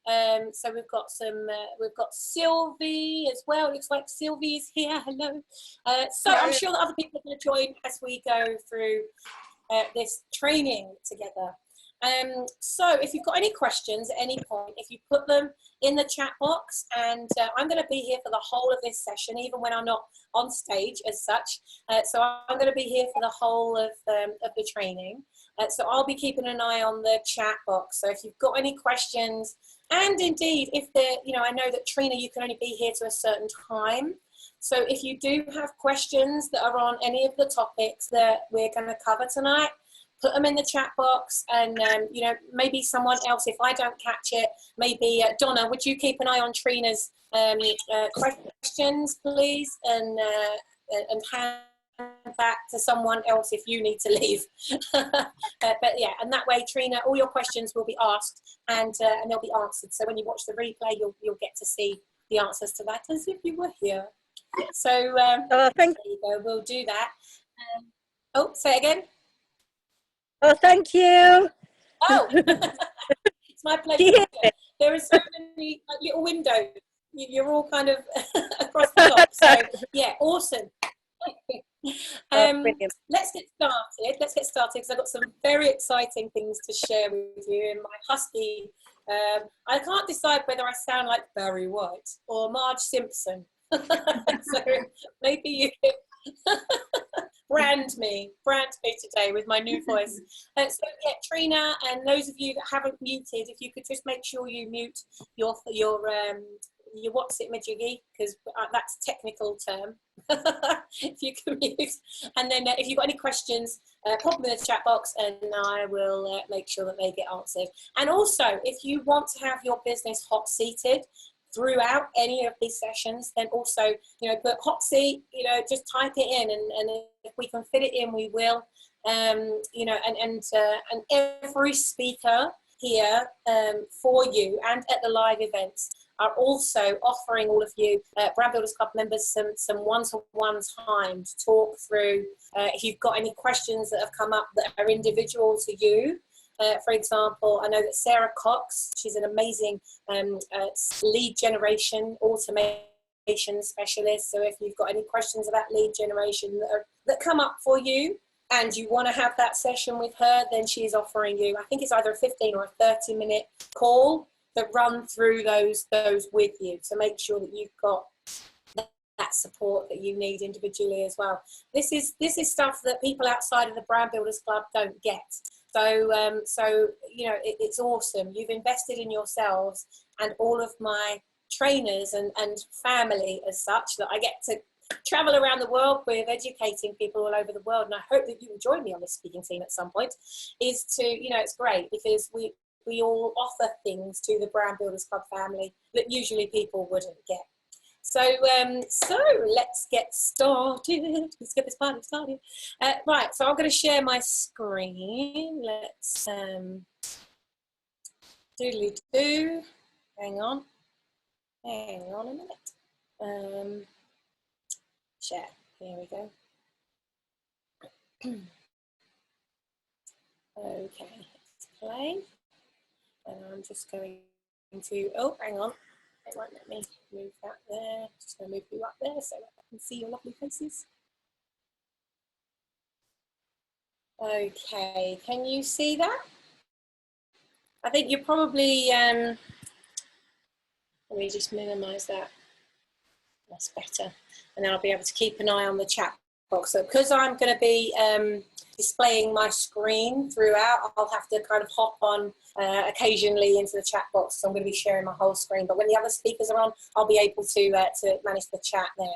So we've got Sylvie as well. Looks like Sylvie is here. Hello. So I'm sure that other people are going to join as we go through this training together. So if you've got any questions at any point, if you put them in the chat box, and I'm going to be here for the whole of this session, even when I'm not on stage as such. So I'm going to be here for the whole of the training. So I'll be keeping an eye on the chat box. So if you've got any questions, and indeed, if I know that Trina, you can only be here to a certain time. So if you do have questions that are on any of the topics that we're going to cover tonight, put them in the chat box, and maybe someone else, if I don't catch it, maybe Donna, would you keep an eye on Trina's questions, please, and hand back to someone else if you need to leave. But yeah, and that way, Trina, all your questions will be asked, and they'll be answered. So when you watch the replay, you'll get to see the answers to that as if you were here. So thank there you go. We'll do that. Oh, say it again. Oh, thank you. Oh, it's my pleasure. There are so many little windows. You're all kind of across the top. So yeah, awesome. Let's get started because I've got some very exciting things to share with you in my husky. I can't decide whether I sound like Barry White or Marge Simpson. So maybe you can brand me today with my new voice. So yeah, Trina, and those of you that haven't muted, if you could just make sure you mute your what's it majiggy, because that's a technical term. If you can mute, and then if you've got any questions, pop them in the chat box, and I will make sure that they get answered. And also, if you want to have your business hot seated throughout any of these sessions, then also put hot seat, just type it in, and if we can fit it in, we will. And every speaker here for you and at the live events are also offering all of you Brand Builders Club members some one-to-one time to talk through if you've got any questions that have come up that are individual to you. For example, I know that Sarah Cox, she's an amazing lead generation automation specialist. So if you've got any questions about lead generation that come up for you and you want to have that session with her, then she's offering you, I think it's either a 15 or a 30-minute call to run through those with you. So make sure that you've got that support that you need individually as well. This is stuff that people outside of the Brand Builders Club don't get. So it's awesome. You've invested in yourselves, and all of my trainers and family as such that I get to travel around the world with, educating people all over the world. And I hope that you will join me on this speaking team at some point. Is to, it's great because we all offer things to the Brand Builders Club family that usually people wouldn't get. So let's get started. Let's get this party started. Right, so I'm going to share my screen. Let's doodly-doo. Hang on a minute. Share. Here we go. Okay, let's play. And I'm just going to. Oh, hang on. It won't let me move that there. Just going to move you up there so that I can see your lovely faces. Okay, can you see that? I think you're probably, let me just minimize that. That's better. And then I'll be able to keep an eye on the chat box. So because I'm going to be displaying my screen throughout, I'll have to kind of hop on occasionally into the chat box. So I'm going to be sharing my whole screen. But when the other speakers are on, I'll be able to manage the chat there.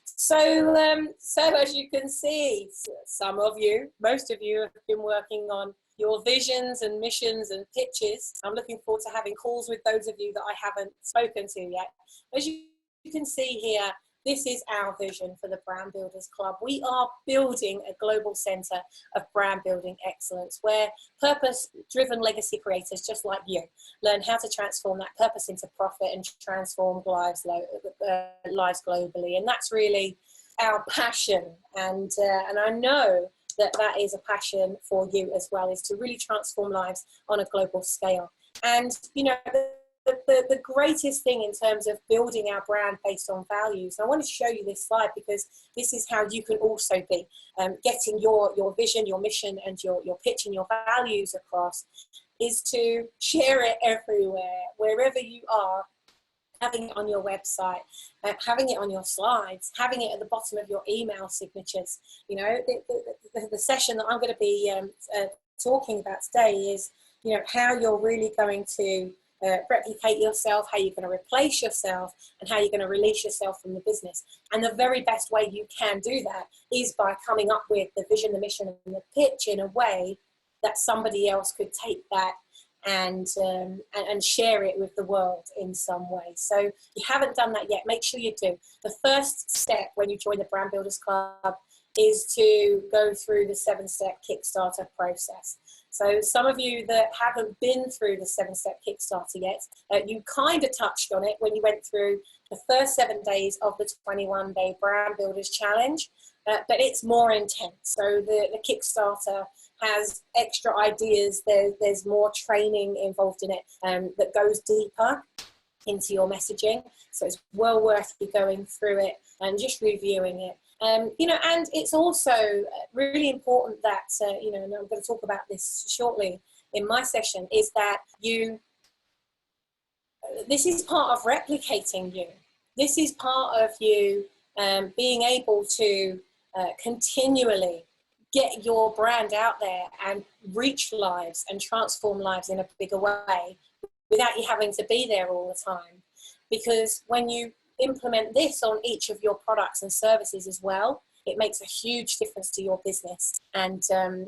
So as you can see, some of you, most of you have been working on your visions and missions and pitches. I'm looking forward to having calls with those of you that I haven't spoken to yet. As you can see here, this is our vision for the Brand Builders Club. We are building a global centre of brand building excellence where purpose-driven legacy creators just like you learn how to transform that purpose into profit and transform lives globally. And that's really our passion. And I know that is a passion for you as well, is to really transform lives on a global scale. And, the greatest thing in terms of building our brand based on values. I want to show you this slide because this is how you can also be getting your vision, your mission, and your pitch and your values across, is to share it everywhere, wherever you are, having it on your website, having it on your slides, having it at the bottom of your email signatures. You know, the session that I'm going to be talking about today is, you know, how you're really going to replicate yourself, how you're going to replace yourself, and how you're going to release yourself from the business. And the very best way you can do that is by coming up with the vision, the mission, and the pitch in a way that somebody else could take that and share it with the world in some way. So if you haven't done that yet, make sure you do. The first step when you join the Brand Builders Club is to go through the 7-step Kickstarter process. So some of you that haven't been through the 7-step Kickstarter yet, you kind of touched on it when you went through the first 7 days of the 21-day Brand Builders Challenge, but it's more intense. So the Kickstarter has extra ideas. There's more training involved in it that goes deeper into your messaging. So it's well worth you going through it and just reviewing it. You know, and it's also really important that, you know, and I'm going to talk about this shortly in my session, is that this is part of replicating you. This is part of you being able to continually get your brand out there and reach lives and transform lives in a bigger way without you having to be there all the time. Because when you implement this on each of your products and services as well, it makes a huge difference to your business. And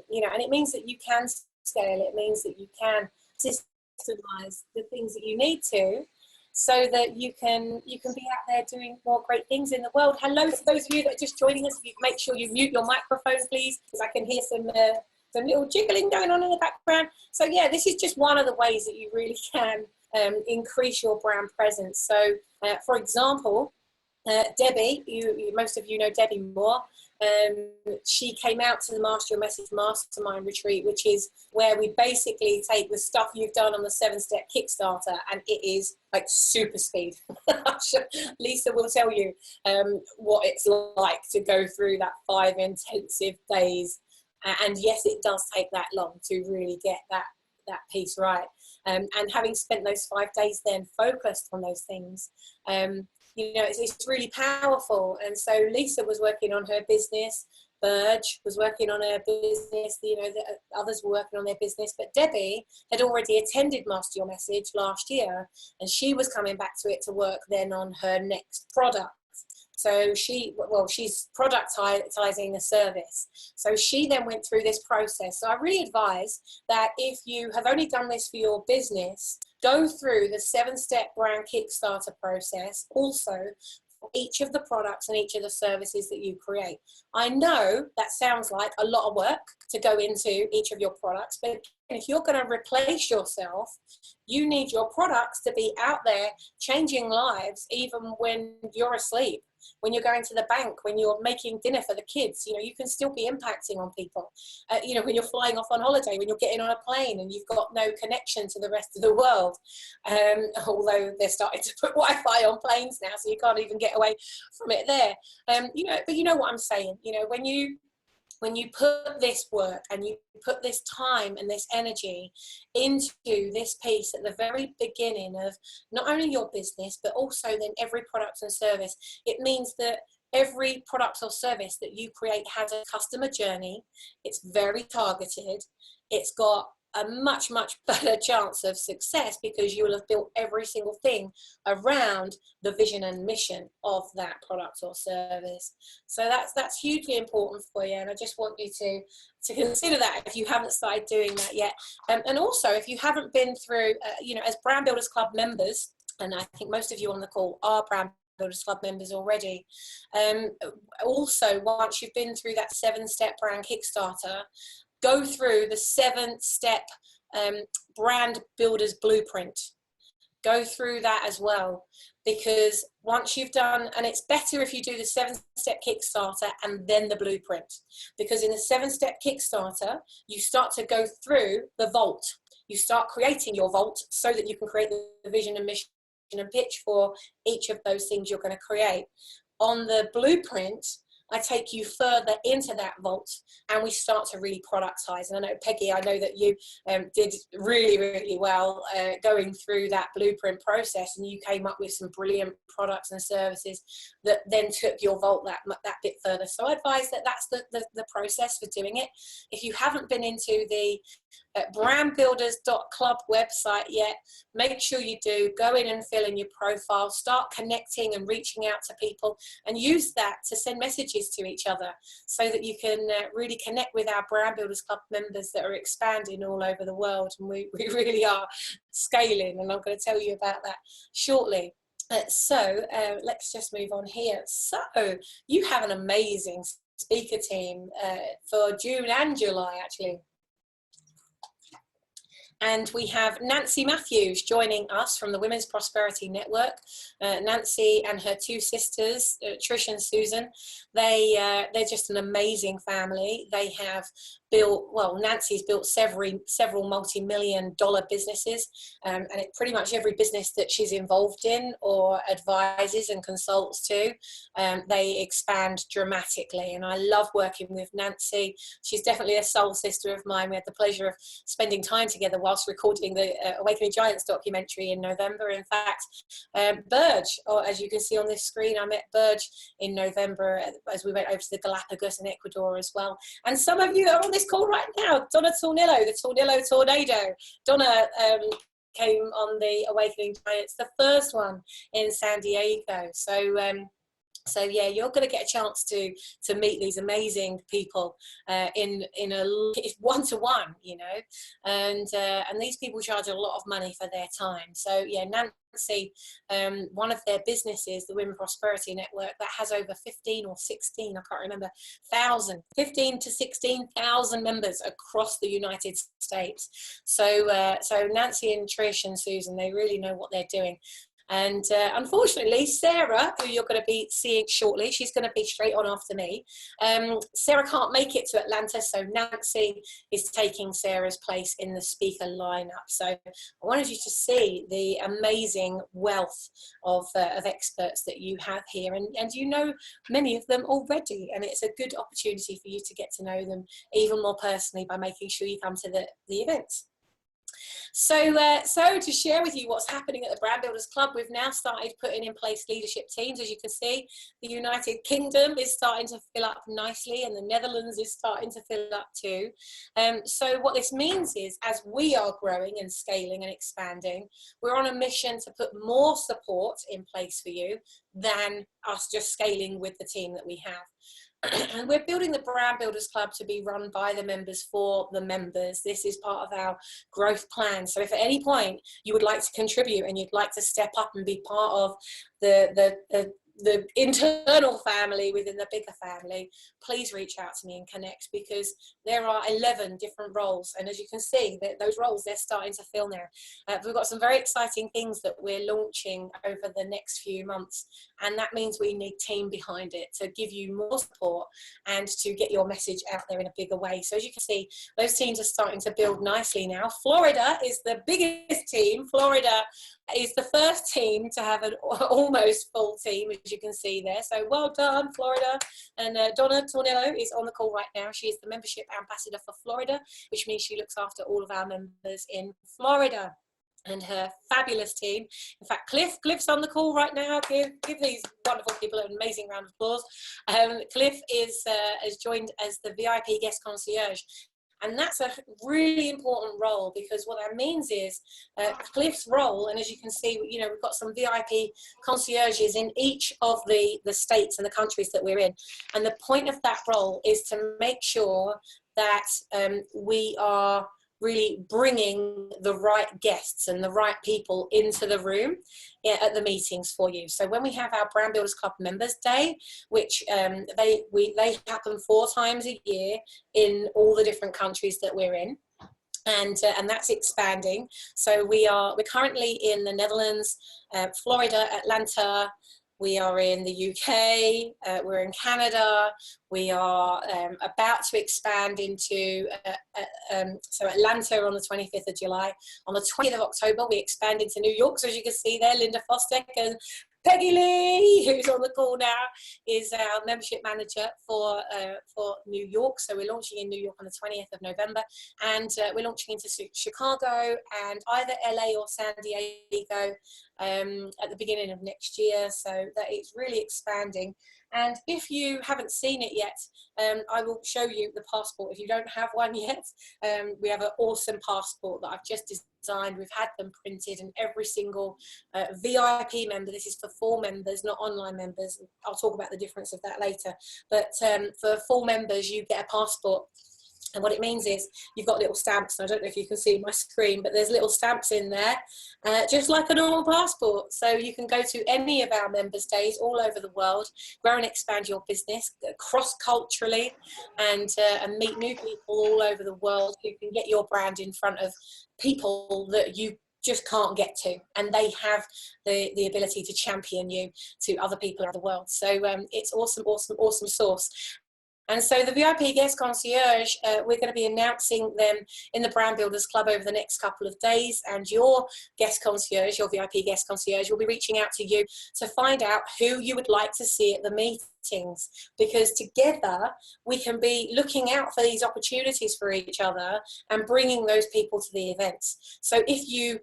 you know, and it means that you can scale. It means that you can systemize the things that you need to, so that you can be out there doing more great things in the world. Hello to those of you that are just joining us. If you make sure you mute your microphone, please, because I can hear some little jiggling going on in the background. So yeah, this is just one of the ways that you really can increase your brand presence. So for example, Debbie, most of you know Debbie Moore. She came out to the Master Your Message Mastermind Retreat, which is where we basically take the stuff you've done on the 7-step Kickstarter, and it is like super speed. I'm sure Lisa will tell you what it's like to go through that 5 intensive days. And yes, it does take that long to really get that piece right. And having spent those 5 days then focused on those things, you know, it's really powerful. And so Lisa was working on her business, Burge was working on her business, you know, the others were working on their business, but Debbie had already attended Master Your Message last year, and she was coming back to it to work then on her next product. So she's productizing a service. So she then went through this process. So I really advise that if you have only done this for your business, go through the 7-step brand Kickstarter process also for each of the products and each of the services that you create. I know that sounds like a lot of work to go into each of your products, but if you're going to replace yourself, you need your products to be out there changing lives even when you're asleep, when you're going to the bank, when you're making dinner for the kids. You know, you can still be impacting on people. You know, when you're flying off on holiday, when you're getting on a plane and you've got no connection to the rest of the world. Although they're starting to put Wi-Fi on planes now, so you can't even get away from it there. You know, but you know what I'm saying. You know, when you put this work and you put this time and this energy into this piece at the very beginning of not only your business, but also then every product and service, it means that every product or service that you create has a customer journey. It's very targeted. It's got a much, much better chance of success because you will have built every single thing around the vision and mission of that product or service. So that's hugely important for you, and I just want you to consider that if you haven't started doing that yet. And also, if you haven't been through, you know, as Brand Builders Club members, and I think most of you on the call are Brand Builders Club members already. Also, once you've been through that 7-step brand Kickstarter, go through the 7-step brand builders blueprint. Go through that as well, because once you've done, and it's better if you do the 7-step Kickstarter and then the blueprint, because in the 7-step Kickstarter, you start to go through the vault. you start creating your vault so that you can create the vision and mission and pitch for each of those things you're going to create. On the blueprint, I take you further into that vault and we start to really productize. And I know, Peggy, I know that you did really, really well going through that blueprint process, and you came up with some brilliant products and services that then took your vault that bit further. So I advise that that's the process for doing it. If you haven't been into the brandbuilders.club website yet, make sure you do. Go in and fill in your profile, start connecting and reaching out to people, and use that to send messages to each other so that you can really connect with our Brand Builders Club members that are expanding all over the world. And we really are scaling, and I'm going to tell you about that shortly. Let's just move on here. So you have an amazing speaker team for June and July, actually. And we have Nancy Matthews joining us from the Women's Prosperity Network. Nancy and her two sisters, Trish and Susan, they're just an amazing family. They have built, well, Nancy's built several multi-million-dollar businesses, and pretty much every business that she's involved in or advises and consults to, they expand dramatically. And I love working with Nancy. She's definitely a soul sister of mine. We had the pleasure of spending time together whilst recording the Awakening Giants documentary in November. In fact, Burge, or as you can see on this screen, I met Burge in November as we went over to the Galapagos in Ecuador as well. And some of you are on this call right now. Donna Tornillo, the Tornillo Tornado. Donna came on the Awakening Giants, the first one in San Diego. So yeah, you're going to get a chance to meet these amazing people in a one-to-one, you know, and these people charge a lot of money for their time. So yeah, Nancy, one of their businesses, the Women Prosperity Network, that has over 15 or 16, I can't remember, 15 to 16,000 members across the United States. So Nancy and Trish and Susan, they really know what they're doing. And unfortunately, Sarah, who you're going to be seeing shortly, she's going to be straight on after me. Sarah can't make it to Atlanta, so Nancy is taking Sarah's place in the speaker lineup. So I wanted you to see the amazing wealth of experts that you have here, and you know many of them already, and it's a good opportunity for you to get to know them even more personally by making sure you come to the events. So to share with you what's happening at the Brand Builders Club, we've now started putting in place leadership teams. As you can see, the United Kingdom is starting to fill up nicely, and the Netherlands is starting to fill up too. So what this means is, as we are growing and scaling and expanding, we're on a mission to put more support in place for you than us just scaling with the team that we have. And we're building the Brand Builders Club to be run by the members for the members. This is part of our growth plan. So if at any point you would like to contribute and you'd like to step up and be part of the internal family within the bigger family, please reach out to me and connect, because there are 11 different roles, and as you can see, those roles, they're starting to fill now. We've got some very exciting things that we're launching over the next few months, and that means we need team behind it to give you more support and to get your message out there in a bigger way. So as you can see, those teams are starting to build nicely now. Florida is the biggest team. Florida is the first team to have an almost full team, as you can see there. So well done, Florida. And Donna Tornillo is on the call right now. She is the membership ambassador for Florida, which means she looks after all of our members in Florida. And her fabulous team. In fact, Cliff's on the call right now. Give these wonderful people an amazing round of applause. Cliff has joined as the VIP guest concierge. And that's a really important role, because what that means is Cliff's role, and as you can see, you know, we've got some VIP concierges in each of the states and the countries that we're in. And the point of that role is to make sure that we are really bringing the right guests and the right people into the room at the meetings for you. So when we have our Brand Builders Club Members Day, which they happen 4 times a year in all the different countries that we're in, and that's expanding. So we're currently in the Netherlands, Florida, Atlanta, we are in the UK, we're in Canada, we are about to expand into so Atlanta on the 25th of July. On the 20th of October, we expand into New York. So as you can see there, Linda Fostek and Peggy Lee, who's on the call now, is our membership manager for New York. So we're launching in New York on the 20th of November, and we're launching into Chicago and either LA or San Diego at the beginning of next year. So that is really expanding. And if you haven't seen it yet, I will show you the passport. If you don't have one yet, we have an awesome passport that I've just designed. We've had them printed, and every single VIP member, this is for full members, not online members. I'll talk about the difference of that later. But for full members, you get a passport. And what it means is you've got little stamps. I don't know if you can see my screen, but there's little stamps in there, just like a normal passport. So you can go to any of our members' days all over the world, grow and expand your business cross-culturally, and meet new people all over the world who can get your brand in front of people that you just can't get to, and they have the ability to champion you to other people around the world. So it's awesome source. And so the VIP Guest Concierge, we're going to be announcing them in the Brand Builders Club over the next couple of days, and your guest concierge, your VIP Guest Concierge, will be reaching out to you to find out who you would like to see at the meetings, because together we can be looking out for these opportunities for each other and bringing those people to the events. So if you,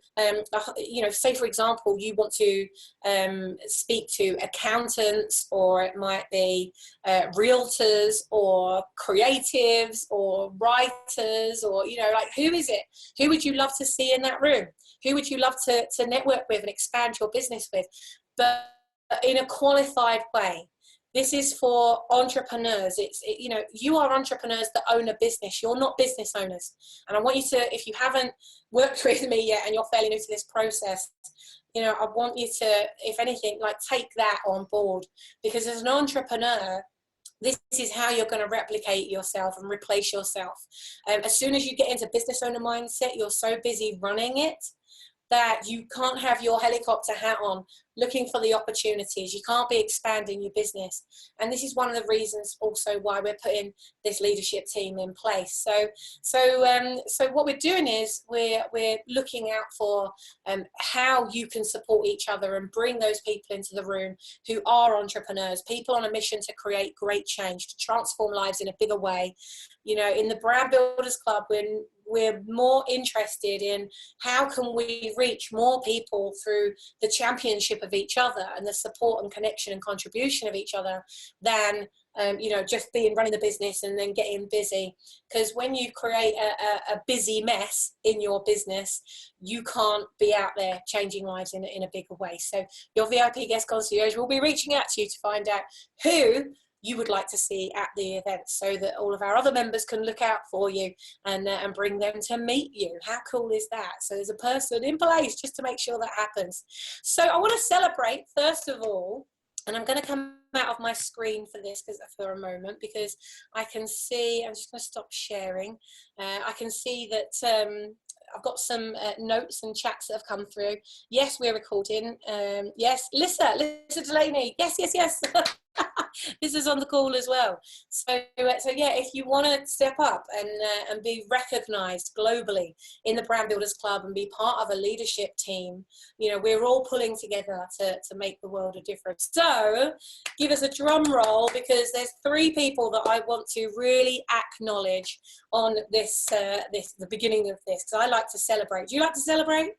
say for example, you want to speak to accountants, or it might be realtors, or creatives, or writers, or, like, who is it? Who would you love to see in that room? Who would you love to network with and expand your business with? But in a qualified way. This is for entrepreneurs. You are entrepreneurs that own a business. You're not business owners. And I want you to, if you haven't worked with me yet and you're fairly new to this process, I want you to, if anything, like, take that on board, because as an entrepreneur, this is how you're going to replicate yourself and replace yourself. As soon as you get into business owner mindset, you're so busy running it that you can't have your helicopter hat on looking for the opportunities. You can't be expanding your business. And this is one of the reasons also why we're putting this leadership team in place. So what we're doing is we're looking out for how you can support each other and bring those people into the room who are entrepreneurs, people on a mission to create great change, to transform lives in a bigger way. In the Brand Builders Club, we're more interested in how can we reach more people through the championship of each other and the support and connection and contribution of each other than just running the business and then getting busy. Because when you create a busy mess in your business, you can't be out there changing lives in a bigger way. So your VIP Guest Concierge will be reaching out to you to find out who you would like to see at the event, so that all of our other members can look out for you and bring them to meet you. How cool is that? So there's a person in place just to make sure that happens. So I want to celebrate, first of all, and I'm going to come out of my screen for this for a moment, because I can see, I'm just going to stop sharing. I can see that I've got some notes and chats that have come through. Yes, we're recording. Yes, Lisa Delaney. Yes. This is on the call as well. So yeah, if you want to step up and be recognised globally in the Brand Builders Club and be part of a leadership team, we're all pulling together to make the world a difference. So give us a drum roll, because there's 3 people that I want to really acknowledge on this, the beginning of this, because I like to celebrate. Do you like to celebrate?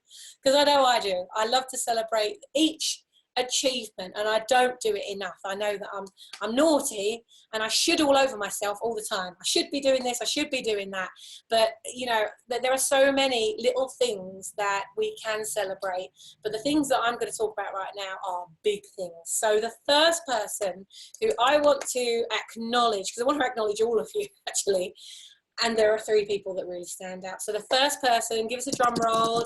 Because I know I do. I love to celebrate each achievement, and I don't do it enough. I know that I'm naughty and I should all over myself all the time. I should be doing this, I should be doing that, but there are so many little things that we can celebrate, but the things that I'm going to talk about right now are big things. So the first person who I want to acknowledge, because I want to acknowledge all of you actually, and there are 3 people that really stand out. So the first person, give us a drum roll.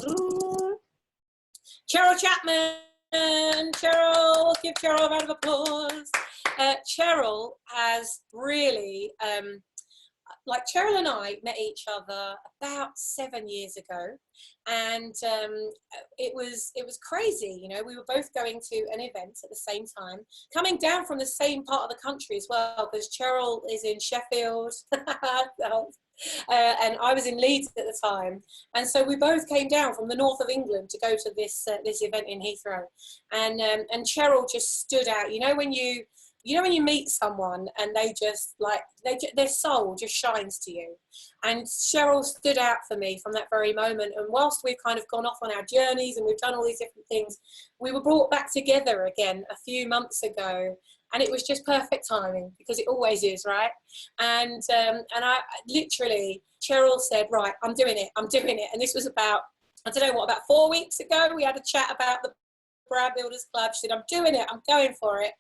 Cheryl Chapman. Cheryl, give Cheryl a round of applause. Cheryl has really, like Cheryl and I met each other about 7 years ago, and it was crazy. You know, we were both going to an event at the same time, coming down from the same part of the country as well, because Cheryl is in Sheffield. And I was in Leeds at the time, and so we both came down from the north of England to go to this event in Heathrow, and Cheryl just stood out. You know when you meet someone and they just like their soul just shines to you, and Cheryl stood out for me from that very moment. And whilst we've kind of gone off on our journeys and we've done all these different things, we were brought back together again a few months ago, and it was just perfect timing, because it always is, right? And I literally, Cheryl said, right, I'm doing it, and this was about, I don't know what, about 4 weeks ago. We had a chat about the Brand Builders Club. She said, I'm doing it, I'm going for it.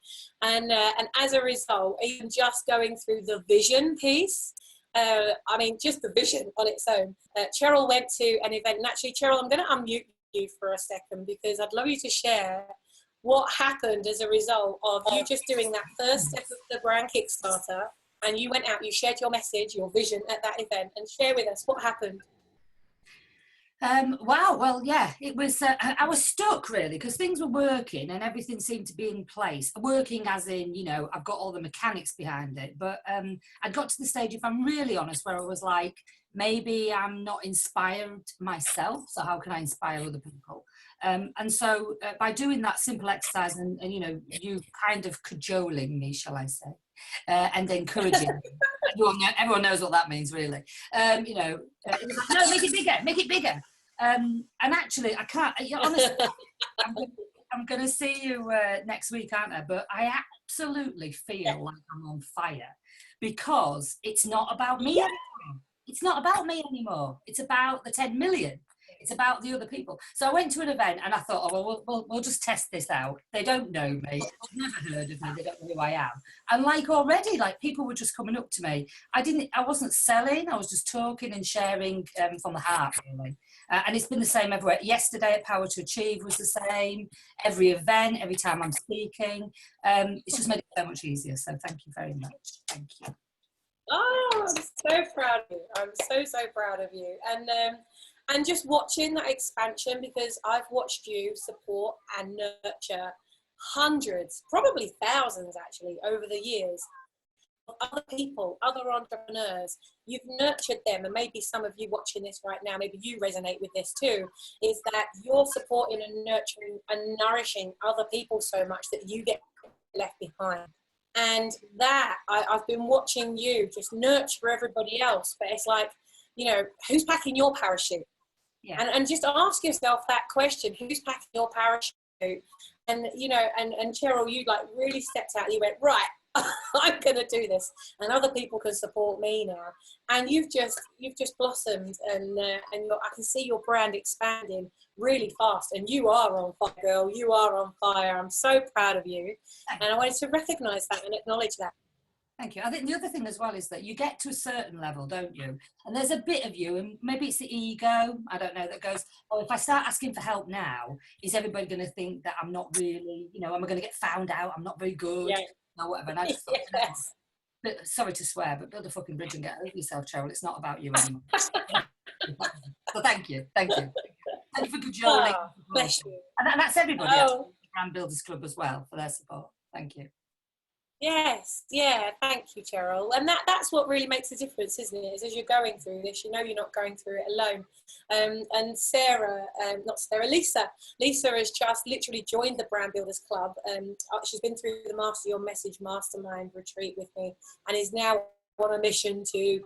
And as a result, even just going through the vision piece, I mean, just the vision on its own. Cheryl went to an event, and actually, Cheryl, I'm going to unmute you for a second, because I'd love you to share what happened as a result of you just doing that first step of the brand Kickstarter, and you went out, you shared your message, your vision at that event, and share with us what happened. Wow, well, yeah, it was, I was stuck really, because things were working and everything seemed to be in place. Working as in, you know, I've got all the mechanics behind it, but I'd got to the stage, if I'm really honest, where I was like, maybe I'm not inspired myself, so how can I inspire other people? And so by doing that simple exercise and, you know, you kind of cajoling me, shall I say, and encouraging me. Everyone knows what that means, really. You know, it was like, no, make it bigger. And actually, I can't, honestly, I'm going to see you next week, aren't I? But I absolutely feel like I'm on fire, because it's not about me anymore. It's not about me anymore. It's about the 10 million. It's about the other people. So I went to an event and I thought, oh, well, we'll just test this out. They don't know me. They've never heard of me. They don't know who I am. And like already, like people were just coming up to me. I wasn't selling. I was just talking and sharing from the heart, really. And it's been the same everywhere. Yesterday at Power to Achieve was the same. Every event, every time I'm speaking. It's just made it so much easier. So thank you very much. Thank you. Oh, I'm so proud of you. I'm so proud of you. And just watching that expansion, because I've watched you support and nurture hundreds, probably thousands actually, over the years, of other people, other entrepreneurs. You've nurtured them, and maybe some of you watching this right now, maybe you resonate with this too, is that you're supporting and nurturing and nourishing other people so much that you get left behind. And that, I've been watching you just nurture everybody else, but it's like, you know, who's packing your parachute? Yeah. And just ask yourself that question, who's packing your parachute? And, you know, and Cheryl, you like really stepped out, you went, right, I'm going to do this, and other people can support me now. And you've just blossomed, and I can see your brand expanding really fast, and you are on fire, girl. You are on fire. I'm so proud of you. And I wanted to recognize that and acknowledge that. Thank you. I think the other thing as well is that you get to a certain level, don't you? And there's a bit of you, and maybe it's the ego, I don't know, that goes, oh, if I start asking for help now, is everybody going to think that I'm not really, you know, am I going to get found out? I'm not very good, or whatever. And I just thought, yes. But, sorry to swear, but build a fucking bridge and get over yourself, Cheryl. It's not about you anymore. So thank you. Thank you. Thank you for cajoling. Oh, bless you. And that's everybody at the Brand Builders Club as well, for their support. Thank you. Yes, yeah, thank you, Cheryl. And that's what really makes a difference, isn't it? Is as you're going through this, you know you're not going through it alone. And Lisa has just literally joined the Brand Builders Club. She's been through the Master Your Message Mastermind retreat with me, and is now on a mission to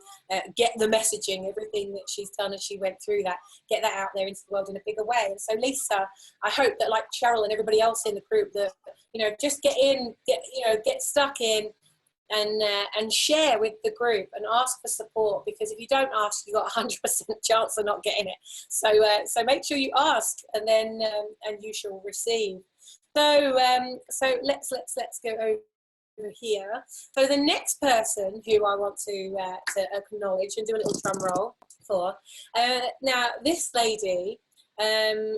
get the messaging, everything that she's done as she went through that, get that out there into the world in a bigger way. And so Lisa, I hope that like Cheryl and everybody else in the group, that, you know, just get stuck in and share with the group and ask for support, because if you don't ask, you got 100% chance of not getting it. So make sure you ask, and then and you shall receive. So let's go over here. So the next person who I want to acknowledge and do a little drum roll for, now this lady, and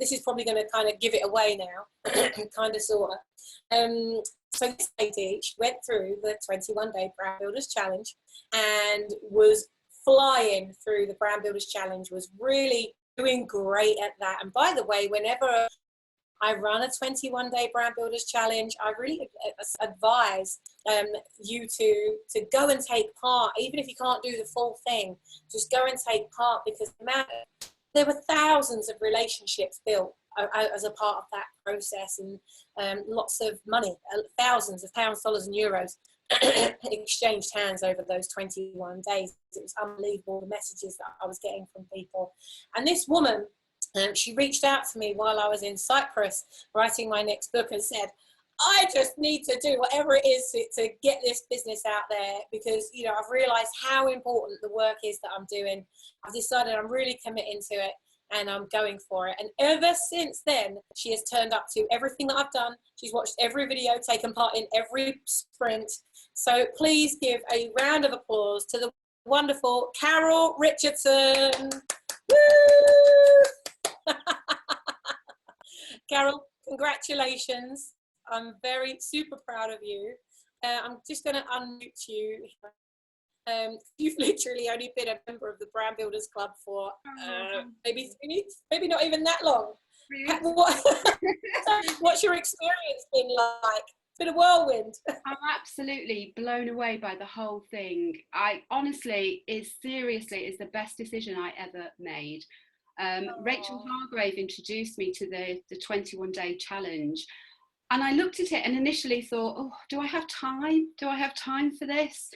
this is probably going to kind of give it away now, kind of sort of, So this lady, she went through the 21-day Brand Builders Challenge and was flying through the Brand Builders Challenge, was really doing great at that. And by the way, whenever I run a 21-day Brand Builders Challenge, I really advise you to go and take part, even if you can't do the full thing. Just go and take part, because there were thousands of relationships built as a part of that process, and lots of money, thousands of pounds, dollars and euros exchanged hands over those 21 days. It was unbelievable, the messages that I was getting from people. And this woman, she reached out to me while I was in Cyprus writing my next book and said, I just need to do whatever it is to get this business out there, because, you know, I've realized how important the work is that I'm doing. I've decided I'm really committing to it, and I'm going for it. And ever since then, she has turned up to everything that I've done. She's watched every video, taken part in every sprint. So please give a round of applause to the wonderful Carol Richardson. Woo! Carol, congratulations. I'm super proud of you. I'm just going to unmute you. You've literally only been a member of the Brand Builders Club for maybe 3 weeks, maybe not even that long. What's your experience been like? It's been a whirlwind. I'm absolutely blown away by the whole thing. I honestly, seriously is the best decision I ever made. Rachel Hargrave introduced me to the 21-day challenge. And I looked at it and initially thought, oh, do I have time? Do I have time for this?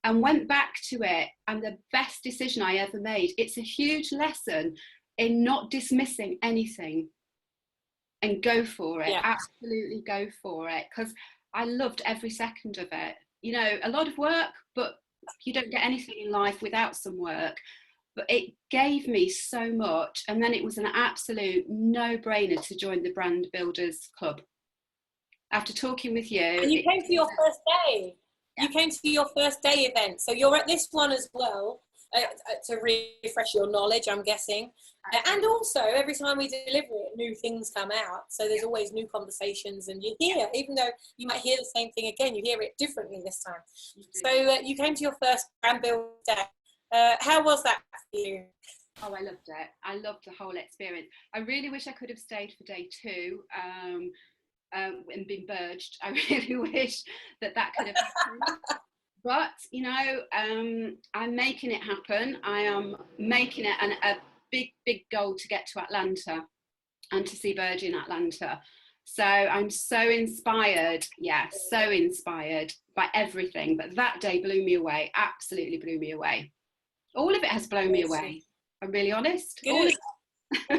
And went back to it, and the best decision I ever made. It's a huge lesson in not dismissing anything and go for it. Yeah. Absolutely go for it, because I loved every second of it. You know, a lot of work, but you don't get anything in life without some work. But it gave me so much, and then it was an absolute no-brainer to join the Brand Builders Club. After talking with you. And you came to your first day. Yeah. You came to your first day event. So you're at this one as well, to refresh your knowledge, I'm guessing. And also, every time we deliver it, new things come out. So there's always new conversations, and you hear, even though you might hear the same thing again, you hear it differently this time. So you came to your first Brand Build Day. How was that for you? Oh, I loved it. I loved the whole experience. I really wish I could have stayed for day 2. And been burged. I really wish that could have happened. But, you know, I'm making it happen. I am making it a big goal to get to Atlanta and to see Burge in Atlanta. So I'm so inspired, so inspired by everything. But that day blew me away, absolutely blew me away. All of it has blown me away. I'm really honest. Good. All of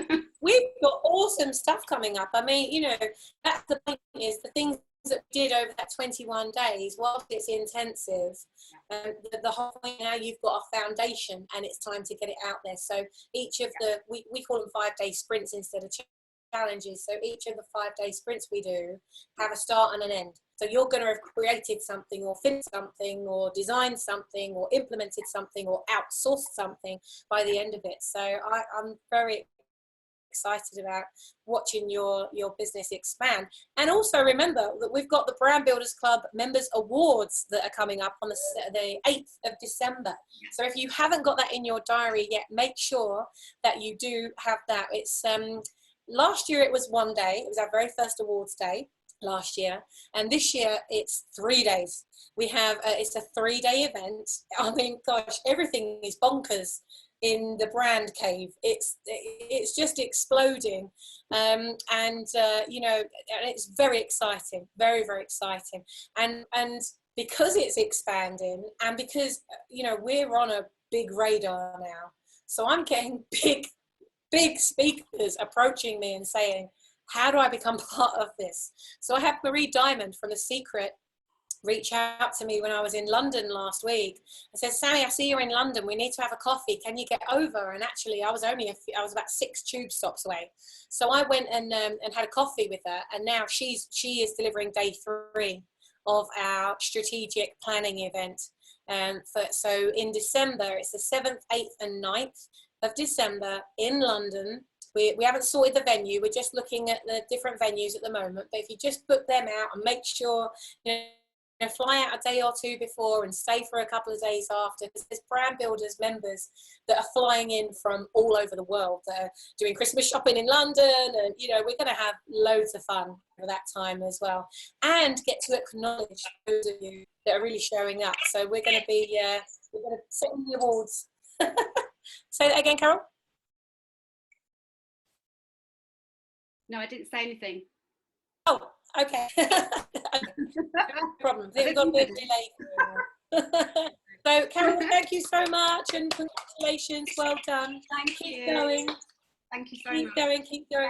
it. We've got awesome stuff coming up. I mean, you know, that's the point, is the things that we did over that 21 days, whilst it's intensive, the whole point now, you've got a foundation and it's time to get it out there. So each of the, we call them 5-day sprints instead of challenges. So each of the 5-day sprints we do have a start and an end. So you're going to have created something, or finished something, or designed something, or implemented something, or outsourced something by the end of it. So I'm very excited about watching your business expand. And also remember that we've got the Brand Builders Club Members Awards that are coming up on the 8th of December. So if you haven't got that in your diary yet, make sure that you do have that. It's last year it was 1 day. It was our very first awards day last year, and this year it's 3 days. We have it's a 3-day event. I mean, gosh, everything is bonkers in the brand cave. It's just exploding, and you know, it's very exciting, very exciting, and because it's expanding, and because, you know, we're on a big radar now, so I'm getting big speakers approaching me and saying, how do I become part of this? So I have Marie Diamond from The Secret reach out to me when I was in London last week. I said, Sammy, I see you're in London. We need to have a coffee. Can you get over? And actually, I was about 6 tube stops away. So I went and had a coffee with her. And now she is delivering day 3 of our strategic planning event. So in December, it's the 7th, 8th and 9th of December in London. We haven't sorted the venue. We're just looking at the different venues at the moment. But if you just book them out and make sure, fly out a day or two before and stay for a couple of days after, because there's Brand Builders members that are flying in from all over the world that are doing Christmas shopping in London, and we're going to have loads of fun for that time as well, and get to acknowledge those of you that are really showing up. So we're going to be setting the awards. Say that again, Carol. No, I didn't say anything. Oh, okay. No problem. We've got a bit of delay. So, Carol, thank you so much, and congratulations. Well done. Thank you. Keep going. Thank you very much.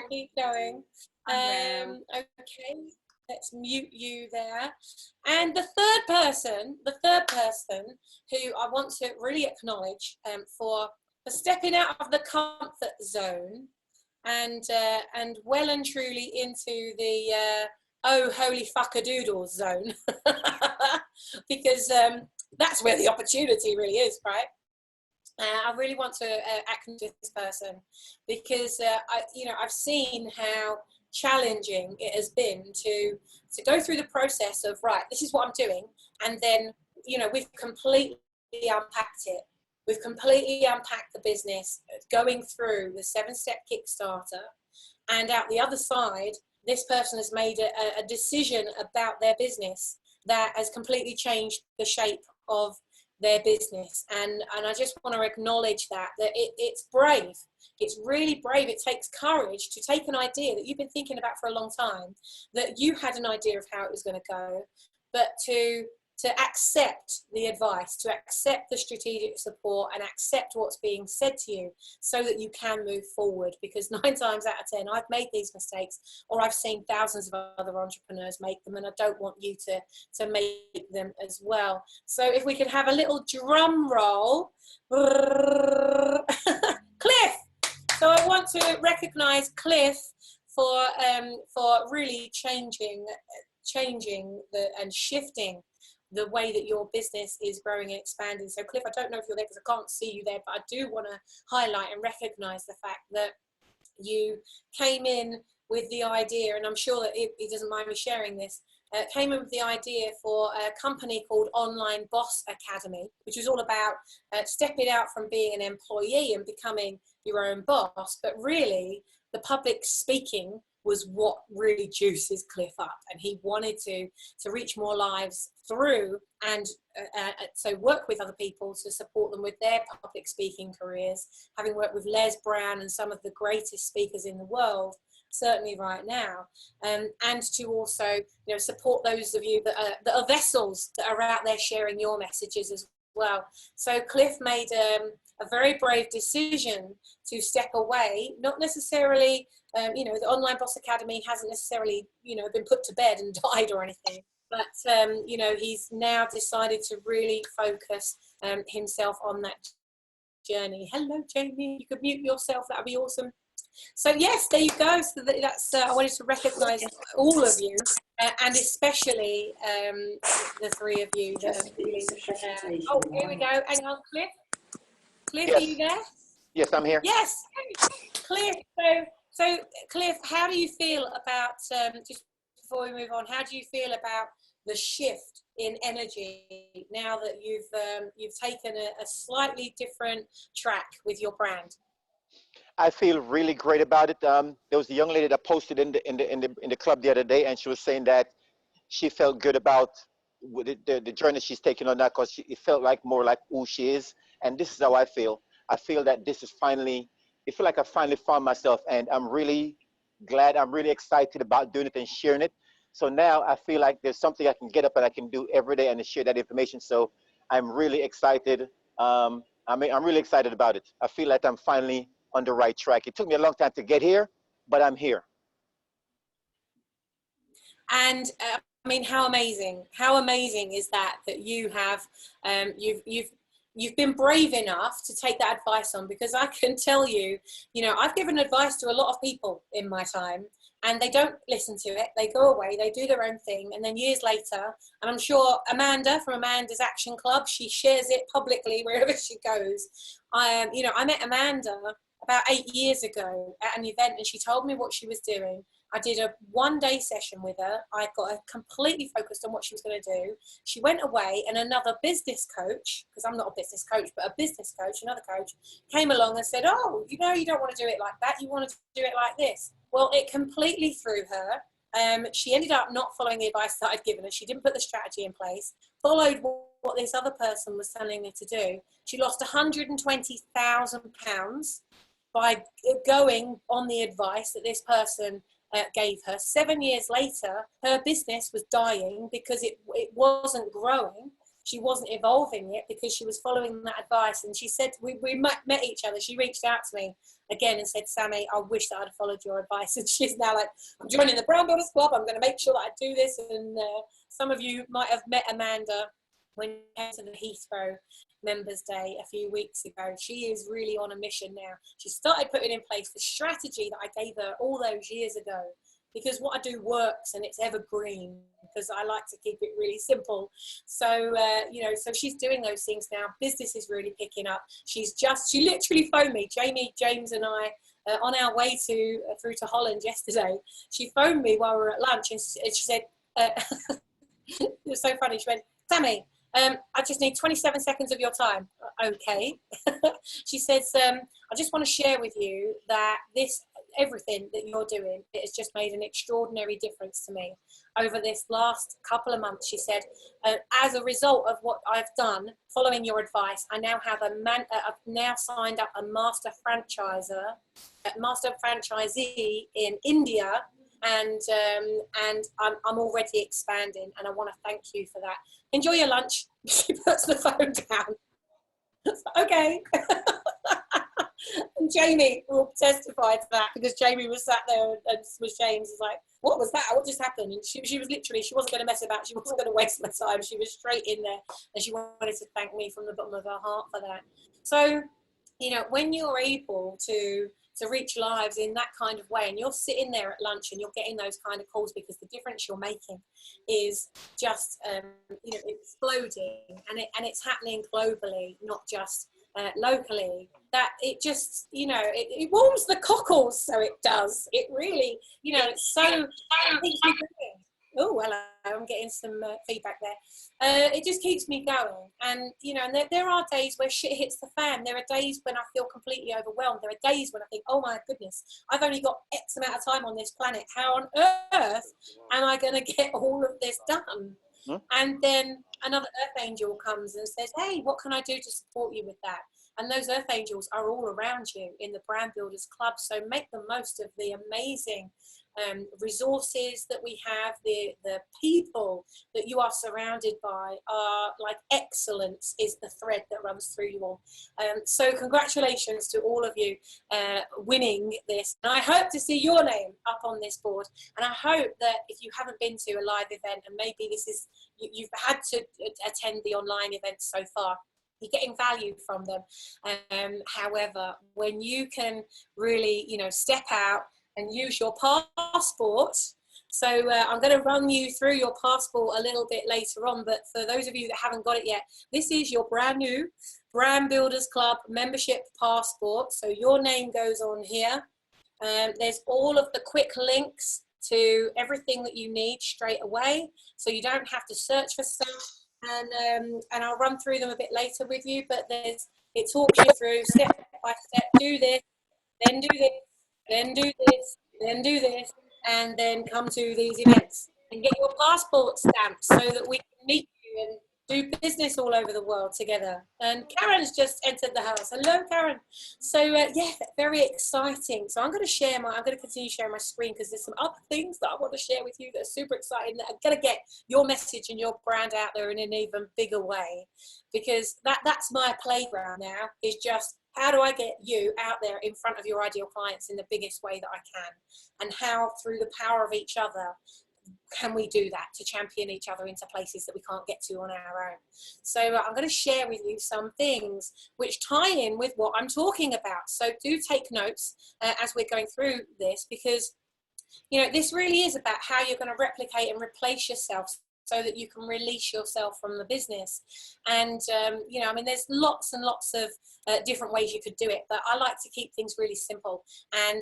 Keep going. I Okay, let's mute you there. And the third person who I want to really acknowledge for stepping out of the comfort zone and well and truly into the oh holy fuckadoodles zone, because that's where the opportunity really is, right? I really want to acknowledge this person, because I've seen how challenging it has been to go through the process of, right, this is what I'm doing, and then we've completely unpacked it. We've completely unpacked the business, going through the 7-step Kickstarter, and out the other side, this person has made a decision about their business that has completely changed the shape of their business. And I just want to acknowledge that it's brave. It's really brave. It takes courage to take an idea that you've been thinking about for a long time, that you had an idea of how it was going to go, but to accept the advice, to accept the strategic support, and accept what's being said to you, so that you can move forward. Because 9 times out of 10, I've made these mistakes, or I've seen thousands of other entrepreneurs make them, and I don't want you to make them as well. So if we could have a little drum roll. Cliff! So I want to recognise Cliff for really changing and shifting the way that your business is growing and expanding. So Cliff, I don't know if you're there because I can't see you there, but I do want to highlight and recognise the fact that you came in with the idea, and I'm sure that he doesn't mind me sharing this, came in with the idea for a company called Online Boss Academy, which was all about stepping out from being an employee and becoming your own boss. But really, the public speaking was what really juices Cliff up, and he wanted to reach more lives through, and so work with other people to support them with their public speaking careers, having worked with Les Brown and some of the greatest speakers in the world, certainly right now, and to also support those of you that are vessels that are out there sharing your messages as well. So Cliff made a very brave decision to step away, not necessarily, the Online Boss Academy hasn't necessarily, been put to bed and died or anything, but, he's now decided to really focus himself on that journey. Hello, Jamie, you could mute yourself, that would be awesome. So yes, there you go. So that's I wanted to recognise all of you, and especially the 3 of you that have really, oh, here we go. Hang on, Cliff. Cliff, yes. Are you there? Yes, I'm here. Yes, Cliff. So Cliff, how do you feel about, just before we move on, how do you feel about the shift in energy now that you've taken a slightly different track with your brand? I feel really great about it. There was a young lady that posted in the club the other day, and she was saying that she felt good about the journey she's taking on that, because it felt like more like who she is. And this is how I feel. I feel that this is finally, I feel like I finally found myself, and I'm really glad, I'm really excited about doing it and sharing it. So now I feel like there's something I can get up and I can do every day and share that information. So I'm really excited. I'm really excited about it. I feel like I'm finally on the right track. It took me a long time to get here, but I'm here. And I mean, how amazing is that you have, you've been brave enough to take that advice on, because I can tell you, I've given advice to a lot of people in my time, and they don't listen to it. They go away, they do their own thing, and then years later, and I'm sure Amanda from Amanda's Action Club, she shares it publicly wherever she goes. I met Amanda about 8 years ago at an event, and she told me what she was doing. I did a 1-day session with her. I got her completely focused on what she was going to do. She went away, and another business coach, because I'm not a business coach, but a business coach, another coach, came along and said, oh, you know, you don't want to do it like that. You want to do it like this. Well, it completely threw her. She ended up not following the advice that I'd given her. She didn't put the strategy in place, followed what this other person was telling her to do. She lost £120,000 by going on the advice that this person gave her. 7 years later, her business was dying because it wasn't growing. She wasn't evolving it because she was following that advice. And she said, we met each other. She reached out to me again and said, Sammy, I wish that I'd followed your advice. And she's now like, I'm joining the Brown Builders Club. I'm going to make sure that I do this. And some of you might have met Amanda when she came to the Heathrow Members Day a few weeks ago. She is really on a mission now. She started putting in place the strategy that I gave her all those years ago, because what I do works and it's evergreen, because I like to keep it really simple. So, you know, so she's doing those things now. Business is really picking up. She literally phoned me, James and I, on our way through to Holland yesterday. She phoned me while we were at lunch, and she said, it was so funny. She went, Sammy, I just need 27 seconds of your time. Okay. She says, I just want to share with you that everything that you're doing, it has just made an extraordinary difference to me over this last couple of months. She said, as a result of what I've done, following your advice, I now have I've now signed up a master franchisee in India, and I'm already expanding, and I want to thank you for that. Enjoy your lunch. She puts the phone down. Okay. And Jamie will testify to that, because Jamie was sat there and was James was like, what was that? What just happened? And she was literally, she wasn't going to mess about. She wasn't going to waste my time. She was straight in there, and she wanted to thank me from the bottom of her heart for that. So, you know, when you're able to reach lives in that kind of way, and you're sitting there at lunch and you're getting those kind of calls, because the difference you're making is just, you know, exploding, and it's happening globally, not just locally. That it just, you know, it warms the cockles, so it does. It really, you know, it's so. Oh, hello, I'm getting some feedback there. It just keeps me going. And, you know, and there are days where shit hits the fan. There are days when I feel completely overwhelmed. There are days when I think, oh my goodness, I've only got X amount of time on this planet. How on earth am I going to get all of this done? And then another Earth Angel comes and says, hey, what can I do to support you with that? And those Earth Angels are all around you in the Brand Builders Club. So make the most of the amazing resources that we have. The people that you are surrounded by are like excellence is the thread that runs through you all. So congratulations to all of you winning this. And I hope to see your name up on this board. And I hope that if you haven't been to a live event, and maybe this is, you've had to attend the online events so far, you're getting value from them. However, when you can really, you know, step out and use your passport. So I'm going to run you through your passport a little bit later on, but for those of you that haven't got it yet, this is your brand new Brand Builders Club membership passport. So your name goes on here. There's all of the quick links to everything that you need straight away, so you don't have to search for stuff. And I'll run through them a bit later with you, but it talks you through step by step. Do this, then do this, then do this, then do this, and then come to these events and get your passport stamped so that we can meet you and do business all over the world together. And Karen's just entered the house. Hello, Karen. So yeah, very exciting. So I'm going to continue sharing my screen, because there's some other things that I want to share with you that are super exciting, that are going to get your message and your brand out there in an even bigger way, because that's my playground now, is just how do I get you out there in front of your ideal clients in the biggest way that I can, and how through the power of each other can we do that to champion each other into places that we can't get to on our own. So I'm going to share with you some things which tie in with what I'm talking about. So do take notes as we're going through this, because, you know, this really is about how you're going to replicate and replace yourself. so that you can release yourself from the business. And, you know, I mean, there's lots and lots of different ways you could do it, but I like to keep things really simple. And,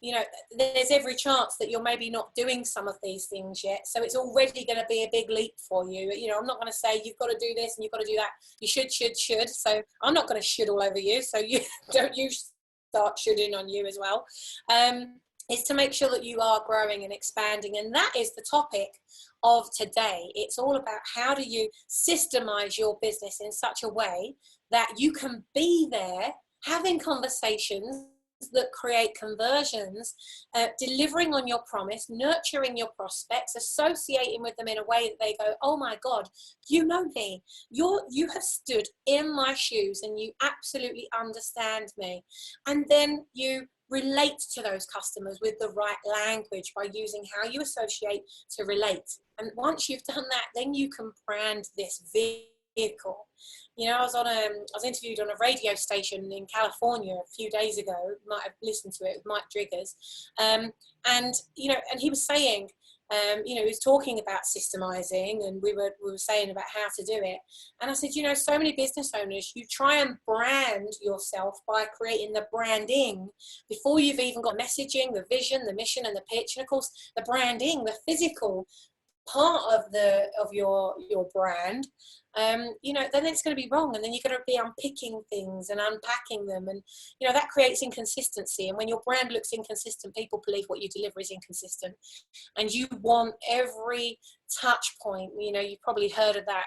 you know, there's every chance that you're maybe not doing some of these things yet. So it's already going to be a big leap for you. You know, I'm not going to say you've got to do this and you've got to do that. You should. So I'm not going to should all over you. So you don't you start shoulding on you as well. Is to make sure that you are growing and expanding. And that is the topic of today. It's all about how do you systemize your business in such a way that you can be there having conversations that create conversions, delivering on your promise, nurturing your prospects, associating with them in a way that they go, oh my God, you know me, you have stood in my shoes and you absolutely understand me. And then you relate to those customers with the right language by using how you associate to relate. And once you've done that, then you can brand this vehicle. You know, I was interviewed on a radio station in California a few days ago. You might have listened to it with Mike Driggers, and you know, and he was saying, you know, he was talking about systemizing, and we were saying about how to do it. And I said, you know, so many business owners, you try and brand yourself by creating the branding before you've even got messaging, the vision, the mission, and the pitch, and of course the branding, the physical part of your brand. You know, then it's going to be wrong, and then you're going to be unpicking things and unpacking them, and you know that creates inconsistency. And when your brand looks inconsistent, people believe what you deliver is inconsistent, and you want every touch point. You know, you've probably heard of that.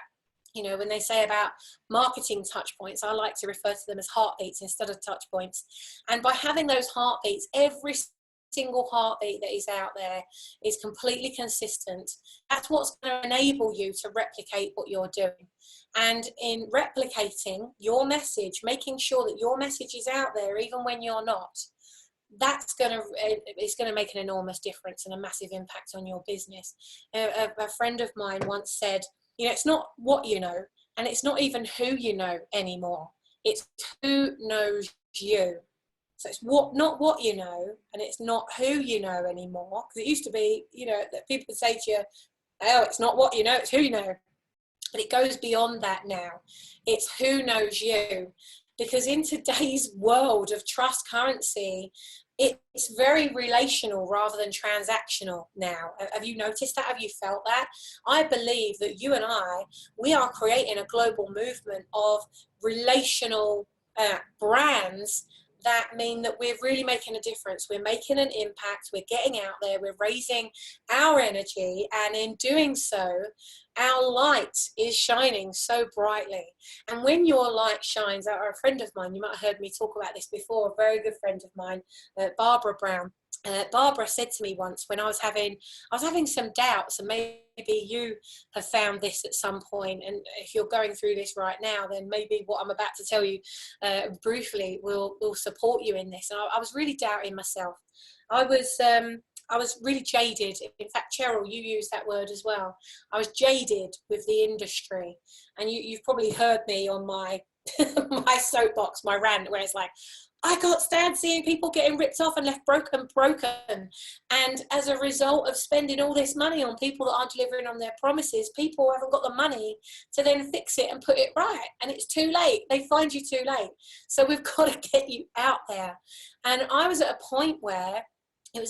You know, when they say about marketing touch points, I like to refer to them as heartbeats instead of touch points. And by having those heartbeats, every single heartbeat that is out there is completely consistent. That's what's going to enable you to replicate what you're doing. And in replicating your message, making sure that your message is out there even when you're not, it's going to make an enormous difference and a massive impact on your business. A friend of mine once said, you know, it's not what you know, and it's not even who you know anymore. It's who knows you. So it's not what you know, and it's not who you know anymore. Because it used to be, you know, that people would say to you, oh, it's not what you know, it's who you know. But it goes beyond that now. It's who knows you. Because in today's world of trust currency, it's very relational rather than transactional now. Have you noticed that? Have you felt that? I believe that you and we are creating a global movement of relational brands that mean that we're really making a difference. We're making an impact. We're getting out there. We're raising our energy. And in doing so, our light is shining so brightly. And when your light shines, a friend of mine, you might have heard me talk about this before, a very good friend of mine, Barbara Brown. Barbara said to me once when I was having some doubts, and maybe you have found this at some point, and if you're going through this right now, then maybe what I'm about to tell you briefly will support you in this. And I was really doubting myself. I was really jaded. In fact, Cheryl, you used that word as well. I was jaded with the industry, and you've probably heard me on my my soapbox, my rant, where it's like, I can't stand seeing people getting ripped off and left broken. And as a result of spending all this money on people that aren't delivering on their promises, people haven't got the money to then fix it and put it right. And it's too late. They find you too late. So we've got to get you out there. And I was at a point where it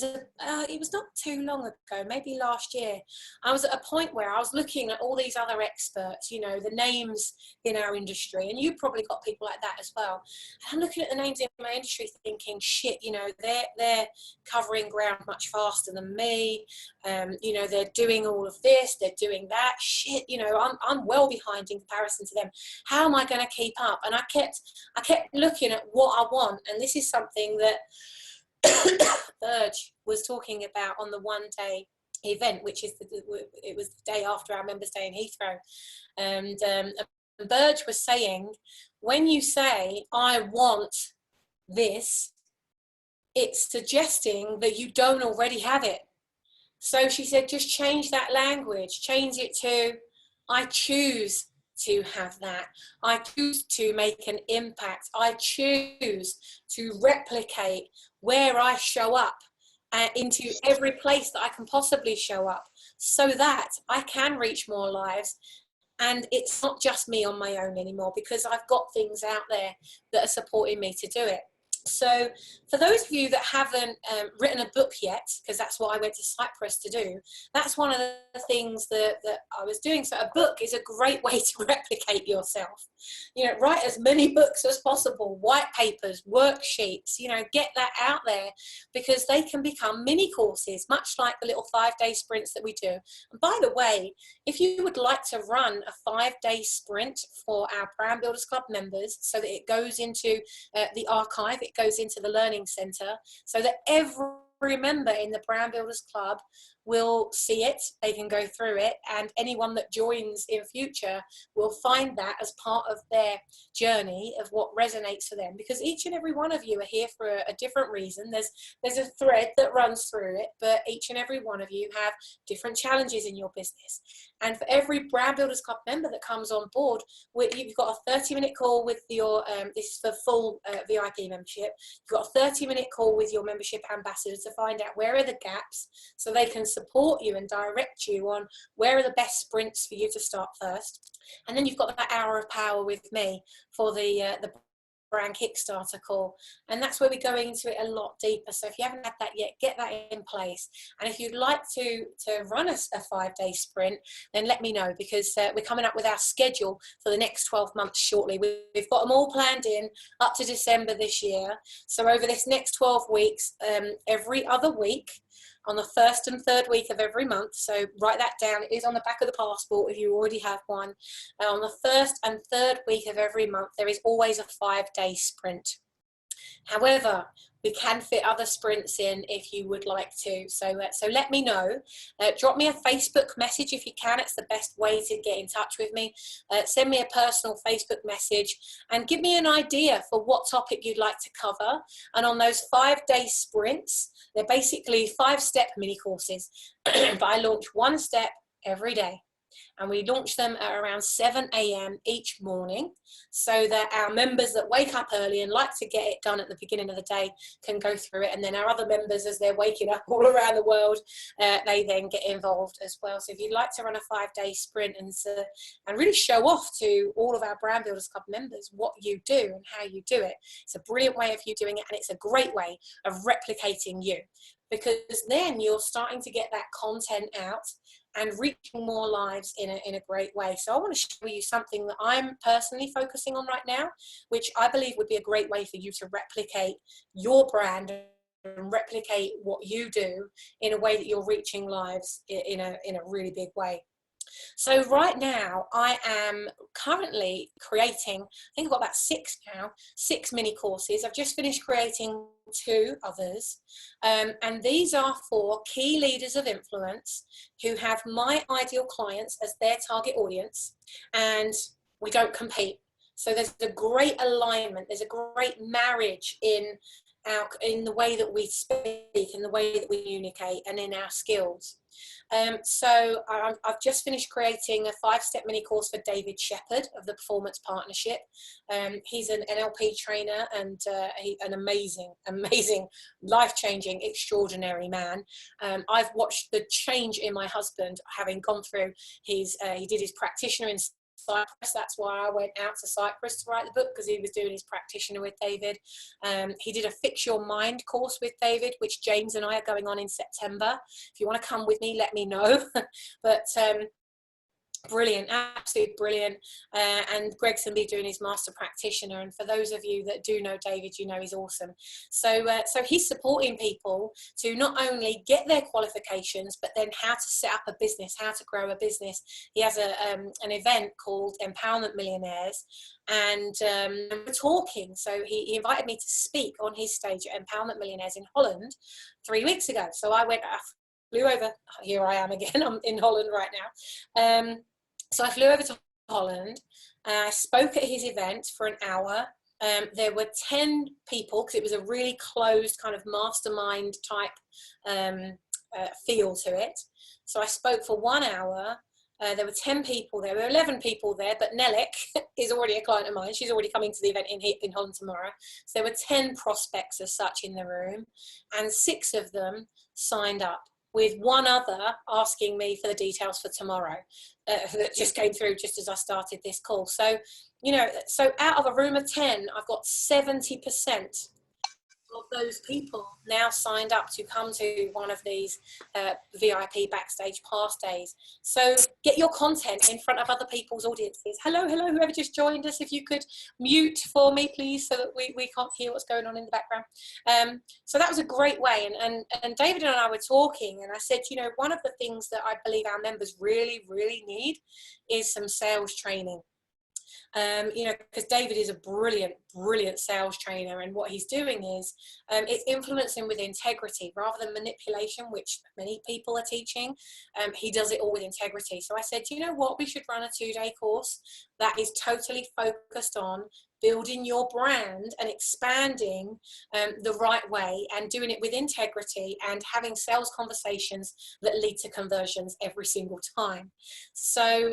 was not too long ago, maybe last year. I was at a point where I was looking at all these other experts, you know, the names in our industry, and you've probably got people like that as well. And I'm looking at the names in my industry thinking, shit, you know, they're covering ground much faster than me. You know, they're doing all of this, they're doing that. Shit, you know, I'm well behind in comparison to them. How am I going to keep up? And I kept looking at what I want, and this is something that Burge was talking about on the one-day event, which is it was the day after our Members' Day in Heathrow, and Burge was saying, when you say I want this, it's suggesting that you don't already have it. So she said, just change that language, change it to I choose to have that. I choose to make an impact. I choose to replicate where I show up into every place that I can possibly show up, so that I can reach more lives. And it's not just me on my own anymore, because I've got things out there that are supporting me to do it. So for those of you that haven't written a book yet, because that's what I went to Cyprus to do, that's one of the things that I was doing. So a book is a great way to replicate yourself. You know, write as many books as possible, white papers, worksheets, you know, get that out there, because they can become mini courses, much like the little 5-day sprints that we do. And by the way, if you would like to run a 5-day sprint for our Brand Builders Club members, so that it goes into the archive, it goes into the learning center, so that every member in the Brand Builders Club will see it, they can go through it, and anyone that joins in future will find that as part of their journey of what resonates for them, because each and every one of you are here for a different reason. There's a thread that runs through it, but each and every one of you have different challenges in your business. And for every Brand Builders Club member that comes on board, you've got a 30-minute call with your, this is for full VIP membership, you've got a 30-minute call with your membership ambassador to find out where are the gaps, so they can support you and direct you on where are the best sprints for you to start first. And then you've got that hour of power with me for the Brand Kickstarter call, and that's where we go into it a lot deeper. So if you haven't had that yet, get that in place. And if you'd like to run a 5-day sprint, then let me know, because we're coming up with our schedule for the next 12 months shortly. We've got them all planned in up to December this year. So over this next 12 weeks, every other week, on the 1st and 3rd week of every month, so write that down, it is on the back of the passport if you already have one. On the 1st and 3rd week of every month, there is always a 5-day sprint. However, we can fit other sprints in if you would like to. So let me know. Drop me a Facebook message if you can. It's the best way to get in touch with me. Send me a personal Facebook message and give me an idea for what topic you'd like to cover. And on those 5-day sprints, they're basically 5-step mini courses, but I launch one step every day. And we launch them at around 7 a.m. each morning, so that our members that wake up early and like to get it done at the beginning of the day can go through it. And then our other members, as they're waking up all around the world, they then get involved as well. So if you'd like to run a 5-day sprint and really show off to all of our Brand Builders Club members what you do and how you do it, it's a brilliant way of you doing it, and it's a great way of replicating you, because then you're starting to get that content out and reaching more lives in a great way. So I want to show you something that I'm personally focusing on right now, which I believe would be a great way for you to replicate your brand and replicate what you do in a way that you're reaching lives in a really big way. So right now I am currently creating, I think I've got about 6 now, 6 mini courses. I've just finished creating 2 others, and these are for key leaders of influence who have my ideal clients as their target audience, and we don't compete. So there's a great alignment, there's a great marriage in the way that we speak, in the way that we communicate, and in our skills. So I've just finished creating a 5-step mini course for David Shepherd of the Performance Partnership. He's an NLP trainer and an amazing, life-changing, extraordinary man. I've watched the change in my husband having gone through he did his practitioner in Cyprus. That's why I went out to Cyprus to write the book, because he was doing his practitioner with David. He did a Fix Your Mind course with David, which James and I are going on in September. If you want to come with me, let me know. But brilliant, absolutely brilliant. And Greg's going to be doing his master practitioner, and for those of you that do know David, you know he's awesome. So he's supporting people to not only get their qualifications, but then how to set up a business, how to grow a business. He has an event called Empowerment Millionaires, and we're talking. So he invited me to speak on his stage at Empowerment Millionaires in Holland 3 weeks ago. So I flew over. Here I am again. I'm in Holland right now. So I flew over to Holland. I spoke at his event for an hour. There were 10 people, because it was a really closed kind of mastermind type feel to it. So I spoke for 1 hour. There were 10 people there. There were 11 people there, but Nelek is already a client of mine. She's already coming to the event in Holland tomorrow. So there were 10 prospects as such in the room, and 6 of them signed up, with one other asking me for the details for tomorrow that just came through just as I started this call. So, you know, so out of a room of 10, I've got 70% of those people now signed up to come to one of these VIP backstage pass days. So get your content in front of other people's audiences. Hello, whoever just joined us, if you could mute for me, please, so that we can't hear what's going on in the background. So that was a great way. And David and I were talking, and I said, you know, one of the things that I believe our members really, really need is some sales training. You know, because David is a brilliant sales trainer, and what he's doing is it's influencing with integrity rather than manipulation, which many people are teaching. He does it all with integrity. So I said, you know what, we should run a 2-day course that is totally focused on building your brand and expanding the right way, and doing it with integrity and having sales conversations that lead to conversions every single time. So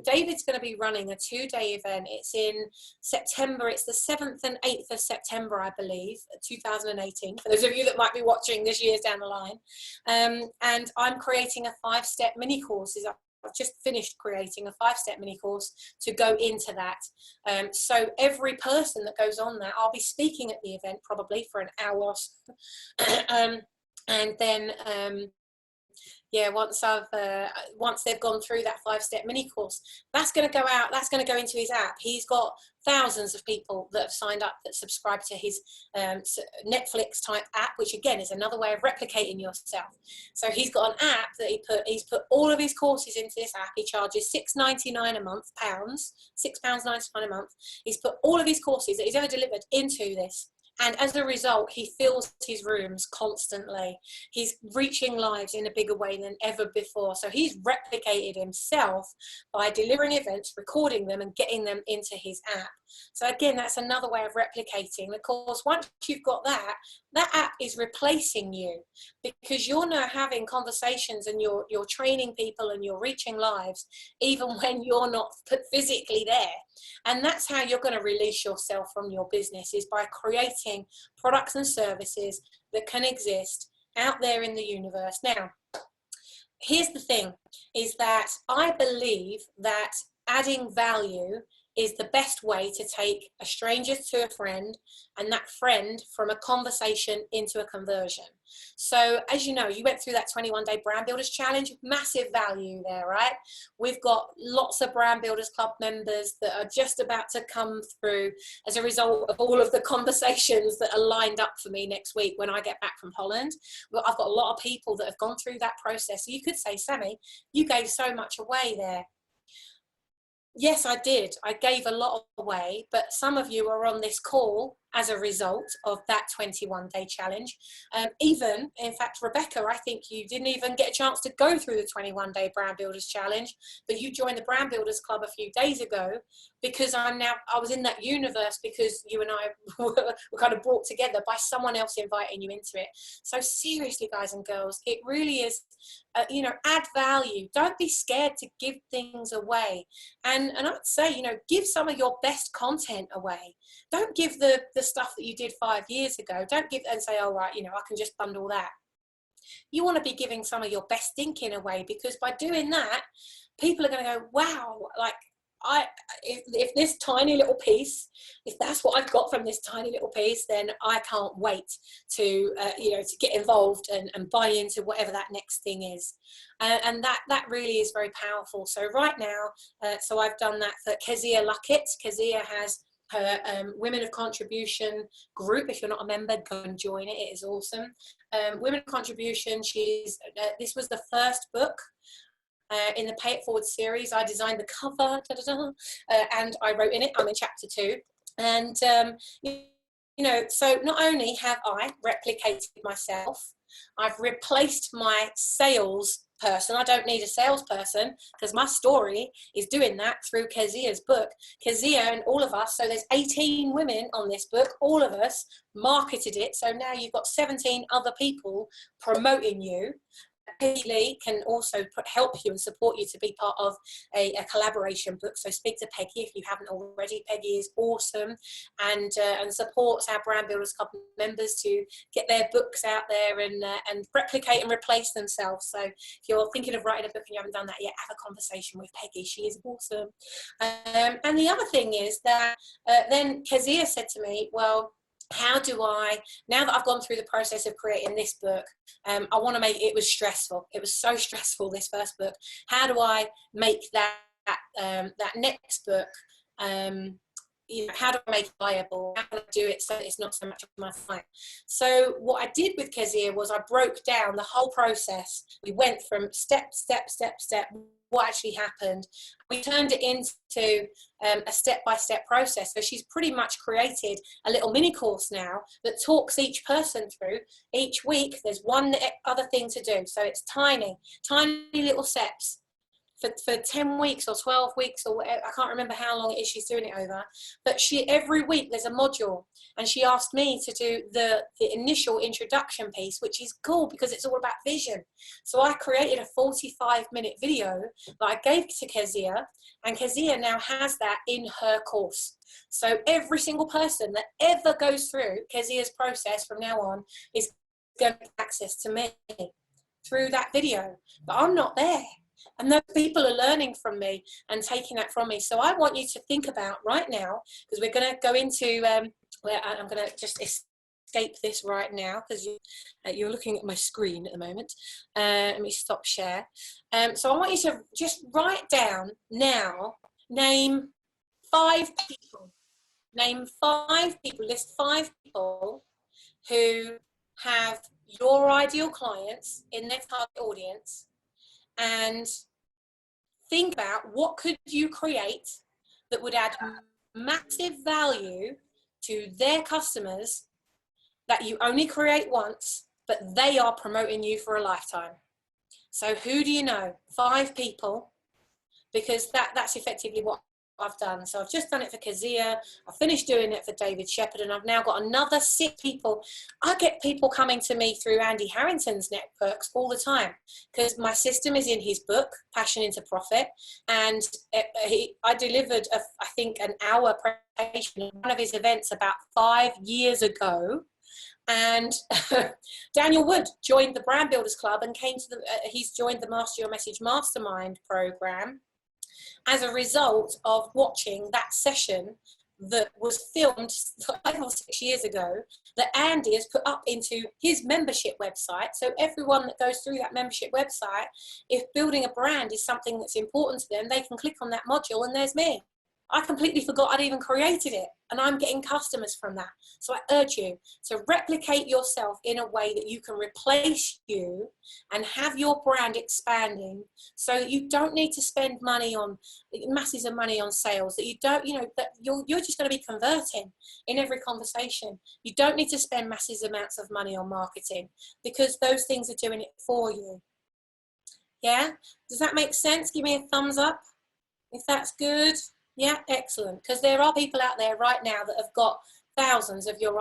David's going to be running a 2-day event. It's in September. It's the 7th and 8th of September, I believe, 2018, for those of you that might be watching this year's down the line. And I'm creating a 5-step mini course. I've just finished creating a 5-step mini course to go into that. So every person that goes on that, I'll be speaking at the event probably for an hour or so. And then, yeah, once they've gone through that 5-step mini course, that's going to go out, that's going to go into his app. He's got thousands of people that have signed up that subscribe to his Netflix type app, which again is another way of replicating yourself. So he's got an app that he's put all of his courses into this app. He charges £6.99 a month, £6.99 a month. He's put all of his courses that he's ever delivered into this. And as a result, he fills his rooms constantly. He's reaching lives in a bigger way than ever before. So he's replicated himself by delivering events, recording them, and getting them into his app. So again, that's another way of replicating. Of course, once you've got that, that app is replacing you, because you're now having conversations and you're training people and you're reaching lives, even when you're not physically there. And that's how you're going to release yourself from your business, is by creating products and services that can exist out there in the universe. Now, here's the thing, is that I believe that adding value is the best way to take a stranger to a friend, and that friend from a conversation into a conversion. So as you know, you went through that 21-day Brand Builders Challenge, massive value there, right? We've got lots of Brand Builders Club members that are just about to come through as a result of all of the conversations that are lined up for me next week when I get back from Holland. Well, I've got a lot of people that have gone through that process. So you could say, Sammy, you gave so much away there. Yes, I did. I gave a lot away, but some of you are on this call as a result of that 21-day challenge. Even, in fact, Rebecca, I think you didn't even get a chance to go through the 21-day Brand Builders Challenge, but you joined the Brand Builders Club a few days ago, because I was in that universe because you and I were kind of brought together by someone else inviting you into it. So seriously, guys and girls, it really is, you know, add value. Don't be scared to give things away. And I'd say, you know, give some of your best content away. Don't give the stuff that you did 5 years ago. Don't give and say, oh, right, you know, I can just bundle that. You want to be giving some of your best thinking away, because by doing that, people are going to go, wow, like, if this tiny little piece, if that's what I've got from this tiny little piece, then I can't wait to, you know, to get involved and buy into whatever that next thing is. And that really is very powerful. So right now, so I've done that for Kezia Luckett. Kezia has her Women of Contribution group. If you're not a member, go and join it. It is awesome. Women of Contribution, this was the first book in the Pay It Forward series. I designed the cover, and I wrote in it. I'm in chapter 2. And, you know, so not only have I replicated myself, I've replaced my sales person. I don't need a salesperson, because my story is doing that through Kezia's book. Kezia and all of us, so there's 18 women on this book, all of us marketed it. So now you've got 17 other people promoting you Peggy Lee can also help you and support you to be part of a collaboration book. So speak to Peggy if you haven't already. Peggy is awesome and supports our Brand Builders Club members to get their books out there and replicate and replace themselves. So if you're thinking of writing a book and you haven't done that yet, have a conversation with Peggy. She is awesome. And the other thing is that then Kezia said to me, well, how do I, now that I've gone through the process of creating this book, I want to make, it was stressful. It was so stressful, this first book. How do I make that next book, you know, how do I make it viable? How do I do it so that it's not so much of my time? So what I did with Kezia was I broke down the whole process. We went from step, what actually happened. We turned it into a step-by-step process. So she's pretty much created a little mini course now that talks each person through. Each week there's one other thing to do. So it's tiny little steps. For 10 weeks or 12 weeks or whatever, I can't remember how long it is she's doing it over, but every week there's a module, and she asked me to do the initial introduction piece, which is cool because it's all about vision. So I created a 45-minute video that I gave to Kezia, and Kezia now has that in her course. So every single person that ever goes through Kezia's process from now on is going to have access to me through that video, but I'm not there. And those people are learning from me and taking that from me. So I want you to think about right now, because we're going to go into, where I'm going to just escape this right now, because you're looking at my screen at the moment. Let me stop share. So I want you to just write down now, name 5 people. Name 5 people, list 5 people who have your ideal clients in their target audience, and think about what could you create that would add massive value to their customers that you only create once, but they are promoting you for a lifetime. So who do you know? 5 people, because that's effectively what I've done. So I've just done it for Kezia, I finished doing it for David Shepherd, and I've now got another 6 people. I get people coming to me through Andy Harrington's networks all the time, because my system is in his book, Passion into Profit, and I delivered, I think, an hour presentation at one of his events about 5 years ago. And Daniel Wood joined the Brand Builders Club and came to he's joined the Master Your Message Mastermind program as a result of watching that session that was filmed 5 or 6 years ago that Andy has put up into his membership website. So everyone that goes through that membership website, if building a brand is something that's important to them, they can click on that module and there's me. I completely forgot I'd even created it, and I'm getting customers from that. So I urge you to replicate yourself in a way that you can replace you and have your brand expanding, so that you don't need to spend money on masses of money on sales, that you don't, you know, that you're just going to be converting in every conversation. You don't need to spend massive amounts of money on marketing, because those things are doing it for you. Yeah? Does that make sense? Give me a thumbs up if that's good. Yeah, excellent. Because there are people out there right now that have got thousands of your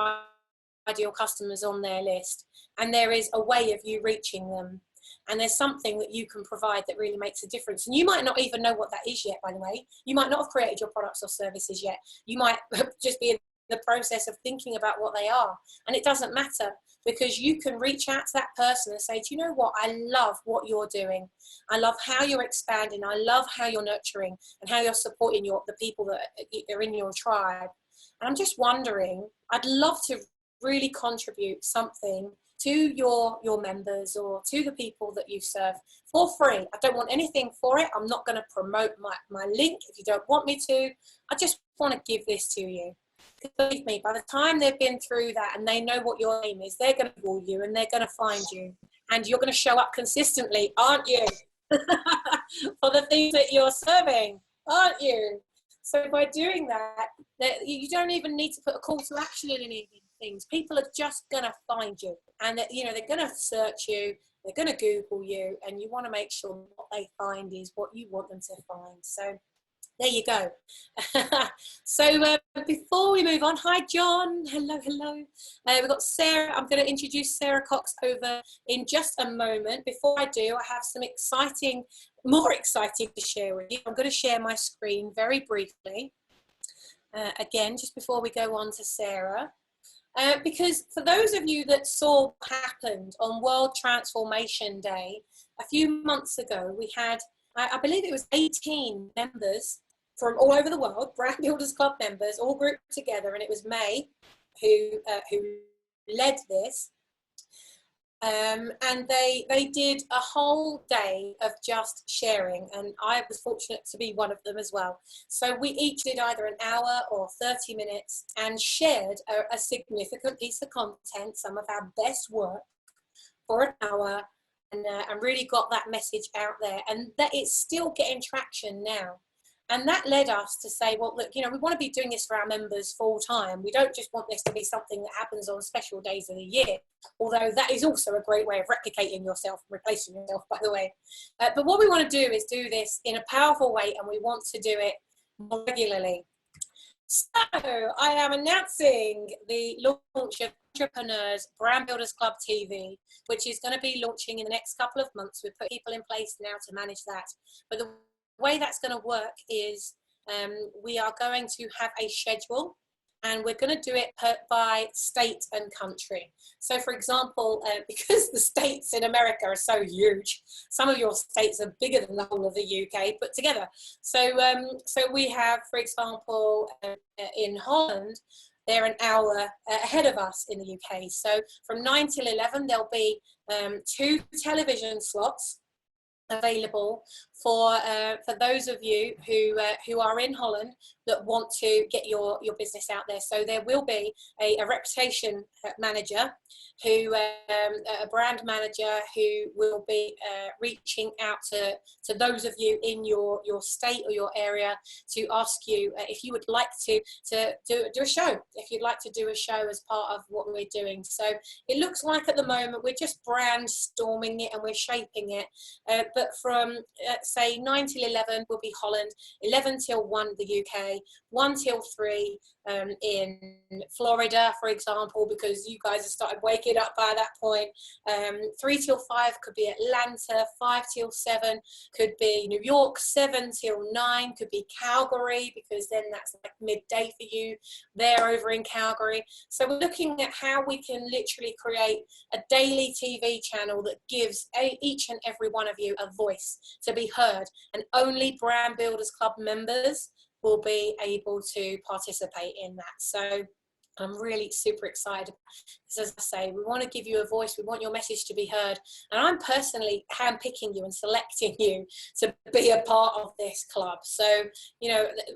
ideal customers on their list, and there is a way of you reaching them, and there's something that you can provide that really makes a difference. And you might not even know what that is yet, by the way. You might not have created your products or services yet. You might just be in the process of thinking about what they are, and it doesn't matter, because you can reach out to that person and say, do you know what, I love what you're doing. I love how you're expanding. I love how you're nurturing and how you're supporting the people that are in your tribe. And I'm just wondering, I'd love to really contribute something to your members or to the people that you serve for free. I don't want anything for it. I'm not going to promote my link if you don't want me to. I just want to give this to you. Believe me, by the time they've been through that and they know what your name is, they're going to call you and they're going to find you, and you're going to show up consistently, aren't you? For the things that you're serving, aren't you? So by doing that, you don't even need to put a call to action in any of these things. People are just going to find you, and you know, they're going to search you, they're going to Google you, and you want to make sure what they find is what you want them to find. So There you go. So before we move on, hi John, hello, hello. We've got Sarah. I'm going to introduce Sarah Cox over in just a moment. Before I do, I have some more exciting to share with you. I'm going to share my screen very briefly. Again, just before we go on to Sarah. Because for those of you that saw what happened on World Transformation Day, a few months ago, we had, I believe it was 18 members from all over the world, Brand Builders Club members, all grouped together, and it was May who led this. And they did a whole day of just sharing, and I was fortunate to be one of them as well. So we each did either an hour or 30 minutes and shared a significant piece of content, some of our best work for an hour, and really got that message out there, and that it's still getting traction now. And that led us to say, well, look, we want to be doing this for our members full time. We don't just want this to be something that happens on special days of the year, although that is also a great way of replicating yourself, replacing yourself, by the way. But what we want to do is do this in a powerful way, and we want to do it more regularly. So I am announcing the launch of Entrepreneurs Brand Builders Club TV, which is going to be launching in the next couple of months. We've put people in place now to manage that. But the way that's going to work is we are going to have a schedule, and we're going to do it by state and country. So for example, because the states in America are so huge, some of your states are bigger than the whole of the UK put together. So we have, for example, in Holland, they're an hour ahead of us in the UK. So from 9 till 11, there'll be 2 television slots available for those of you who are in Holland that want to get your business out there. So there will be a reputation manager, a brand manager who will be reaching out to those of you in your state or your area to ask you if you would like to do a show, if you'd like to do a show as part of what we're doing. So it looks like at the moment we're just brainstorming it and we're shaping it, but from say 9 till 11 will be Holland, 11 till 1 the UK, 1 till 3 in Florida, for example, because you guys have started waking up by that point. 3 till 5 could be Atlanta, 5 till 7 could be New York, 7 till 9 could be Calgary, because then that's like midday for you there over in Calgary. So we're looking at how we can literally create a daily TV channel that gives each and every one of you a voice to be heard, and only Brand Builders Club members will be able to participate in that. So I'm really super excited, because as I say, we want to give you a voice, we want your message to be heard, and I'm personally handpicking you and selecting you to be a part of this club. So,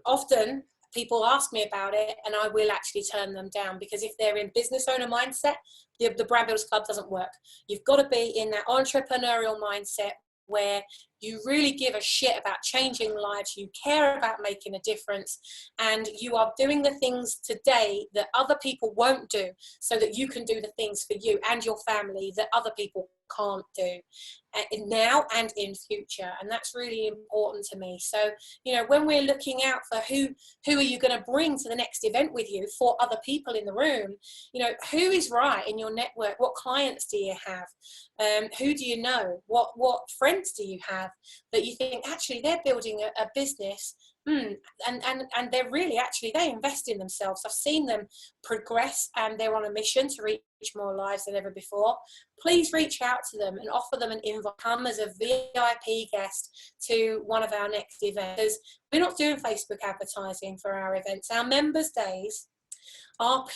often people ask me about it and I will actually turn them down, because if they're in business owner mindset, the Brand Builders Club doesn't work. You've got to be in that entrepreneurial mindset where you really give a shit about changing lives, you care about making a difference, and you are doing the things today that other people won't do, so that you can do the things for you and your family that other people can't do now and in future. And that's really important to me. So when we're looking out for who are you going to bring to the next event with you for other people in the room, who is right in your network, what clients do you have, who do you know, what friends do you have that you think actually they're building a business, and they're really actually, they invest in themselves. I've seen them progress and they're on a mission to reach more lives than ever before. Please reach out to them and offer them an invite. Come as a VIP guest to one of our next events. We're not doing Facebook advertising for our events. Our members' days are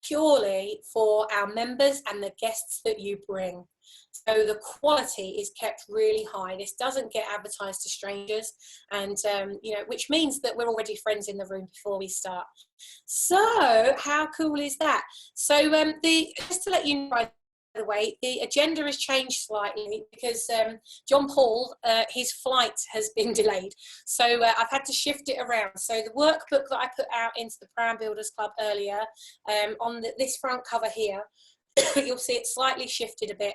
purely for our members and the guests that you bring. So the quality is kept really high. This doesn't get advertised to strangers, and which means that we're already friends in the room before we start. So how cool is that? So just to let you know, by the way, the agenda has changed slightly because John Paul, his flight has been delayed. So I've had to shift it around. So the workbook that I put out into the Brand Builders Club earlier, on this front cover here, you'll see it slightly shifted a bit.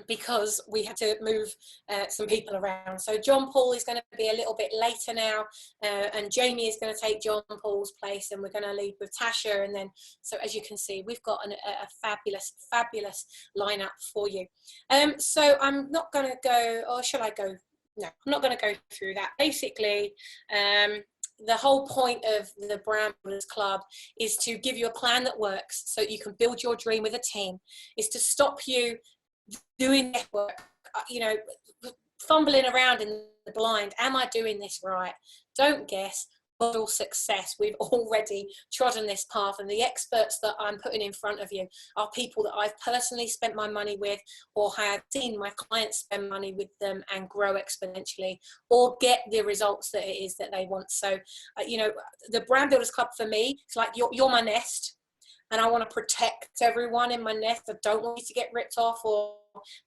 because we had to move some people around. So John Paul is going to be a little bit later now, and Jamie is going to take John Paul's place, and we're going to lead with Tasha. And then, so as you can see, we've got a fabulous lineup for you. So I'm not going to go, or shall I go? No, I'm not going to go through that. Basically, the whole point of the Brand Builders Club is to give you a plan that works so that you can build your dream with a team. Is to stop you doing network, you know, fumbling around in the blind. Am I doing this right? Don't guess. Model success. We've already trodden this path, and the experts that I'm putting in front of you are people that I've personally spent my money with, or have seen my clients spend money with them and grow exponentially, or get the results that it is that they want. So, you know, the Brand Builders Club for me, it's like you're my nest, and I want to protect everyone in my nest. I don't want you to get ripped off or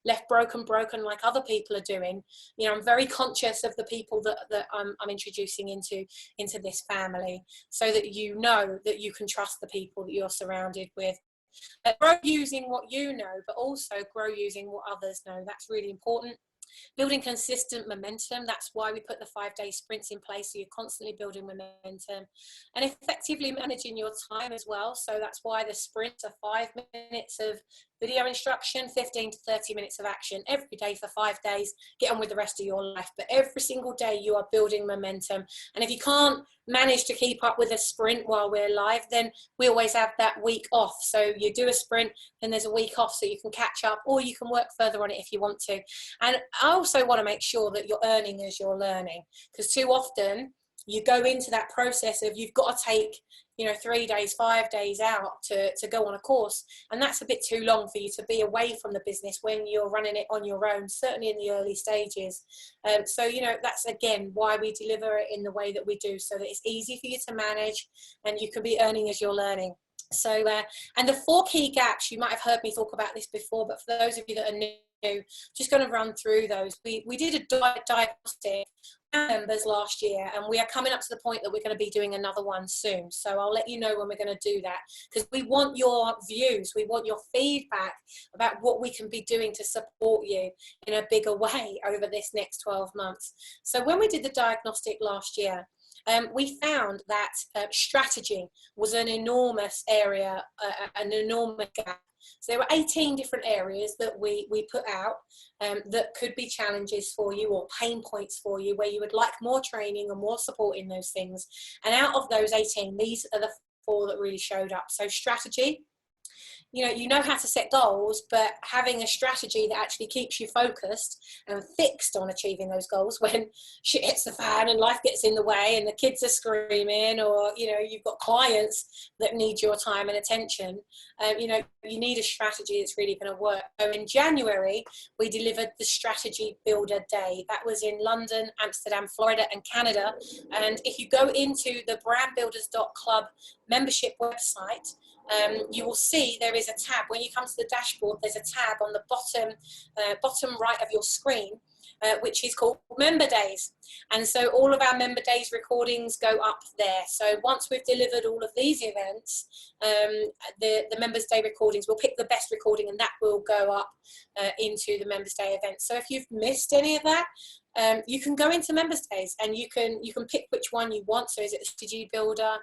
left broken like other people are doing. You know, I'm very conscious of the people that I'm introducing into this family, so that you know that you can trust the people that you're surrounded with. Grow using what you know, but also grow using what others know. That's really important. Building consistent momentum, that's why we put the 5-day sprints in place, so you're constantly building momentum. And effectively managing your time as well, so that's why the sprints are 5 minutes of video instruction, 15 to 30 minutes of action every day for 5 days. Get on with the rest of your life, but every single day you are building momentum. And if you can't manage to keep up with a sprint while we're live, then we always have that week off. So you do a sprint, then there's a week off so you can catch up, or you can work further on it if you want to. And I also want to make sure that you're earning as you're learning, because too often you go into that process of you've got to take, you know, 3 days, 5 days out to go on a course, and that's a bit too long for you to be away from the business when you're running it on your own, certainly in the early stages. So, you know, that's again why we deliver it in the way that we do, so that it's easy for you to manage and you can be earning as you're learning. So, and the 4 key gaps, you might have heard me talk about this before, but for those of you that are new, just going to run through those. We did a diagnostic members last year, and we are coming up to the point that we're going to be doing another one soon. So I'll let you know when we're going to do that, because we want your views, we want your feedback about what we can be doing to support you in a bigger way over this next 12 months. So when we did the diagnostic last year, we found that strategy was an enormous area, an enormous gap. So there were 18 different areas that we put out that could be challenges for you or pain points for you, where you would like more training and more support in those things. And out of those 18, these are the 4 that really showed up. So strategy. You know how to set goals, but having a strategy that actually keeps you focused and fixed on achieving those goals when shit hits the fan and life gets in the way and the kids are screaming, or, you know, you've got clients that need your time and attention. You know, you need a strategy that's really going to work. So in January, we delivered the Strategy Builder Day. That was in London, Amsterdam, Florida, and Canada. And if you go into the brandbuilders.club membership website, you will see there is a tab. When you come to the dashboard, there's a tab on the bottom right of your screen, which is called Member Days. And so all of our Member Days recordings go up there. So once we've delivered all of these events, the Members Day recordings, we'll pick the best recording, and that will go up into the Members Day event. So if you've missed any of that, you can go into Members Days and you can pick which one you want. So is it the Strategy Builder?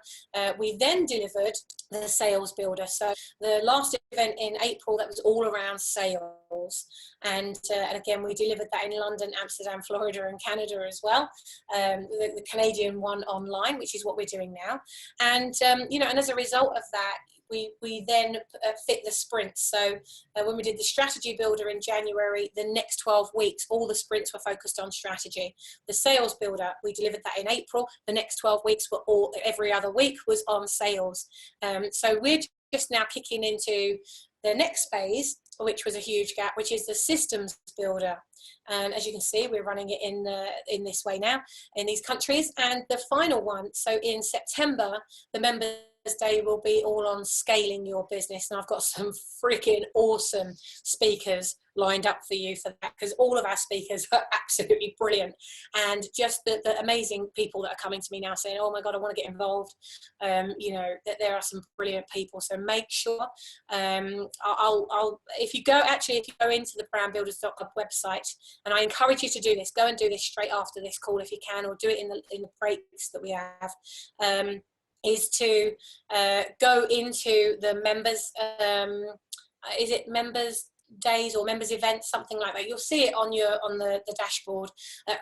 We then delivered the Sales Builder. So the last event in April, that was all around sales. And again, we delivered that in London, Amsterdam, Florida, and Canada as well. The Canadian one online, which is what we're doing now. And, you know, and as a result of that, we then fit the sprints. So when we did the Strategy Builder in January, the next 12 weeks, all the sprints were focused on strategy. The Sales Builder, we delivered that in April. The next 12 weeks were every other week was on sales. So we're just now kicking into the next phase, which was a huge gap, which is the Systems Builder. And as you can see, we're running it in this way now in these countries. And the final one, so in September, the Members Thursday will be all on scaling your business, and I've got some freaking awesome speakers lined up for you for that, because all of our speakers are absolutely brilliant, and just the amazing people that are coming to me now saying, oh my God, I want to get involved. You know, that there are some brilliant people, so make sure I'll if you go into the brandbuilders.club website, and I encourage you to do this, go and do this straight after this call if you can, or do it in the breaks that we have, is to go into the members, is it members days or members events, something like that. You'll see it on the dashboard.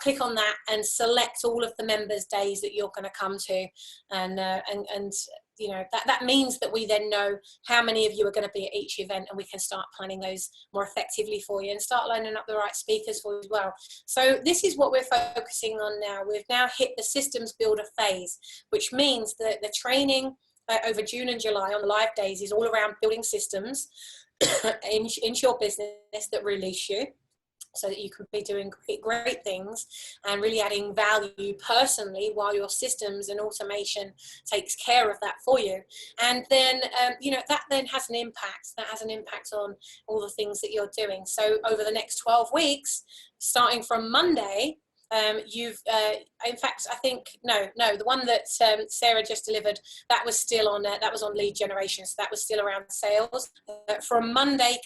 Click on that and select all of the members days that you're going to come to, and you know, that means that we then know how many of you are going to be at each event, and we can start planning those more effectively for you and start lining up the right speakers for you as well. So this is what we're focusing on now. We've now hit the systems builder phase, which means that the training over June and July on the live days is all around building systems into your business that release you, so that you can be doing great things and really adding value personally, while your systems and automation takes care of that for you. And then, you know, that then has an impact. That has an impact on all the things that you're doing. So over the next 12 weeks, starting from Monday, you've, in fact, I think, no, the one that Sarah just delivered, that was still on, that was on lead generation, so that was still around sales. From Monday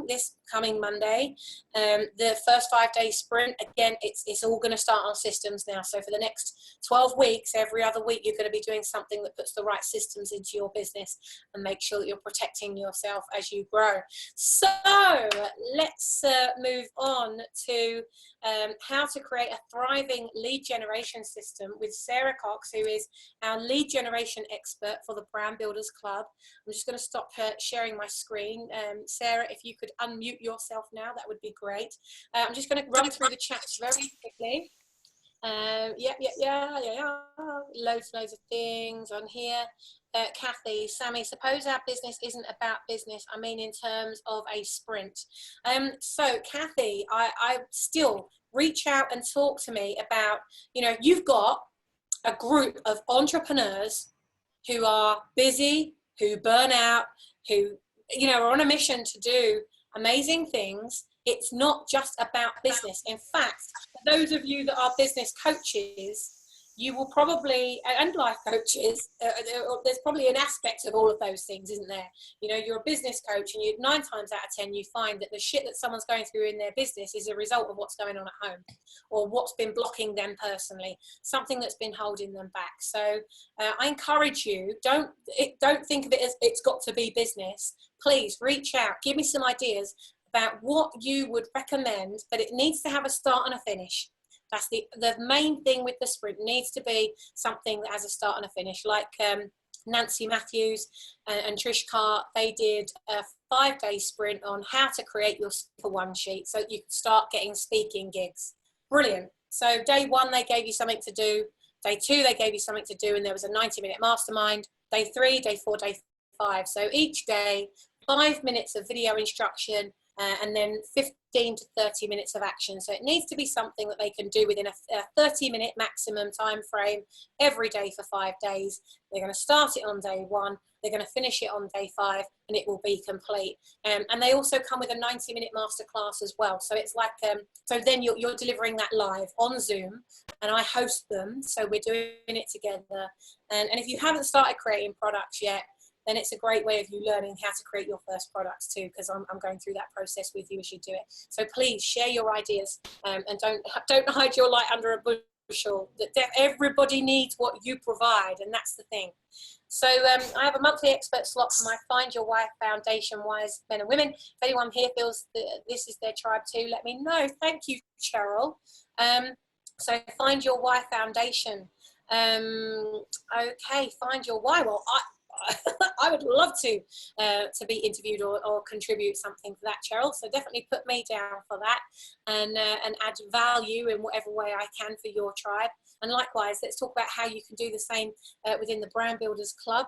this coming Monday, the first 5-day sprint, again, it's all going to start on systems now. So for the next 12 weeks, every other week, you're going to be doing something that puts the right systems into your business and make sure that you're protecting yourself as you grow. So let's move on to how to create a thriving lead generation system with Sarah Cox, who is our lead generation expert for the Brand Builders Club. I'm just going to stop sharing my screen. Sarah, if you could unmute yourself now, that would be great. I'm just going to run through the chats very quickly. Loads of things on here. Kathy, Sammy, suppose our business isn't about business. I mean, in terms of a sprint. So Kathy, I still reach out and talk to me about, you know, you've got a group of entrepreneurs who are busy, who burn out, who, you know, are on a mission to do amazing things. It's not just about business. In fact, for those of you that are business coaches, you will probably, and life coaches, there's probably an aspect of all of those things, isn't there? You know, you're a business coach, and 9 times out of 10, you find that the shit that someone's going through in their business is a result of what's going on at home, or what's been blocking them personally, something that's been holding them back. So I encourage you, don't think of it as it's got to be business. Please reach out, give me some ideas about what you would recommend, but it needs to have a start and a finish. That's the main thing with the sprint. It needs to be something that has a start and a finish. Like Nancy Matthews and Trish Carr, they did a 5-day sprint on how to create your Super One sheet so that you can start getting speaking gigs. Brilliant. So day 1, they gave you something to do. Day 2, they gave you something to do, and there was a 90-minute mastermind. Day 3, day 4, day 5. So each day, 5 minutes of video instruction, and then 15 to 30 minutes of action. So it needs to be something that they can do within a 30-minute maximum time frame every day for 5 days. They're going to start it on day 1, they're going to finish it on day 5, and it will be complete. And they also come with a 90-minute masterclass as well. So it's like, so then you're delivering that live on Zoom, and I host them. So we're doing it together. And if you haven't started creating products yet, then it's a great way of you learning how to create your first products too, because I'm going through that process with you as you do it. So please share your ideas, and don't hide your light under a bushel. Everybody needs what you provide, and that's the thing. So I have a monthly expert slot for my Find Your Why Foundation, Wise Men and Women. If anyone here feels that this is their tribe too, let me know. Thank you, Cheryl. So Find Your Why Foundation. Okay, Find Your Why. Well, I would love to be interviewed or contribute something for that, Cheryl. So definitely put me down for that, and add value in whatever way I can for your tribe. And likewise, let's talk about how you can do the same within the Brand Builders Club.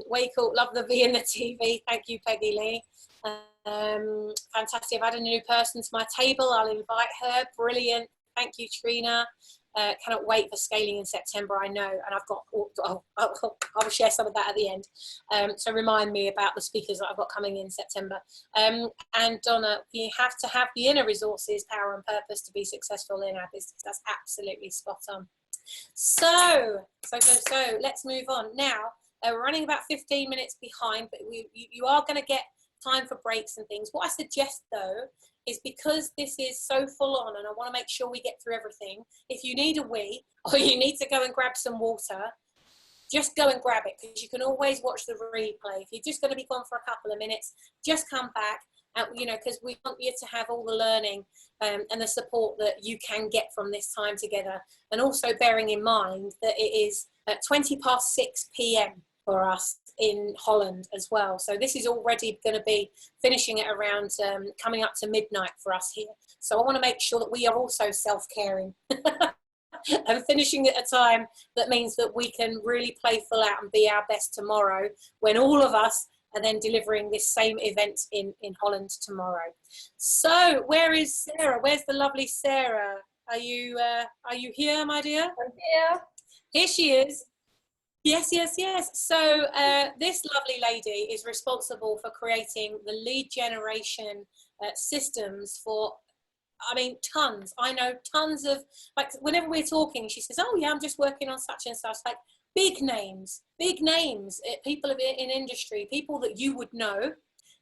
Way cool. Love the V and the TV. Thank you, Peggy Lee. Fantastic. I've added a new person to my table. I'll invite her. Brilliant. Thank you, Trina. Cannot wait for scaling in September, I know, and I've got, I'll share some of that at the end. So remind me about the speakers that I've got coming in September. And Donna, you have to have the inner resources, power and purpose to be successful in our business. That's absolutely spot on. So let's move on. Now, we're running about 15 minutes behind, but you are going to get time for breaks and things. What I suggest though, is because this is so full on and I want to make sure we get through everything, if you need a wee or you need to go and grab some water, just go and grab it, because you can always watch the replay. If you're just going to be gone for a couple of minutes, just come back. You know, because we want you to have all the learning and the support that you can get from this time together. And also bearing in mind that it is at 20 past 6 p.m. for us in Holland as well. So this is already going to be finishing at around coming up to midnight for us here. So I want to make sure that we are also self-caring and finishing at a time that means that we can really play full out and be our best tomorrow, when all of us and then delivering this same event in Holland tomorrow. So where is Sarah? Where's the lovely Sarah? Are you here, my dear? I'm here. Here she is. Yes. So this lovely lady is responsible for creating the lead generation systems for, I mean, tons. I know tons of, like, whenever we're talking, she says, oh yeah, I'm just working on such and such. Like, big names, people in industry, people that you would know.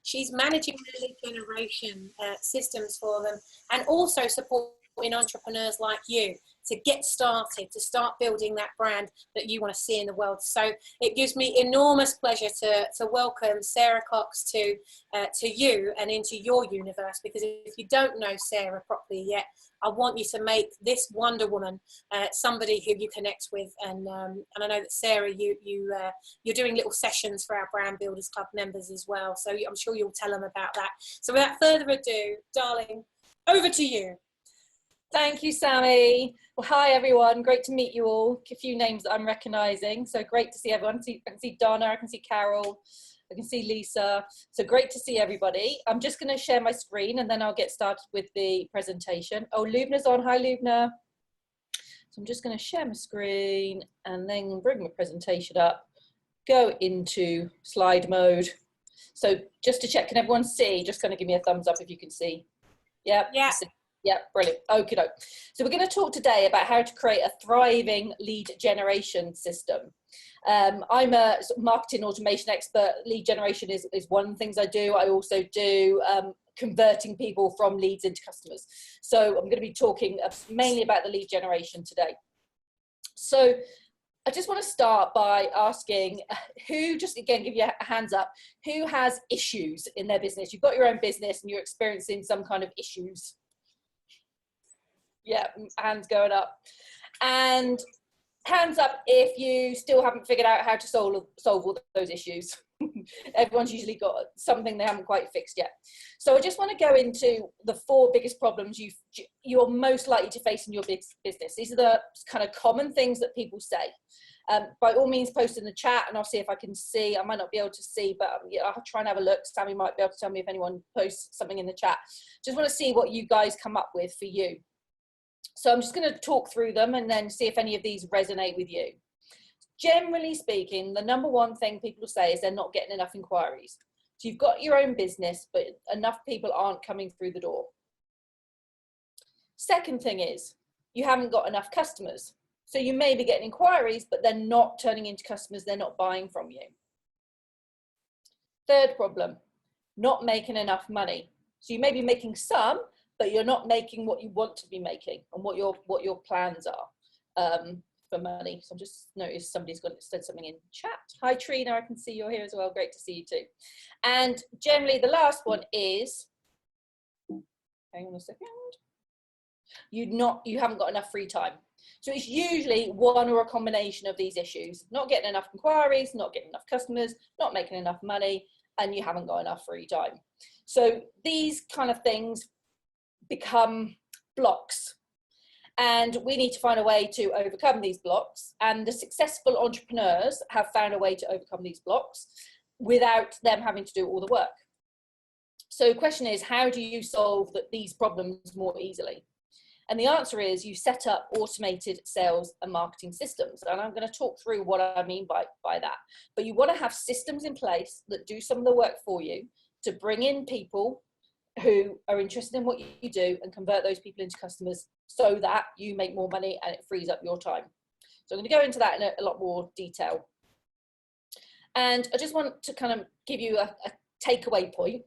She's managing the lead generation systems for them, and also supporting entrepreneurs like you to get started, to start building that brand that you want to see in the world. So it gives me enormous pleasure to welcome Sarah Cox to you and into your universe, because if you don't know Sarah properly yet, I want you to make this Wonder Woman somebody who you connect with. And I know that Sarah, you're doing little sessions for our Brand Builders Club members as well. So I'm sure you'll tell them about that. So without further ado, darling, over to you. Thank you, Sammy. Well, hi everyone. Great to meet you all. A few names that I'm recognizing. So great to see everyone. I can see Donna, I can see Carol, I can see Lisa. So great to see everybody. I'm just going to share my screen and then I'll get started with the presentation. Oh, Lubna's on. Hi, Lubna. So I'm just going to share my screen and then bring my presentation up, go into slide mode. So just to check, can everyone see? Just going to give me a thumbs up if you can see. Yep. Yeah. Yeah, brilliant. Okie doke. So we're going to talk today about how to create a thriving lead generation system. I'm a marketing automation expert. Lead generation is one of the things I do. I also do converting people from leads into customers. So I'm going to be talking mainly about the lead generation today. So I just want to start by asking who, just again, give you a hands up, who has issues in their business? You've got your own business and you're experiencing some kind of issues. Yeah, hands going up. And hands up if you still haven't figured out how to solve all those issues. Everyone's usually got something they haven't quite fixed yet. So I just want to go into the 4 biggest problems you're most likely to face in your business. These are the kind of common things that people say. By all means, post in the chat and I'll see if I can see. I might not be able to see, but yeah, I'll try and have a look. Sammy might be able to tell me if anyone posts something in the chat. Just want to see what you guys come up with for you. So I'm just going to talk through them and then see if any of these resonate with you. Generally speaking, the number 1 thing people say is they're not getting enough inquiries. So you've got your own business, but enough people aren't coming through the door. Second thing is you haven't got enough customers. So you may be getting inquiries, but they're not turning into customers. They're not buying from you. Third problem, not making enough money. So you may be making some, but you're not making what you want to be making and what your plans are for money. So I just noticed somebody's said something in chat. Hi Trina, I can see you're here as well. Great to see you too. And generally the last one is, hang on a second, you haven't got enough free time. So it's usually one or a combination of these issues: not getting enough inquiries, not getting enough customers, not making enough money, and you haven't got enough free time. So these kind of things become blocks, and we need to find a way to overcome these blocks, and the successful entrepreneurs have found a way to overcome these blocks without them having to do all the work. So the question is, how do you solve these problems more easily? And the answer is you set up automated sales and marketing systems. And I'm going to talk through what I mean by that. But you want to have systems in place that do some of the work for you to bring in people who are interested in what you do and convert those people into customers so that you make more money and it frees up your time. So I'm going to go into that in a lot more detail. And I just want to kind of give you a takeaway point.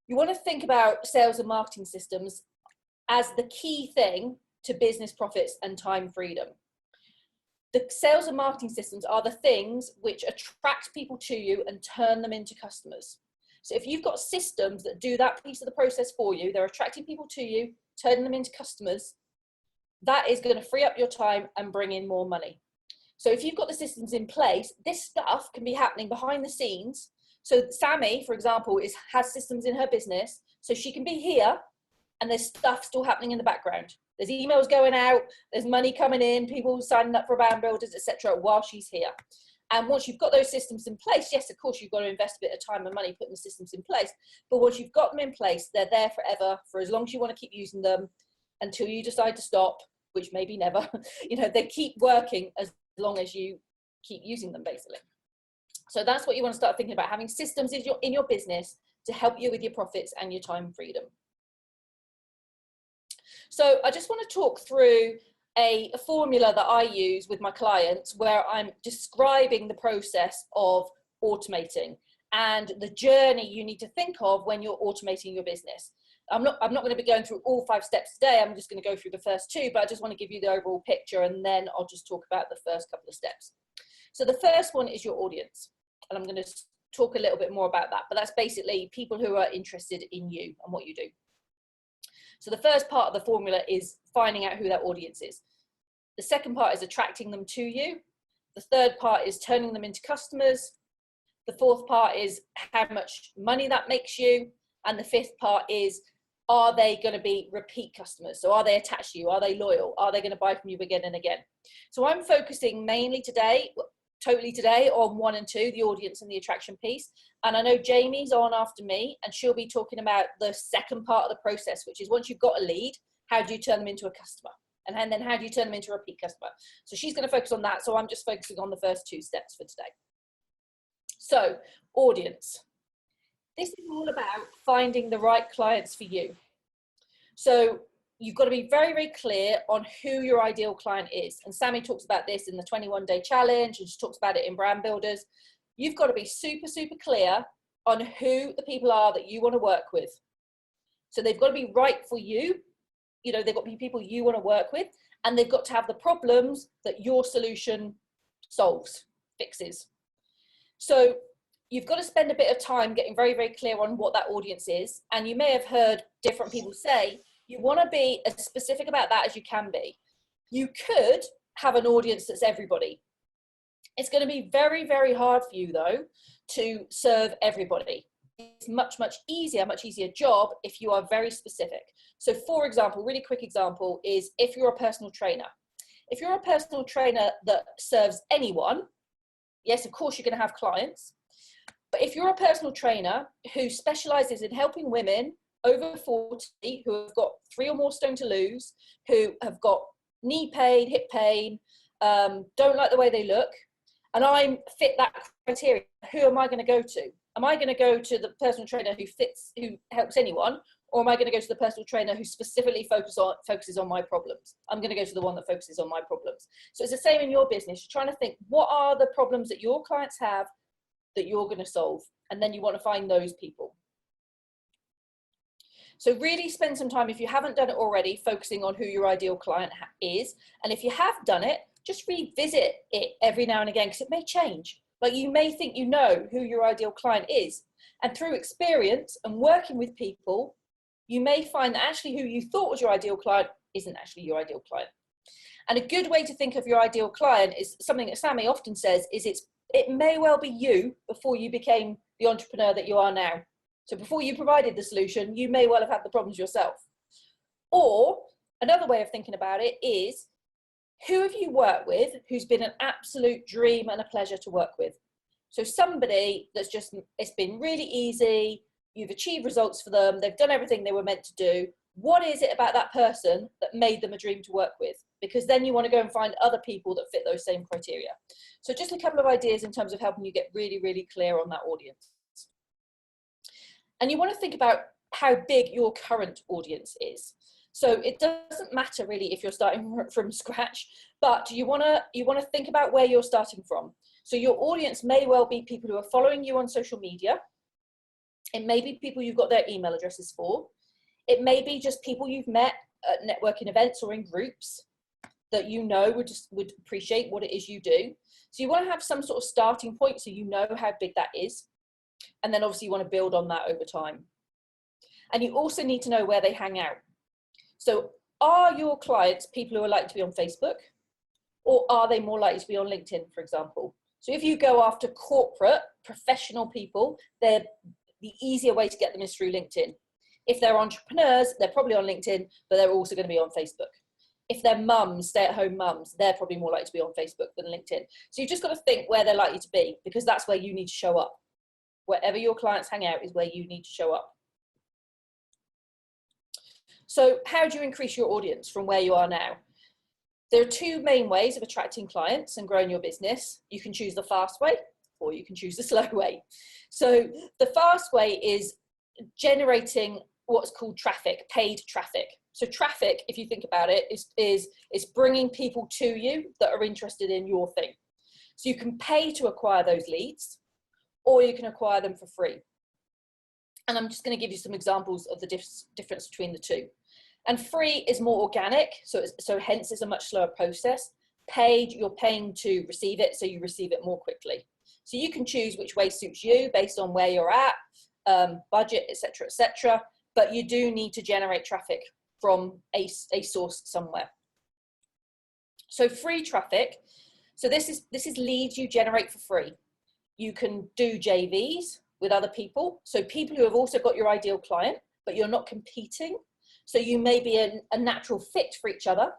You want to think about sales and marketing systems as the key thing to business profits and time freedom. The sales and marketing systems are the things which attract people to you and turn them into customers. So if you've got systems that do that piece of the process for you, they're attracting people to you, turning them into customers, that is going to free up your time and bring in more money. So if you've got the systems in place, this stuff can be happening behind the scenes. So Sammy, for example, has systems in her business, so she can be here and there's stuff still happening in the background. There's emails going out, there's money coming in, people signing up for Brand Builders, etc. while she's here. And once you've got those systems in place, yes, of course, you've got to invest a bit of time and money putting the systems in place. But once you've got them in place, they're there forever, for as long as you want to keep using them, until you decide to stop, which maybe never. You know, they keep working as long as you keep using them, basically. So that's what you want to start thinking about, having systems in your business to help you with your profits and your time freedom. So I just want to talk through a formula that I use with my clients where I'm describing the process of automating and the journey you need to think of when you're automating your business. I'm not going to be going through all 5 steps today. I'm just going to go through the first 2, but I just want to give you the overall picture and then I'll just talk about the first couple of steps. So the first one is your audience. And I'm going to talk a little bit more about that, but that's basically people who are interested in you and what you do. So the first part of the formula is finding out who that audience is. The second part is attracting them to you. The third part is turning them into customers. The fourth part is how much money that makes you. And the fifth part is, are they going to be repeat customers? So are they attached to you? Are they loyal? Are they going to buy from you again and again? So I'm focusing mainly today, totally today, on 1 and 2, the audience and the attraction piece. And I know Jamie's on after me and she'll be talking about the second part of the process, which is once you've got a lead, how do you turn them into a customer? And then how do you turn them into a repeat customer? So she's going to focus on that. So I'm just focusing on the first 2 steps for today. So audience. This is all about finding the right clients for you. So you've got to be very, very clear on who your ideal client is. And Sammy talks about this in the 21-day challenge and she talks about it in Brand Builders. You've got to be super, super clear on who the people are that you want to work with. So they've got to be right for you. You know, they've got to be people you want to work with, and they've got to have the problems that your solution solves, fixes. So you've got to spend a bit of time getting very, very clear on what that audience is. And you may have heard different people say, you want to be as specific about that as you can be. You could have an audience that's everybody. It's going to be very, very hard for you, though, to serve everybody. It's much easier job if you are very specific. So for example, really quick example is if you're a personal trainer. If you're a personal trainer that serves anyone, yes, of course you're going to have clients. But if you're a personal trainer who specializes in helping women over 40 who have got 3 or more stone to lose, who have got knee pain, hip pain, don't like the way they look, and I fit that criteria, who am I going to go to? Am I going to go to the personal trainer who helps anyone, or am I going to go to the personal trainer who specifically focuses on my problems? I'm going to go to the one that focuses on my problems. So it's the same in your business. You're trying to think, what are the problems that your clients have that you're going to solve? And then you want to find those people. So really spend some time, if you haven't done it already, focusing on who your ideal client is. And if you have done it, just revisit it every now and again, because it may change. Like you may think you know who your ideal client is. And through experience and working with people, you may find that actually who you thought was your ideal client isn't actually your ideal client. And a good way to think of your ideal client is something that Sammy often says, is it may well be you before you became the entrepreneur that you are now. So before you provided the solution, you may well have had the problems yourself. Or another way of thinking about it is, who have you worked with who's been an absolute dream and a pleasure to work with? So somebody that's just, it's been really easy, you've achieved results for them, they've done everything they were meant to do, what is it about that person that made them a dream to work with? Because then you want to go and find other people that fit those same criteria. So just a couple of ideas in terms of helping you get really, really clear on that audience. And you want to think about how big your current audience is. So it doesn't matter really if you're starting from scratch, but you want to think about where you're starting from. So your audience may well be people who are following you on social media. It may be people you've got their email addresses for. It may be just people you've met at networking events or in groups that you know would appreciate what it is you do. So you want to have some sort of starting point so you know how big that is. And then obviously you want to build on that over time. And you also need to know where they hang out. So are your clients people who are likely to be on Facebook, or are they more likely to be on LinkedIn, for example? So if you go after corporate, professional people, the easier way to get them is through LinkedIn. If they're entrepreneurs, they're probably on LinkedIn, but they're also going to be on Facebook. If they're mums, stay-at-home mums, they're probably more likely to be on Facebook than LinkedIn. So you've just got to think where they're likely to be, because that's where you need to show up. Wherever your clients hang out is where you need to show up. So how do you increase your audience from where you are now? There are two main ways of attracting clients and growing your business. You can choose the fast way, or you can choose the slow way. So the fast way is generating what's called traffic, paid traffic. So traffic, if you think about it, is bringing people to you that are interested in your thing. So you can pay to acquire those leads, or you can acquire them for free. And I'm just going to give you some examples of the difference between the two. And free is more organic, so hence it's a much slower process. Paid, you're paying to receive it, so you receive it more quickly. So you can choose which way suits you based on where you're at, budget, etc., but you do need to generate traffic from a source somewhere. So free traffic, so this is leads you generate for free. You can do JVs with other people, so people who have also got your ideal client, but you're not competing. So you may be a natural fit for each other,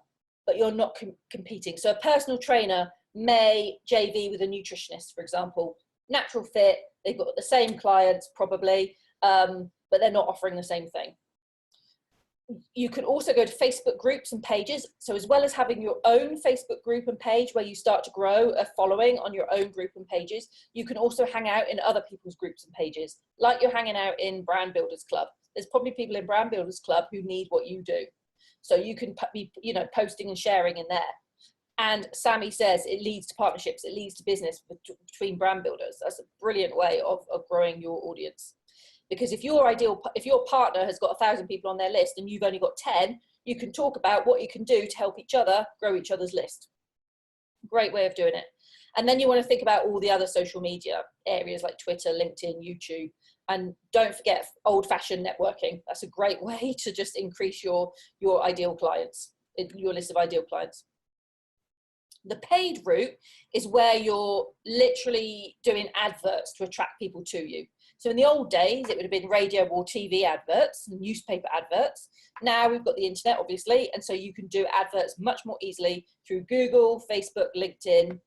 but you're not competing. So a personal trainer may JV with a nutritionist, for example. Natural fit, they've got the same clients probably, but they're not offering the same thing. You can also go to Facebook groups and pages. So as well as having your own Facebook group and page where you start to grow a following on your own group and pages, you can also hang out in other people's groups and pages, like you're hanging out in Brand Builders Club. There's probably people in Brand Builders Club who need what you do. So you can be, posting and sharing in there. And Sammy says it leads to partnerships, it leads to business between brand builders. That's a brilliant way of growing your audience. Because if your partner has got 1,000 people on their list and you've only got 10, you can talk about what you can do to help each other grow each other's list. Great way of doing it. And then you want to think about all the other social media areas like Twitter, LinkedIn, YouTube. And don't forget old-fashioned networking. That's a great way to just increase your ideal clients, your list of ideal clients. The paid route is where you're literally doing adverts to attract people to you. So in the old days, it would have been radio or TV adverts, newspaper adverts. Now we've got the internet, obviously, and so you can do adverts much more easily through Google, Facebook, LinkedIn.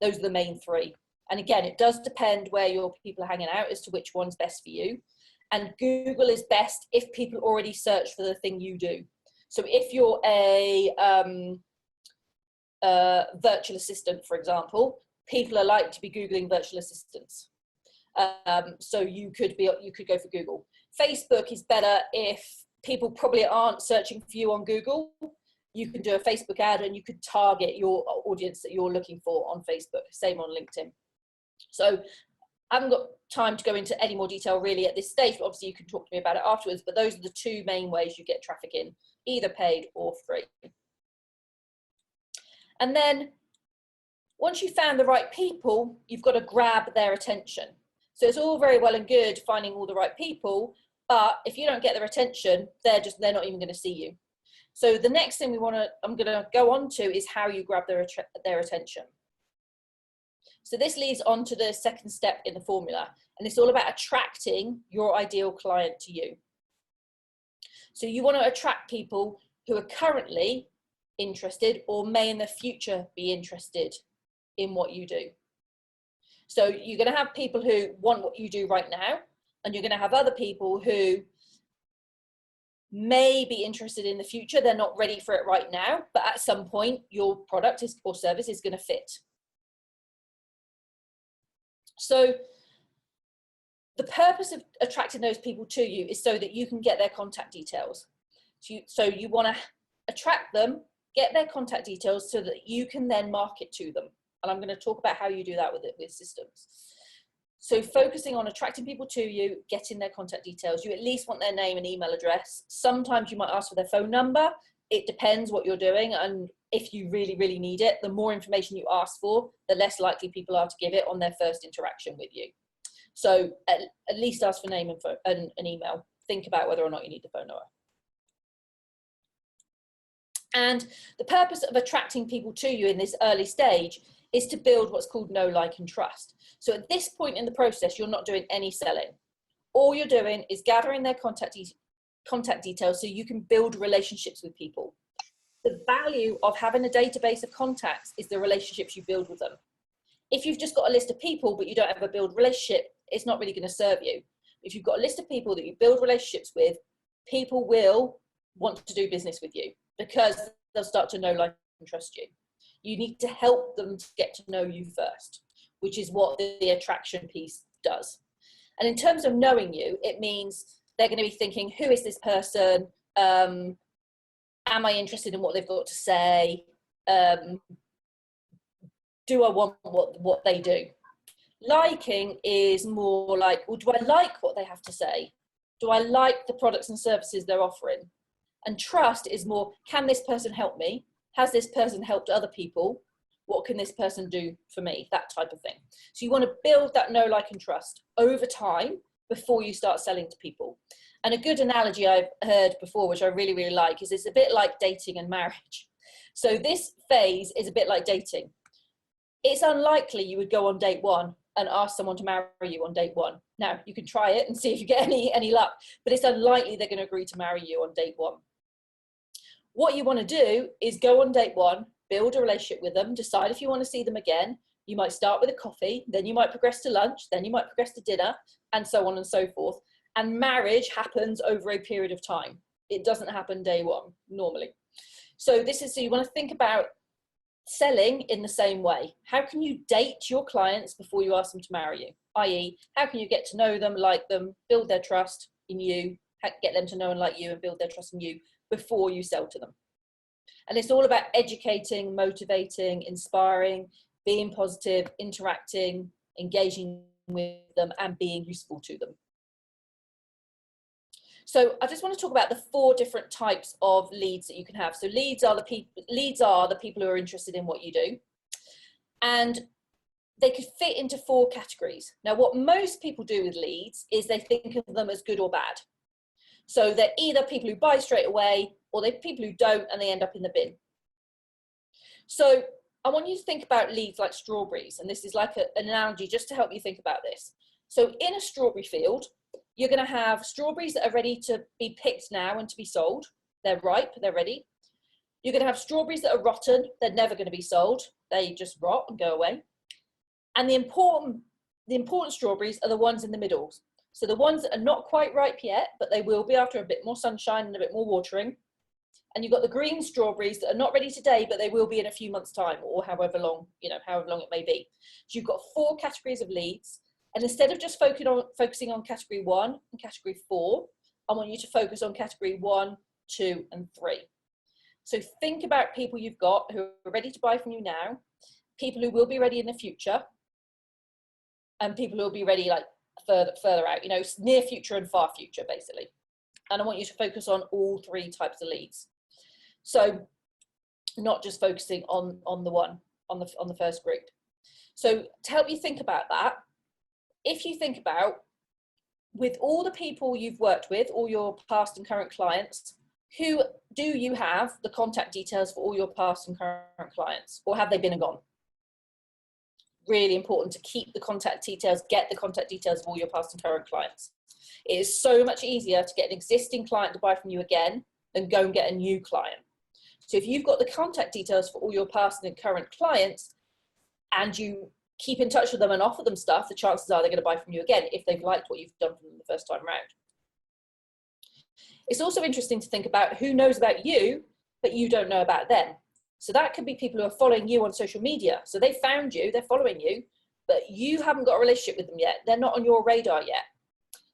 Those are the main three. And again, it does depend where your people are hanging out as to which one's best for you. And Google is best if people already search for the thing you do. So if you're a virtual assistant, for example, people are likely to be Googling virtual assistants. So you could go for Google. Facebook is better if people probably aren't searching for you on Google. You can do a Facebook ad and you could target your audience that you're looking for on Facebook. Same on LinkedIn. So I haven't got time to go into any more detail really at this stage, but obviously you can talk to me about it afterwards. But those are the two main ways you get traffic in, either paid or free. And then once you've found the right people, you've got to grab their attention. So it's all very well and good finding all the right people, but if you don't get their attention, they're not even going to see you. So the next thing I'm going to go on to is how you grab their attention. So this leads on to the second step in the formula, and it's all about attracting your ideal client to you. So you want to attract people who are currently interested or may in the future be interested in what you do. So you're going to have people who want what you do right now, and you're going to have other people who may be interested in the future. They're not ready for it right now, but at some point your product or service is going to fit. So the purpose of attracting those people to you is so that you can get their contact details. So you want to attract them, get their contact details so that you can then market to them. And I'm going to talk about how you do that with systems. So focusing on attracting people to you, getting their contact details. You at least want their name and email address. Sometimes you might ask for their phone number. It depends what you're doing. And if you really, really need it, the more information you ask for, the less likely people are to give it on their first interaction with you. So at least ask for name and phone, an email. Think about whether or not you need the phone number. And the purpose of attracting people to you in this early stage is to build what's called know, like, and trust. So at this point in the process, you're not doing any selling. All you're doing is gathering their contact details so you can build relationships with people. The value of having a database of contacts is the relationships you build with them. If you've just got a list of people, but you don't ever build relationship, it's not really going to serve you. If you've got a list of people that you build relationships with, people will want to do business with you because they'll start to know, like, and trust you. You need to help them to get to know you first, which is what the attraction piece does. And in terms of knowing you, it means they're going to be thinking, who is this person? Am I interested in what they've got to say? Do I want what they do? Liking is more like, well, do I like what they have to say? Do I like the products and services they're offering? And trust is more, can this person help me? Has this person helped other people? What can this person do for me? That type of thing. So you want to build that know, like, and trust over time before you start selling to people. And a good analogy I've heard before, which I really, really like, is it's a bit like dating and marriage. So this phase is a bit like dating. It's unlikely you would go on date one and ask someone to marry you on date one. Now, you can try it and see if you get any luck, but it's unlikely they're going to agree to marry you on date one. What you want to do is go on date one, build a relationship with them, decide if you want to see them again. You might start with a coffee, then you might progress to lunch, then you might progress to dinner, and so on and so forth. And marriage happens over a period of time. It doesn't happen day one, normally. So you want to think about selling in the same way. How can you date your clients before you ask them to marry you? i.e., how can you get to know them, like them, build their trust in you, get them to know and like you and build their trust in you before you sell to them. And it's all about educating, motivating, inspiring, being positive, interacting, engaging with them, and being useful to them. So I just want to talk about the 4 different types of leads that you can have. So leads are the people who are interested in what you do. And they could fit into 4 categories. Now, what most people do with leads is they think of them as good or bad. So they're either people who buy straight away, or they're people who don't and they end up in the bin. So I want you to think about leads like strawberries. And this is like an analogy just to help you think about this. So in a strawberry field, you're going to have strawberries that are ready to be picked now and to be sold. They're ripe, they're ready. You're going to have strawberries that are rotten. They're never going to be sold. They just rot and go away. And the important strawberries are the ones in the middle. So the ones that are not quite ripe yet, but they will be after a bit more sunshine and a bit more watering. And you've got the green strawberries that are not ready today, but they will be in a few months' time, or however long it may be. So you've got 4 categories of leads. And instead of just focusing on category 1 and category 4, I want you to focus on category 1, 2, and 3. So think about people you've got who are ready to buy from you now, people who will be ready in the future, and people who will be ready like further out, near future and far future, basically. And I want you to focus on all 3 types of leads. So not just focusing on the first group. So to help you think about that, if you think about, with all the people you've worked with, all your past and current clients, who do you have the contact details for all your past and current clients, or have they been and gone? Really important to keep the contact details, get the contact details of all your past and current clients. It is so much easier to get an existing client to buy from you again than go and get a new client. So if you've got the contact details for all your past and current clients, and you keep in touch with them and offer them stuff, the chances are they're going to buy from you again if they've liked what you've done for them the first time around. It's also interesting to think about who knows about you, but you don't know about them. So that could be people who are following you on social media. So they found you, they're following you, but you haven't got a relationship with them yet. They're not on your radar yet.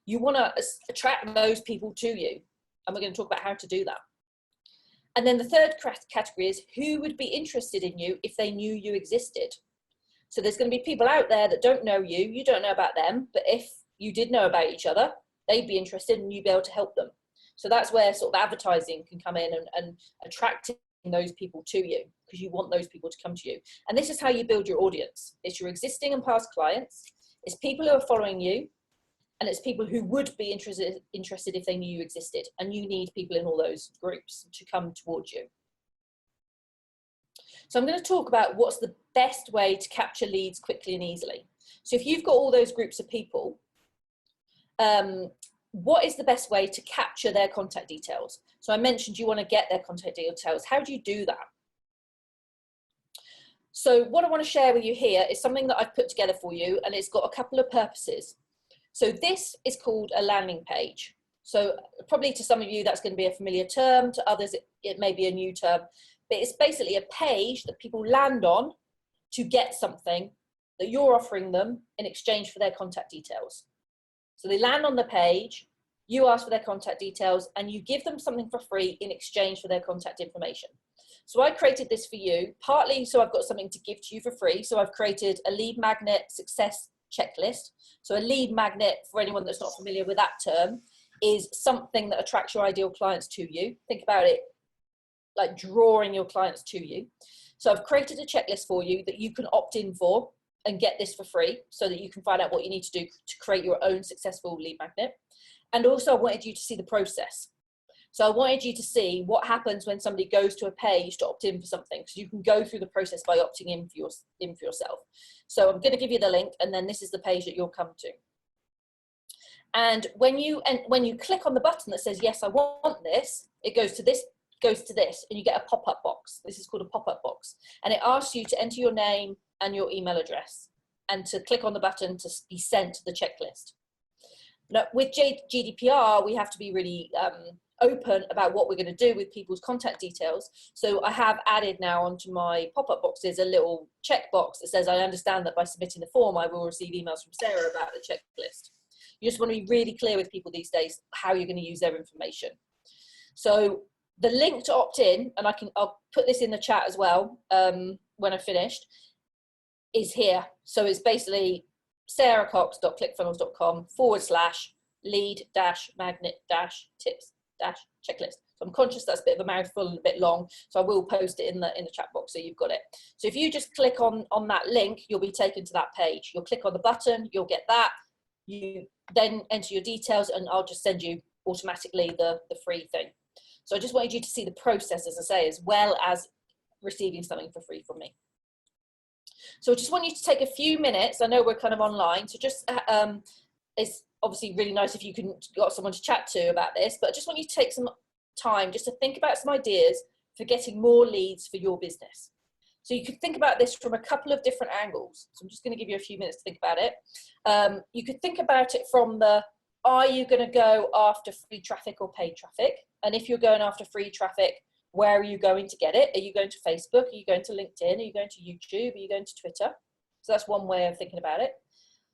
You want to attract those people to you. And we're going to talk about how to do that. And then the third category is who would be interested in you if they knew you existed. So there's going to be people out there that don't know you, you don't know about them, but if you did know about each other, they'd be interested and you'd be able to help them. So that's where sort of advertising can come in and attracting those people to you, because you want those people to come to you. And this is how you build your audience. It's your existing and past clients, it's people who are following you, and it's people who would be interested if they knew you existed. And you need people in all those groups to come towards you. So I'm going to talk about what's the best way to capture leads quickly and easily. So if you've got all those groups of people, what is the best way to capture their contact details? So I mentioned you want to get their contact details. How do you do that? So what I want to share with you here is something that I've put together for you, and it's got a couple of purposes. So this is called a landing page. So probably to some of you that's going to be a familiar term, to others it may be a new term, but it's basically a page that people land on to get something that you're offering them in exchange for their contact details. So they land on the page, you ask for their contact details, and you give them something for free in exchange for their contact information. So I created this for you, partly so I've got something to give to you for free. So I've created a lead magnet success checklist. So a lead magnet, for anyone that's not familiar with that term, is something that attracts your ideal clients to you. Think about it like drawing your clients to you. So I've created a checklist for you that you can opt in for and get this for free, so that you can find out what you need to do to create your own successful lead magnet. And also I wanted you to see the process. So I wanted you to see what happens when somebody goes to a page to opt in for something, so you can go through the process by opting in for yourself. So I'm going to give you the link, and then this is the page that you'll come to. And when you click on the button that says, yes, I want this, it goes to this, and you get a pop-up box. This is called a pop-up box. And it asks you to enter your name and your email address, and to click on the button to be sent to the checklist. Now, with GDPR, we have to be really open about what we're going to do with people's contact details. So I have added now onto my pop-up boxes a little checkbox that says, I understand that by submitting the form, I will receive emails from Sarah about the checklist. You just want to be really clear with people these days how you're going to use their information. So the link to opt in, and I'll put this in the chat as well when I've finished, is here. So it's basically sarahcox.clickfunnels.com/lead-magnet-tips-checklist. So I'm conscious that's a bit of a mouthful and a bit long, so I will post it in the chat box so you've got it. So if you just click on that link, you'll be taken to that page. You'll click on the button, you'll get that. You then enter your details, and I'll just send you automatically the free thing. So I just wanted you to see the process, as I say, as well as receiving something for free from me. So I just want you to take a few minutes. I know we're kind of online, so just it's obviously really nice if you got someone to chat to about this, but I just want you to take some time just to think about some ideas for getting more leads for your business. So you could think about this from a couple of different angles. So I'm just going to give you a few minutes to think about it. You could think about it from are you going to go after free traffic or paid traffic? And if you're going after free traffic, where are you going to get it? Are you going to Facebook? Are you going to LinkedIn? Are you going to YouTube? Are you going to Twitter? So that's one way of thinking about it.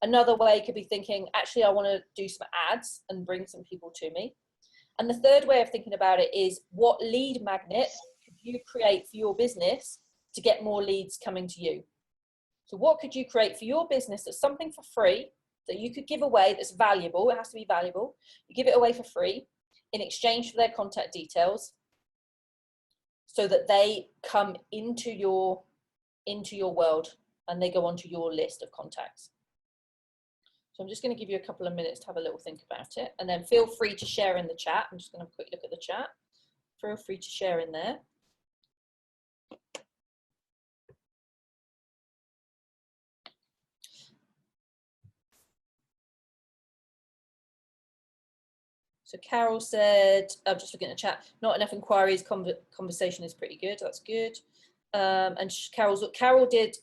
Another way could be thinking, actually, I want to do some ads and bring some people to me. And the third way of thinking about it is, what lead magnet could you create for your business to get more leads coming to you? So what could you create for your business that's something for free that you could give away that's valuable? It has to be valuable. You give it away for free in exchange for their contact details, so that they come into your world and they go onto your list of contacts. So I'm just going to give you a couple of minutes to have a little think about it, and then feel free to share in the chat. I'm just going to have a quick look at the chat. Feel free to share in there. So Carol said, I'm just looking at the chat, not enough inquiries, conversation is pretty good, that's good. And Carol did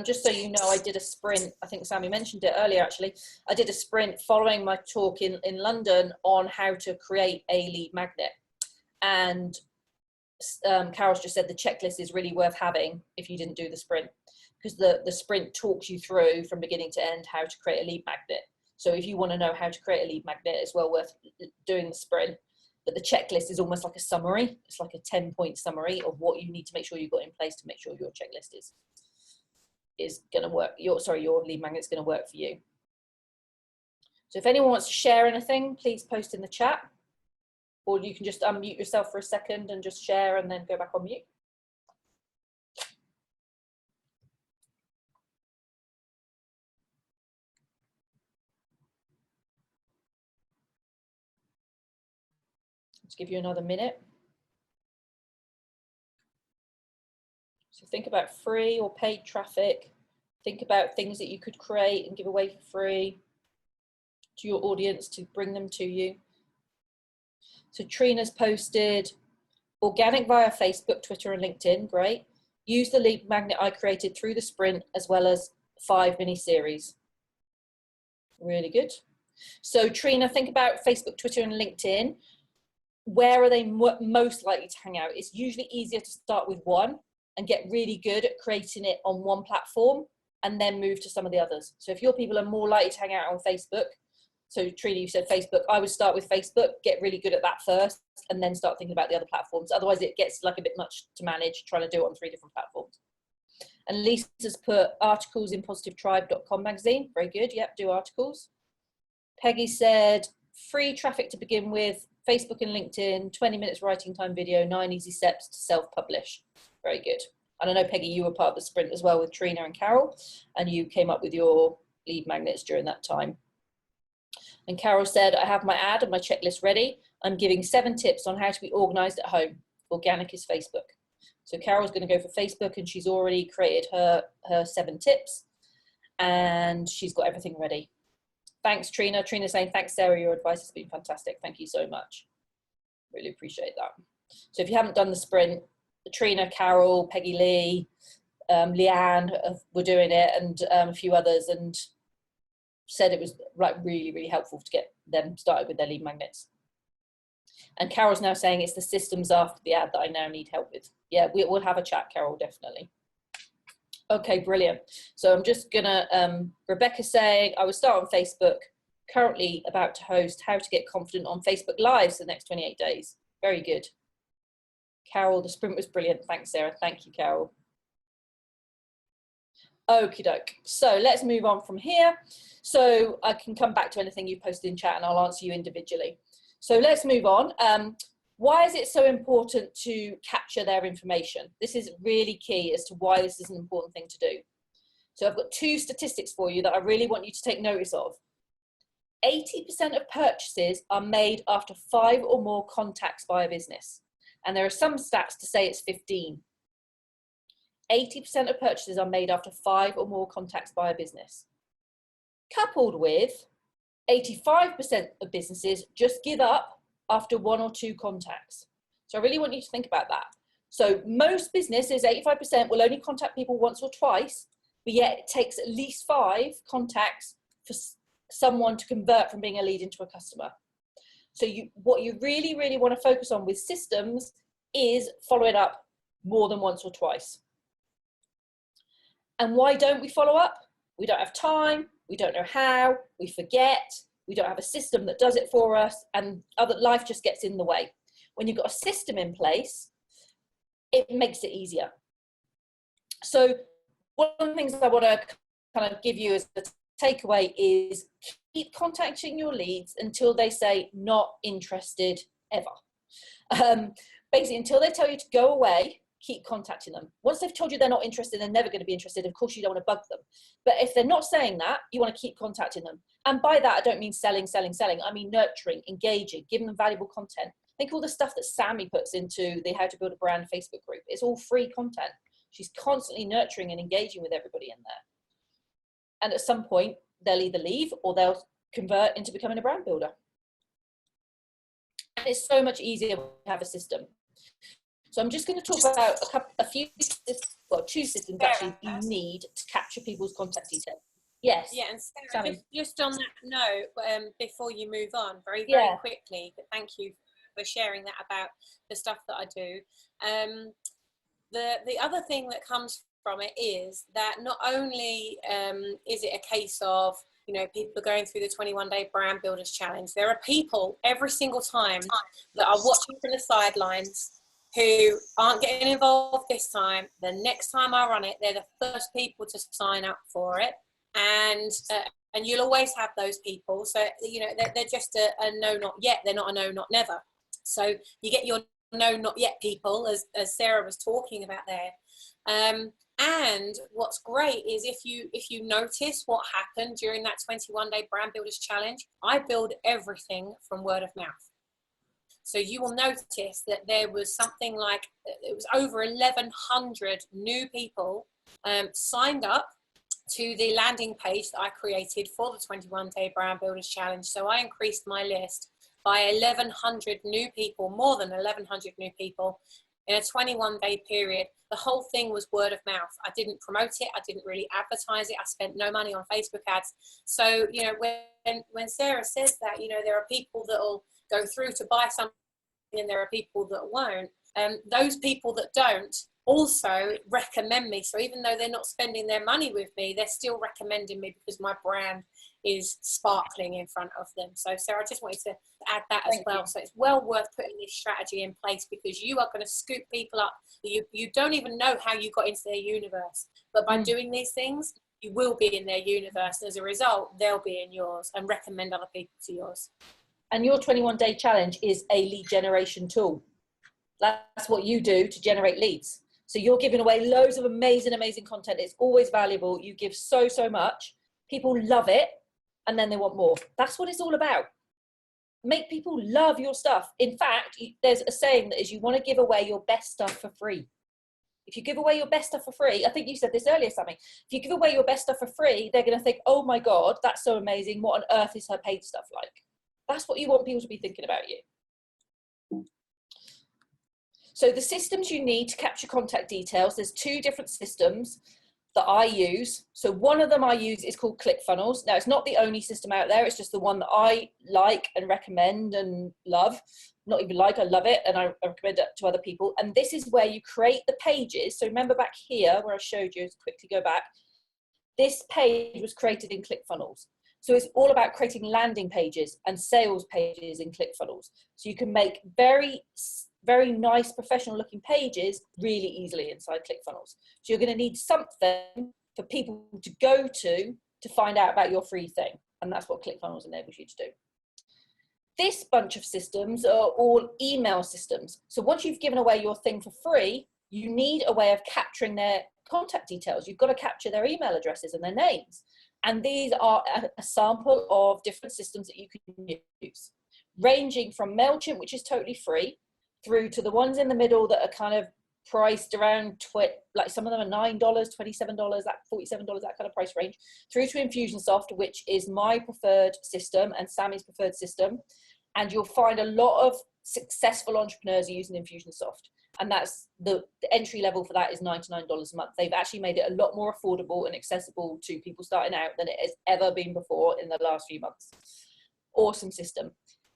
just so you know, I did a sprint. I think Sammy mentioned it earlier, actually. I did a sprint following my talk in London on how to create a lead magnet. And Carol's just said the checklist is really worth having if you didn't do the sprint, because the sprint talks you through from beginning to end how to create a lead magnet. So if you want to know how to create a lead magnet, it's well worth doing the sprint. But the checklist is almost like a summary. It's like a 10-point summary of what you need to make sure you've got in place to make sure your checklist is going to work. Your lead magnet's going to work for you. So if anyone wants to share anything, please post in the chat, or you can just unmute yourself for a second and just share and then go back on mute. Let's give you another minute. So think about free or paid traffic. Think about things that you could create and give away for free to your audience to bring them to you. So Trina's posted organic via Facebook, Twitter, and LinkedIn. Great. Use the lead magnet I created through the sprint, as well as 5 mini series. Really good. So Trina, think about Facebook, Twitter, and LinkedIn. Where are they most likely to hang out? It's usually easier to start with one and get really good at creating it on one platform and then move to some of the others. So if your people are more likely to hang out on Facebook, so Trina, you said Facebook, I would start with Facebook, get really good at that first, and then start thinking about the other platforms. Otherwise it gets like a bit much to manage trying to do it on 3 different platforms. And Lisa's put articles in positivetribe.com magazine. Very good, yep, do articles. Peggy said, free traffic to begin with, Facebook and LinkedIn, 20 minutes writing time video, 9 easy steps to self-publish. Very good. And I know, Peggy, you were part of the sprint as well with Trina and Carol, and you came up with your lead magnets during that time. And Carol said, I have my ad and my checklist ready. I'm giving 7 tips on how to be organized at home. Organic is Facebook. So Carol's going to go for Facebook, and she's already created her 7 tips, and she's got everything ready. Thanks, Trina. Trina saying, thanks, Sarah. Your advice has been fantastic. Thank you so much. Really appreciate that. So if you haven't done the sprint, Trina, Carol, Peggy Lee, Leanne were doing it, and a few others, and said it was like really, really helpful to get them started with their lead magnets. And Carol's now saying it's the systems after the ad that I now need help with. Yeah, we'll have a chat, Carol, definitely. Okay, brilliant. So I'm just gonna, Rebecca saying, I will start on Facebook, currently about to host how to get confident on Facebook Lives the next 28 days. Very good. Carol, the sprint was brilliant. Thanks, Sarah. Thank you, Carol. Okie doke. So let's move on from here. So I can come back to anything you posted in chat and I'll answer you individually. So let's move on. Why is it so important to capture their information? This is really key as to why this is an important thing to do. So I've got 2 statistics for you that I really want you to take notice of. 80% of purchases are made after 5 or more contacts by a business. And there are some stats to say it's 15. 80% of purchases are made after 5 or more contacts by a business. Coupled with 85% of businesses just give up after 1 or 2 contacts. So I really want you to think about that. So most businesses, 85%, will only contact people once or twice, but yet it takes at least 5 contacts for someone to convert from being a lead into a customer. So what you really, really want to focus on with systems is follow it up more than once or twice. And why don't we follow up? We don't have time, we don't know how, we forget, we don't have a system that does it for us, and other life just gets in the way. When you've got a system in place, it makes it easier. So one of the things I want to kind of give you as the takeaway is keep contacting your leads until they say not interested ever. Basically, until they tell you to go away, keep contacting them. Once they've told you they're not interested, they're never going to be interested. Of course, you don't want to bug them. But if they're not saying that, you want to keep contacting them. And by that, I don't mean selling. I mean nurturing, engaging, giving them valuable content. Think of all the stuff that Sammy puts into the How to Build a Brand Facebook group. It's all free content. She's constantly nurturing and engaging with everybody in there. And at some point, they'll either leave or they'll convert into becoming a brand builder. And it's so much easier to have a system. So I'm just going to talk about a few. well, 2 systems Sarah. actually you need to capture people's contact details. Yes. Yeah, and Sarah, Sammy. just on that note, before you move on, very Yeah. quickly, but thank you for sharing that about the stuff that I do. The other thing that comes from it is that not only is it a case of, you know, people going through the 21-day brand builders challenge, there are people every single time that are watching from the sidelines who aren't getting involved this time. The next time I run it, they're the first people to sign up for it. And you'll always have those people. So, you know, they're just a no, not yet. They're not a no, not never. So you get your no, not yet people, as Sarah was talking about there. And what's great is if you notice what happened during that 21-day brand builders challenge, I build everything from word of mouth. So you will notice that there was something like, it was over 1,100 new people signed up to the landing page that I created for the 21-day brand builders challenge. So I increased my list by 1,100 new people, more than 1,100 new people in a 21-day period. The whole thing was word of mouth. I didn't promote it. I didn't really advertise it. I spent no money on Facebook ads. So, you know, when Sarah says that, you know, there are people that will go through to buy something and there are people that won't. Those people that don't also recommend me. So even though they're not spending their money with me, they're still recommending me because my brand is sparkling in front of them. So Sarah, I just wanted to add that as well. So it's well worth putting this strategy in place because you are going to scoop people up. You don't even know how you got into their universe, but by doing these things, you will be in their universe. And as a result, they'll be in yours and recommend other people to yours. And your 21-day challenge is a lead generation tool. That's what you do to generate leads. So you're giving away loads of amazing content. It's always valuable. You give so much. People love it. And then they want more. That's what it's all about. Make people love your stuff. In fact, there's a saying that is you want to give away your best stuff for free. If you give away your best stuff for free, I think you said this earlier, Sammy, if you give away your best stuff for free, they're going to think, oh my God, that's so amazing. What on earth is her paid stuff like? That's what you want people to be thinking about you. So the systems you need to capture contact details, there's 2 different systems that I use. So one of them I use is called ClickFunnels. Now it's not the only system out there, it's just the one that I like and recommend and love. Not even like, I love it and I recommend it to other people. And this is where you create the pages. So remember back here where I showed you, let's quickly go back. This page was created in ClickFunnels. So it's all about creating landing pages and sales pages in ClickFunnels. So you can make very nice professional looking pages really easily inside ClickFunnels. So you're going to need something for people to go to find out about your free thing. And that's what ClickFunnels enables you to do. This bunch of systems are all email systems. So once you've given away your thing for free, you need a way of capturing their contact details. You've got to capture their email addresses and their names. And these are a sample of different systems that you can use, ranging from MailChimp, which is totally free, through to the ones in the middle that are kind of priced around, like some of them are $9, $27, $47, that kind of price range, through to Infusionsoft, which is my preferred system and Sammy's preferred system. And you'll find a lot of successful entrepreneurs are using Infusionsoft. And that's the entry level for that is $99 a month. They've actually made it a lot more affordable and accessible to people starting out than it has ever been before in the last few months. Awesome system.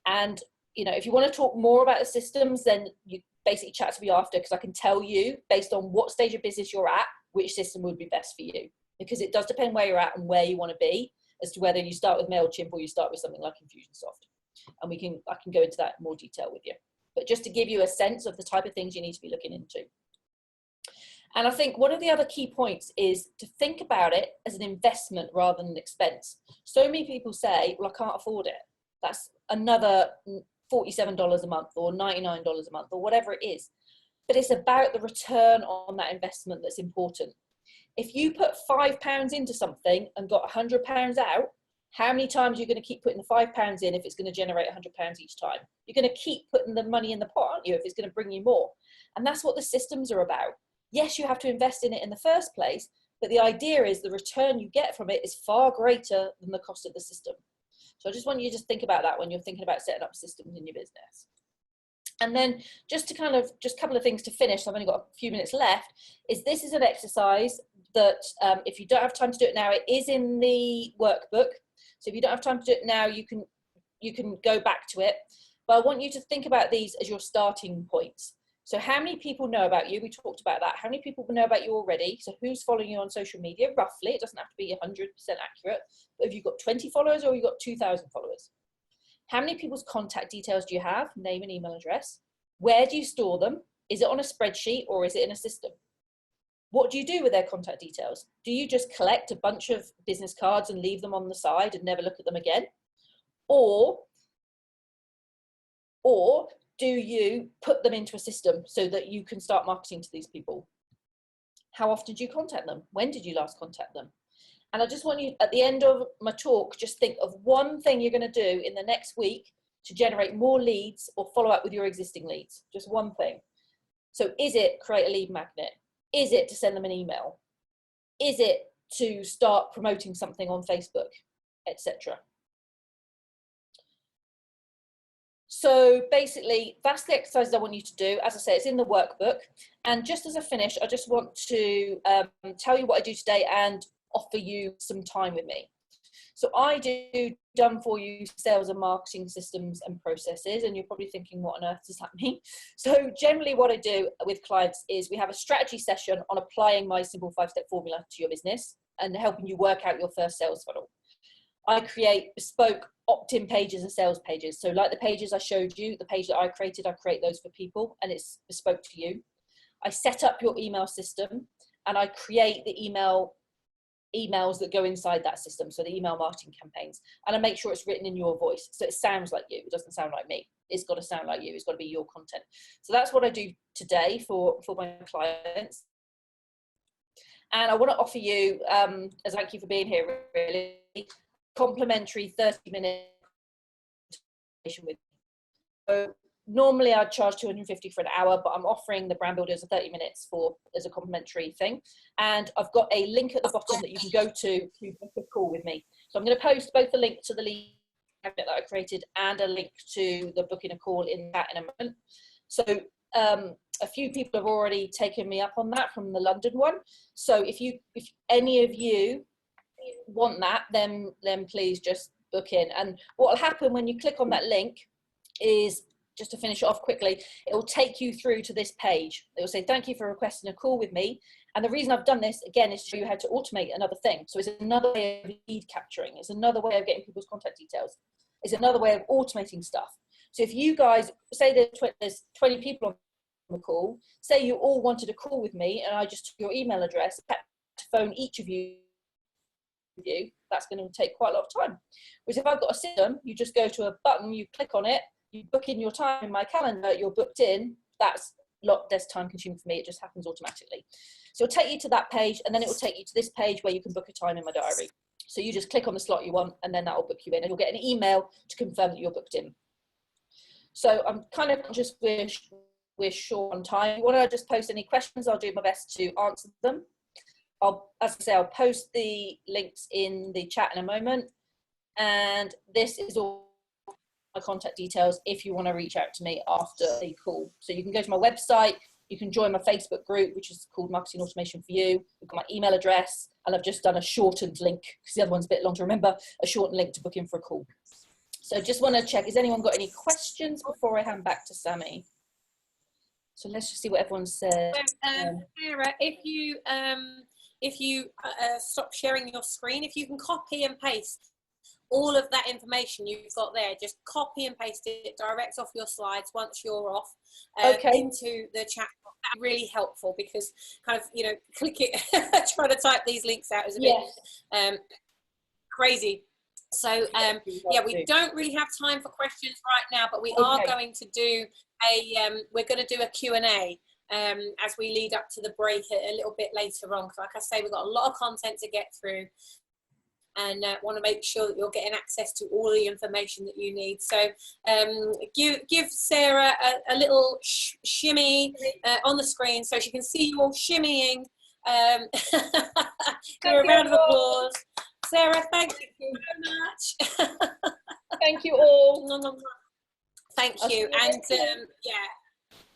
And you know, if you want to talk more about the systems, then you basically chat to me after, because I can tell you based on what stage of business you're at, which system would be best for you, because it does depend where you're at and where you want to be as to whether you start with MailChimp or you start with something like Infusionsoft. And I can go into that in more detail with you. But just to give you a sense of the type of things you need to be looking into. And I think one of the other key points is to think about it as an investment rather than an expense. So many people say, well, I can't afford it. That's another $47 a month or $99 a month or whatever it is. But it's about the return on that investment that's important. If you put £5 into something and got £100 out, how many times are you going to keep putting the £5 in if it's going to generate £100 each time? You're going to keep putting the money in the pot, aren't you, if it's going to bring you more? And that's what the systems are about. Yes, you have to invest in it in the first place, but the idea is the return you get from it is far greater than the cost of the system. So I just want you to just think about that when you're thinking about setting up systems in your business. And then just a couple of things to finish, I've only got a few minutes left, is this is an exercise that if you don't have time to do it now, it is in the workbook. So if you don't have time to do it now, you can go back to it. But I want you to think about these as your starting points. So how many people know about you? We talked about that. How many people know about you already? So who's following you on social media? Roughly, it doesn't have to be 100% accurate. But have you got 20 followers or have you got 2,000 followers? How many people's contact details do you have? Name and email address. Where do you store them? Is it on a spreadsheet or is it in a system? What do you do with their contact details? Do you just collect a bunch of business cards and leave them on the side and never look at them again? Or do you put them into a system so that you can start marketing to these people? How often do you contact them? When did you last contact them? And I just want you, at the end of my talk, just think of one thing you're going to do in the next week to generate more leads or follow up with your existing leads. Just one thing. So is it create a lead magnet? Is it to send them an email? Is it to start promoting something on Facebook, etc.? So basically, that's the exercises I want you to do. As I say, it's in the workbook. And just as a finish, I just want to tell you what I do today and offer you some time with me. So I do done for you sales and marketing systems and processes, and you're probably thinking, what on earth does that mean? So generally what I do with clients is we have a strategy session on applying my simple 5-step formula to your business and helping you work out your first sales funnel. I create bespoke opt-in pages and sales pages. So like the pages I showed you, the page that I create those for people and it's bespoke to you. I set up your email system and I create the emails that go inside that system. So the email marketing campaigns, and I make sure it's written in your voice. So it sounds like you, it doesn't sound like me. It's got to sound like you, it's got to be your content. So that's what I do today for my clients. And I want to offer you, as thank you for being here, really, complimentary 30-minute with me. So normally I'd charge 250 for an hour, but I'm offering the Brand Builders 30 minutes as a complimentary thing. And I've got a link at the bottom that you can go to book a call with me. So I'm going to post both the link to the lead magnet that I created and a link to the booking a call in that in a moment. So a few people have already taken me up on that from the London one. So if any of you want that, then please just book in. And what will happen when you click on that link is, just to finish it off quickly, it will take you through to this page. It will say, thank you for requesting a call with me. And the reason I've done this, again, is to show you how to automate another thing. So it's another way of lead capturing. It's another way of getting people's contact details. It's another way of automating stuff. So if you guys, say there's 20 people on the call, say you all wanted a call with me and I just took your email address, had to phone each of you, that's going to take quite a lot of time. Whereas if I've got a system, you just go to a button, you click on it, you book in your time in my calendar, you're booked in. That's a lot less time consuming for me. It just happens automatically. So it'll take you to that page, and then it will take you to this page where you can book a time in my diary. So you just click on the slot you want, and then that will book you in, and you'll get an email to confirm that you're booked in. So I'm kind of conscious we're short on time. Want to just post any questions? I'll do my best to answer them. As I say, I'll post the links in the chat in a moment. And this is all my contact details if you want to reach out to me after the call. So you can go to my website, you can join my Facebook group, which is called Marketing Automation for You. We've got my email address, and I've just done a shortened link because the other one's a bit long to remember, a shortened link to book in for a call. So just want to check, has anyone got any questions before I hand back to Sammy? So let's just see what everyone said. So, Sarah, if you stop sharing your screen, if you can copy and paste all of that information you've got there, just copy and paste it direct off your slides once you're off into the chat. That'd be really helpful, because kind of, click it, trying to type these links out is a bit crazy. So yeah, we don't really have time for questions right now, but we are going to do we're going to do a Q&A as we lead up to the break a little bit later on, because like I say, we've got a lot of content to get through, and want to make sure that you're getting access to all the information that you need. So give Sarah a little shimmy on the screen so she can see you all shimmying. Give her a round of applause. Sarah, thank you so much. Thank you all. Thank I'll you. see you And later. yeah,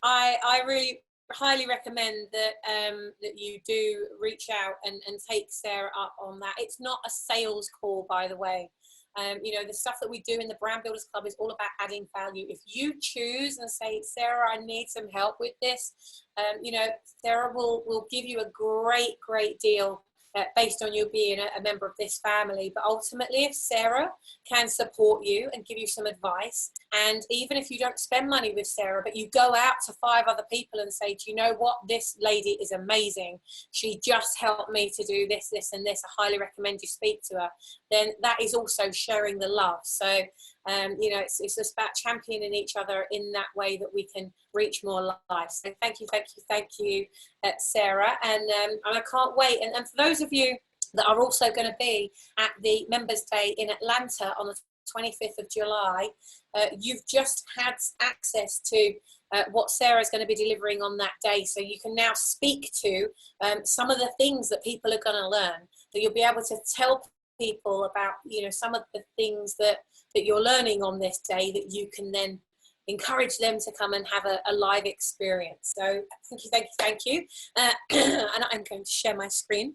I really highly recommend that that you do reach out and take Sarah up on that. It's not a sales call, by the way. You know, the stuff that we do in the Brand Builders Club is all about adding value. If you choose and say, Sarah, I need some help with this, you know, Sarah will give you a great deal based on you being a member of this family. But ultimately, if Sarah can support you and give you some advice, and even if you don't spend money with Sarah, but you go out to 5 other people and say, do you know what, this lady is amazing, she just helped me to do this, this and this, I highly recommend you speak to her, then that is also sharing the love. So you know, it's just about championing each other in that way that we can reach more lives. So thank you, Sarah, and I can't wait. And for those of you that are also going to be at the Members Day in Atlanta on the 25th of July, you've just had access to what Sarah's going to be delivering on that day. So you can now speak to some of the things that people are going to learn. So you'll be able to tell people about, you know, some of the things that you're learning on this day, that you can then encourage them to come and have a live experience. So thank you. And I'm going to share my screen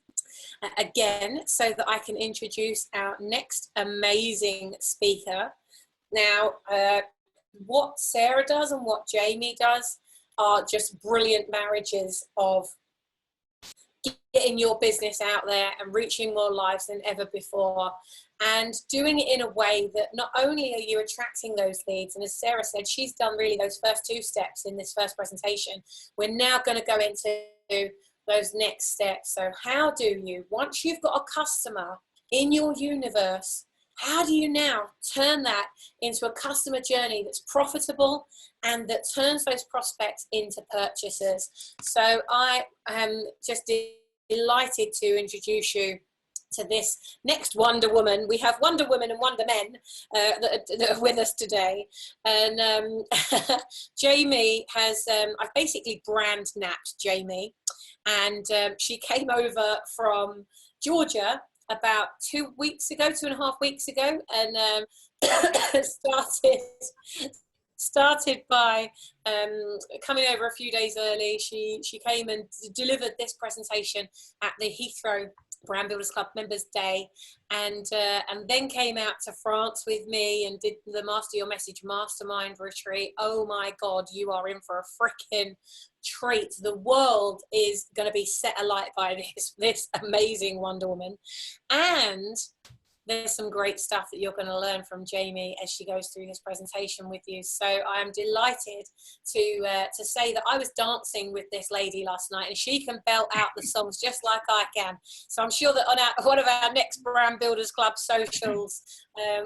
again so that I can introduce our next amazing speaker. Now, what Sarah does and what Jamie does are just brilliant marriages of getting your business out there and reaching more lives than ever before, and doing it in a way that not only are you attracting those leads, and as Sarah said, she's done really those first 2 steps in this first presentation. We're now going to go into those next steps. So how do you, once you've got a customer in your universe, how do you now turn that into a customer journey that's profitable and that turns those prospects into purchasers? So I am just delighted to introduce you to this next Wonder Woman. We have Wonder Woman and Wonder Men that are with us today. And Jamie has, I've basically brand napped Jamie. And she came over from Georgia about 2.5 weeks ago, and started by coming over a few days early. She came and delivered this presentation at the Heathrow Brand Builders Club Members Day, and then came out to France with me and did the Master Your Message Mastermind retreat. Oh my God, you are in for a freaking treat. The world is going to be set alight by this amazing Wonder Woman. And there's some great stuff that you're going to learn from Jamie as she goes through this presentation with you. So I am delighted to say that I was dancing with this lady last night, and she can belt out the songs just like I can. So I'm sure that on one of our next Brand Builders Club socials,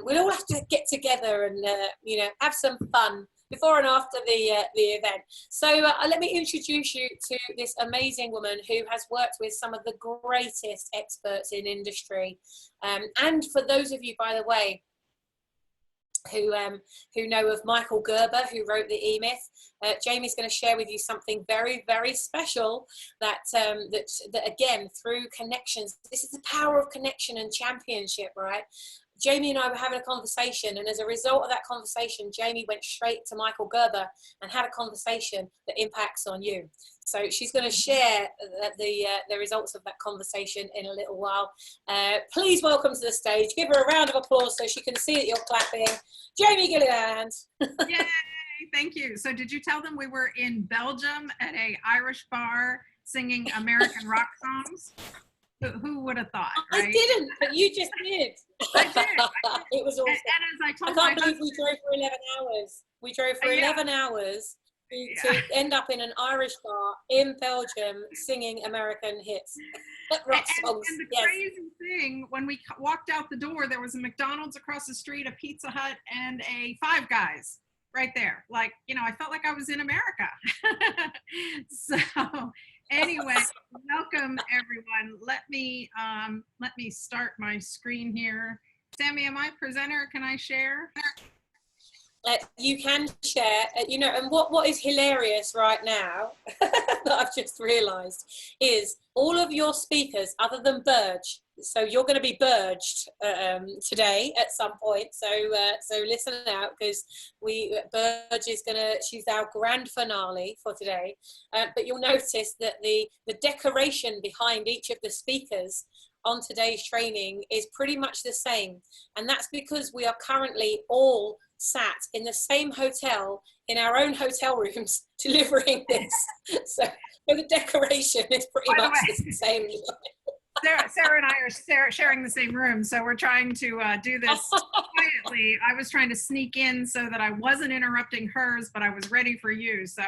we'll all have to get together and you know, have some fun before and after the event. So let me introduce you to this amazing woman who has worked with some of the greatest experts in industry. And for those of you, by the way, who know of Michael Gerber, who wrote the E-Myth, Jamie's going to share with you something very, very special that, that again, through connections, this is the power of connection and championship, right? Jamie and I were having a conversation, and as a result of that conversation, Jamie went straight to Michael Gerber and had a conversation that impacts on you. So she's going to share the results of that conversation in a little while. Please welcome to the stage. Give her a round of applause so she can see that you're clapping. Jamie Gilliland. Yay, thank you. So did you tell them we were in Belgium at an Irish bar singing American rock songs? Who would have thought, right? I didn't, but you just did. I did. It was awesome. And as I told I can't my believe husband, we drove for 11 hours. We drove for 11 hours to end up in an Irish bar in Belgium singing American hits. Rock songs. And the Yes. crazy thing, when we walked out the door, there was a McDonald's across the street, a Pizza Hut, and a Five Guys right there. Like, you know, I felt like I was in America. So anyway, welcome everyone. Let me start my screen here. Sammy, am I presenter? Can I share? You can share, you know, and what is hilarious right now that I've just realised is all of your speakers, other than Burge, So you're going to be burged today at some point. So listen out, because Burge is going to, she's our grand finale for today. But you'll notice that the decoration behind each of the speakers on today's training is pretty much the same. And that's because we are currently all sat in the same hotel in our own hotel rooms delivering this. So the decoration is pretty much the same. Sarah and I are sharing the same room, so we're trying to do this quietly. I was trying to sneak in so that I wasn't interrupting hers, but I was ready for you. So,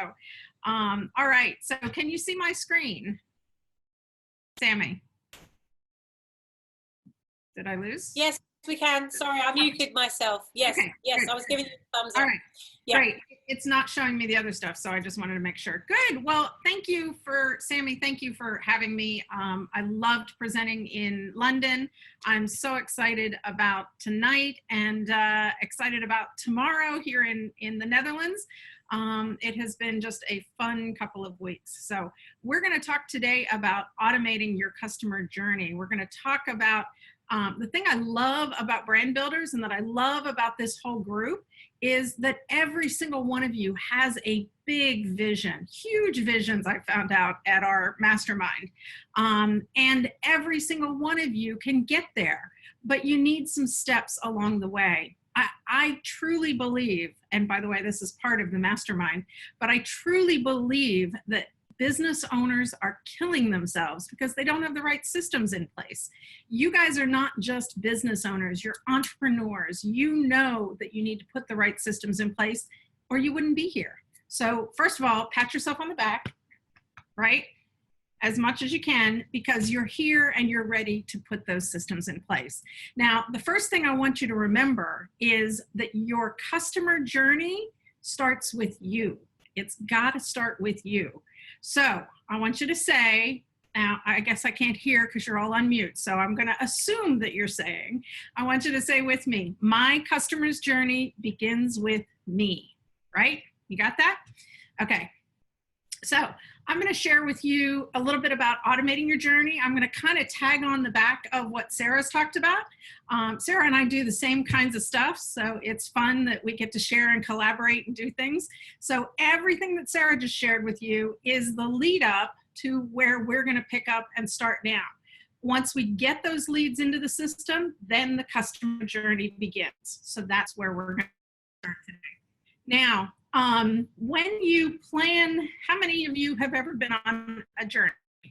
all right. So can you see my screen, Sammy? Did I lose? Yes, we can. Sorry, I muted myself. Yes, Okay, yes, good, I was giving you a thumbs up. All right, Yeah. great. It's not showing me the other stuff, so I just wanted to make sure. Good. Well, thank you for, Sammy, thank you for having me. I loved presenting in London. I'm so excited about tonight and excited about tomorrow here in the Netherlands. It has been just a fun couple of weeks. So we're going to talk today about automating your customer journey. We're going to talk about the thing I love about Brand Builders and that I love about this whole group is that every single one of you has a big vision, huge visions I found out at our mastermind. And every single one of you can get there, but you need some steps along the way. I truly believe, and by the way, this is part of the mastermind, but I truly believe that business owners are killing themselves because they don't have the right systems in place. You guys are not just business owners, you're entrepreneurs. You know that you need to put the right systems in place or you wouldn't be here. So first of all, pat yourself on the back, right? As much as you can, because you're here and you're ready to put those systems in place. Now, the first thing I want you to remember is that your customer journey starts with you. It's got to start with you. So I want you to say, now I guess I can't hear because you're all on mute, so I'm going to assume that you're saying, I want you to say with me, my customer's journey begins with me, right? You got that? Okay. So I'm going to share with you a little bit about automating your journey. I'm going to kind of tag on the back of what Sarah's talked about. Sarah and I do the same kinds of stuff, so it's fun that we get to share and collaborate and do things. So everything that Sarah just shared with you is the lead up to where we're going to pick up and start now. Once we get those leads into the system, then the customer journey begins. So that's where we're going to start today. Now, when you plan, how many of you have ever been on a journey,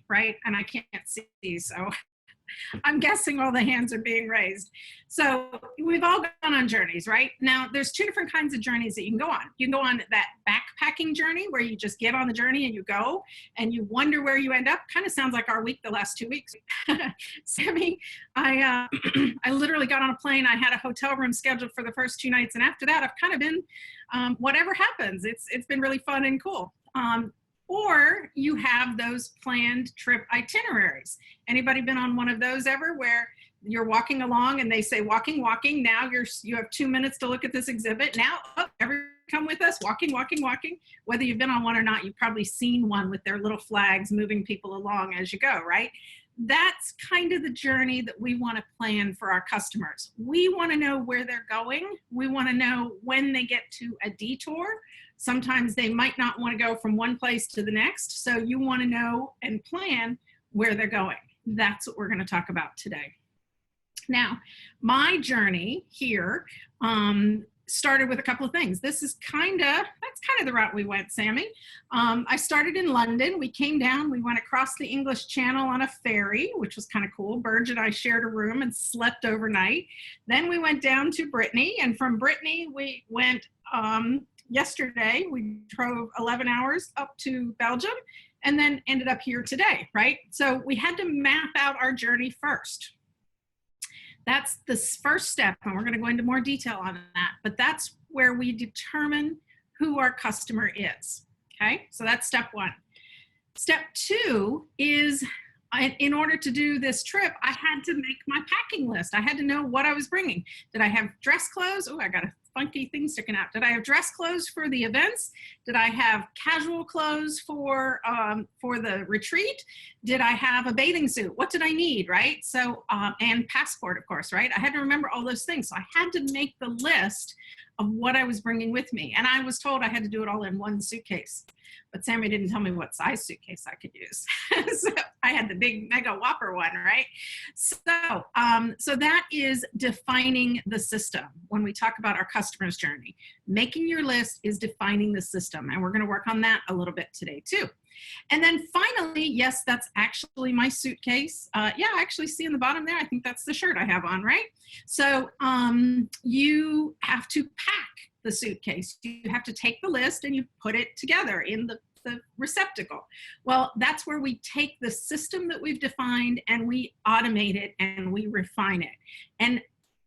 right? And I can't see, so I'm guessing all the hands are being raised. So we've all gone on journeys, right? Now, there's two different kinds of journeys that you can go on. You can go on that backpacking journey where you just get on the journey and you go and you wonder where you end up. Kind of sounds like our week the last 2 weeks. Sammy, I literally got on a plane. I had a hotel room scheduled for the first 2 nights. And after that, I've kind of been, whatever happens, it's been really fun and cool. Or you have those planned trip itineraries. Anybody been on one of those ever where you're walking along and they say walking, walking. Now you have 2 minutes to look at this exhibit. Now, oh, everyone come with us, walking, walking, walking. Whether you've been on one or not, you've probably seen one with their little flags moving people along as you go, right? That's kind of the journey that we want to plan for our customers. We want to know where they're going. We want to know when they get to a detour. Sometimes they might not want to go from one place to the next. So you want to know and plan where they're going. That's what we're going to talk about today. Now, my journey here started with a couple of things. That's kind of the route we went, Sammy. I started in London. We came down, we went across the English Channel on a ferry, which was kind of cool. Burge and I shared a room and slept overnight. Then we went down to Brittany, and from Brittany, we went, yesterday, we drove 11 hours up to Belgium and then ended up here today, right? So we had to map out our journey first. That's the first step, and we're going to go into more detail on that, but that's where we determine who our customer is, okay? So that's step one. Step two is, in order to do this trip, I had to make my packing list. I had to know what I was bringing. Did I have dress clothes? Oh, I got a funky things sticking out. Did I have dress clothes for the events? Did I have casual clothes for the retreat? Did I have a bathing suit? What did I need, right? So, and passport, of course, right? I had to remember all those things. So I had to make the list of what I was bringing with me. And I was told I had to do it all in one suitcase. But Sammy didn't tell me what size suitcase I could use. So I had the big mega whopper one, right? So, so that is defining the system. When we talk about our customer's journey, making your list is defining the system. And we're going to work on that a little bit today too. And then finally, yes, that's actually my suitcase. Yeah, I actually see in the bottom there, I think that's the shirt I have on, right? So you have to pack the suitcase. You have to take the list and you put it together in the receptacle. Well, that's where we take the system that we've defined and we automate it and we refine it. And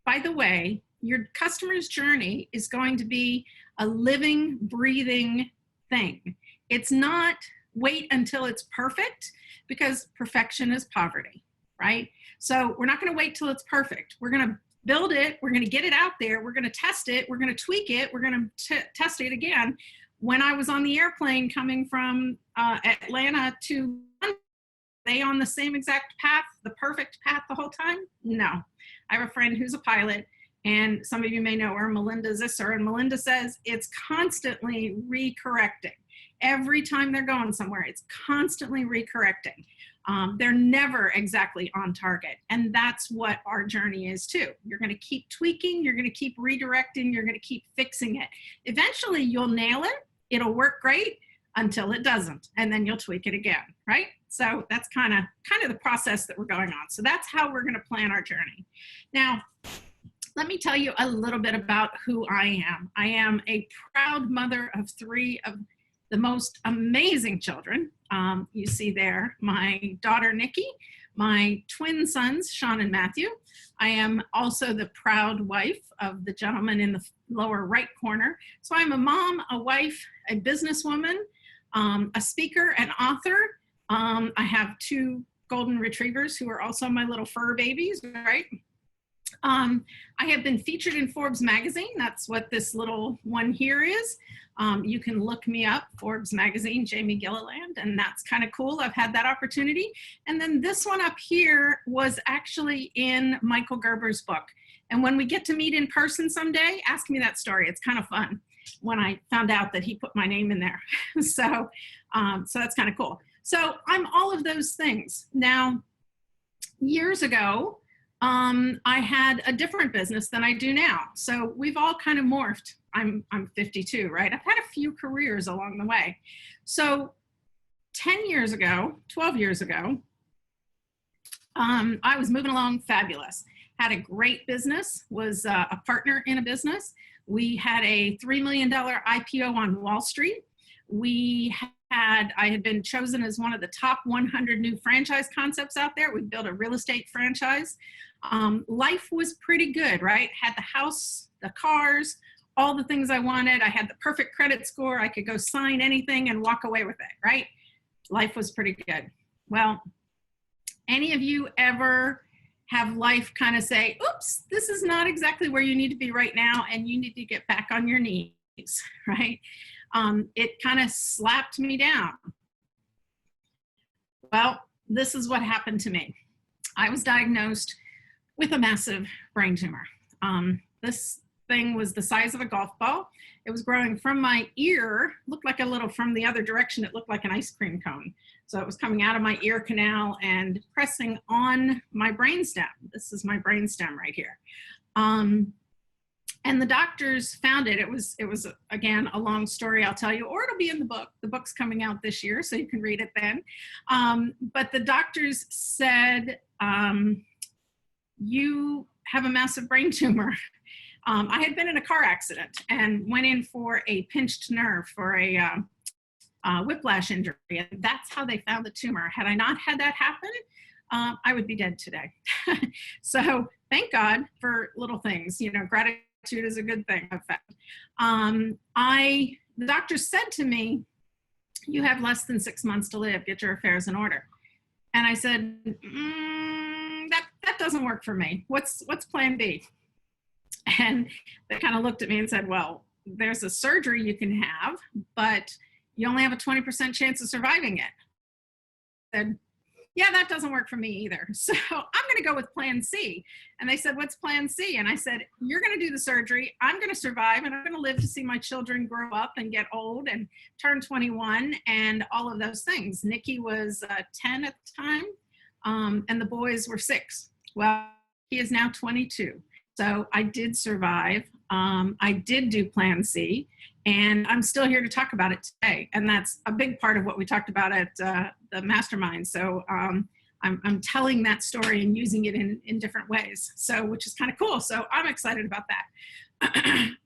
by the way, your customer's journey is going to be a living, breathing thing. It's not wait until it's perfect, because perfection is poverty, right? So we're not going to wait till it's perfect. We're going to build it. We're going to get it out there. We're going to test it. We're going to tweak it. We're going to test it again. When I was on the airplane coming from Atlanta to London, are they on the same exact path, the perfect path the whole time? No. I have a friend who's a pilot, and some of you may know her, Melinda Zisser, and Melinda says it's constantly recorrecting. Every time they're going somewhere, it's constantly recorrecting. They're never exactly on target. And that's what our journey is too. You're going to keep tweaking, you're going to keep redirecting, you're going to keep fixing it. Eventually you'll nail it. It'll work great until it doesn't. And then you'll tweak it again, right? So that's kind of the process that we're going on. So that's how we're going to plan our journey. Now, let me tell you a little bit about who I am. I am a proud mother of 3 of the most amazing children. You see there, my daughter, Nikki, my twin sons, Sean and Matthew. I am also the proud wife of the gentleman in the lower right corner. So I'm a mom, a wife, a businesswoman, a speaker, an author. I have 2 golden retrievers who are also my little fur babies, right? I have been featured in Forbes magazine. That's what this little one here is. You can look me up, Forbes magazine, Jamie Gilliland, and that's kind of cool. I've had that opportunity. And then this one up here was actually in Michael Gerber's book. And when we get to meet in person someday, ask me that story. It's kind of fun when I found out that he put my name in there. So that's kind of cool. So I'm all of those things. Now, years ago, I had a different business than I do now. So we've all kind of morphed. I'm 52, right? I've had a few careers along the way. So 10 years ago, 12 years ago, I was moving along fabulous. Had a great business, was a partner in a business. We had a $3 million IPO on Wall Street. I had been chosen as one of the top 100 new franchise concepts out there. We built a real estate franchise. Life was pretty good, right? Had the house, the cars, all the things I wanted. I had the perfect credit score. I could go sign anything and walk away with it, right? Life was pretty good. Well, any of you ever have life kind of say, oops, this is not exactly where you need to be right now, and you need to get back on your knees, right? It kind of slapped me down. Well, this is what happened to me. I was diagnosed with a massive brain tumor. This thing was the size of a golf ball. It was growing from my ear, looked like a little, from the other direction, it looked like an ice cream cone. So it was coming out of my ear canal and pressing on my brainstem. This is my brainstem right here. And the doctors found it. It was again, a long story I'll tell you, or it'll be in the book. The book's coming out this year, so you can read it then. But the doctors said, you have a massive brain tumor. I had been in a car accident and went in for a pinched nerve for a whiplash injury. And that's how they found the tumor. Had I not had that happen, I would be dead today. So thank God for little things. You know, gratitude is a good thing, I've found. The doctor said to me, you have less than 6 months to live, get your affairs in order. And I said, that doesn't work for me. What's plan B? And they kind of looked at me and said, well, there's a surgery you can have, but you only have a 20% chance of surviving it. I said, yeah, that doesn't work for me either. So I'm going to go with plan C. And they said, what's plan C? And I said, you're going to do the surgery. I'm going to survive, and I'm going to live to see my children grow up and get old and turn 21 and all of those things. Nikki was 10 at the time, and the boys were 6. Well, he is now 22. So I did survive. I did do plan C, and I'm still here to talk about it today. And that's a big part of what we talked about at the mastermind. So I'm telling that story and using it in different ways, so which is kind of cool. So I'm excited about that.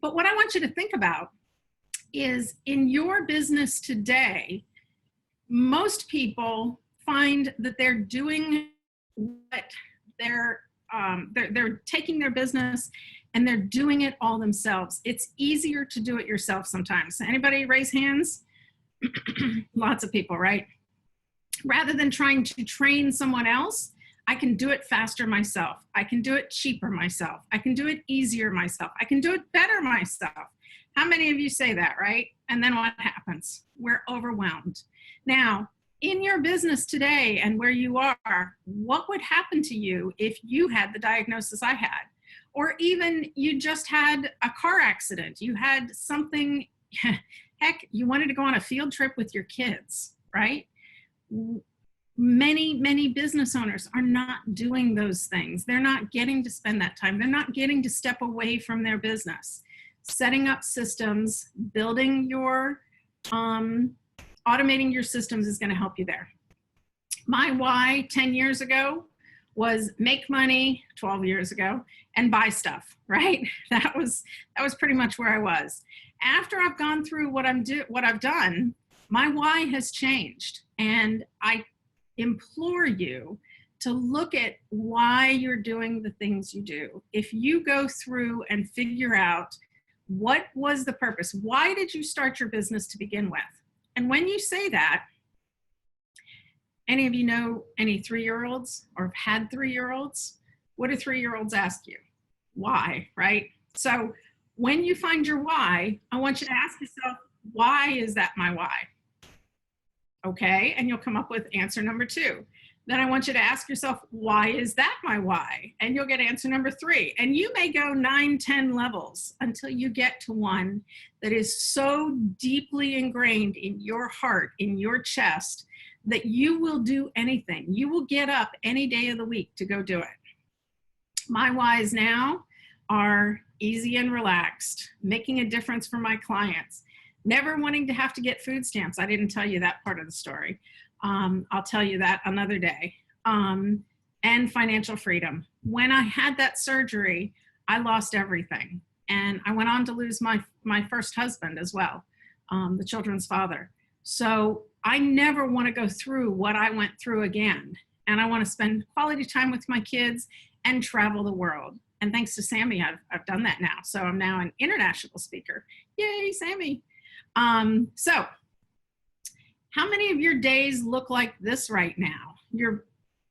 But what I want you to think about is, in your business today, most people find that they're doing what they're taking their business and they're doing it all themselves. It's easier to do it yourself sometimes. Anybody raise hands? Lots of people, right? Rather than trying to train someone else, I can do it faster myself. I can do it cheaper myself. I can do it easier myself. I can do it better myself. How many of you say that, right? And then what happens? We're overwhelmed. Now, in your business today and where you are, what would happen to you if you had the diagnosis I had? Or even you just had a car accident. You had something, heck, you wanted to go on a field trip with your kids, right? Many business owners are not doing those things. They're not getting to spend that time. They're not getting to step away from their business. Setting up systems, building your, automating your systems is going to help you there. My why 10 years ago was make money 12 years ago and buy stuff, right? That was pretty much where I was. After I've gone through what I've done, my why has changed. And I implore you to look at why you're doing the things you do. If you go through and figure out what was the purpose, why did you start your business to begin with? And when you say that, any of you know any 3-year-olds or have had 3-year-olds? What do 3-year-olds ask you? Why, right? So when you find your why, I want you to ask yourself, why is that my why? Okay, and you'll come up with answer number 2. Then I want you to ask yourself, why is that my why? And you'll get answer number 3. And you may go 9, 10 levels until you get to one that is so deeply ingrained in your heart, in your chest, that you will do anything. You will get up any day of the week to go do it. My whys now are easy and relaxed, making a difference for my clients, never wanting to have to get food stamps. I didn't tell you that part of the story. I'll tell you that another day. And financial freedom. When I had that surgery, I lost everything. And I went on to lose my first husband as well, the children's father. So I never want to go through what I went through again. And I want to spend quality time with my kids and travel the world. And thanks to Sammy, I've done that now. So I'm now an international speaker. Yay, Sammy. So how many of your days look like this right now? You're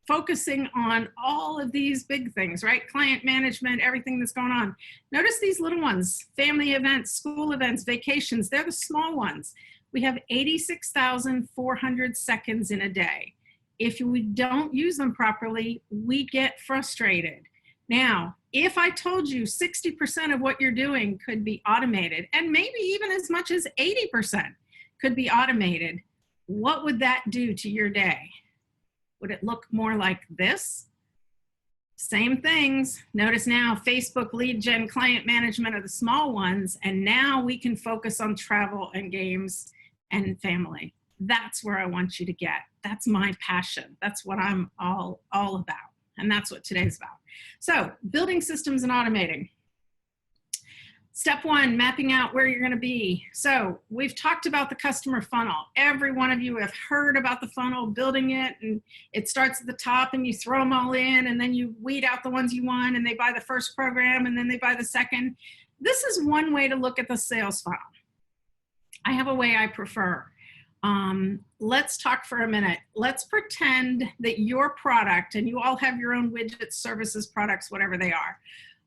focusing on all of these big things, right? Client management, everything that's going on. Notice these little ones, family events, school events, vacations, they're the small ones. We have 86,400 seconds in a day. If we don't use them properly, we get frustrated. Now, if I told you 60% of what you're doing could be automated, and maybe even as much as 80% could be automated, what would that do to your day? Would it look more like this? Same things. Notice now Facebook lead gen, client management are the small ones, and now we can focus on travel and games and family. That's where I want you to get. That's my passion. That's what I'm all about. And that's what today's about. So building systems and automating. Step 1, mapping out where you're going to be. So we've talked about the customer funnel. Every one of you have heard about the funnel, building it, and it starts at the top and you throw them all in and then you weed out the ones you want and they buy the first program and then they buy the second. This is one way to look at the sales funnel. I have a way I prefer. Let's talk for a minute. Let's pretend that your product, and you all have your own widgets, services, products, whatever they are.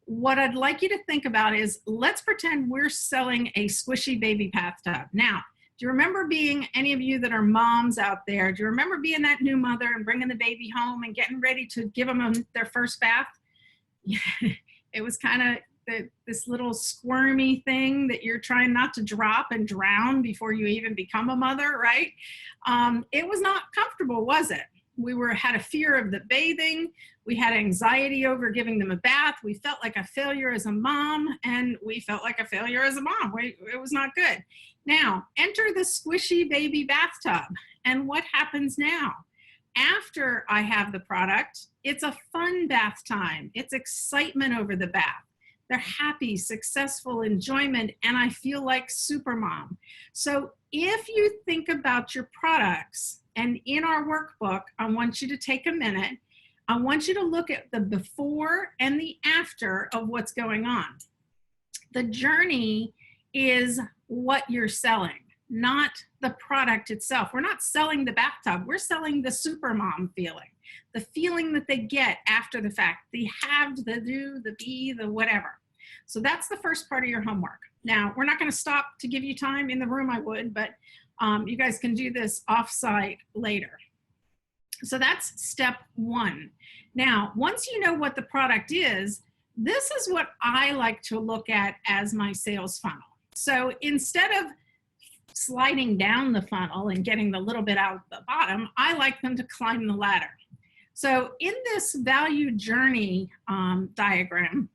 what I'd like you to think about is, let's pretend we're selling a squishy baby bathtub. Now, do you remember being, any of you that are moms out there, do you remember being that new mother and bringing the baby home and getting ready to give them their first bath? It was kind of this little squirmy thing that you're trying not to drop and drown before you even become a mother, right? It was not comfortable, was it? We had a fear of the bathing. We had anxiety over giving them a bath. We felt like a failure as a mom, and we felt like a failure as a mom. It was not good. Now, enter the squishy baby bathtub. And what happens now? After I have the product, it's a fun bath time. It's excitement over the bath. They're happy, successful, enjoyment, and I feel like super mom. So if you think about your products, and in our workbook, I want you to take a minute. I want you to look at the before and the after of what's going on. The journey is what you're selling, not the product itself. We're not selling the bathtub. We're selling the super mom feeling, the feeling that they get after the fact, the have, the do, the be, the whatever. So that's the first part of your homework. Now, we're not going to stop to give you time. In the room I would, but you guys can do this offsite later. So that's step one. Now, once you know what the product is, this is what I like to look at as my sales funnel. So instead of sliding down the funnel and getting the little bit out the bottom, I like them to climb the ladder. So in this value journey diagram,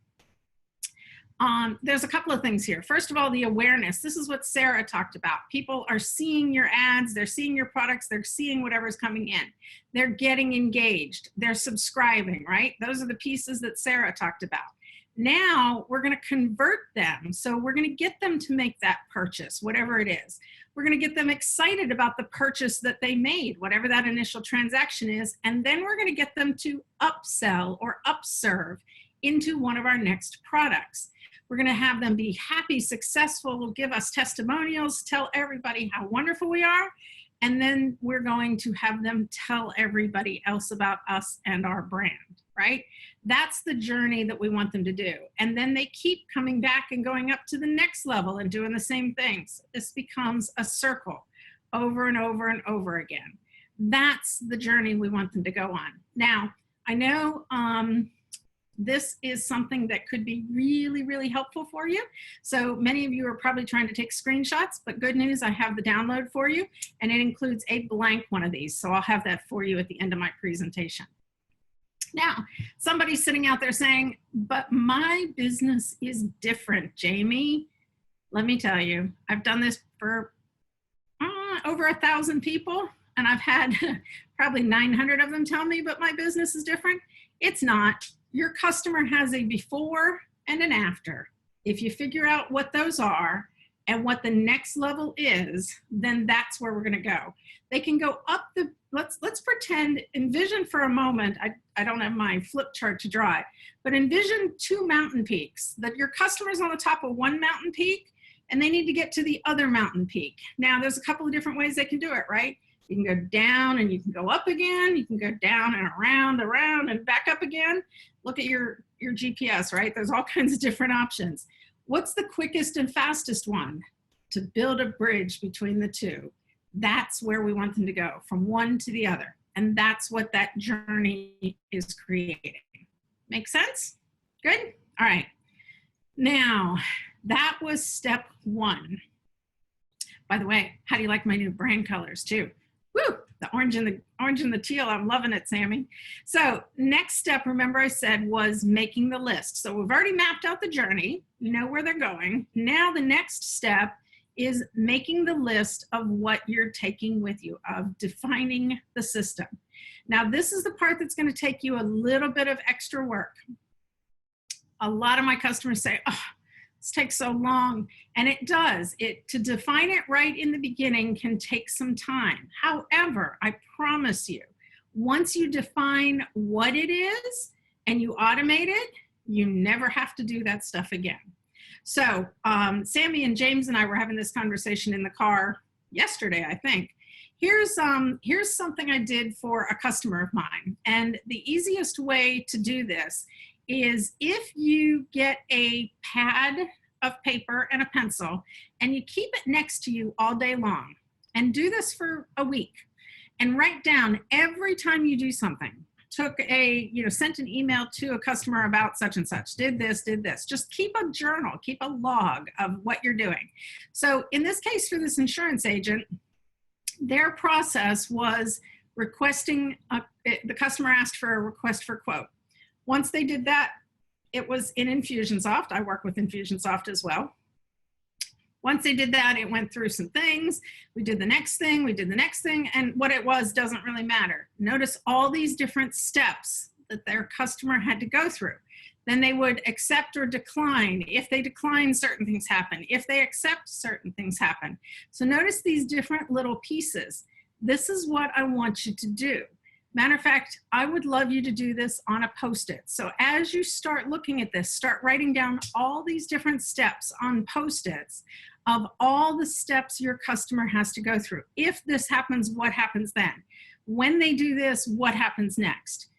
there's a couple of things here. First of all, the awareness. This is what Sarah talked about. People are seeing your ads, they're seeing your products, they're seeing whatever's coming in. They're getting engaged, they're subscribing, right? Those are the pieces that Sarah talked about. Now we're going to convert them. So we're going to get them to make that purchase, whatever it is. We're going to get them excited about the purchase that they made, whatever that initial transaction is. And then we're going to get them to upsell or upserve into one of our next products. We're going to have them be happy, successful, give us testimonials, tell everybody how wonderful we are. And then we're going to have them tell everybody else about us and our brand, right? That's the journey that we want them to do. And then they keep coming back and going up to the next level and doing the same things. This becomes a circle over and over and over again. That's the journey we want them to go on. Now, I know this is something that could be really, really helpful for you. So many of you are probably trying to take screenshots, but good news, I have the download for you, and it includes a blank one of these. So I'll have that for you at the end of my presentation. Now, somebody's sitting out there saying, but my business is different, Jamie. Let me tell you, I've done this for over 1,000 people, and I've had probably 900 of them tell me, but my business is different. It's not. Your customer has a before and an after. If you figure out what those are and what the next level is, then that's where we're going to go. They can go up the, let's pretend, envision for a moment, I don't have my flip chart to draw it, but envision 2 mountain peaks, that your customer's on the top of one mountain peak and they need to get to the other mountain peak. Now, there's a couple of different ways they can do it, right? You can go down and you can go up again. You can go down and around and back up again. Look at your GPS, right? There's all kinds of different options. What's the quickest and fastest one? To build a bridge between the two. That's where we want them to go, from one to the other. And that's what that journey is creating. Make sense? Good? All right. Now, that was step 1. By the way, how do you like my new brand colors too? Woo! The orange and the teal, I'm loving it, Sammy. So next step, remember I said, was making the list. So we've already mapped out the journey, you know where they're going. Now the next step is making the list of what you're taking with you, of defining the system. Now this is the part that's going to take you a little bit of extra work. A lot of my customers say, oh, this takes so long, and it does. To define it right in the beginning can take some time. However, I promise you, once you define what it is and you automate it, you never have to do that stuff again. So Sammy and James and I were having this conversation in the car yesterday, I think. Here's something I did for a customer of mine, and the easiest way to do this is if you get a pad of paper and a pencil and you keep it next to you all day long, and do this for a week, and write down every time you do something. Sent an email to a customer about such and such, did this. Just keep a journal, keep a log of what you're doing. So in this case, for this insurance agent, their process was requesting, the customer asked for a request for quote. Once they did that, it was in Infusionsoft. I work with Infusionsoft as well. Once they did that, it went through some things. We did the next thing, we did the next thing, and what it was doesn't really matter. Notice all these different steps that their customer had to go through. Then they would accept or decline. If they decline, certain things happen. If they accept, certain things happen. So notice these different little pieces. This is what I want you to do. Matter of fact, I would love you to do this on a Post-it. So as you start looking at this, start writing down all these different steps on Post-its of all the steps your customer has to go through. If this happens, what happens then? When they do this, what happens next?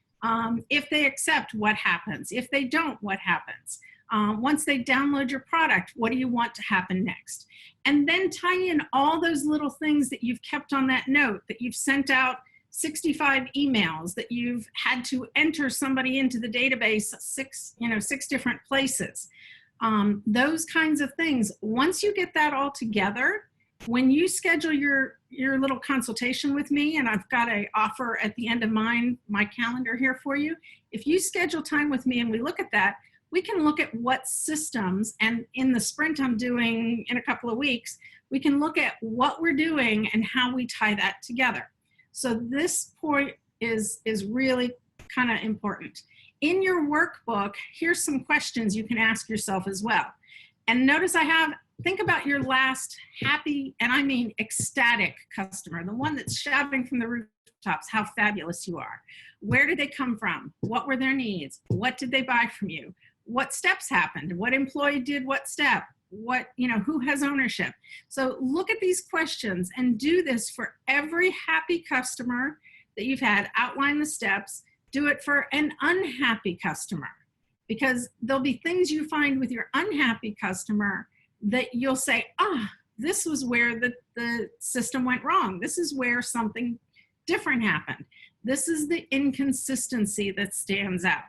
If they accept, what happens? If they don't, what happens? Once they download your product, what do you want to happen next? And then tie in all those little things that you've kept on that note, that you've sent out 65 emails, that you've had to enter somebody into the database six different places. Those kinds of things. Once you get that all together, when you schedule your little consultation with me, and I've got an offer at the end of my calendar here for you, if you schedule time with me and we look at that, we can look at what systems, and in the sprint I'm doing in a couple of weeks, we can look at what we're doing and how we tie that together. So this point is really kind of important. In your workbook, here's some questions you can ask yourself as well. And notice think about your last happy, and I mean ecstatic customer, the one that's shouting from the rooftops how fabulous you are. Where did they come from? What were their needs? What did they buy from you? What steps happened? What employee did what step? Who has ownership? So look at these questions and do this for every happy customer that you've had. Outline the steps. Do it for an unhappy customer, because there'll be things you find with your unhappy customer that you'll say, this was where the system went wrong. This is where something different happened. This is the inconsistency that stands out.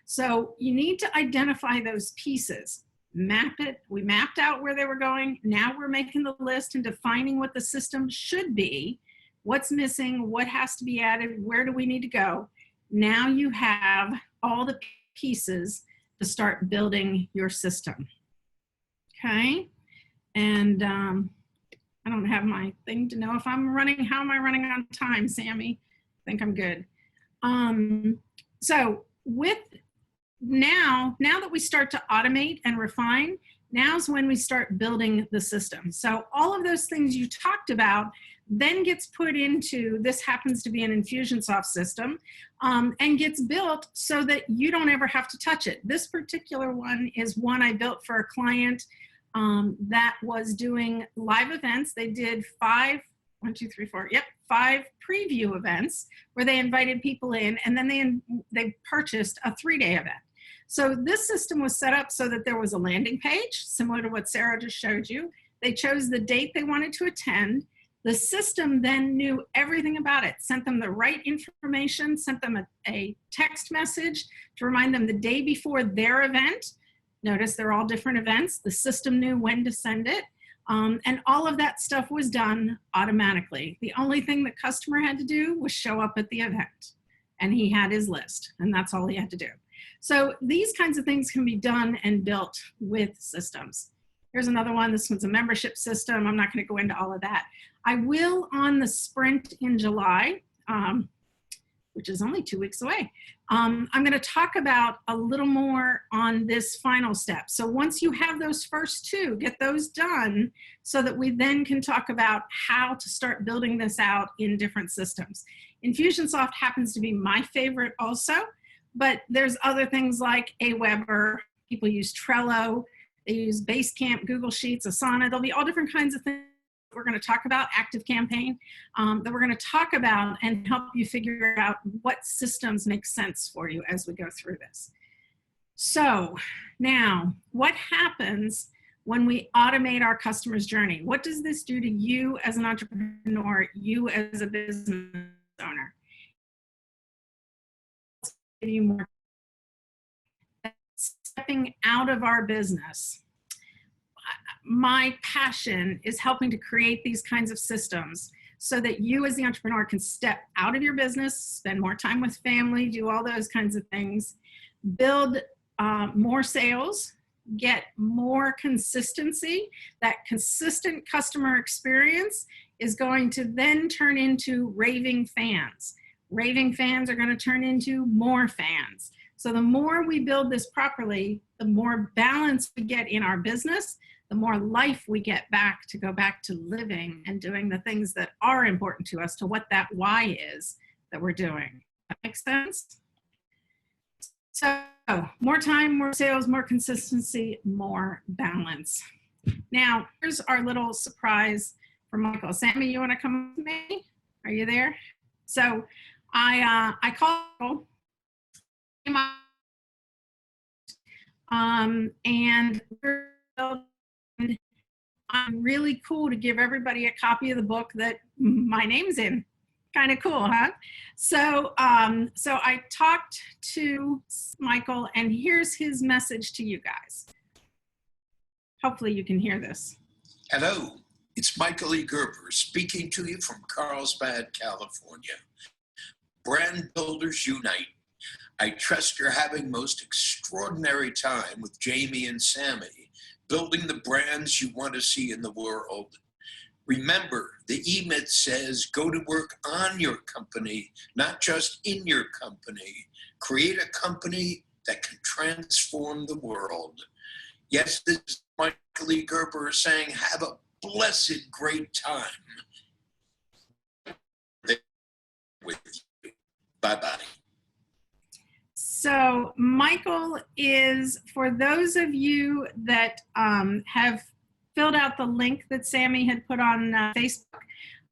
So you need to identify those pieces. Map it. We mapped out where they were going. Now we're making the list and defining what the system should be, what's missing, what has to be added, where do we need to go. Now you have all the pieces to start building your system. Okay. And I don't have my thing to know if I'm running. How am I running on time, Sammy? I think I'm good. So with now that we start to automate and refine, now's when we start building the system. So all of those things you talked about then gets put into, this happens to be an Infusionsoft system, and gets built so that you don't ever have to touch it. This particular one is one I built for a client that was doing live events. They did 5 preview events where they invited people in, and then they purchased a 3-day event. So this system was set up so that there was a landing page, similar to what Sarah just showed you. They chose the date they wanted to attend. The system then knew everything about it, sent them the right information, sent them a text message to remind them the day before their event. Notice they're all different events. The system knew when to send it. And all of that stuff was done automatically. The only thing the customer had to do was show up at the event, and he had his list, and that's all he had to do. So these kinds of things can be done and built with systems. Here's another one. This one's a membership system. I'm not going to go into all of that. I will on the sprint in July, which is only 2 weeks away. I'm going to talk about a little more on this final step. So once you have those first two, get those done so that we then can talk about how to start building this out in different systems. Infusionsoft happens to be my favorite also, but there's other things like Aweber. People use Trello. They use Basecamp, Google Sheets, Asana. There'll be all different kinds of things we're going to talk about, ActiveCampaign, that we're going to talk about and help you figure out what systems make sense for you as we go through this. So now, what happens when we automate our customer's journey? What does this do to you as an entrepreneur, you as a business owner? Give you more. Stepping out of our business. My passion is helping to create these kinds of systems so that you as the entrepreneur can step out of your business, spend more time with family, do all those kinds of things, build more sales, get more consistency. That consistent customer experience is going to then turn into raving fans. Raving fans are going to turn into more fans. So the more we build this properly, the more balance we get in our business, the more life we get back to go back to living and doing the things that are important to us, to what that why is that we're doing. That makes sense? So more time, more sales, more consistency, more balance. Now, here's our little surprise for Michael. Sammy, you want to come with me? Are you there? So I called and I'm really cool to give everybody a copy of the book that my name's in. Kind of cool, huh? So, so I talked to Michael, and here's his message to you guys. Hopefully you can hear this. Hello, it's Michael E. Gerber speaking to you from Carlsbad, California. Brand Builders Unite. I trust you're having most extraordinary time with Jamie and Sammy, building the brands you want to see in the world. Remember, the E-Myth says go to work on your company, not just in your company. Create a company that can transform the world. Yes, this is Michael E. Gerber saying have a blessed great time with you. Bye-bye. So Michael is, for those of you that have filled out the link that Sammy had put on Facebook,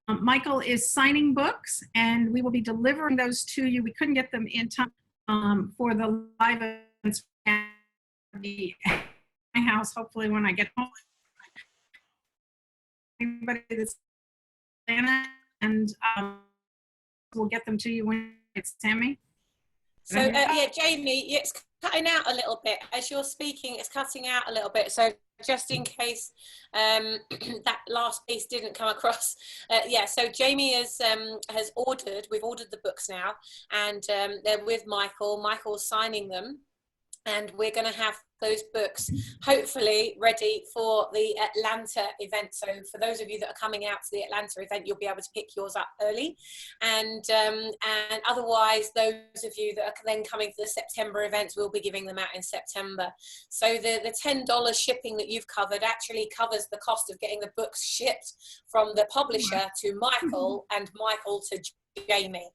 Michael is signing books, and we will be delivering those to you. We couldn't get them in time for the live events at my house, hopefully when I get home. Anybody that's and we'll get them to you when it's Sammy. So yeah, Jamie, it's cutting out a little bit as you're speaking. It's cutting out a little bit. So just in case that last piece didn't come across, yeah. So Jamie has ordered. We've ordered the books now, and they're with Michael. Michael's signing them, and we're going to have those books hopefully ready for the Atlanta event. So for those of you that are coming out to the Atlanta event, you'll be able to pick yours up early, and otherwise those of you that are then coming to the September events, we'll be giving them out in September. So the $10 shipping that you've covered actually covers the cost of getting the books shipped from the publisher to Michael and Michael to Jamie.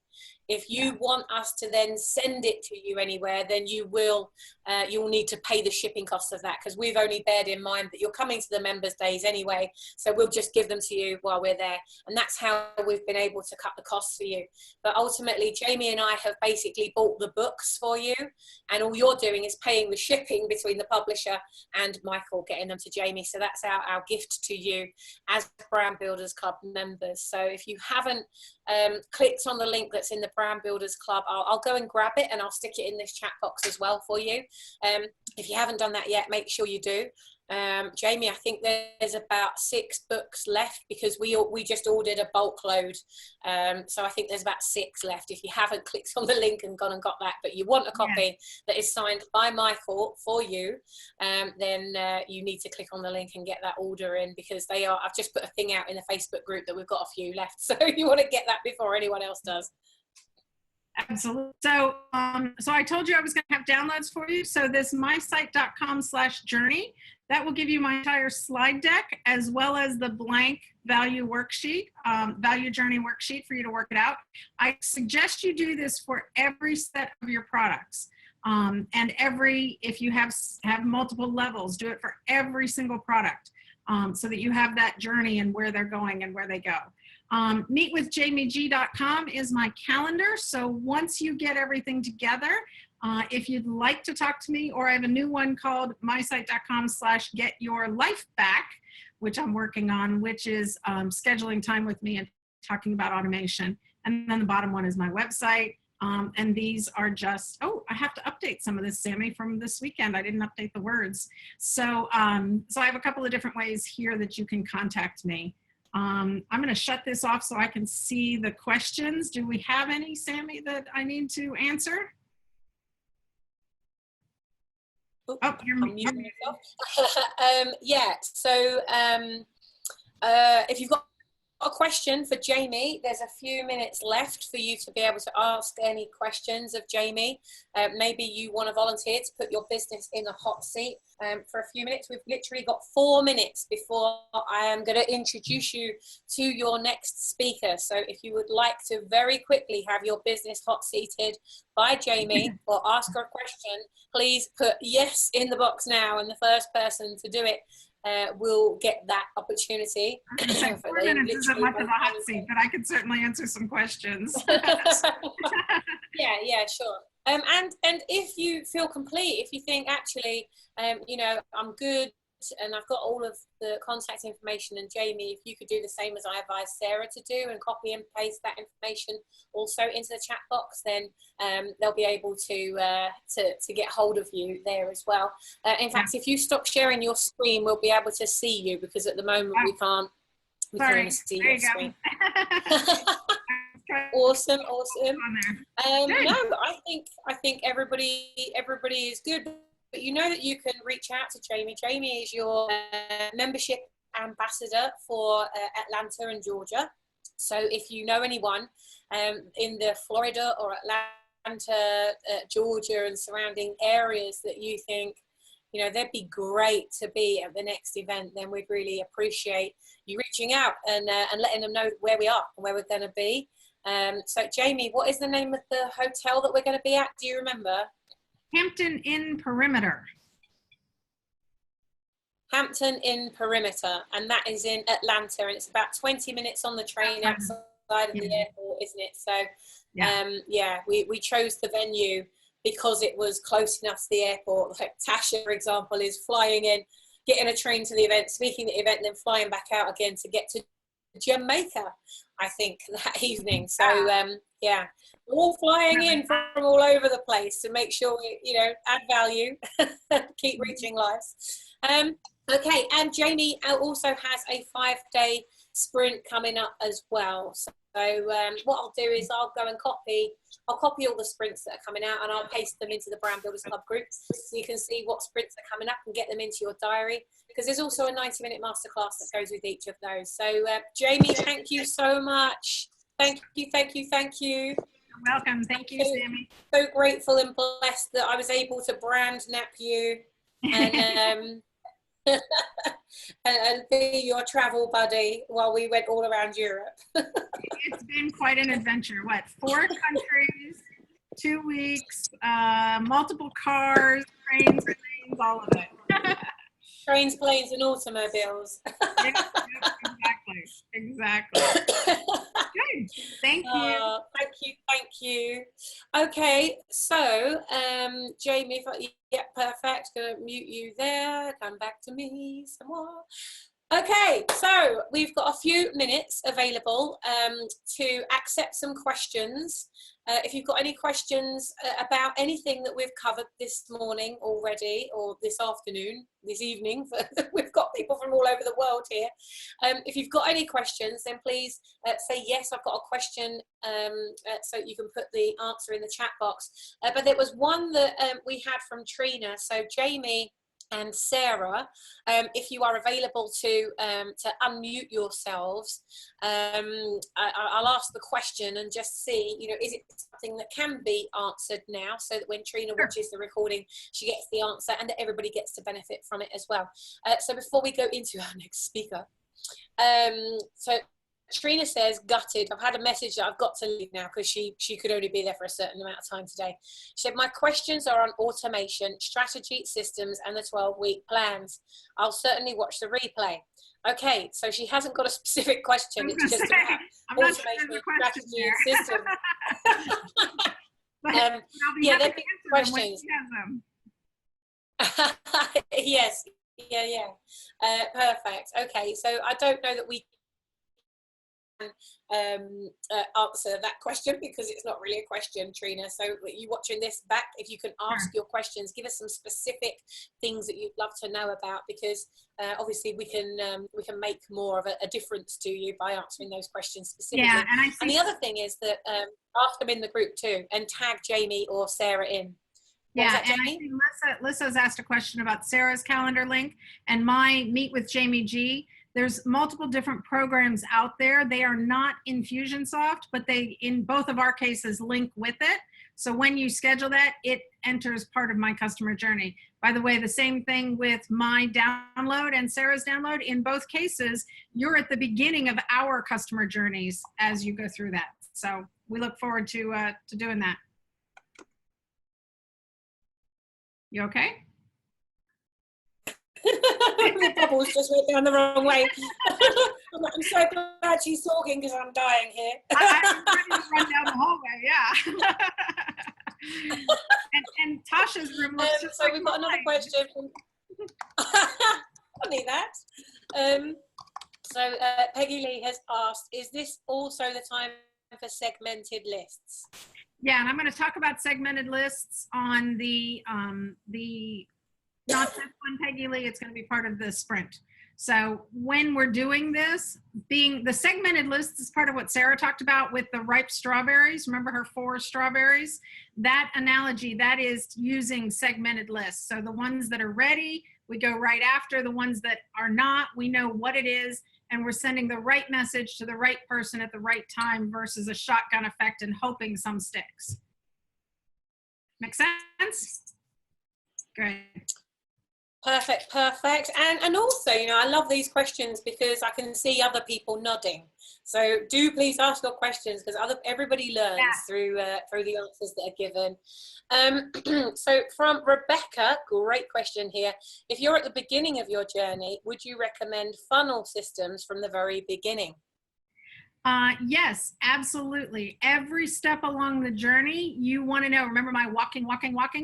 If you want us to then send it to you anywhere, then you will you'll need to pay the shipping costs of that, because we've only bared in mind that you're coming to the members days anyway, so we'll just give them to you while we're there, and that's how we've been able to cut the costs for you. But ultimately Jamie and I have basically bought the books for you, and all you're doing is paying the shipping between the publisher and Michael getting them to Jamie. So that's our gift to you as Brand Builders Club members. So if you haven't clicked on the link that's in the Brand Builders Club, I'll go and grab it and I'll stick it in this chat box as well for you. If you haven't done that yet, make sure you do. Jamie, I think there's about 6 books left, because we just ordered a bulk load, so I think there's about 6 left. If you haven't clicked on the link and gone and got that, but you want a copy that is signed by Michael for you, then you need to click on the link and get that order in, because I've just put a thing out in the Facebook group that we've got a few left, so you want to get that before anyone else does. Absolutely. So, so I told you I was going to have downloads for you. So this mysite.com/journey, that will give you my entire slide deck, as well as the blank value worksheet, value journey worksheet for you to work it out. I suggest you do this for every set of your products. And if you have multiple levels, do it for every single product, so that you have that journey and where they're going and where they go. Meetwithjamieg.com is my calendar. So once you get everything together, If you'd like to talk to me, or I have a new one called mysite.com/getyourlifeback, which I'm working on, which is scheduling time with me and talking about automation. And then the bottom one is my website. And these are just, oh, I have to update some of this, Sammy, from this weekend. I didn't update the words. So, so I have a couple of different ways here that you can contact me. I'm going to shut this off so I can see the questions. Do we have any, Sammy, that I need to answer? Oh, you're muted. Yeah, so if you've got a question for Jamie, there's a few minutes left for you to be able to ask any questions of Jamie. Maybe you want to volunteer to put your business in a hot seat for a few minutes. We've literally got 4 minutes before I am going to introduce you to your next speaker. So if you would like to very quickly have your business hot seated by Jamie or ask her a question, please put yes in the box now, and the first person to do it will get that opportunity. 4 minutes isn't much of a hot seat, but I could certainly answer some questions. Yeah, sure. And if you feel complete, if you think actually, you know, I'm good and I've got all of the contact information, and Jamie, if you could do the same as I advised Sarah to do and copy and paste that information also into the chat box, then they'll be able to get hold of you there as well. In fact, if you stop sharing your screen, we'll be able to see you, because at the moment we can't see your screen. Awesome. No, I think everybody is good. But you know that you can reach out to Jamie. Jamie is your membership ambassador for Atlanta and Georgia. So if you know anyone in the Florida or Atlanta, Georgia and surrounding areas that you think, you know, they'd be great to be at the next event, then we'd really appreciate you reaching out and letting them know where we are and where we're going to be. So Jamie, what is the name of the hotel that we're going to be at? Do you remember? Hampton Inn Perimeter. Hampton Inn Perimeter, and that is in Atlanta, and it's about 20 minutes on the train outside of the airport, isn't it? So yeah, we chose the venue because it was close enough to the airport. Like Tasha, for example, is flying in, getting a train to the event, speaking at the event, and then flying back out again to get to Jamaica, I think, that evening. So yeah, we're all flying in from all over the place to make sure we, you know, add value, keep reaching lives. Okay, and Jamie also has a 5-day sprint coming up as well. So what I'll do is I'll go and copy all the sprints that are coming out, and I'll paste them into the Brand Builders Club group so you can see what sprints are coming up and get them into your diary, because there's also a 90-minute masterclass that goes with each of those. So Jamie, thank you so much. Thank you. You're welcome. Thank you, Sammy. So grateful and blessed that I was able to brand nap you and and be your travel buddy while we went all around Europe. It's been quite an adventure. What, 4 countries, 2 weeks, multiple cars, trains, all of it. Trains, planes, and automobiles. Exactly. Good. Thank you. Thank you. Okay, so Jamie, yeah, perfect. Gonna mute you there. Come back to me some more. Okay, so we've got a few minutes available to accept some questions. If you've got any questions about anything that we've covered this morning already, or this afternoon, this evening, we've got people from all over the world here. If you've got any questions, then please say yes, I've got a question, so you can put the answer in the chat box. But there was one that we had from Trina. So Jamie and Sarah, if you are available to unmute yourselves, I'll ask the question and just see, you know, is it something that can be answered now, so that when Trina watches the recording, she gets the answer and that everybody gets to benefit from it as well. So before we go into our next speaker, so Trina says, gutted. I've had a message that I've got to leave now because she could only be there for a certain amount of time today. She said, my questions are on automation, strategy, systems, and the 12-week plans. I'll certainly watch the replay. Okay, so she hasn't got a specific question. It's just about automation, strategy, and systems. But Um, I'll be yeah, happy there'd to be answer them when questions. she has them. Yes, yeah. Perfect. Okay, so I don't know that we can answer that question because it's not really a question, Trina. So you watching this back, if you can ask your questions, give us some specific things that you'd love to know about, because obviously we can make more of a difference to you by answering those questions specifically. Yeah, and And the other thing is that ask them in the group too, and tag Jamie or Sarah in. Yeah, and I think Lissa's asked a question about Sarah's calendar link and my Meet with Jamie G. There's multiple different programs out there. They are not Infusionsoft, but they, in both of our cases, link with it. So when you schedule that, it enters part of my customer journey. By the way, the same thing with my download and Sarah's download. In both cases, you're at the beginning of our customer journeys as you go through that. So we look forward to doing that. You okay? The bubbles just went down the wrong way. I'm so glad she's talking because I'm dying here. I'm ready to run down the hallway, yeah. and Tasha's room looks just so like we've got another mine. question. Funny that. So Peggy Lee has asked, is this also the time for segmented lists? Yeah, and I'm going to talk about segmented lists on the not this one, Peggy Lee. It's going to be part of the sprint. So when we're doing this, being the segmented list is part of what Sarah talked about with the ripe strawberries. Remember her 4 strawberries? That analogy, that is using segmented lists. So the ones that are ready, we go right after. The ones that are not, we know what it is, and we're sending the right message to the right person at the right time versus a shotgun effect and hoping some sticks. Make sense? Great. Perfect. And also, you know, I love these questions because I can see other people nodding. So do please ask your questions, because everybody learns through the answers that are given. So from Rebecca, great question here. If you're at the beginning of your journey, would you recommend funnel systems from the very beginning? Yes, absolutely. Every step along the journey, you want to know, remember my walking,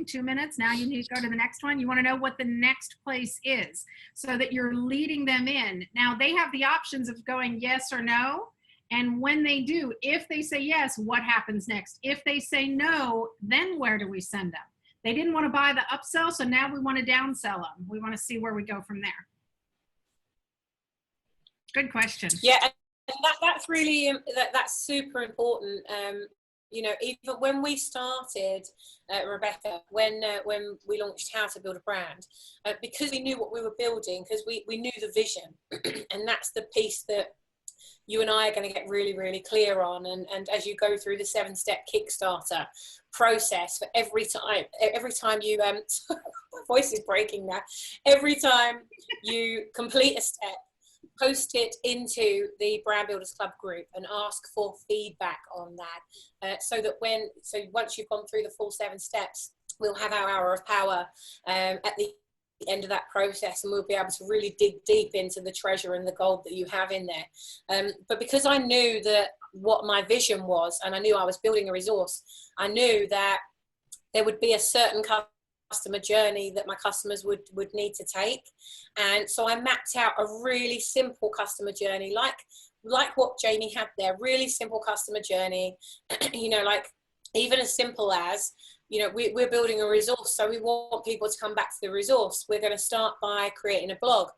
2 minutes. Now you need to go to the next one. You want to know what the next place is so that you're leading them in. Now they have the options of going yes or no. And when they do, if they say yes, what happens next? If they say no, then where do we send them? They didn't want to buy the upsell, so now we want to downsell them. We want to see where we go from there. Good question. Yeah. That's really that's super important. You know, even when we started, Rebecca, when we launched How to Build a Brand, because we knew what we were building, because we knew the vision, and that's the piece that you and I are going to get really, really clear on. And as you go through the 7-step Kickstarter process, for every time you my voice is breaking now. Every time you complete a step, post it into the Brand Builders Club group and ask for feedback on that, so once you've gone through the full 7 steps, we'll have our hour of power at the end of that process, and we'll be able to really dig deep into the treasure and the gold that you have in there. But because I knew that what my vision was, and I knew I was building a resource, I knew that there would be a certain customer journey that my customers would need to take. And so I mapped out a really simple customer journey, like what Jamie had there, really simple customer journey, you know, like even as simple as, you know, we're building a resource, so we want people to come back to the resource. We're going to start by creating a blog.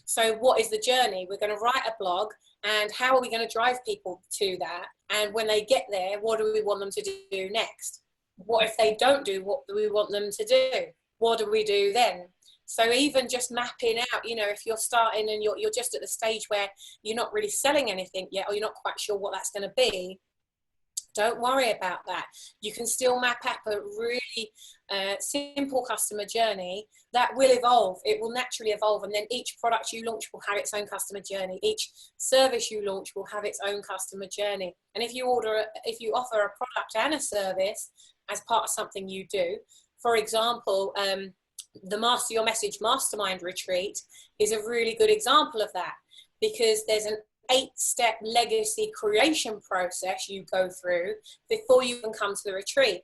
So what is the journey? We're going to write a blog, and how are we going to drive people to that? And when they get there, what do we want them to do next? What if they don't do what do we want them to do? What do we do then? So even just mapping out, you know, if you're starting and you're just at the stage where you're not really selling anything yet, or you're not quite sure what that's going to be, don't worry about that. You can still map out a really simple customer journey that will evolve. It will naturally evolve, and then each product you launch will have its own customer journey. Each service you launch will have its own customer journey. And if you offer a product and a service as part of something you do, for example, the Master Your Message Mastermind Retreat is a really good example of that, because there's an 8-step legacy creation process you go through before you can come to the retreat.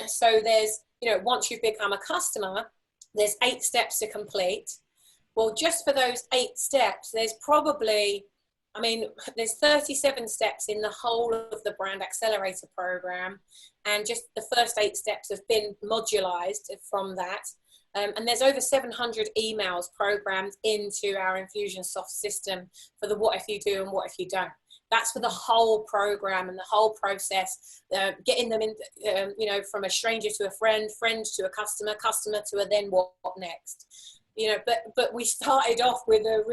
So there's, you know, once you've become a customer, there's 8 steps to complete. Well, just for those 8 steps, there's probably, I mean, there's 37 steps in the whole of the Brand Accelerator program. And just the first 8 steps have been modularized from that. And there's over 700 emails programmed into our Infusionsoft system for the what if you do and what if you don't. That's for the whole program and the whole process, getting them in, you know, from a stranger to a friend, friend to a customer, customer to a then what next. You know, but we started off with a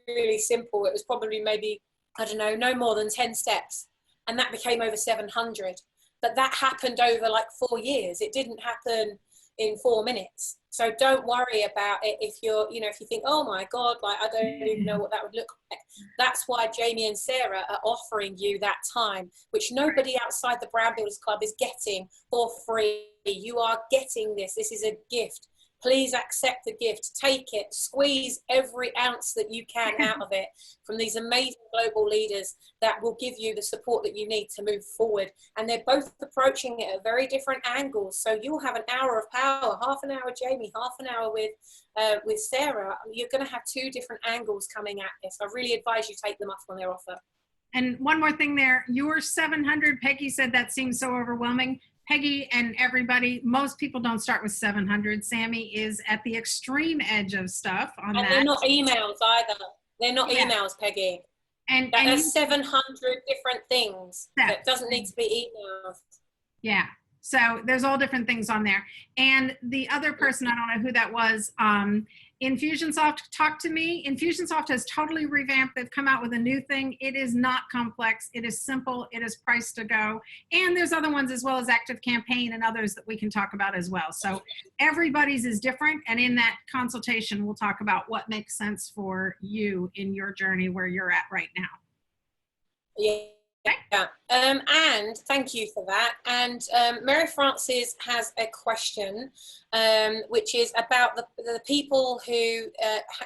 really simple, it was probably maybe, I don't know, no more than 10 steps. And that became over 700. But that happened over like 4 years. It didn't happen in 4 minutes. So don't worry about it if you're, you know, if you think, oh my God, like I don't even know what that would look like. That's why Jamie and Sarah are offering you that time, which nobody outside the Brand Builders Club is getting for free. You are getting this. This is a gift. Please accept the gift, take it, squeeze every ounce that you can out of it from these amazing global leaders that will give you the support that you need to move forward. And they're both approaching it at very different angles. So you'll have an hour of power, half an hour Jamie, half an hour with Sarah. You're going to have 2 different angles coming at this. I really advise you take them up on their offer. And one more thing there, your 700, Peggy said that seems so overwhelming. Peggy and everybody, most people don't start with 700. Sammy is at the extreme edge of stuff on that. And they're not emails either. They're not emails, Peggy. And there's 700 different things. That doesn't need to be emails. Yeah. So there's all different things on there. And the other person, I don't know who that was, Infusionsoft talked to me. Infusionsoft has totally revamped. They've come out with a new thing. It is not complex. It is simple. It is priced to go. And there's other ones as well as Active Campaign and others that we can talk about as well. So everybody's is different. And in that consultation, we'll talk about what makes sense for you in your journey where you're at right now. Yeah, and thank you for that. And Mary Frances has a question, which is about the people who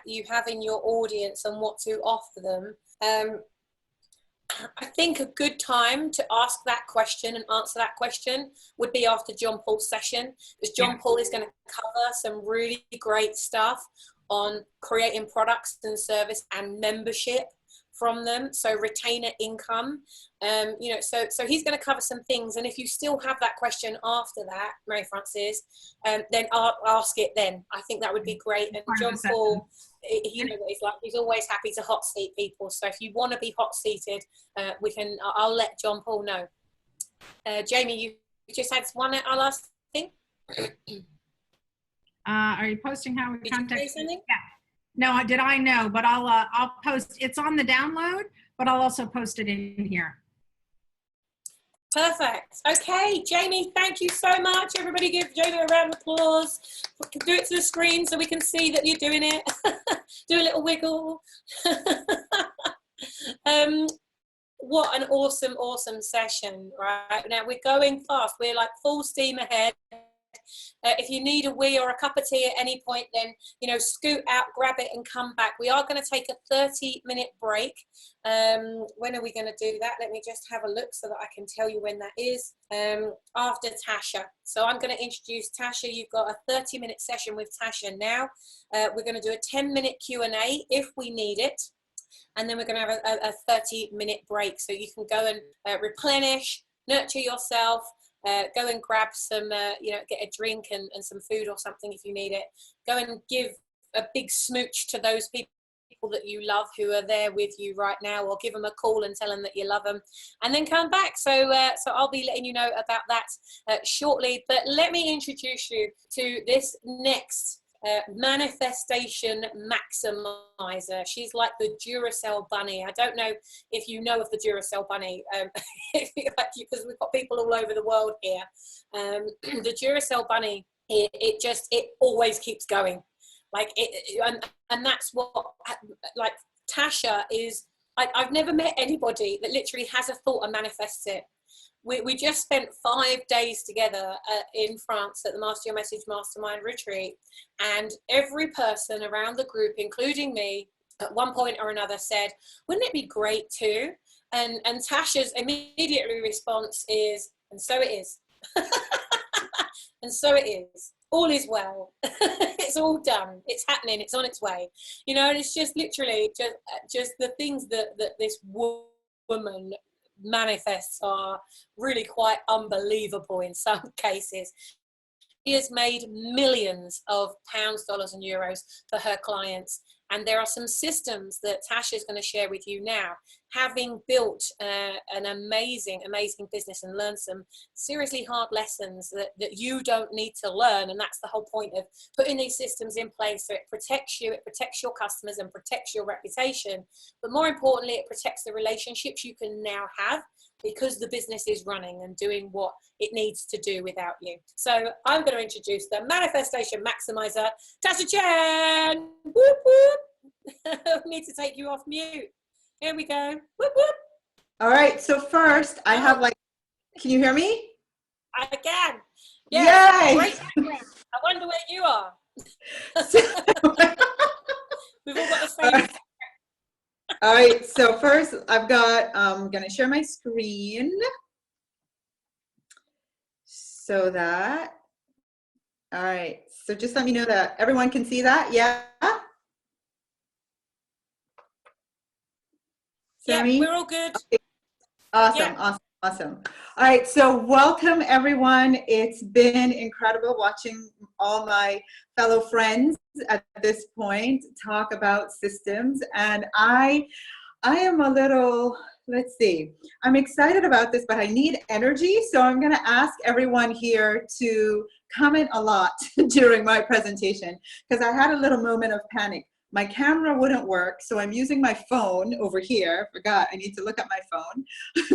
you have in your audience and what to offer them. I think a good time to ask that question and answer that question would be after John Paul's session, because John Paul is going to cover some really great stuff on creating products and service and membership from them, so retainer income, you know, so he's going to cover some things. And if you still have that question after that, Mary Frances, then I'll ask it then. I think that would be great. And John Paul, you know what he's like, he's always happy to hot seat people. So if you want to be hot seated, I'll let John Paul know. Jamie, you just had our last thing. Are you posting how we contact? Did you say something? Yeah. No, did I know, but I'll post, it's on the download, but I'll also post it in here. Perfect. Okay, Jamie, thank you so much. Everybody give Jamie a round of applause. Do it to the screen so we can see that you're doing it. Do a little wiggle. What an awesome, awesome session, right? Now we're going fast. We're like full steam ahead. If you need a wee or a cup of tea at any point, then, you know, scoot out, grab it and come back. We are going to take a 30-minute break. When are we going to do that? Let me just have a look so that I can tell you when that is. After Tasha. So I'm going to introduce Tasha. You've got a 30-minute session with Tasha now. We're going to do a 10-minute Q&A if we need it. And then we're going to have a 30-minute break. So you can go and replenish, nurture yourself, go and grab some, you know, get a drink and some food or something if you need it. Go and give a big smooch to those people that you love who are there with you right now, or give them a call and tell them that you love them, and then come back. So I'll be letting you know about that shortly. But let me introduce you to this next manifestation maximizer. She's like the Duracell bunny. I don't know if you know of the Duracell bunny, because we've got people all over the world here. The Duracell bunny, it always keeps going. Like and that's what, like, Tasha is. I've never met anybody that literally has a thought and manifests it. We just spent 5 days together in France at the Master Your Message Mastermind Retreat, and every person around the group, including me, at one point or another said, wouldn't it be great too? And Tasha's immediate response is, and so it is. And so it is. All is well. It's all done. It's happening. It's on its way. You know, and it's just literally just the things that this woman manifests are really quite unbelievable in some cases. She has made millions of pounds, dollars, and euros for her clients. And there are some systems that Tasha is going to share with you now, having built an amazing, amazing business and learned some seriously hard lessons that you don't need to learn. And that's the whole point of putting these systems in place. So it protects you, it protects your customers and protects your reputation. But more importantly, it protects the relationships you can now have because the business is running and doing what it needs to do without you. So I'm going to introduce the Manifestation Maximizer, Tasha Chen. Whoop, whoop. I need to take you off mute. Here we go. Whoop, whoop. All right. So first, I have can you hear me? I can. Yes. Yay! Great. I wonder where you are. We've all got the same. All right, so first I'm gonna share my screen so that, all right, so just let me know that everyone can see that, yeah? Sammy? Yeah, we're all good. Okay. Awesome, Yeah. awesome. All right, so welcome everyone. It's been incredible watching all my fellow friends at this point talk about systems, and I am a little, let's see, I'm excited about this, but I need energy, so I'm gonna ask everyone here to comment a lot during my presentation, because I had a little moment of panic. My camera wouldn't work, so I'm using my phone over here. Forgot, I need to look at my phone.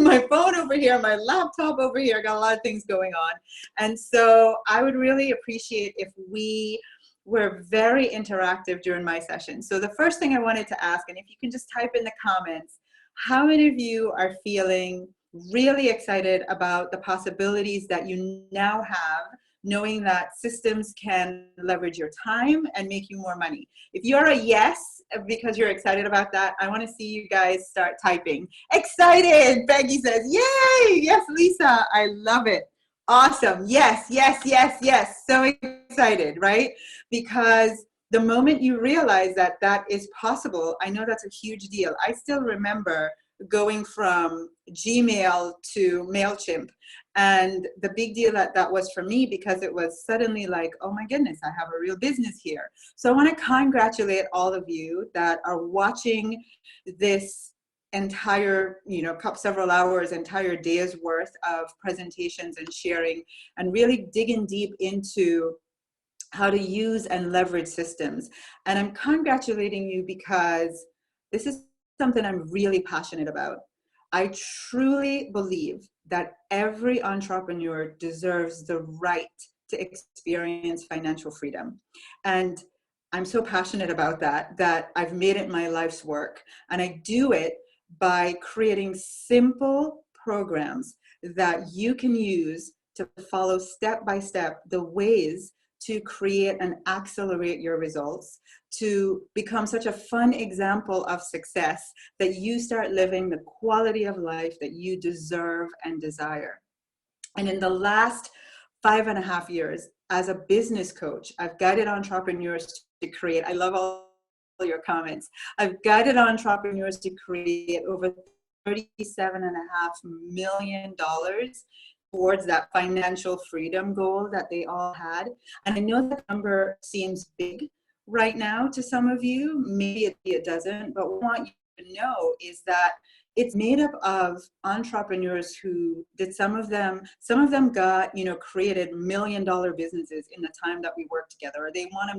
My phone over here, my laptop over here, got a lot of things going on. And so I would really appreciate if we're very interactive during my session. So the first thing I wanted to ask, and if you can just type in the comments, how many of you are feeling really excited about the possibilities that you now have, knowing that systems can leverage your time and make you more money? If you're a yes, because you're excited about that, I want to see you guys start typing. Excited, Peggy says, yay, yes, Lisa, I love it. Awesome. Yes, yes, yes, yes. So excited, right? Because the moment you realize that that is possible, I know that's a huge deal. I still remember going from Gmail to MailChimp, and the big deal that was for me, because it was suddenly like, oh my goodness, I have a real business here. So I want to congratulate all of you that are watching this entire, several hours, entire day's worth of presentations and sharing, and really digging deep into how to use and leverage systems. And I'm congratulating you because this is something I'm really passionate about. I truly believe that every entrepreneur deserves the right to experience financial freedom. And I'm so passionate about that I've made it my life's work. And I do it by creating simple programs that you can use to follow step by step the ways to create and accelerate your results, to become such a fun example of success that you start living the quality of life that you deserve and desire. And in the last 5.5 years, as a business coach, I've guided entrepreneurs to create, I love all your comments, I've guided entrepreneurs to create over $37.5 million towards that financial freedom goal that they all had. And I know that number seems big right now to some of you, maybe it doesn't, but what I want you to know is that it's made up of entrepreneurs who did, some of them got, created $1 million businesses in the time that we worked together, or they won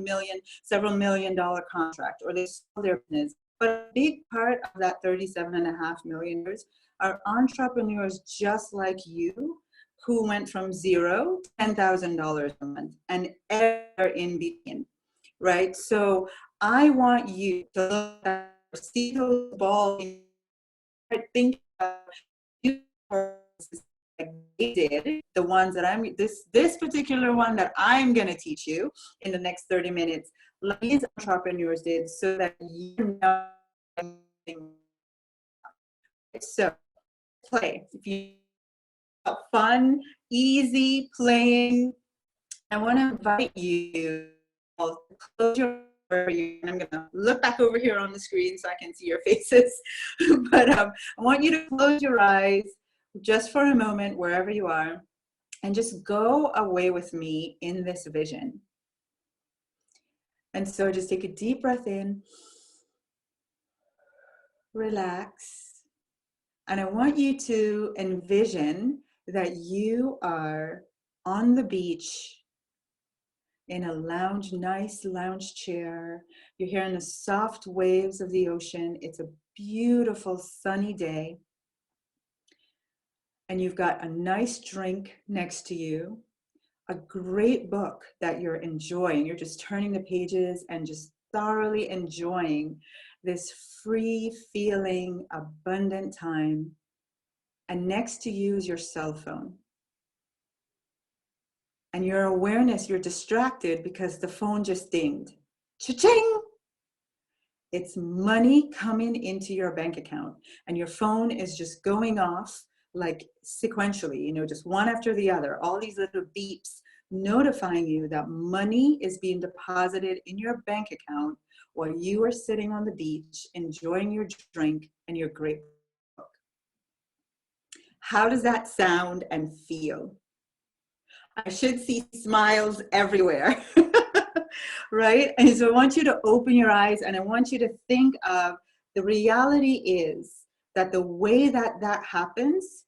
several $1 million contract, or they sold their business. But a big part of that $37.5 million are entrepreneurs just like you, who went from zero to $10,000 a month and ever in between, right? So I want you to look at, see those balls, think about you like they did, the ones that this particular one that I'm gonna teach you in the next 30 minutes, like these entrepreneurs did, so that you know. So play. If you fun, easy, playing, I want to invite you all to close your eyes. I'm going to look back over here on the screen so I can see your faces. But I want you to close your eyes just for a moment, wherever you are, and just go away with me in this vision. And so just take a deep breath in, relax, and I want you to envision that you are on the beach in a lounge, nice lounge chair. You're hearing the soft waves of the ocean. It's a beautiful sunny day. And you've got a nice drink next to you, a great book that you're enjoying. You're just turning the pages and just thoroughly enjoying this free feeling, abundant time. And next to you is your cell phone. And your awareness, you're distracted because the phone just dinged. Cha-ching! It's money coming into your bank account. And your phone is just going off like sequentially, just one after the other. All these little beeps notifying you that money is being deposited in your bank account while you are sitting on the beach, enjoying your drink and your great book. How does that sound and feel? I should see smiles everywhere, right? And so I want you to open your eyes and I want you to think of the reality is that the way that that happens,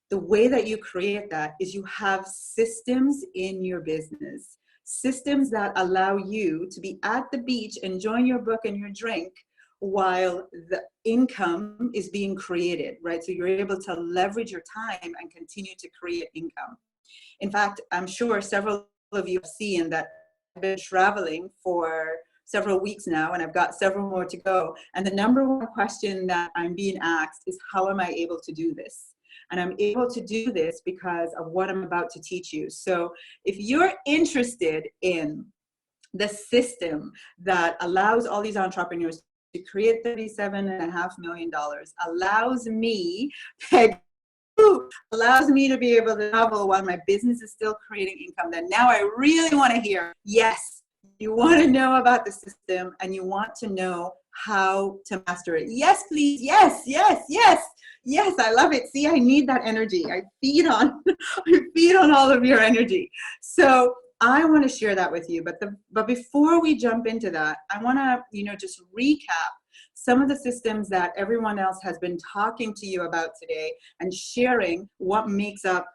the way that you create that is you have systems in your business, systems that allow you to be at the beach enjoying your book and your drink while the income is being created, right? So you're able to leverage your time and continue to create income. In fact, I'm sure several of you have seen that I've been traveling for several weeks now, and I've got several more to go. And the number one question that I'm being asked is, how am I able to do this? And I'm able to do this because of what I'm about to teach you. So if you're interested in the system that allows all these entrepreneurs to create $37.5 million, allows me, Peg, allows me to be able to travel while my business is still creating income, then now I really want to hear, yes, you want to know about the system and you want to know how to master it. Yes, please. Yes, yes, yes. Yes, I love it. See, I need that energy. I feed on all of your energy. So I want to share that with you. But before we jump into that, I want to, just recap some of the systems that everyone else has been talking to you about today and sharing what makes up,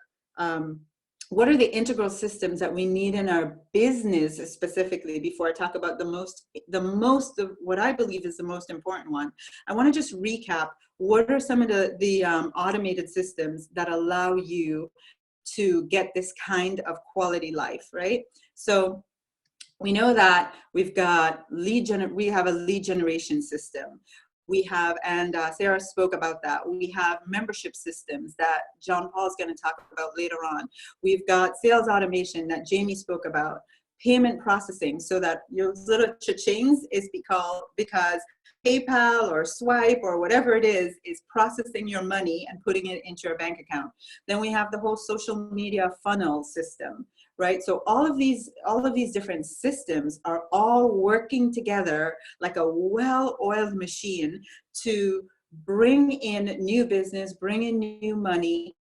what are the integral systems that we need in our business specifically before I talk about the most of what I believe is the most important one. I want to just recap what are some of the automated systems that allow you to get this kind of quality life, right? So we know that we have a lead generation system. We have, and Sarah spoke about that. We have membership systems that John Paul is going to talk about later on. We've got sales automation that Jamie spoke about. Payment processing, so that your little cha-chings is because PayPal or Swipe or whatever it is processing your money and putting it into your bank account. Then we have the whole social media funnel system, right? So all of these different systems are all working together like a well-oiled machine to bring in new business, bring in new money,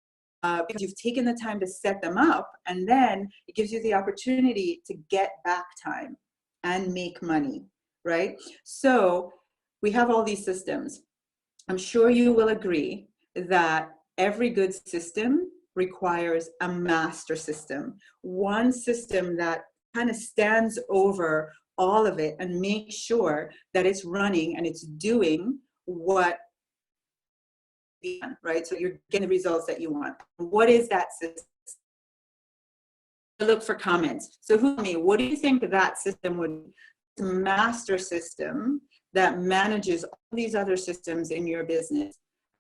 because you've taken the time to set them up, and then it gives you the opportunity to get back time and make money, right? So we have all these systems. I'm sure you will agree that every good system requires a master system, one system that kind of stands over all of it and makes sure that it's running and it's doing what, right? So you're getting the results that you want. What is that system? Look for comments. So who me? What do you think that system would be? A master system that manages all these other systems in your business,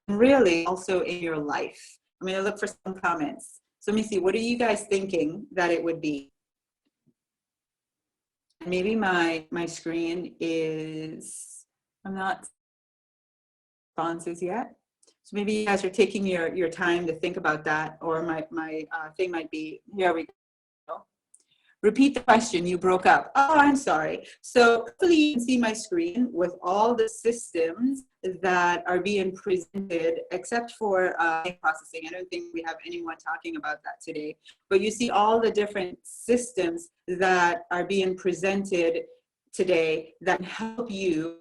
and really also in your life. I'm going to look for some comments. So let me see. What are you guys thinking that it would be? Maybe my screen is. I'm not responses yet. So maybe you guys are taking your time to think about that, or my thing might be, here we go. Repeat the question, you broke up. Oh, I'm sorry. So hopefully you can see my screen with all the systems that are being presented, except for processing. I don't think we have anyone talking about that today. But you see all the different systems that are being presented today that help you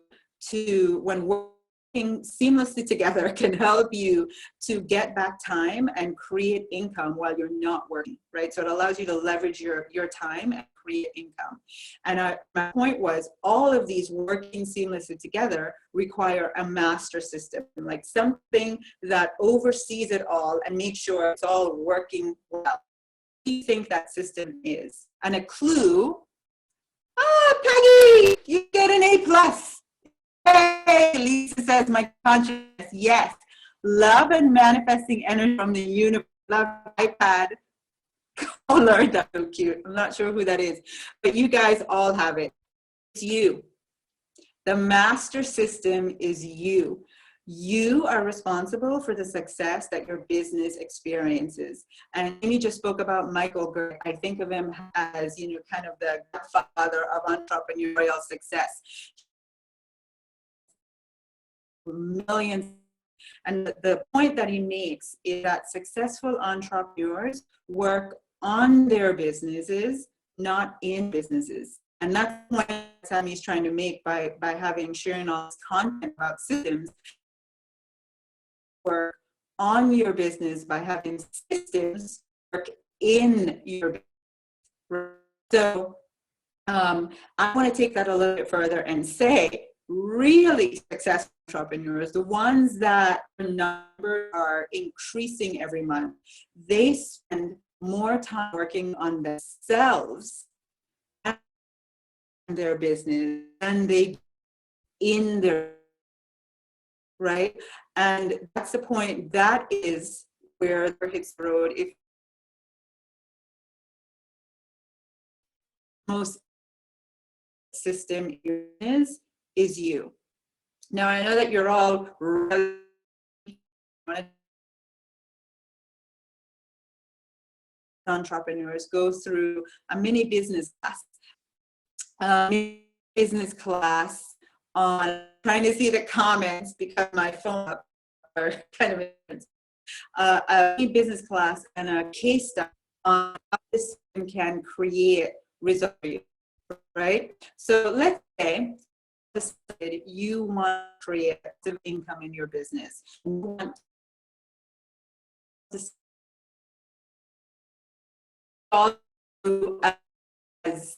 to, when working seamlessly together, can help you to get back time and create income while you're not working, right? So it allows you to leverage your time and create income. And my point was, all of these working seamlessly together require a master system, like something that oversees it all and makes sure it's all working well. What do you think that system is? And a clue, Peggy, you get an A+. Hey, Lisa says, my consciousness, yes. Love and manifesting energy from the universe. Love iPad. Oh, Lord, that's so cute. I'm not sure who that is, but you guys all have it. It's you. The master system is you. You are responsible for the success that your business experiences. And Amy just spoke about Michael Gerber. I think of him as, you know, kind of the godfather of entrepreneurial success. Millions. And the point that he makes is that successful entrepreneurs work on their businesses, not in businesses. And that's the point Sammy's trying to make by sharing all this content about systems. Work on your business by having systems work in your business. So I want to take that a little bit further and say, really successful entrepreneurs, the ones that numbers are increasing every month, they spend more time working on themselves and their business than they in their, right? And that's the point. That is where the hits the road. If most system is you. Now, I know that you're all really entrepreneurs go through a mini business class, on trying to see the comments because my phone are kind of a mini business class and a case study on how this system can create results, right? So let's say you want to create active income in your business. You want to as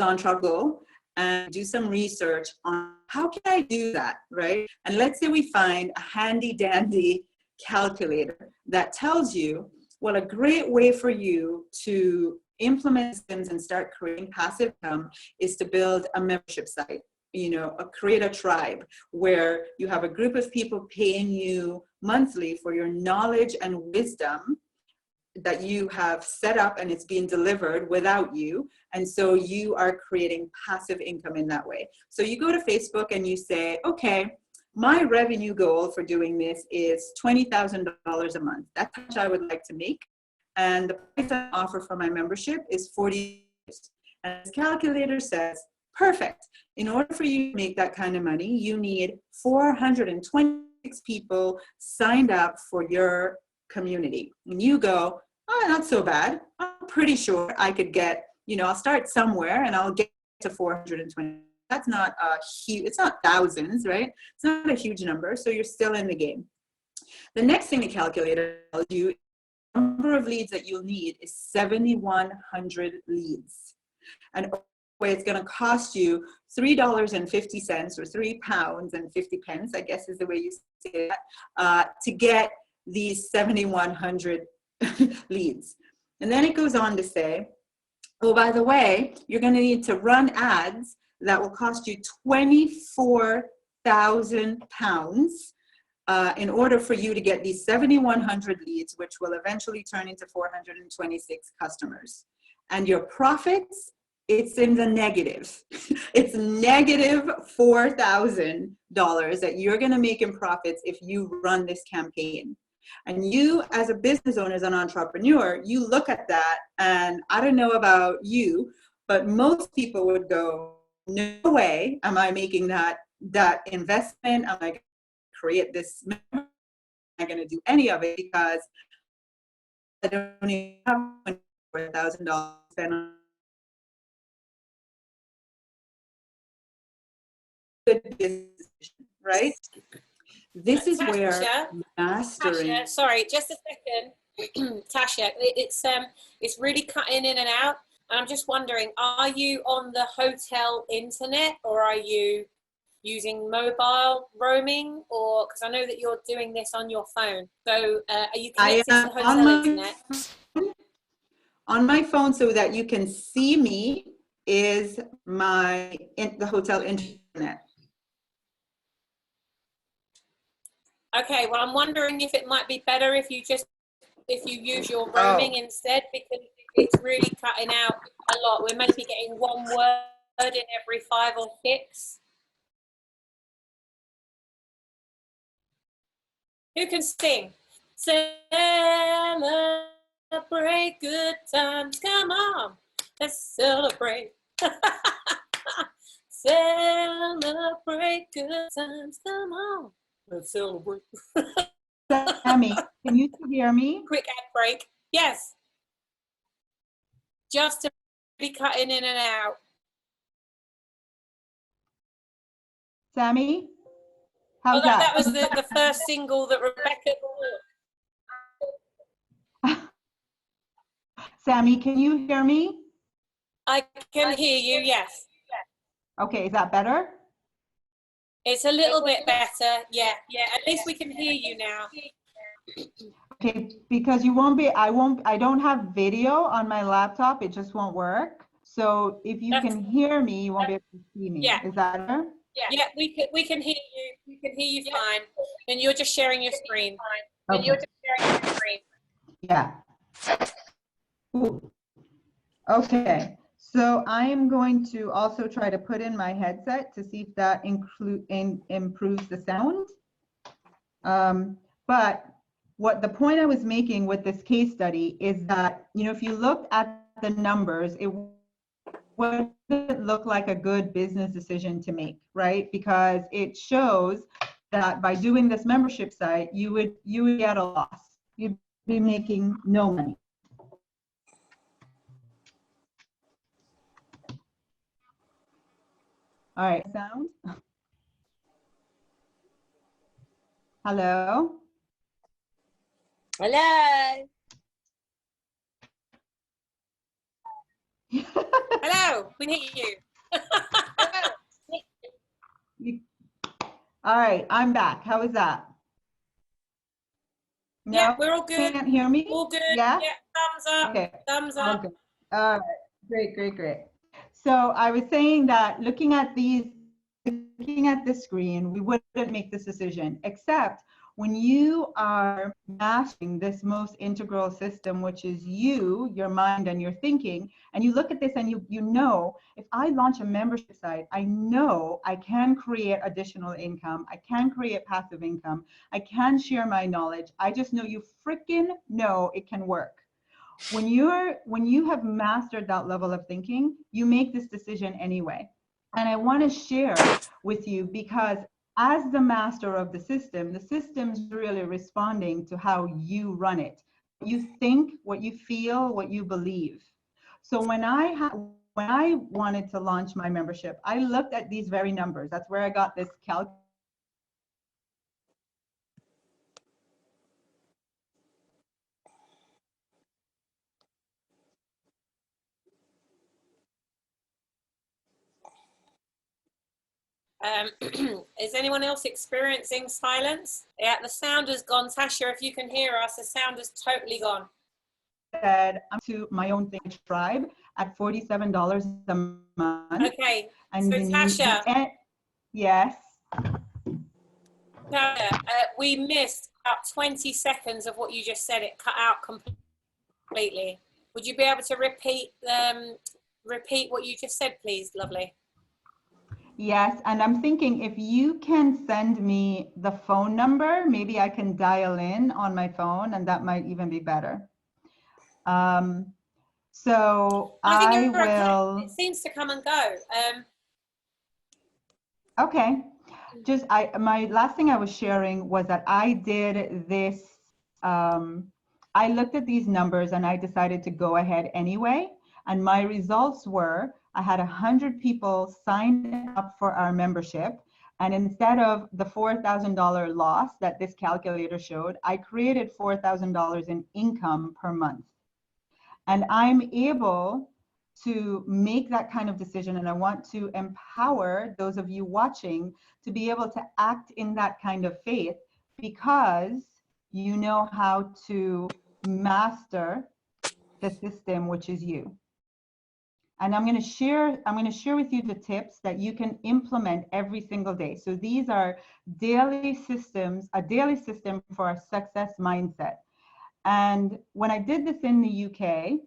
entrepreneur and do some research on how can I do that, right? And let's say we find a handy dandy calculator that tells you, well, a great way for you to implement systems and start creating passive income is to build a membership site. You know, create a tribe where you have a group of people paying you monthly for your knowledge and wisdom that you have set up, and it's being delivered without you. And so you are creating passive income in that way. So you go to Facebook and you say, okay, my revenue goal for doing this is $20,000 a month. That's how much I would like to make. And the price I offer for my membership is $40. And this calculator says, perfect. In order for you to make that kind of money, you need 426 people signed up for your community. And you go, oh, not so bad. I'm pretty sure I could get, you know, I'll start somewhere and I'll get to 420. That's not a huge, it's not thousands, right? It's not a huge number, so you're still in the game. The next thing the calculator tells you, the number of leads that you'll need is 7,100 leads. And it's going to cost you $3.50 or £3.50, I guess is the way you say that, to get these 7,100 leads. And then it goes on to say, oh, by the way, you're going to need to run ads that will cost you £24,000 in order for you to get these 7,100 leads, which will eventually turn into 426 customers. And your profits, it's in the negative. It's negative $4,000 that you're going to make in profits if you run this campaign. And you, as a business owner, as an entrepreneur, you look at that, and I don't know about you, but most people would go, no way am I making that investment. Am I going to create this? Am I going to do any of it, because I don't even have $1,000 to spend on good business, right? This is where mastering. Tasha, sorry, just a second. Tasha, it's really cutting in and out. And I'm just wondering, are you on the hotel internet, or are you using mobile roaming? Or, because I know that you're doing this on your phone. So are you connected to the hotel internet? On my phone, so that you can see me, is the hotel internet. Okay, well, I'm wondering if it might be better if you use your roaming instead, because it's really cutting out a lot. We're maybe getting one word in every 5 or 6. Who can sing? Celebrate good times. Come on, let's celebrate. Celebrate good times. Come on, let's celebrate. Sammy, can you hear me? Quick ad break. Yes. Just to be cutting in and out. Sammy? How's that was the first single that Rebecca bought. Sammy, can you hear me? I can hear you, yes. Okay, is that better? It's a little bit better, yeah. At least we can hear you now. Okay, because you won't be, I don't have video on my laptop, it just won't work. So if you can hear me, you won't be able to see me. Yeah. Is that better? Yeah, we can hear you. We can hear you fine. And you're just sharing your screen. Okay. Yeah. Ooh. Okay, so I am going to also try to put in my headset to see if that improves the sound. But what the point I was making with this case study is that, you know, if you look at the numbers, it wouldn't look like a good business decision to make, right? Because it shows that by doing this membership site, you would get a loss. You'd be making no money. All right, sound? Hello? Hello. Hello, we can hear you. All right, I'm back. How is that? No, Yeah, we're all good. Can't hear me? All good. Yeah? Thumbs up. Okay. Thumbs up. Okay. All right. Great. So I was saying that looking at the screen, we wouldn't make this decision, except when you are mastering this most integral system, which is you, your mind and your thinking, and you look at this and you know, if I launch a membership site, I know I can create additional income. I can create passive income. I can share my knowledge. I just know you freaking know it can work. When you have mastered that level of thinking, you make this decision anyway. And I want to share with you, because as the master of the system's really responding to how you run it. You think, what you feel, what you believe. So when I wanted to launch my membership, I looked at these very numbers. That's where I got this calculation. Is anyone else experiencing silence? Yeah, the sound has gone. Tasha, if you can hear us, the sound is totally gone. Said I'm to my own thing tribe at $47 a month. Okay, and so Tasha. Yes. Tasha, we missed about 20 seconds of what you just said. It cut out completely. Would you be able to repeat what you just said, please? Lovely. Yes, and I'm thinking if you can send me the phone number, maybe I can dial in on my phone, and that might even be better. So I think I you're okay. will. It seems to come and go. Okay. Just my last thing I was sharing was that I did this. I looked at these numbers and I decided to go ahead anyway. And my results were I had 100 people sign up for our membership. And instead of the $4,000 loss that this calculator showed, I created $4,000 in income per month. And I'm able to make that kind of decision. And I want to empower those of you watching to be able to act in that kind of faith, because you know how to master the system, which is you. And I'm going to share with you the tips that you can implement every single day. So these are daily systems, a daily system for a success mindset. And when I did this in the UK,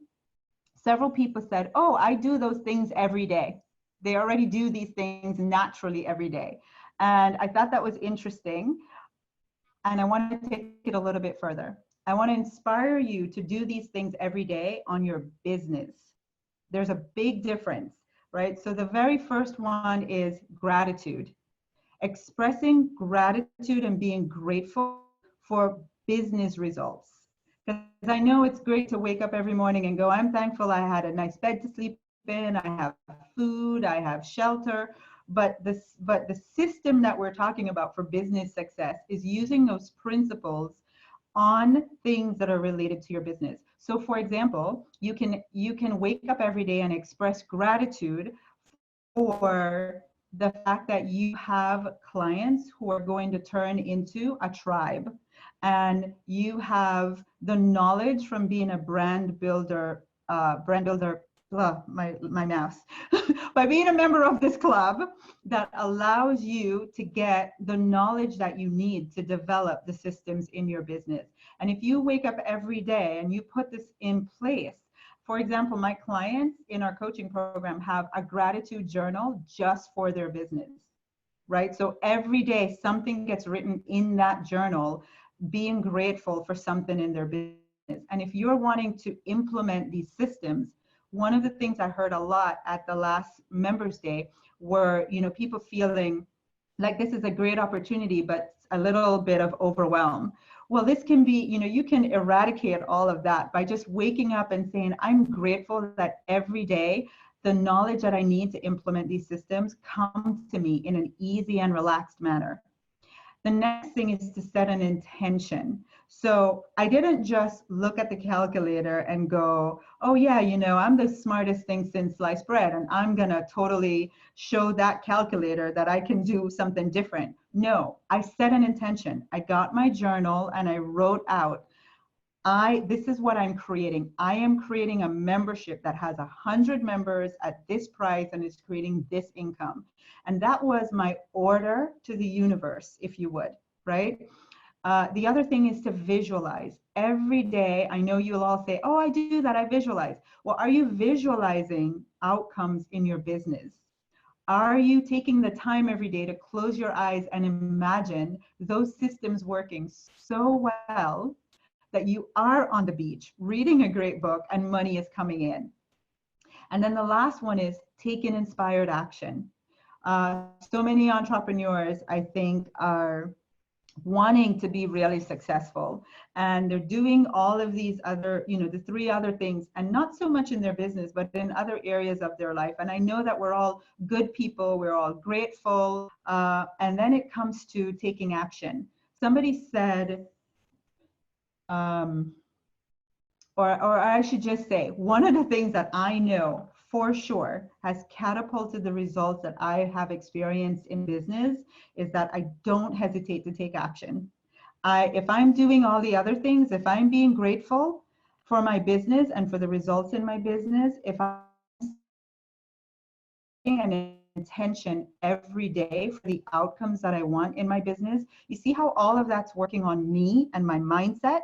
several people said, oh, I do those things every day. They already do these things naturally every day. And I thought that was interesting. And I want to take it a little bit further. I want to inspire you to do these things every day on your business. There's a big difference, right? So the very first one is gratitude. Expressing gratitude and being grateful for business results. Because I know it's great to wake up every morning and go, I'm thankful I had a nice bed to sleep in, I have food, I have shelter. But the system that we're talking about for business success is using those principles on things that are related to your business. So for example, you can wake up every day and express gratitude for the fact that you have clients who are going to turn into a tribe, and you have the knowledge from being a brand builder, my mouse, by being a member of this club that allows you to get the knowledge that you need to develop the systems in your business. And if you wake up every day and you put this in place, for example, my clients in our coaching program have a gratitude journal just for their business, right? So every day something gets written in that journal, being grateful for something in their business. And if you're wanting to implement these systems, one of the things I heard a lot at the last Members Day were, people feeling like this is a great opportunity, but a little bit of overwhelm. Well, this can be, you can eradicate all of that by just waking up and saying, I'm grateful that every day the knowledge that I need to implement these systems comes to me in an easy and relaxed manner. The next thing is to set an intention. So I didn't just look at the calculator and go, oh yeah, I'm the smartest thing since sliced bread, and I'm gonna totally show that calculator that I can do something different. No, I set an intention. I got my journal and I wrote out, this is what I'm creating. I am creating a membership that has 100 members at this price and is creating this income. And that was my order to the universe, if you would, right? The other thing is to visualize. Every day, I know you'll all say, oh, I do that, I visualize. Well, are you visualizing outcomes in your business? Are you taking the time every day to close your eyes and imagine those systems working so well that you are on the beach reading a great book and money is coming in? And then the last one is taking inspired action. So many entrepreneurs, I think, are wanting to be really successful, and they're doing all of these other, the 3 other things, and not so much in their business, but in other areas of their life. And I know that we're all good people, we're all grateful, and then it comes to taking action. Somebody said, or I should just say, one of the things that I know for sure has catapulted the results that I have experienced in business is that I don't hesitate to take action. If I'm doing all the other things, if I'm being grateful for my business and for the results in my business, if I'm an intention every day for the outcomes that I want in my business, you see how all of that's working on me and my mindset?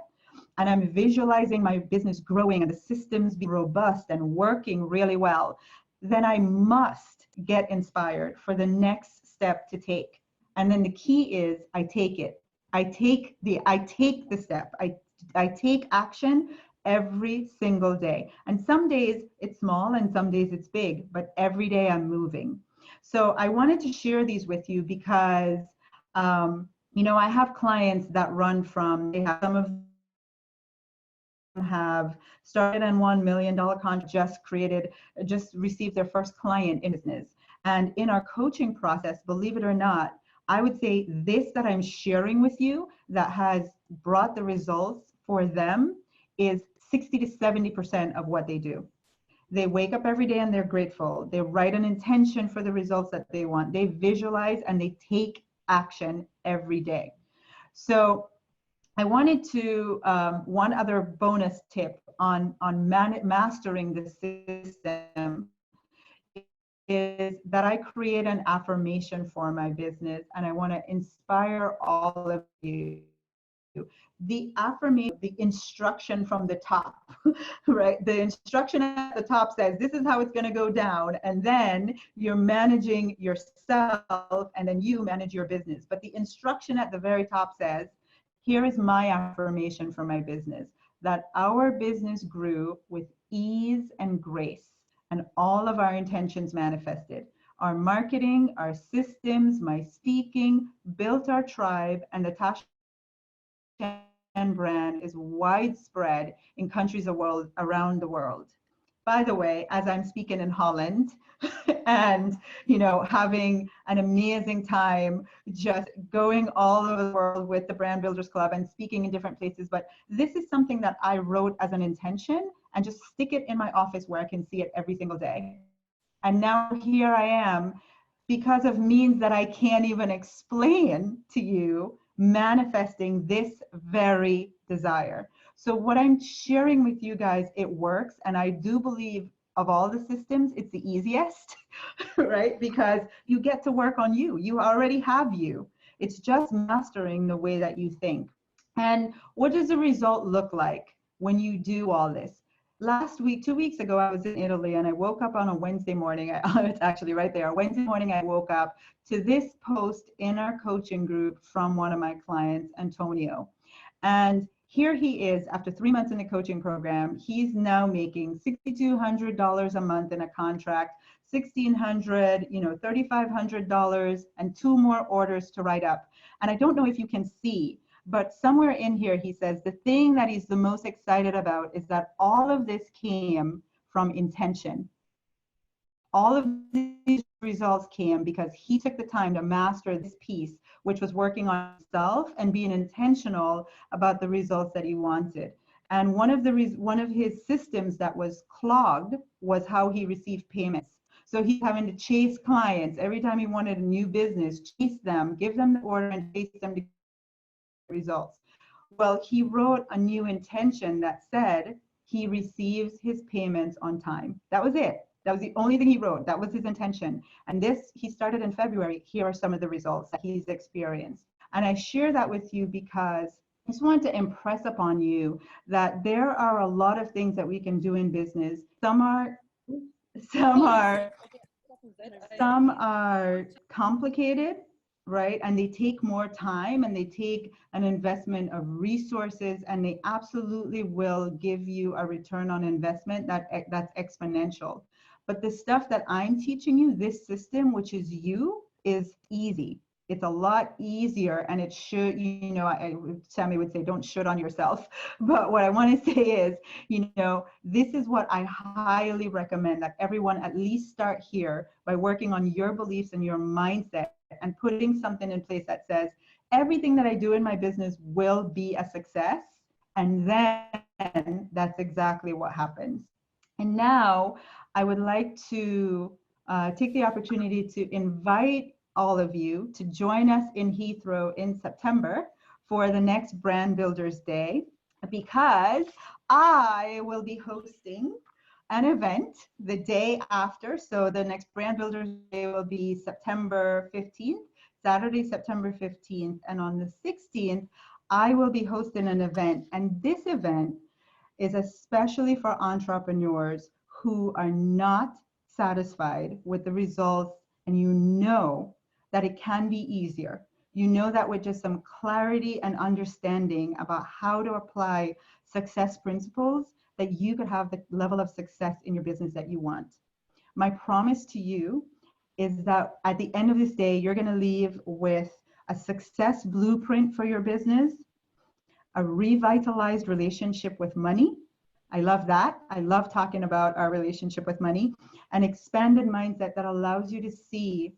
And I'm visualizing my business growing and the systems being robust and working really well, then I must get inspired for the next step to take. And then the key is I take it. I take the step. I take action every single day. And some days it's small and some days it's big, but every day I'm moving. So I wanted to share these with you because, you know, I have clients that run from, they have, some of them have started on $1 million contract, just received their first client in business. And in our coaching process, believe it or not, I would say this that I'm sharing with you that has brought the results for them is 60 to 70% of what they do. They wake up every day and they're grateful. They write an intention for the results that they want. They visualize and they take action every day. So I wanted to, one other bonus tip on mastering the system is that I create an affirmation for my business, and I want to inspire all of you. The affirmation, the instruction from the top, right? The instruction at the top says, this is how it's going to go down. And then you're managing yourself and then you manage your business. But the instruction at the very top says, here is my affirmation for my business, that our business grew with ease and grace and all of our intentions manifested. Our marketing, our systems, my speaking built our tribe, and the Tasha brand is widespread in countries around the world. By the way, as I'm speaking in Holland and, you know, having an amazing time just going all over the world with the Brand Builders Club and speaking in different places, but this is something that I wrote as an intention and just stick it in my office where I can see it every single day. And now here I am, because of means that I can't even explain to you, manifesting this very desire. So what I'm sharing with you guys, it works. And I do believe of all the systems, it's the easiest, right? Because you get to work on you. You already have you. It's just mastering the way that you think. And what does the result look like when you do all this? Last week, 2 weeks ago, I was in Italy and I woke up on a Wednesday morning. It's actually right there. Wednesday morning, I woke up to this post in our coaching group from one of my clients, Antonio. And here he is, after 3 months in the coaching program, he's now making $6,200 a month in a contract, $1,600, you know, $3,500, and 2 more orders to write up. And I don't know if you can see, but somewhere in here, he says the thing that he's the most excited about is that all of this came from intention. All of these results came because he took the time to master this piece, which was working on himself and being intentional about the results that he wanted. And one of his systems that was clogged was how he received payments. So he's having to chase clients every time he wanted a new business, chase them, give them the order and chase them to results. Well, he wrote a new intention that said he receives his payments on time. That was it. That was the only thing he wrote. That was his intention. And this, he started in February. Here are some of the results that he's experienced. And I share that with you because I just wanted to impress upon you that there are a lot of things that we can do in business. Some are complicated, right? And they take more time and they take an investment of resources, and they absolutely will give you a return on investment that's exponential. But the stuff that I'm teaching you, this system, which is you, is easy. It's a lot easier, and it should, you know, Sammy would say, don't should on yourself. But what I want to say is, you know, this is what I highly recommend, that everyone at least start here by working on your beliefs and your mindset and putting something in place that says, everything that I do in my business will be a success. And then that's exactly what happens. And now I would like to take the opportunity to invite all of you to join us in Heathrow in September for the next Brand Builders Day, because I will be hosting an event the day after. So the next Brand Builders Day will be September 15th, Saturday, September 15th. And on the 16th, I will be hosting an event. And this event is especially for entrepreneurs who are not satisfied with the results and you know that it can be easier, you know that with just some clarity and understanding about how to apply success principles, that you could have the level of success in your business that you want. My promise to you is that at the end of this day, you're going to leave with a success blueprint for your business, a revitalized relationship with money. I love that. I love talking about our relationship with money. An expanded mindset that allows you to see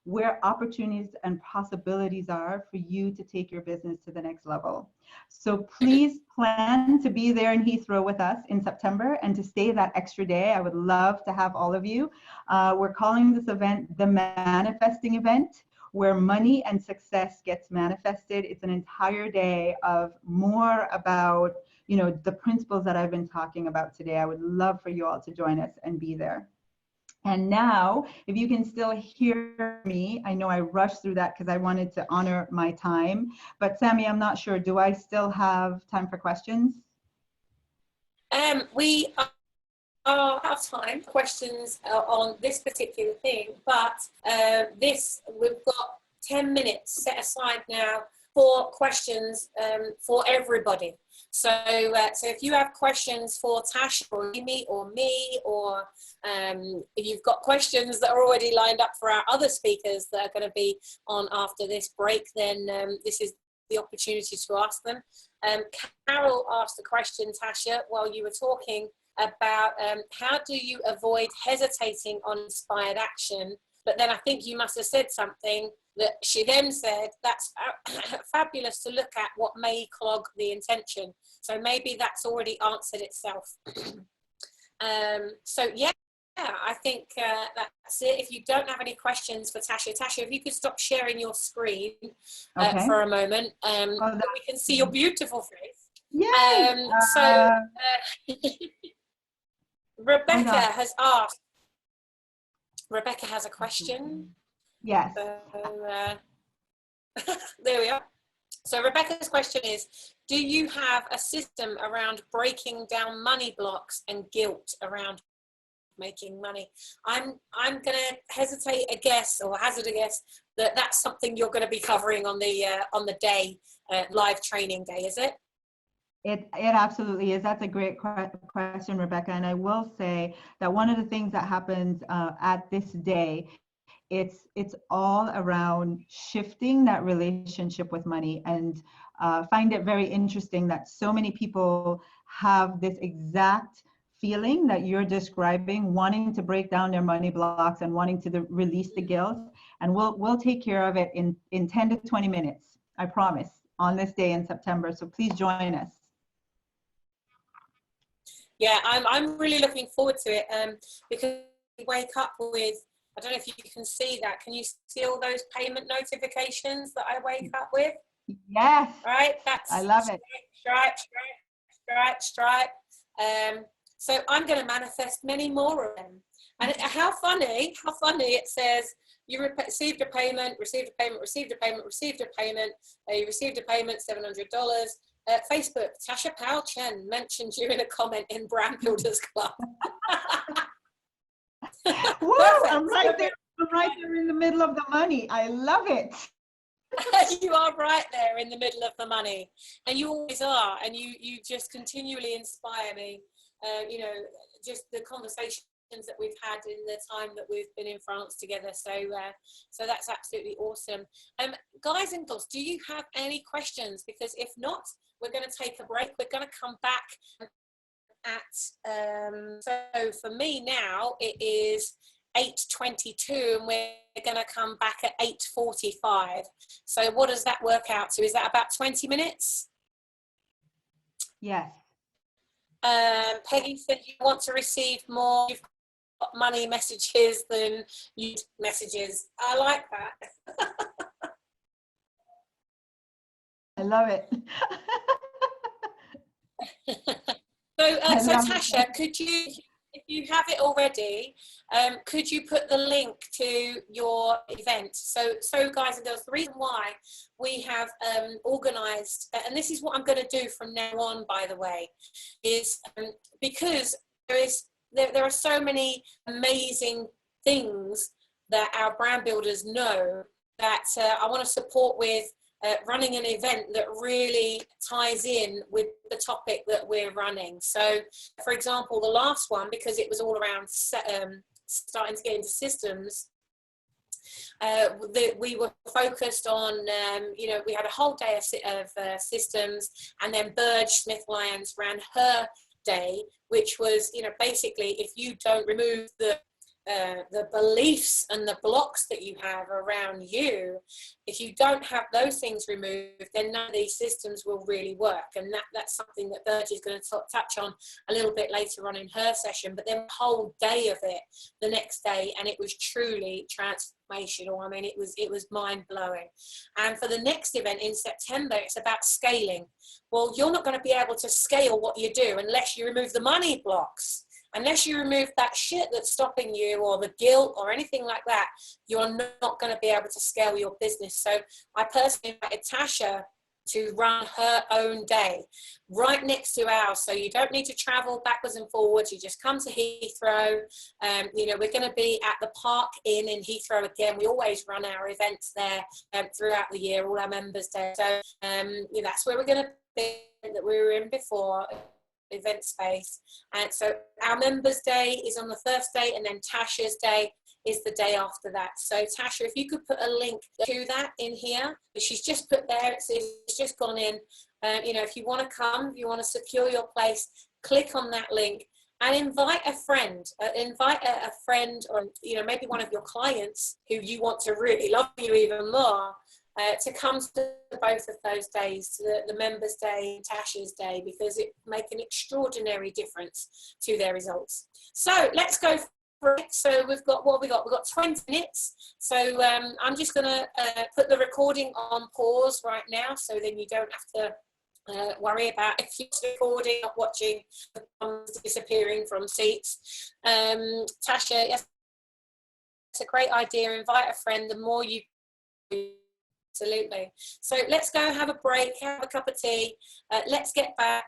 where opportunities and possibilities are for you to take your business to the next level. So please plan to be there in Heathrow with us in September and to stay that extra day. I would love to have all of you. We're calling this event the Manifesting Event, where money and success gets manifested. It's an entire day of more about, you know, the principles that I've been talking about today. I would love for you all to join us and be there. And now, if you can still hear me, I know I rushed through that because I wanted to honor my time. But Sammy, I'm not sure. Do I still have time for questions? We have time for questions on this particular thing, but we've got 10 minutes set aside now for questions for everybody. So if you have questions for Tasha or Amy or me, or if you've got questions that are already lined up for our other speakers that are going to be on after this break, then this is the opportunity to ask them. Carol asked a question, Tasha, while you were talking about how do you avoid hesitating on inspired action? But then I think you must have said something that she then said, that's fabulous to look at what may clog the intention. So maybe that's already answered itself. So yeah, I think that's it. If you don't have any questions for Tasha, if you could stop sharing your screen for a moment, so we can see your beautiful face. Yeah. Rebecca has asked. Rebecca has a question. Yes. There we are. So Rebecca's question is, do you have a system around breaking down money blocks and guilt around making money? I'm going to hesitate a guess or hazard a guess that that's something you're going to be covering on the day, live training day, is it? It absolutely is. That's a great question, Rebecca. And I will say that one of the things that happens at this day, it's all around shifting that relationship with money, and find it very interesting that so many people have this exact feeling that you're describing, wanting to break down their money blocks and wanting to release the guilt. And we'll take care of it in 10 to 20 minutes, I promise, on this day in September. So please join us. Yeah, I'm really looking forward to it because we wake up with, I don't know if you can see that. Can you see all those payment notifications that I wake up with? Yes. Right? I love it. Stripe. So I'm going to manifest many more of them. And how funny it says, you received a payment, received a payment, received a payment, received a payment, you received a payment, $700. Facebook, Tasha Powell Chen mentioned you in a comment in Brand Builders Club. Whoa, I'm right there in the middle of the money. I love it. You are right there in the middle of the money, and you always are, and you just continually inspire me. You know, just the conversations that we've had in the time that we've been in France together. So that's absolutely awesome. Guys and girls, do you have any questions? Because if not, we're going to take a break. We're going to come back at so for me now it is 8:22, and we're going to come back at 8:45. So what does that work out to? Is that about 20 minutes? Yes. Peggy said you want to receive more. You've got money messages than you messages. I like that. I love it. So Tasha, could you, if you have it already, could you put the link to your event? So guys and girls, the reason why we have organised, and this is what I'm going to do from now on, by the way, is because there is there are so many amazing things that our brand builders know that I want to support with running an event that really ties in with the topic that we're running. So, for example, the last one, because it was all around starting to get into systems, we were focused on, we had a whole day of systems, and then Burge Smith Lyons ran her day, which was, basically, if you don't remove the beliefs and the blocks that you have around you, if you don't have those things removed, then none of these systems will really work. And that's something that Burge is going to touch on a little bit later on in her session. But then the whole day of it, the next day, and it was truly transformational. I mean, it was mind-blowing. And for the next event in September, it's about scaling. Well, you're not going to be able to scale what you do unless you remove the money blocks. Unless you remove that shit that's stopping you, or the guilt or anything like that, you're not going to be able to scale your business. So I personally invited Tasha to run her own day right next to ours. So you don't need to travel backwards and forwards. You just come to Heathrow. We're going to be at the Park Inn in Heathrow again. We always run our events there throughout the year, all our members there. So that's where we're going to be, that we were in before, event space. And so our members day is on the Thursday, and then Tasha's day is the day after that. So Tasha, if you could put a link to that in here, she's just put there, it's just gone in. If you want to come, if you want to secure your place, click on that link and invite a friend, or maybe one of your clients who you want to really love you even more, to come to both of those days, the members' day and Tasha's day, because it make an extraordinary difference to their results. So let's go for it. So we've got 20 minutes. So I'm just going to put the recording on pause right now, so then you don't have to worry about if you're recording, not watching the thumbs disappearing from seats. Tasha, yes, it's a great idea. Invite a friend. The more you do, absolutely. So let's go have a break, have a cup of tea. Let's get back.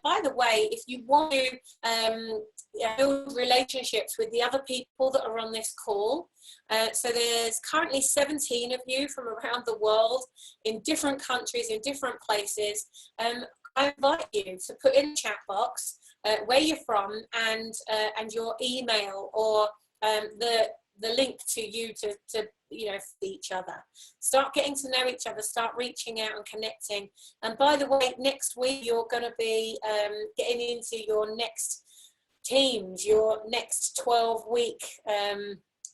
By the way, if you want to build relationships with the other people that are on this call, so there's currently 17 of you from around the world in different countries, in different places. I invite you to put in the chat box where you're from and your email, or the link to you to each other. Start getting to know each other, start reaching out and connecting. And by the way, next week you're going to be getting into your next teams, your next 12-week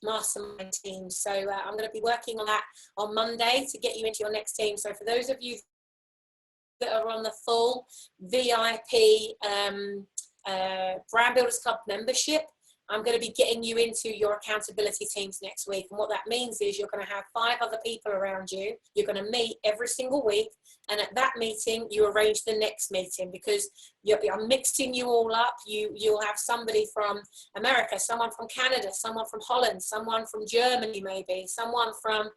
mastermind teams. So I'm going to be working on that on Monday to get you into your next team. So for those of you that are on the full VIP Brand Builders Club membership, I'm going to be getting you into your accountability teams next week. And what that means is you're going to have 5 other people around you. You're going to meet every single week. And at that meeting, you arrange the next meeting, because I'm mixing you all up. You'll have somebody from America, someone from Canada, someone from Holland, someone from Germany maybe, someone from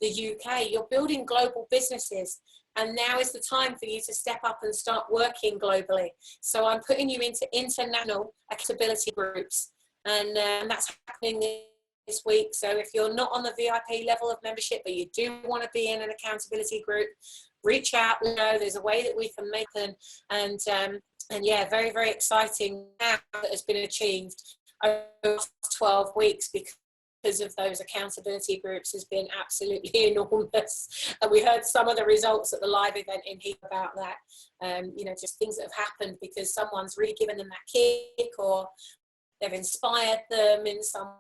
the UK. You're building global businesses. And now is the time for you to step up and start working globally. So I'm putting you into international accountability groups. And that's happening this week. So if you're not on the VIP level of membership, but you do want to be in an accountability group, reach out. There's a way that we can make them. And yeah, very, very exciting now that has been achieved over the last 12 weeks, because of those accountability groups has been absolutely enormous. And we heard some of the results at the live event in here about that. Just things that have happened because someone's really given them that kick, or they've inspired them in some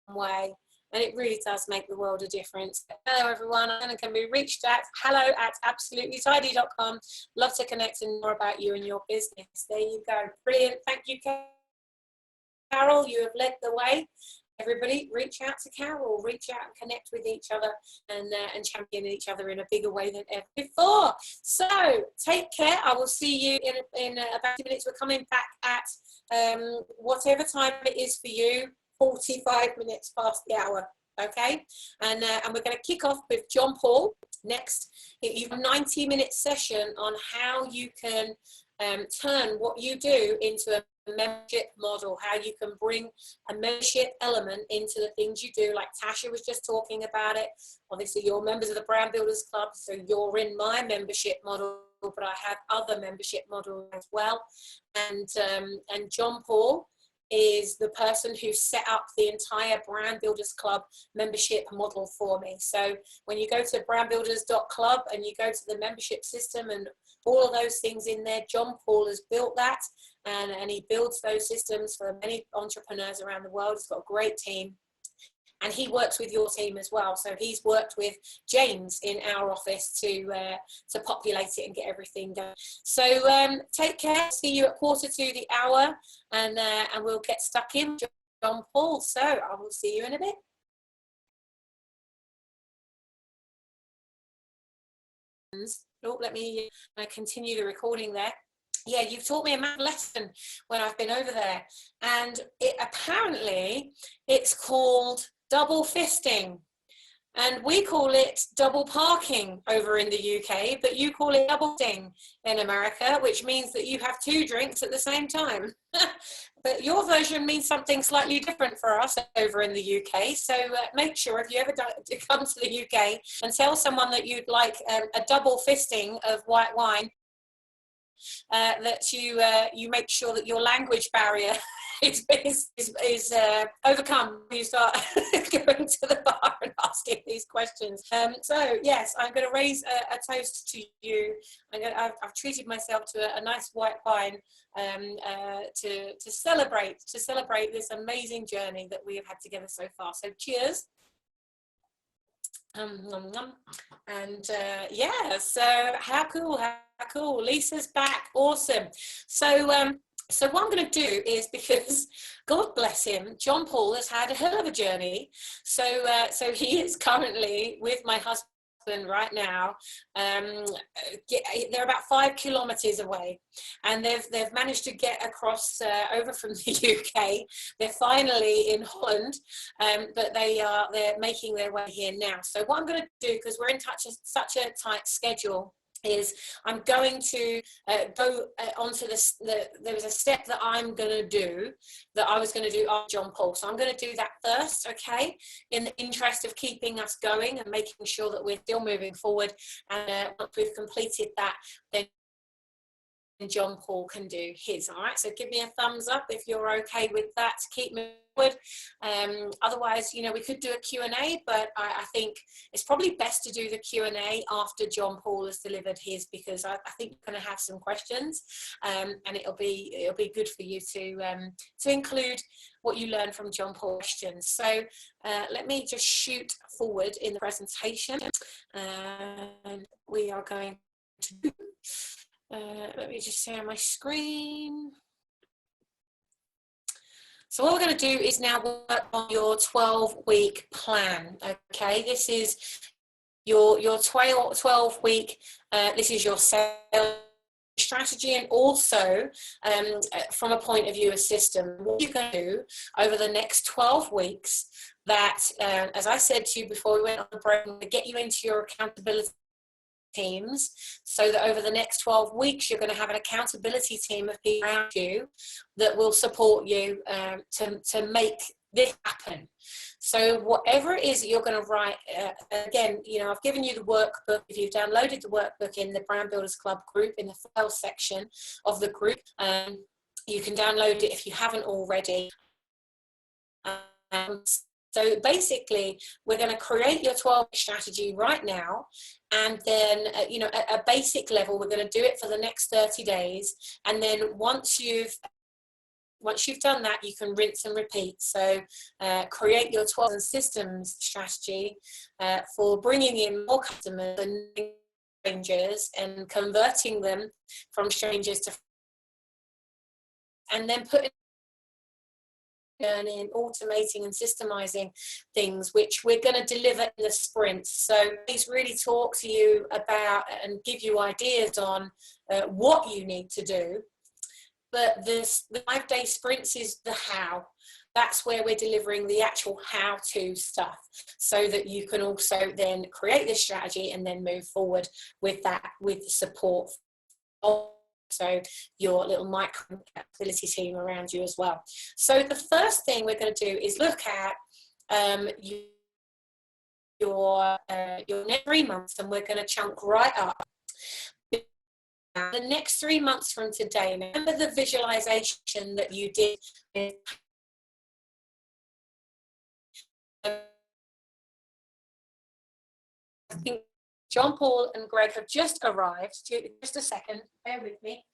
way. And it really does make the world a difference. Hello, everyone. I can be reached at hello@absolutelytidy.com. Love to connect and more about you and your business. There you go. Brilliant. Thank you, Carol. You have led the way. Everybody, reach out to Carol, reach out and connect with each other, and champion each other in a bigger way than ever before. So take care. I will see you in about 2 minutes. We're coming back at whatever time it is for you, 45 minutes past the hour. Okay, and we're going to kick off with John Paul next. You have a 90-minute session on how you can turn what you do into a membership model, how you can bring a membership element into the things you do, like Tasha was just talking about it. Obviously, you're members of the Brand Builders Club, so you're in my membership model, but I have other membership models as well. And John Paul is the person who set up the entire Brand Builders Club membership model for me. So when you go to brandbuilders.club and you go to the membership system and all of those things in there, John Paul has built that, and he builds those systems for many entrepreneurs around the world. He's got a great team. And he works with your team as well. So he's worked with James in our office to populate it and get everything done. So take care. See you at 1:45, and we'll get stuck in. John Paul. So I will see you in a bit. Oh, let me continue the recording there. Yeah, you've taught me a math lesson when I've been over there, and apparently it's called double fisting, and we call it double parking over in the UK, but you call it double fisting in America, which means that you have 2 drinks at the same time. But your version means something slightly different for us over in the UK. So make sure if you ever come to the UK and tell someone that you'd like a double fisting of white wine, that you make sure that your language barrier is overcome. You start going to the bar and asking these questions. So yes, I'm going to raise a toast to you. I've treated myself to a nice white wine to celebrate this amazing journey that we have had together so far. So cheers. And yeah, so how cool. Lisa's back. Awesome. So what I'm going to do is, because God bless him, John Paul has had a hell of a journey. So he is currently with my husband right now. They're about 5 kilometers away, and they've managed to get across over from the UK. They're finally in Holland, but they're making their way here now. So what I'm going to do, because we're in such a tight schedule, is I'm going to go onto this. There was a step that I'm going to do that I was going to do after John Paul. So I'm going to do that first, okay, in the interest of keeping us going and making sure that we're still moving forward. And once we've completed that, then John Paul can do his. All right, so give me a thumbs up if you're okay with that to keep moving forward. Otherwise, you know, we could do a Q&A, but I think it's probably best to do the Q&A after John Paul has delivered his, because I think you're going to have some questions, and it'll be good for you to include what you learn from John Paul questions. So let me just shoot forward in the presentation, and we are going to let me just share my screen. So what we're going to do is now work on your 12-week plan. Okay, this is your 12-week. This is your sales strategy, and also from a point of view of system, what you're going to do over the next 12 weeks. That, as I said to you before we went on the break, to get you into your accountability teams, so that over the next 12 weeks you're going to have an accountability team of people around you that will support you to make this happen. So whatever it is that you're going to write, again, you know, I've given you the workbook. If you've downloaded the workbook in the Brand Builders Club group, in the files section of the group, you can download it if you haven't already. So basically, we're going to create your 12-week strategy right now, and then, you know, at a basic level, we're going to do it for the next 30 days. And then once you've done that, you can rinse and repeat. So create your 12 and systems strategy for bringing in more customers and strangers and converting them from strangers to, and then putting learning, automating and systemizing things, which we're going to deliver in the sprints. So please really talk to you about and give you ideas on what you need to do. But the 5-day sprints is the how. That's where we're delivering the actual how-to stuff, so that you can also then create this strategy and then move forward with that, with support of so your little micro accountability team around you as well. So the first thing we're going to do is look at your next 3 months, and we're going to chunk right up. The next 3 months from today, remember the visualization that you did. I think John Paul and Greg have just arrived. Just a second, bear with me.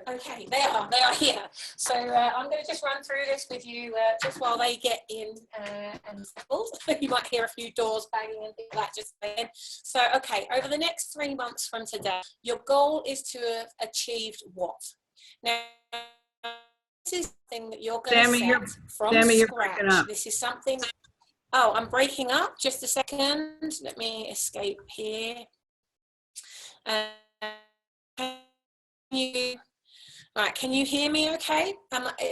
Okay, they are here. So I'm going to just run through this with you just while they get in and settled. You might hear a few doors banging and things like that just then. So, okay, over the next 3 months from today, your goal is to have achieved what? Now, this is something that you're going to set from scratch. This is something. Oh, I'm breaking up. Just a second. Let me escape here. Can you hear me okay?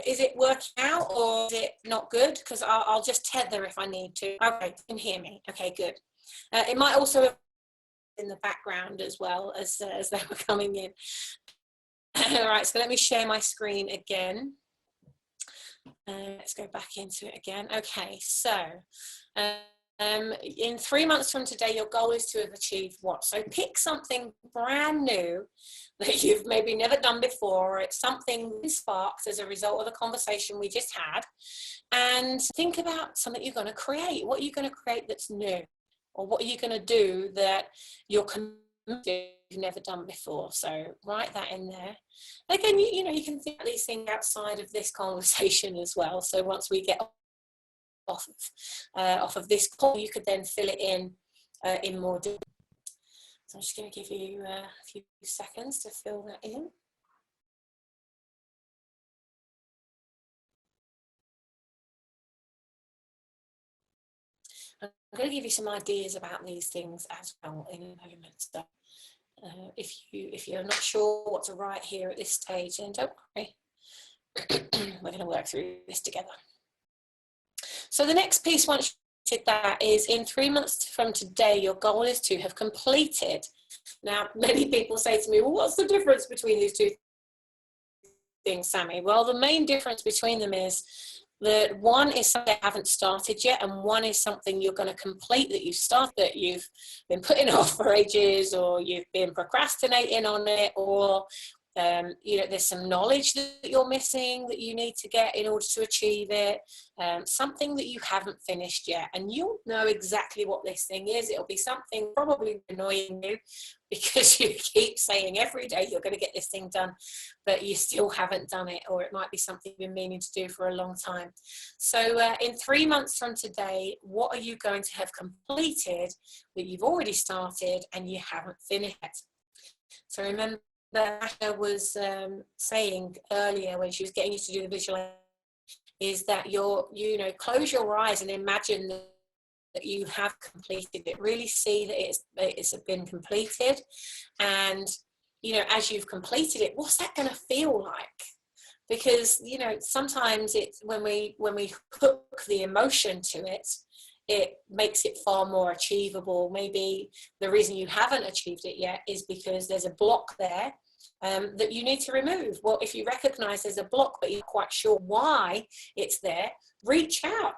Is it working out or is it not good? Because I'll just tether if I need to. Okay, you can hear me. Okay, good. It might also have in the background as well as they were coming in. All right, so let me share my screen again. Let's go back into it again. Okay, so in 3 months from today, your goal is to have achieved what? So pick something brand new that you've maybe never done before, or it's something sparked as a result of the conversation we just had, and think about something you're going to create. What are you going to create that's new? Or what are you going to do that you're you've never done before? So write that in there. Again, you know, you can think of these things outside of this conversation as well. So once we get off of this call, you could then fill it in more detail. So I'm just going to give you a few seconds to fill that in. I'm going to give you some ideas about these things as well in a moment. So if you're not sure what to write here at this stage, then don't worry. We're going to work through this together. So the next piece, once you did that, is in 3 months from today, your goal is to have completed. Now, many people say to me, well, what's the difference between these two things, Sammy? Well, the main difference between them is that one is something that haven't started yet, and one is something you're going to complete that you've started, that you've been putting off for ages, or you've been procrastinating on it, or you know, there's some knowledge that you're missing that you need to get in order to achieve it, something that you haven't finished yet, and you'll know exactly what this thing is. It'll be something probably annoying you because you keep saying every day you're going to get this thing done, but you still haven't done it, or it might be something you've been meaning to do for a long time. So in 3 months from today, what are you going to have completed that you've already started and you haven't finished yet? So remember, Asha was saying earlier when she was getting you to do the visualization, is that you know, close your eyes and imagine that you have completed it. Really see that it's been completed, and you know, as you've completed it, what's that going to feel like? Because you know, sometimes it's when we hook the emotion to it, it makes it far more achievable. Maybe the reason you haven't achieved it yet is because there's a block there that you need to remove. Well, if you recognize there's a block but you're not quite sure why it's there, reach out.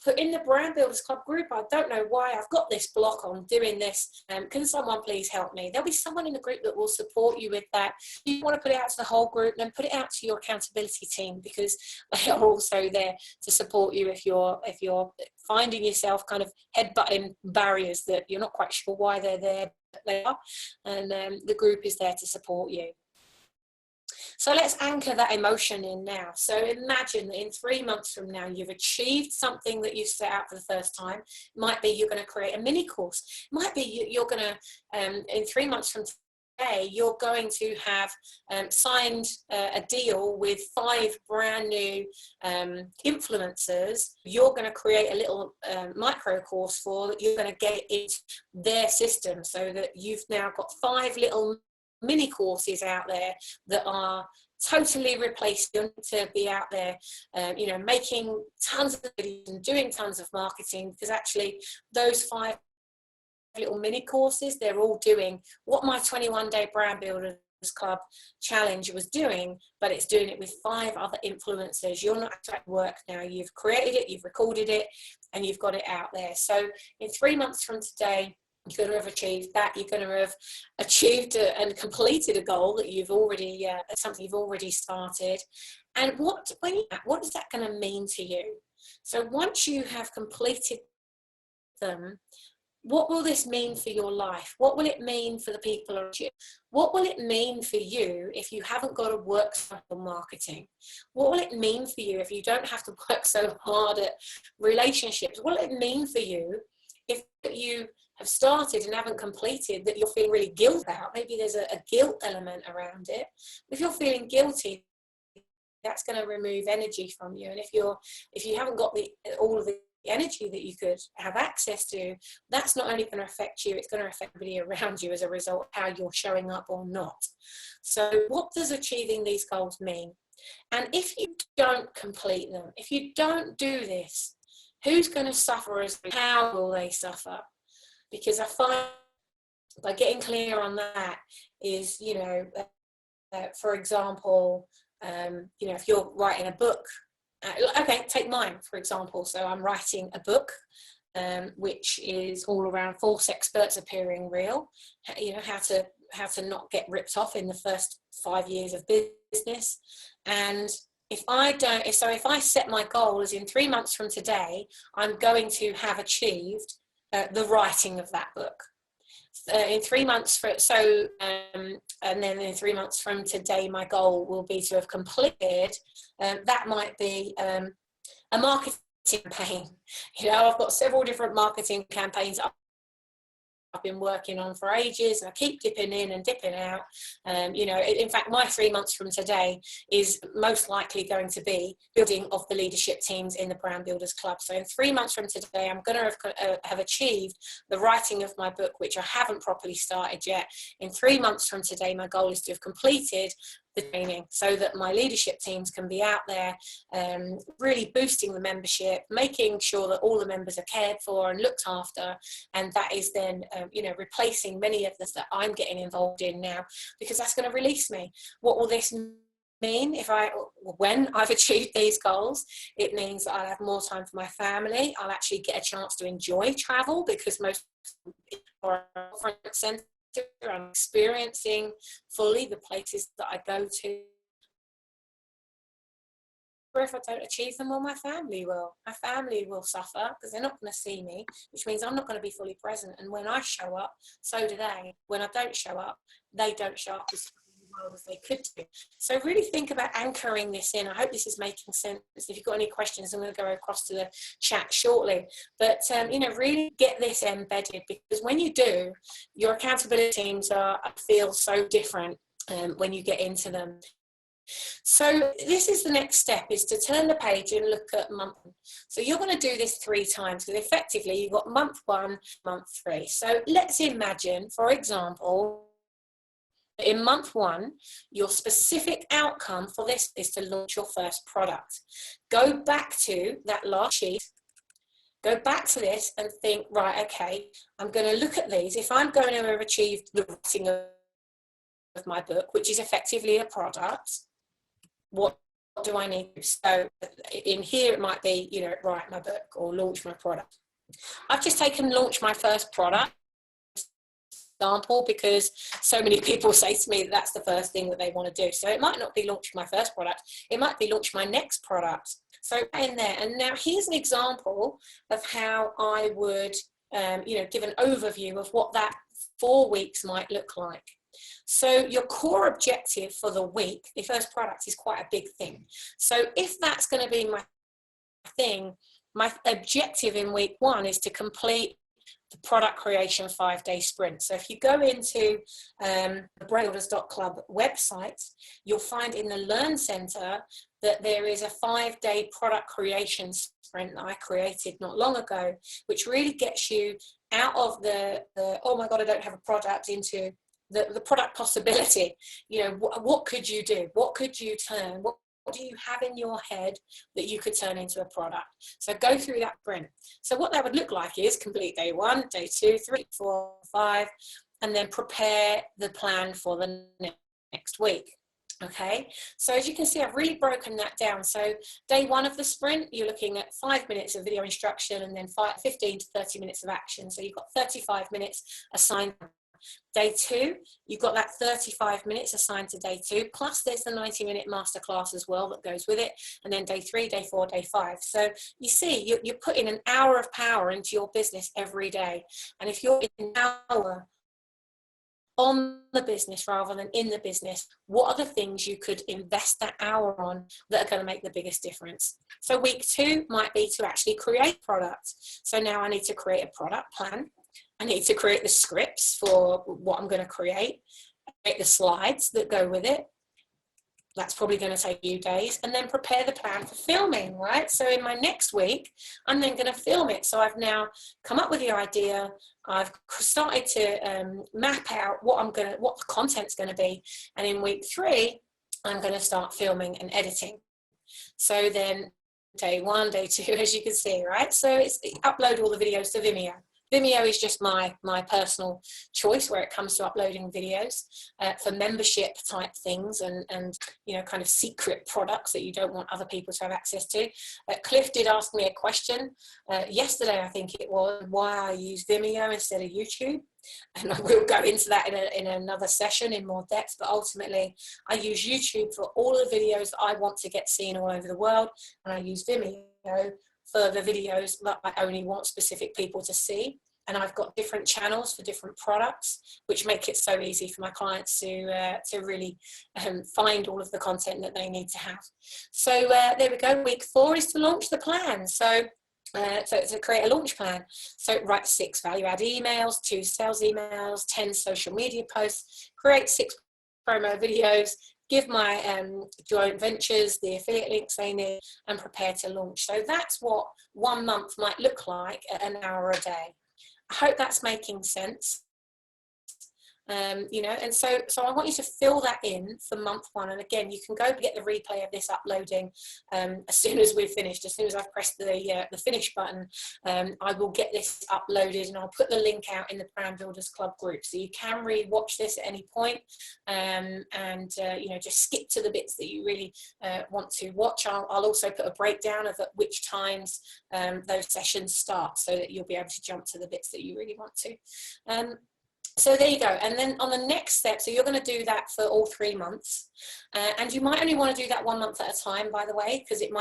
Put in the Brand Builders Club group, I don't know why I've got this block on doing this. Can someone please help me? There'll be someone in the group that will support you with that. If you want to put it out to the whole group, then put it out to your accountability team, because they are also there to support you if you're finding yourself kind of headbutting barriers that you're not quite sure why they're there, but they are. And the group is there to support you. So let's anchor that emotion in now. So imagine that in 3 months from now, you've achieved something that you set out for the first time. It might be you're going to create a mini course. It might be you're going to, in 3 months from today, you're going to have signed a deal with 5 brand new influencers. You're going to create a little micro course for that. You're going to get into their system, so that you've now got 5 little mini courses out there that are totally replacing to be out there, you know, making tons of videos and doing tons of marketing, because actually those 5 little mini courses. They're all doing what my 21-day Brand Builders Club challenge was doing, but it's doing it with 5 other influencers. You're not at work now. You've created it, you've recorded it, and you've got it out there. So in 3 months from today, you're going to have achieved that. You're going to have achieved and completed a goal that you've already, something you've already started. And what is that going to mean to you? So once you have completed them, what will this mean for your life? What will it mean for the people around you? What will it mean for you if you haven't got to work on marketing? What will it mean for you if you don't have to work so hard at relationships? What will it mean for you if you have started and haven't completed that you're feeling really guilty about? Maybe there's a guilt element around it. If you're feeling guilty, that's going to remove energy from you. And if you haven't got all of the energy that you could have access to, that's not only going to affect you, it's going to affect everybody around you as a result of how you're showing up or not. So what does achieving these goals mean? And if you don't complete them, if you don't do this, who's going to suffer? How will they suffer? Because I find by getting clear on that is, for example, if you're writing a book, okay, take mine, for example. So I'm writing a book, which is all around false experts appearing real, how to not get ripped off in the first 5 years of business. And if I set my goal as in 3 months from today, I'm going to have achieved the writing of that book. In 3 months and then in 3 months from today, my goal will be to have completed. That might be a marketing campaign. I've got several different marketing campaigns I've been working on for ages, and I keep dipping in and dipping out. In fact, my 3 months from today is most likely going to be building of the leadership teams in the Brand Builders Club. So in 3 months from today, I'm going to have achieved the writing of my book, which I haven't properly started yet. In 3 months from today, my goal is to have completed the training so that my leadership teams can be out there really boosting the membership, making sure that all the members are cared for and looked after. And that is then replacing many of this that I'm getting involved in now, because that's going to release me. What will this mean when I've achieved these goals? It means that I'll have more time for my family. I'll actually get a chance to enjoy travel, because most are front center. I'm experiencing fully the places that I go to. Or if I don't achieve them, well, my family will. My family will suffer because they're not going to see me, which means I'm not going to be fully present. And when I show up, so do they. When I don't show up, they don't show up as well as they could do. So really think about anchoring this in. I hope this is making sense. If you've got any questions, I'm going to go across to the chat shortly. But, really get this embedded, because when you do, your accountability teams feel so different when you get into them. So this is the next step, is to turn the page and look at month. So you're going to do this 3 times, because effectively you've got month 1, month 3. So let's imagine, for example, in month 1, your specific outcome for this is to launch your first product. Go back to that last sheet, go back to this and think, right, okay, I'm going to look at these. If I'm going to have achieved the writing of my book, which is effectively a product, what do I need to do? So in here, it might be, write my book or launch my product. I've just taken launch my first product example, because so many people say to me that that's the first thing that they want to do. So it might not be launch my first product, it might be launch my next product. So in there, and now here's an example of how I would give an overview of what that 4 weeks might look like. So your core objective for the week, the first product, is quite a big thing. So if that's going to be my thing, my objective in week 1 is to complete the product creation 5-day sprint. So if you go into the brandbuilders.club website, you'll find in the Learn Center that there is a 5-day product creation sprint that I created not long ago, which really gets you out of the oh my God, I don't have a product, into the product possibility. What could you do? What could you turn? What do you have in your head that you could turn into a product? So go through that sprint. So what that would look like is complete day 1, day 2, 3, 4, 5, and then prepare the plan for the next week. Okay, so as you can see, I've really broken that down. So day 1 of the sprint, you're looking at 5 minutes of video instruction and then 15 to 30 minutes of action. So you've got 35 minutes assigned. Day 2, you've got that 35 minutes assigned to day 2, plus there's the 90-minute masterclass as well that goes with it, and then day 3, day 4, day 5. So you see, you're putting an hour of power into your business every day. And if you're in an hour on the business rather than in the business, what are the things you could invest that hour on that are going to make the biggest difference? So week 2 might be to actually create products. So now I need to create a product plan. I need to create the scripts for what I'm going to create the slides that go with it. That's probably going to take a few days, and then prepare the plan for filming, right? So in my next week, I'm then going to film it. So I've now come up with the idea. I've started to map out what the content's going to be. And in week 3, I'm going to start filming and editing. So then day 1, day 2, as you can see, right? So it's upload all the videos to Vimeo. Vimeo is just my personal choice where it comes to uploading videos for membership type things and you know, kind of secret products that you don't want other people to have access to. Cliff did ask me a question yesterday, I think it was, why I use Vimeo instead of YouTube. And I will go into that in another session in more depth, but ultimately I use YouTube for all the videos that I want to get seen all over the world, and I use Vimeo for the videos that I only want specific people to see. And I've got different channels for different products, which make it so easy for my clients to really find all of the content that they need to have. So there we go. Week 4 is to launch the plan. So to create a launch plan. So write 6 value add emails, 2 sales emails, 10 social media posts, create 6 promo videos, give my joint ventures the affiliate links they need, and prepare to launch. So that's what 1 month might look like at an hour a day. I hope that's making sense. You know, and so I want you to fill that in for month 1. And again, you can go get the replay of this uploading as soon as we've finished. As soon as I've pressed the finish button, I will get this uploaded, and I'll put the link out in the Brand Builders Club group, so you can re-watch this at any point, and you know, just skip to the bits that you really want to watch. I'll also put a breakdown of at which times those sessions start, so that you'll be able to jump to the bits that you really want to. So there you go. And then on the next step, so you're going to do that for all 3 months, and you might only want to do that 1 month at a time, by the way, because you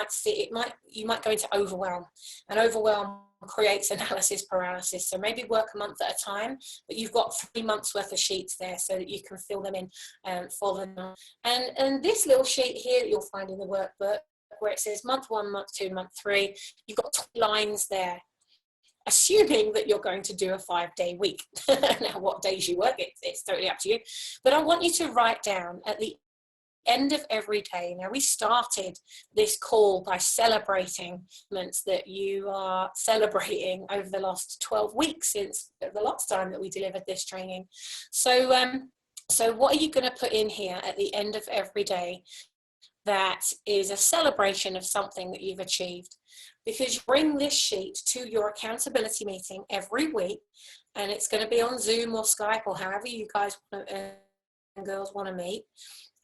might go into overwhelm, and overwhelm creates analysis paralysis. So maybe work a month at a time, but you've got 3 months worth of sheets there so that you can fill them in for them. And this little sheet here that you'll find in the workbook, where it says month 1, month 2, month 3, you've got 2 lines there, assuming that you're going to do a 5-day week. Now, what days you work, it's totally up to you. But I want you to write down at the end of every day. Now, we started this call by celebrating moments that you are celebrating over the last 12 weeks since the last time that we delivered this training. So what are you going to put in here at the end of every day that is a celebration of something that you've achieved? Because you bring this sheet to your accountability meeting every week, and it's going to be on Zoom or Skype or however you guys and girls want to meet.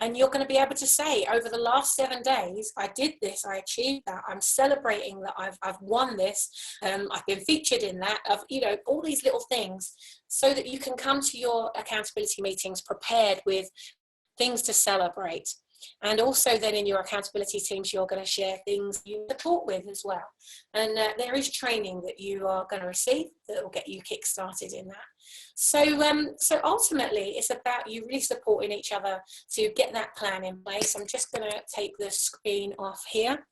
And you're going to be able to say, over the last 7 days, I did this, I achieved that, I'm celebrating that I've won this, I've been featured in that, you know, all these little things, so that you can come to your accountability meetings prepared with things to celebrate. And also then in your accountability teams, you're going to share things you support with as well. And there is training that you are going to receive that will get you kick-started in that. So ultimately, it's about you really supporting each other to get that plan in place. I'm just going to take the screen off here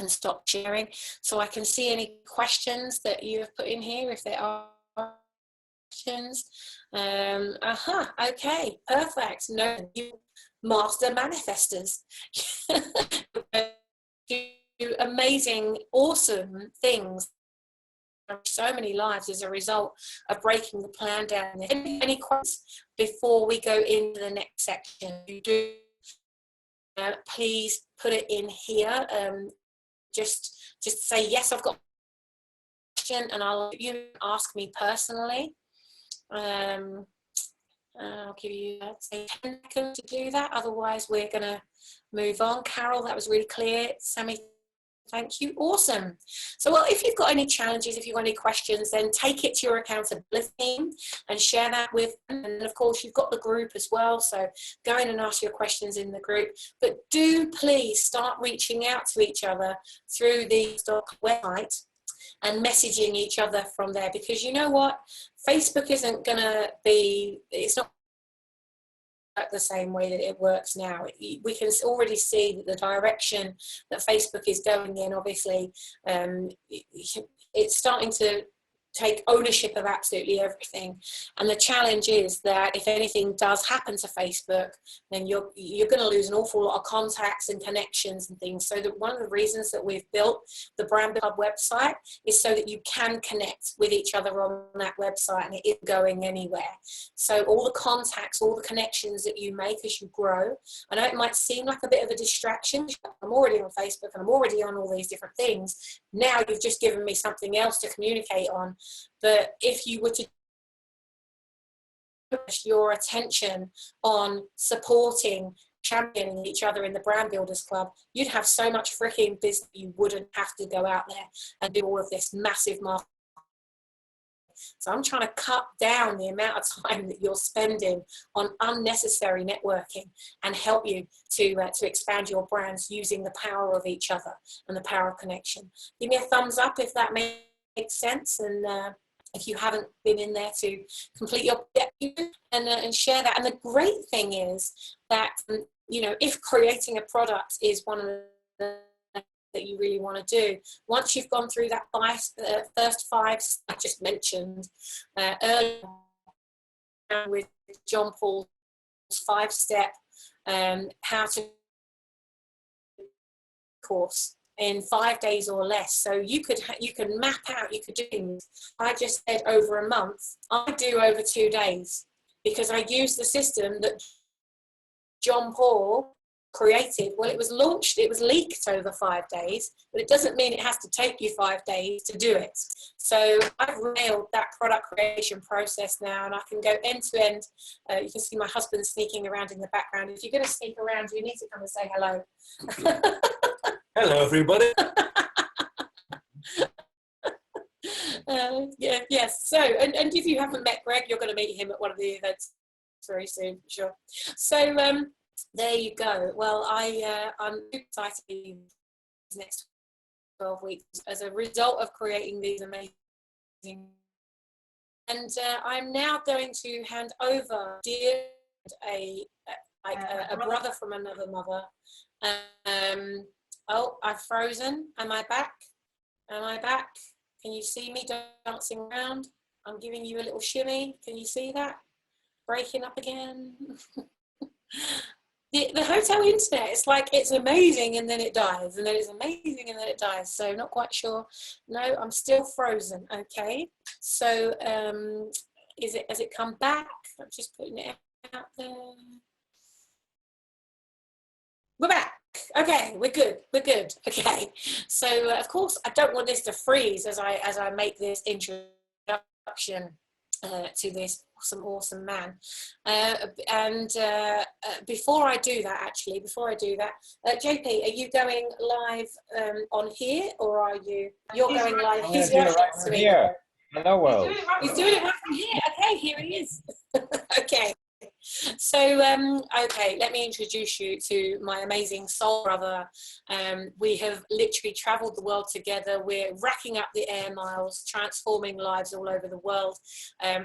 and stop sharing so I can see any questions that you have put in here, if there are questions. Okay, perfect. No, you master manifestors. Do amazing, awesome things. So many lives as a result of breaking the plan down. Any questions before we go into the next section? You do please put it in here. Just say, yes, I've got a question, and I'll let you ask me personally. I'll give you, say, 10 seconds to do that. Otherwise, we're going to move on. Carol, that was really clear. Sammy, thank you. Awesome. So, well, if you've got any challenges, if you've got any questions, then take it to your accountability team and share that with them. And of course, you've got the group as well. So go in and ask your questions in the group. But do please start reaching out to each other through the website and messaging each other from there, because you know what? Facebook isn't going to be, it's not the same way that it works now. We can already see that the direction that Facebook is going in, obviously, it's starting to take ownership of absolutely everything. And the challenge is that if anything does happen to Facebook, then you're going to lose an awful lot of contacts and connections and things. So that one of the reasons that we've built the Brand Builder Hub website is so that you can connect with each other on that website, and it isn't going anywhere. So all the contacts, all the connections that you make as you grow, I know it might seem like a bit of a distraction. I'm already on Facebook and I'm already on all these different things. Now you've just given me something else to communicate on. But if you were to focus your attention on supporting, championing each other in the Brand Builders Club, you'd have so much freaking business you wouldn't have to go out there and do all of this massive marketing. So I'm trying to cut down the amount of time that you're spending on unnecessary networking and help you to expand your brands using the power of each other and the power of connection. Give me a thumbs up if that makes sense, and if you haven't been in there to complete your and share that. And the great thing is that, you know, if creating a product is one of the that you really want to do, once you've gone through that first 5 I just mentioned earlier with John Paul's 5-step how to course in 5 days or less. So you can map out, you could do things. I just said over a month. I do over 2 days, because I use the system that John Paul created. Well, it was launched, it was leaked over 5 days, but it doesn't mean it has to take you 5 days to do it. So I've nailed that product creation process now, and I can go end to end. You can see my husband sneaking around in the background. If you're going to sneak around, you need to come and say hello. Hello, everybody. Yes. So, and if you haven't met Greg, you're going to meet him at one of the events very soon, sure. So, there you go. Well, I'm excited these next 12 weeks as a result of creating these amazing. And I'm now going to hand over a brother from another mother. Oh, I've frozen. Am I back? Am I back? Can you see me dancing around? I'm giving you a little shimmy. Can you see that? Breaking up again. The hotel internet, it's like it's amazing and then it dies, and then it's amazing and then it dies. So not quite sure. No, I'm still frozen. Okay. So has it come back? I'm just putting it out there. We're back. Okay, we're good. We're good. Okay. So of course I don't want this to freeze as I make this introduction to this awesome man. Before I do that, JP, are you going live on here, or are you're going live? He's right from here. Hello, world. He's doing it right from here. Okay, here he is. Okay. So, okay, let me introduce you to my amazing soul brother. We have literally traveled the world together. We're racking up the air miles, transforming lives all over the world.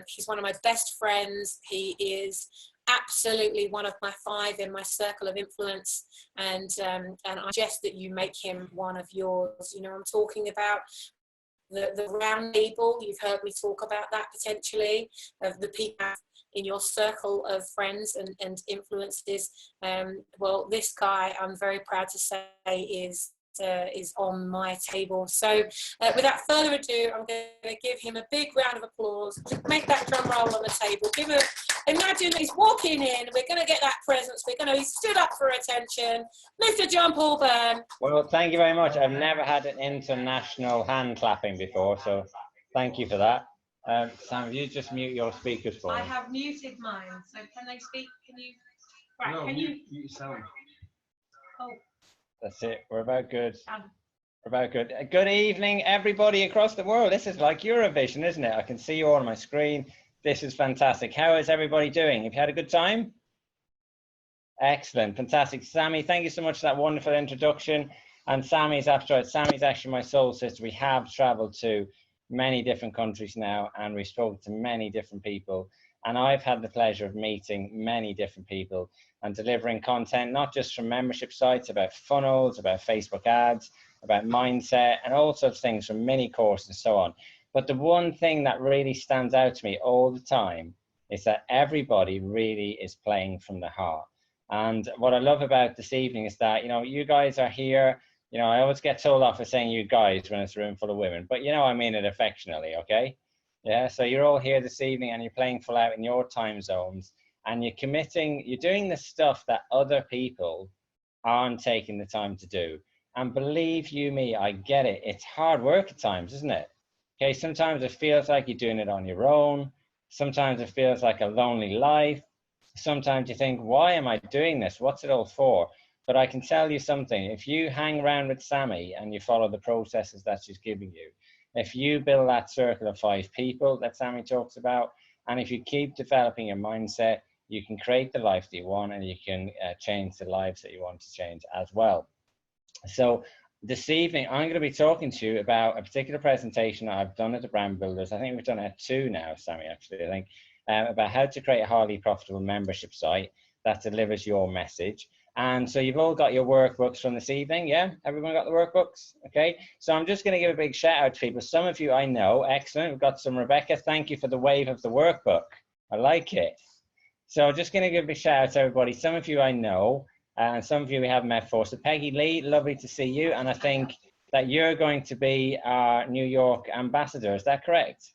He's one of my best friends. He is absolutely one of my 5 in my circle of influence, and I suggest that you make him one of yours. You know, I'm talking about the round table. You've heard me talk about that potentially, of the people in your circle of friends and influences. Well, this guy, I'm very proud to say, is on my table. So without further ado, I'm going to give him a big round of applause. Make that drum roll on the table. Imagine he's walking walking in. We're going to get that presence. We're going to be stood up for attention. Mr. John Paul Byrne. Well, thank you very much. I've never had an international hand clapping before, so thank you for that. Sam, if you just mute your speakers for me. I have muted mine, so can they speak? Can you? Right, no, can you sound. Oh. That's it. We're about good. We're about good. Good evening, everybody across the world. This is like Eurovision, isn't it? I can see you all on my screen. This is fantastic. How is everybody doing? Have you had a good time? Excellent, fantastic. Sammy, thank you so much for that wonderful introduction. And Sammy's actually my soul sister. We have traveled to many different countries now, and we've spoken to many different people. And I've had the pleasure of meeting many different people and delivering content, not just from membership sites, about funnels, about Facebook ads, about mindset, and all sorts of things, from mini courses and so on. But the one thing that really stands out to me all the time is that everybody really is playing from the heart. And what I love about this evening is that, you know, you guys are here. You know, I always get told off for saying you guys when it's a room full of women, but you know, I mean it affectionately, okay? Yeah, so you're all here this evening and you're playing full out in your time zones, and you're committing, you're doing the stuff that other people aren't taking the time to do. And believe you me, I get it. It's hard work at times, isn't it? Okay, sometimes it feels like you're doing it on your own. Sometimes it feels like a lonely life. Sometimes you think, why am I doing this? What's it all for? But I can tell you something. If you hang around with Sammy and you follow the processes that she's giving you, if you build that circle of 5 people that Sammy talks about, and if you keep developing your mindset, you can create the life that you want, and you can change the lives that you want to change as well. So this evening, I'm going to be talking to you about a particular presentation that I've done at the Brand Builders. I think we've done it at 2 now, Sammy, actually, I think, about how to create a highly profitable membership site that delivers your message. And so you've all got your workbooks from this evening, yeah? Everyone got the workbooks? Okay, so I'm just going to give a big shout out to people. Some of you I know, excellent. We've got some. Rebecca, thank you for the wave of the workbook. I like it. So I'm just going to give a big shout out to everybody. Some of you I know, and some of you we haven't met before. So Peggy Lee, lovely to see you. And I think that you're going to be our New York ambassador. Is that correct?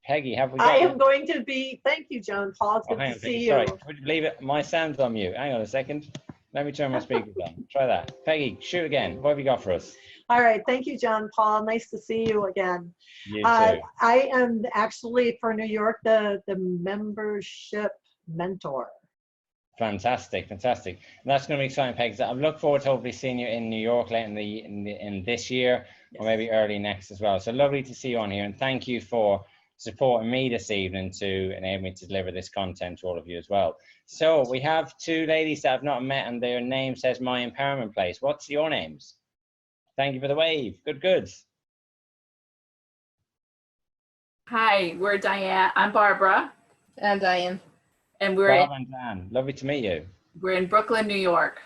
Peggy, have we got I am going to be, thank you, John Paul. It's good to see you. Sorry, would you believe it? My sound's on mute. Hang on a second. Let me turn my speakers on. Try that. Peggy, shoot again. What have you got for us? All right. Thank you, John Paul. Nice to see you again. You too. I am actually, for New York, the membership mentor. Fantastic, fantastic. And that's going to be exciting, Peggy. I look forward to hopefully seeing you in New York late in this year, yes, or maybe early next as well. So lovely to see you on here, and thank you for supporting me this evening to enable me to deliver this content to all of you as well. So we have 2 ladies that I've not met, and their name says My Empowerment Place. What's your names? Thank you for the wave. Good, good. Hi, we're Diane. I'm Barbara. And Diane. And we're Barbara and Dan, lovely to meet you. We're in Brooklyn, New York.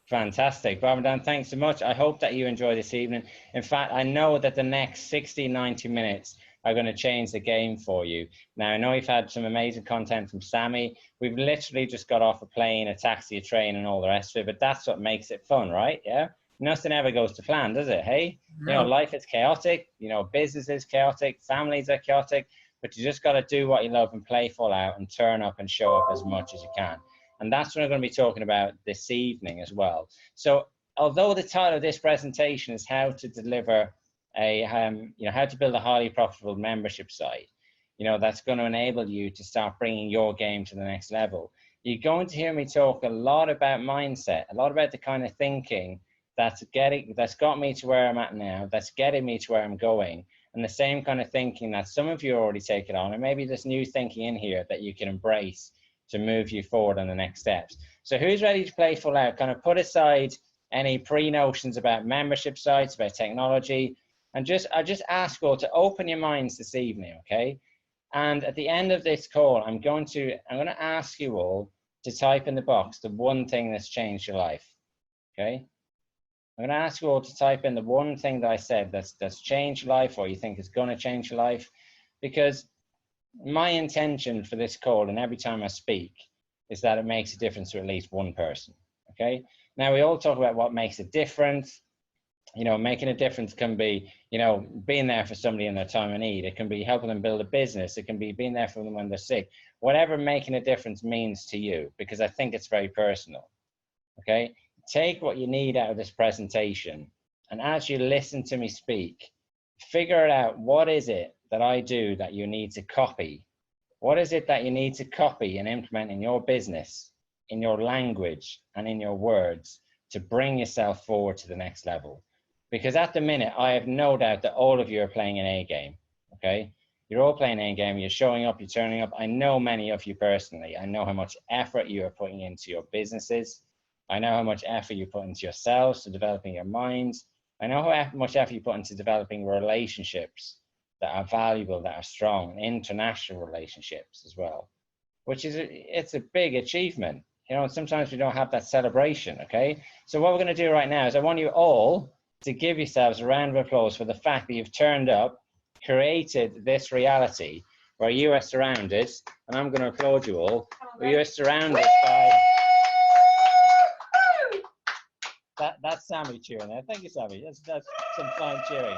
Fantastic. Barbara and Dan, thanks so much. I hope that you enjoy this evening. In fact, I know that the next 60, 90 minutes are going to change the game for you. Now, I know we've had some amazing content from Sammy. We've literally just got off a plane, a taxi, a train, and all the rest of it, but that's what makes it fun, right? Yeah? Nothing ever goes to plan, does it? Hey? No. You know, life is chaotic, you know, business is chaotic, families are chaotic, but you just got to do what you love and play full out and turn up and show up as much as you can. And that's what we're going to be talking about this evening as well. So, although the title of this presentation is how to deliver how to build a highly profitable membership site, you know, that's going to enable you to start bringing your game to the next level. You're going to hear me talk a lot about mindset, a lot about the kind of thinking that's got me to where I'm at now, that's getting me to where I'm going, and the same kind of thinking that some of you already take it on, and maybe there's new thinking in here that you can embrace to move you forward on the next steps. So who's ready to play full out? Kind of put aside any pre-notions about membership sites, about technology, and I just ask you all to open your minds this evening, okay? And at the end of this call, I'm going to ask you all to type in the box the one thing that's changed your life, okay? I'm going to ask you all to type in the one thing that I said that's changed your life, or you think is going to change your life, because my intention for this call and every time I speak is that it makes a difference to at least one person, okay? Now, we all talk about what makes a difference, You know, making a difference can be, you know, being there for somebody in their time of need. It can be helping them build a business. It can be being there for them when they're sick. Whatever making a difference means to you, because I think it's very personal. Okay, take what you need out of this presentation, and as you listen to me speak, figure it out. What is it that I do that you need to copy? What is it that you need to copy and implement in your business, in your language, and in your words to bring yourself forward to the next level? Because at the minute, I have no doubt that all of you are playing an A game, okay? You're all playing an A game, you're showing up, you're turning up. I know many of you personally. I know how much effort you are putting into your businesses. I know how much effort you put into yourselves, to developing your minds. I know how much effort you put into developing relationships that are valuable, that are strong, and international relationships as well, which is, it's a big achievement. You know, sometimes we don't have that celebration, okay? So what we're gonna do right now is I want you all to give yourselves a round of applause for the fact that you've turned up, created this reality where you are surrounded, and I'm going to applaud you all, where you're surrounded by... That's Sammy cheering there. Thank you, Sammy. That's some fine cheering.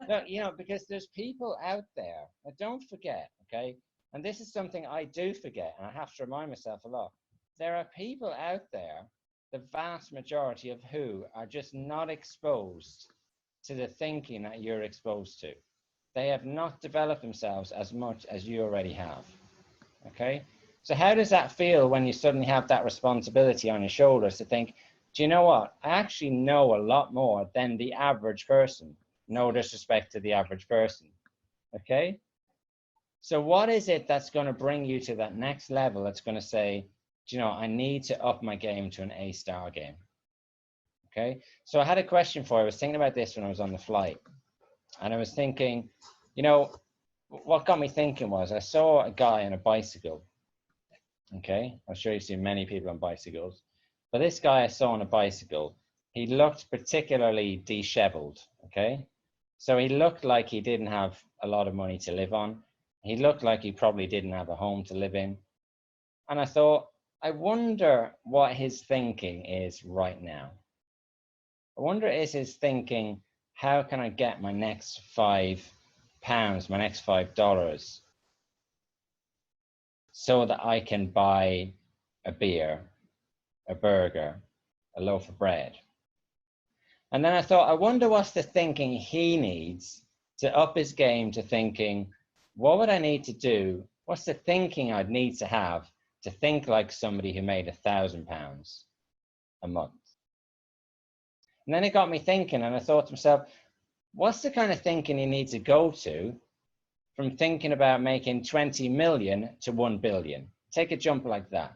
No, you know, because there's people out there, and don't forget, okay? And this is something I do forget, and I have to remind myself a lot. There are people out there, the vast majority of who are just not exposed to the thinking that you're exposed to. They have not developed themselves as much as you already have, okay? So how does that feel when you suddenly have that responsibility on your shoulders to think, do you know what? I actually know a lot more than the average person. No disrespect to the average person, okay? So what is it that's going to bring you to that next level that's going to say, do you know, I need to up my game to an A-star game? Okay, so I had a question for you. I was thinking about this when I was on the flight, and I was thinking, you know, what got me thinking was I saw a guy on a bicycle. Okay, I'm sure you've seen many people on bicycles, but this guy I saw on a bicycle, he looked particularly disheveled. Okay, so he looked like he didn't have a lot of money to live on. He looked like he probably didn't have a home to live in. And I thought, I wonder what his thinking is right now. I wonder, is his thinking, how can I get my next £5, my next $5, so that I can buy a beer, a burger, a loaf of bread? And then I thought, I wonder what's the thinking he needs to up his game to thinking, what would I need to do? What's the thinking I'd need to have to think like somebody who made £1,000 a month? And then it got me thinking, and I thought to myself, what's the kind of thinking you need to go to from thinking about making 20 million to 1 billion? Take a jump like that.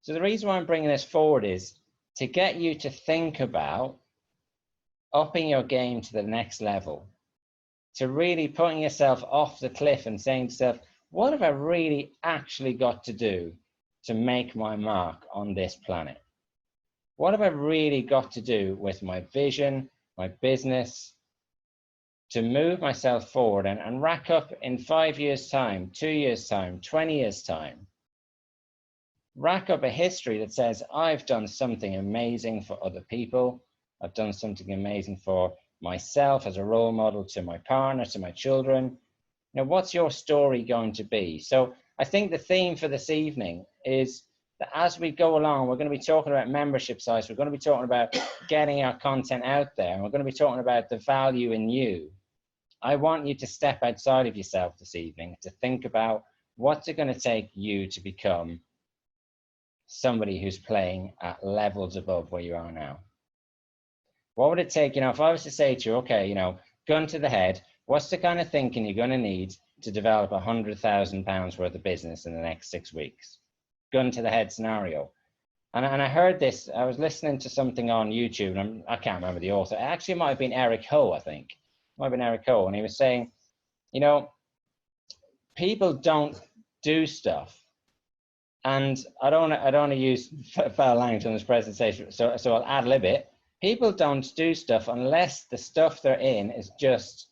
So the reason why I'm bringing this forward is to get you to think about upping your game to the next level, to really putting yourself off the cliff and saying to yourself, what have I really actually got to do to make my mark on this planet? What have I really got to do with my vision, my business, to move myself forward and rack up in 5 years' time, 2 years' time, 20 years' time, rack up a history that says, I've done something amazing for other people. I've done something amazing for myself as a role model, to my partner, to my children. Now, what's your story going to be? So I think the theme for this evening is that as we go along, we're going to be talking about membership sites. We're going to be talking about getting our content out there. And we're going to be talking about the value in you. I want you to step outside of yourself this evening to think about what's it going to take you to become somebody who's playing at levels above where you are now. What would it take, you know, if I was to say to you, okay, you know, gun to the head, what's the kind of thinking you're going to need to develop £100,000 worth of business in the next 6 weeks? Gun to the head scenario. And I heard this, I was listening to something on YouTube, and I can't remember the author. Actually, it might have been Eric Ho, I think. It might have been Eric Ho, and he was saying, you know, people don't do stuff. And I don't want to use foul language on this presentation, so I'll ad-lib it. People don't do stuff unless the stuff they're in is just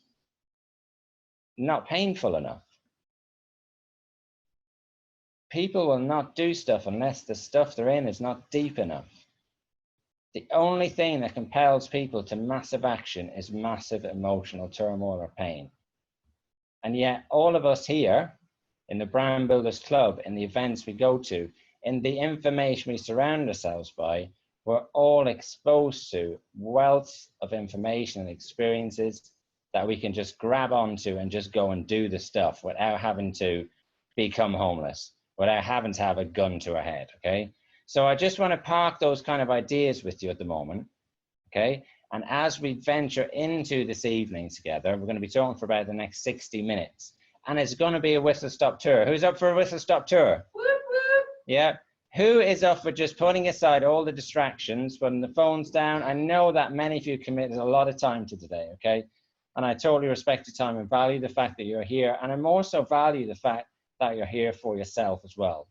not painful enough. People will not do stuff unless the stuff they're in is not deep enough. The only thing that compels people to massive action is massive emotional turmoil or pain. And yet all of us here in the Brand Builders Club, in the events we go to, in the information we surround ourselves by, we're all exposed to wealth of information and experiences that we can just grab onto and just go and do the stuff without having to become homeless, without having to have a gun to our head, okay? So I just want to park those kind of ideas with you at the moment, okay? And as we venture into this evening together, we're going to be talking for about the next 60 minutes. And it's going to be a whistle-stop tour. Who's up for a whistle-stop tour? Whoop, whoop. Yeah. Who is up for just putting aside all the distractions, putting the phones down? I know that many of you committed a lot of time to today, okay? And I totally respect your time and value the fact that you're here. And I more so value the fact that you're here for yourself as well.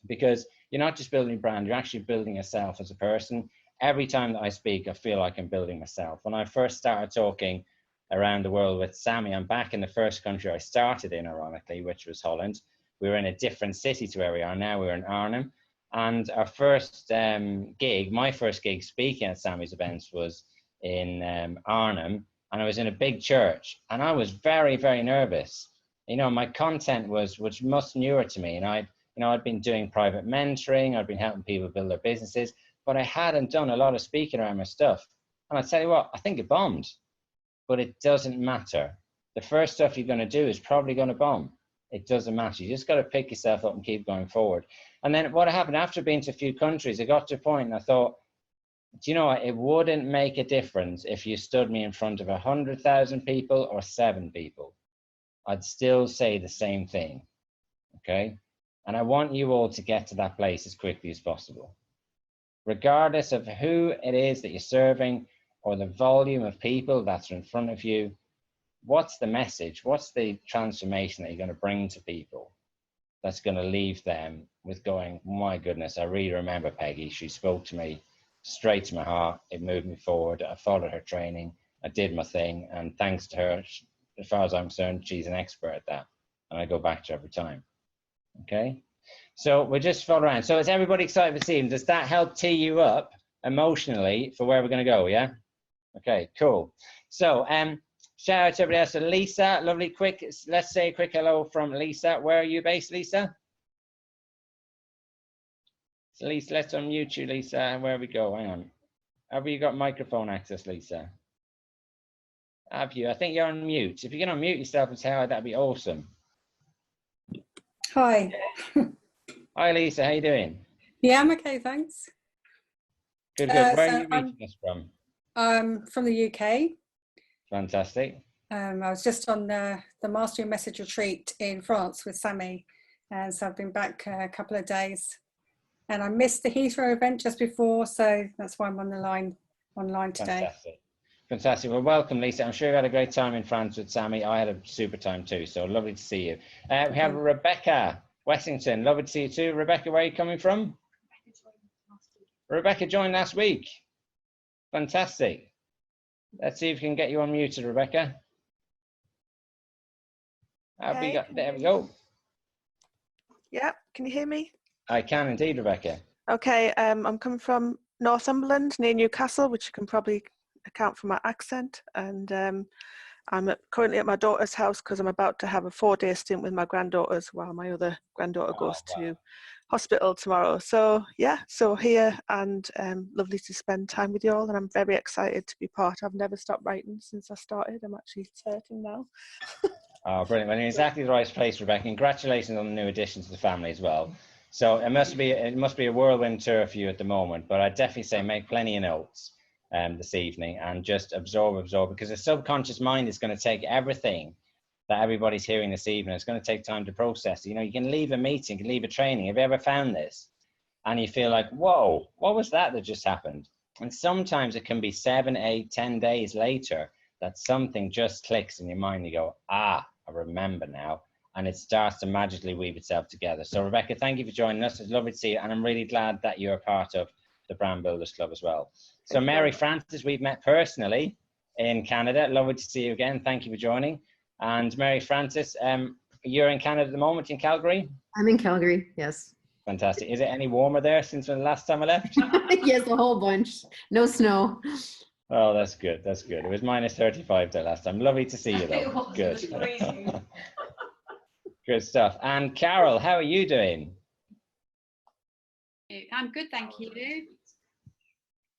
Because you're not just building a brand, you're actually building yourself as a person. Every time that I speak, I feel like I'm building myself. When I first started talking around the world with Sammy, I'm back in the first country I started in, ironically, which was Holland. We were in a different city to where we are now. We're in Arnhem. And our first gig, my first gig speaking at Sammy's events was in Arnhem. And I was in a big church. And I was very, very nervous. You know, my content was much newer to me. And I'd been doing private mentoring. I'd been helping people build their businesses. But I hadn't done a lot of speaking around my stuff. And I tell you what, I think it bombed. But it doesn't matter. The first stuff you're going to do is probably going to bomb. It doesn't matter. You just got to pick yourself up and keep going forward. And then what happened after being to a few countries, I got to a point and I thought, do you know what? It wouldn't make a difference if you stood me in front of 100,000 people or 7 people. I'd still say the same thing. Okay? And I want you all to get to that place as quickly as possible. Regardless of who it is that you're serving or the volume of people that's in front of you, what's the message? What's the transformation that you're going to bring to people that's going to leave them with going, my goodness, I really remember Peggy. She spoke to me straight to my heart. It moved me forward. I followed her training. I did my thing. And thanks to her, as far as I'm concerned, she's an expert at that. And I go back to her every time. Okay? So we'll just follow around. So is everybody excited for this evening? Does that help tee you up emotionally for where we're going to go, yeah? Okay, cool. So shout out to everybody else. So Lisa, lovely, quick, let's say a quick hello from Lisa. Where are you based, Lisa? So Lisa, let's unmute you, Lisa. Where we go? Hang on. Have you got microphone access, Lisa? Have you? I think you're on mute. If you can unmute yourself and say hi, that'd be awesome. Hi. Hi, Lisa. How you doing? Yeah, I'm okay, thanks. Good, good. Where are you reaching us from? From the UK. Fantastic. I was just on the Mastering Message retreat in France with Sammy, and so I've been back a couple of days. And I missed the Heathrow event just before, so that's why I'm on the line online today. Fantastic. Fantastic. Well, welcome, Lisa. I'm sure you had a great time in France with Sammy. I had a super time too, so lovely to see you. We have Rebecca Wessington. Lovely to see you too. Rebecca, where are you coming from? Rebecca joined last week. Fantastic. Let's see if we can get you unmuted, Rebecca. Have we got, there we go. Yeah, can you hear me? I can indeed, Rebecca. Okay, I'm coming from Northumberland, near Newcastle, which you can probably account from my accent. And I'm currently at my daughter's house because I'm about to have a 4-day stint with my granddaughters while my other granddaughter goes to hospital tomorrow. So yeah, so here, and lovely to spend time with you all, and I'm very excited to be part. I've never stopped writing since I started. I'm actually 13 now. Oh, brilliant. Well, in exactly the right place, Rebecca. Congratulations on the new addition to the family as well. So it must be a whirlwind tour for you at the moment, but I'd definitely say make plenty of notes this evening and just absorb, because the subconscious mind is going to take everything that everybody's hearing this evening. It's going to take time to process. You know, you can leave a meeting, you can leave a training. Have you ever found this? And you feel like, whoa, what was that just happened? And sometimes it can be 7, 8, 10 days later that something just clicks in your mind. You go, ah, I remember now. And it starts to magically weave itself together. So Rebecca, thank you for joining us. It's lovely to see you. And I'm really glad that you're part of the Brand Builders Club as well. So Mary Francis, we've met personally in Canada. Lovely to see you again. Thank you for joining. And Mary Francis, you're in Canada at the moment, in Calgary? I'm in Calgary, yes. Fantastic. Is it any warmer there since the last time I left? Yes, a whole bunch. No snow. Oh, that's good. That's good. It was minus 35 there last time. Lovely to see you, It though. was, Good. it was freezing. Good stuff. And Carol, how are you doing? I'm good, thank you.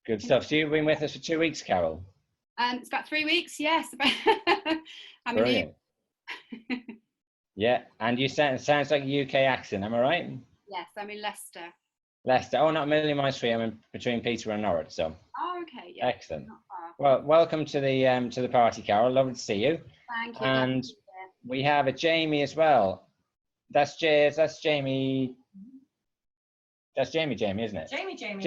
Good stuff. So you've been with us for 2 weeks, Carol? It's about 3 weeks, yes. I'm Brilliant. Yeah, and you sound, it sounds like a UK accent, am I right? Yes, I'm in Leicester. Leicester. Oh, not a million miles from you. I'm in between Peterborough and Norwich, so Oh, okay, yeah. excellent. Not far. Well, welcome to the party, Carol. Lovely to see you. Thank you. And we have a Jamie as well. That's Jamie. That's Jamie, isn't it?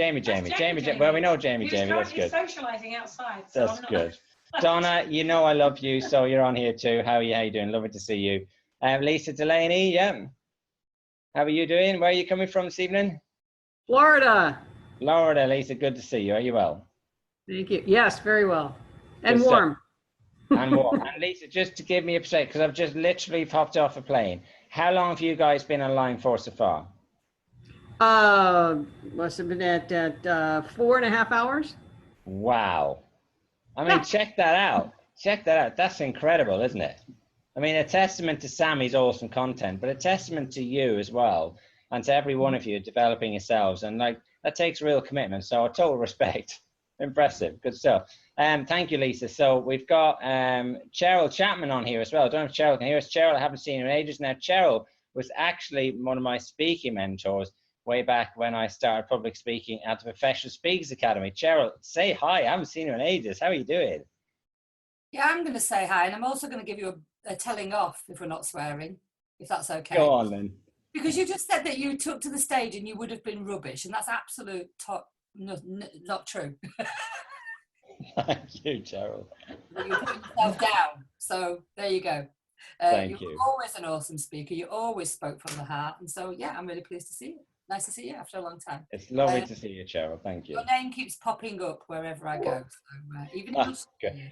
Jamie. Well, we know Jamie. That's good. Socializing outside. So That's good. Donna, you know I love you, so you're on here too. How are you doing? Lovely to see you. Lisa Delaney, yeah. How are you doing? Where are you coming from this evening? Florida. Florida, Lisa, good to see you. Are you well? Thank you. Yes, very well. And Good warm. And warm. And Lisa, just to give me a perspective, because I've just literally popped off a plane. How long have you guys been online for so far? Must have been at 4.5 hours. Wow. I mean, check that out. Check that out. That's incredible, isn't it? I mean, a testament to Sammy's awesome content, but a testament to you as well, and to every one of you developing yourselves. And like, that takes real commitment. So total respect. Impressive. Good stuff. Thank you, Lisa. So we've got Cheryl Chapman on here as well. I don't know if Cheryl can hear us. Cheryl, I haven't seen her in ages. Now, Cheryl was actually one of my speaking mentors way back when I started public speaking at the Professional Speakers Academy. Cheryl, say hi. I haven't seen her in ages. How are you doing? Yeah, I'm going to say hi, and I'm also going to give you a telling off if we're not swearing, if that's okay. Go on then. Because you just said that you took to the stage and you would have been rubbish, and that's absolute not true. Thank you, Cheryl. You put yourself down. So there you go. Thank You're you. always an awesome speaker. You always spoke from the heart, and so yeah, I'm really pleased to see you. Nice to see you after a long time. It's lovely to see you, Cheryl. Thank you. Your name keeps popping up wherever I go. So even if you Good.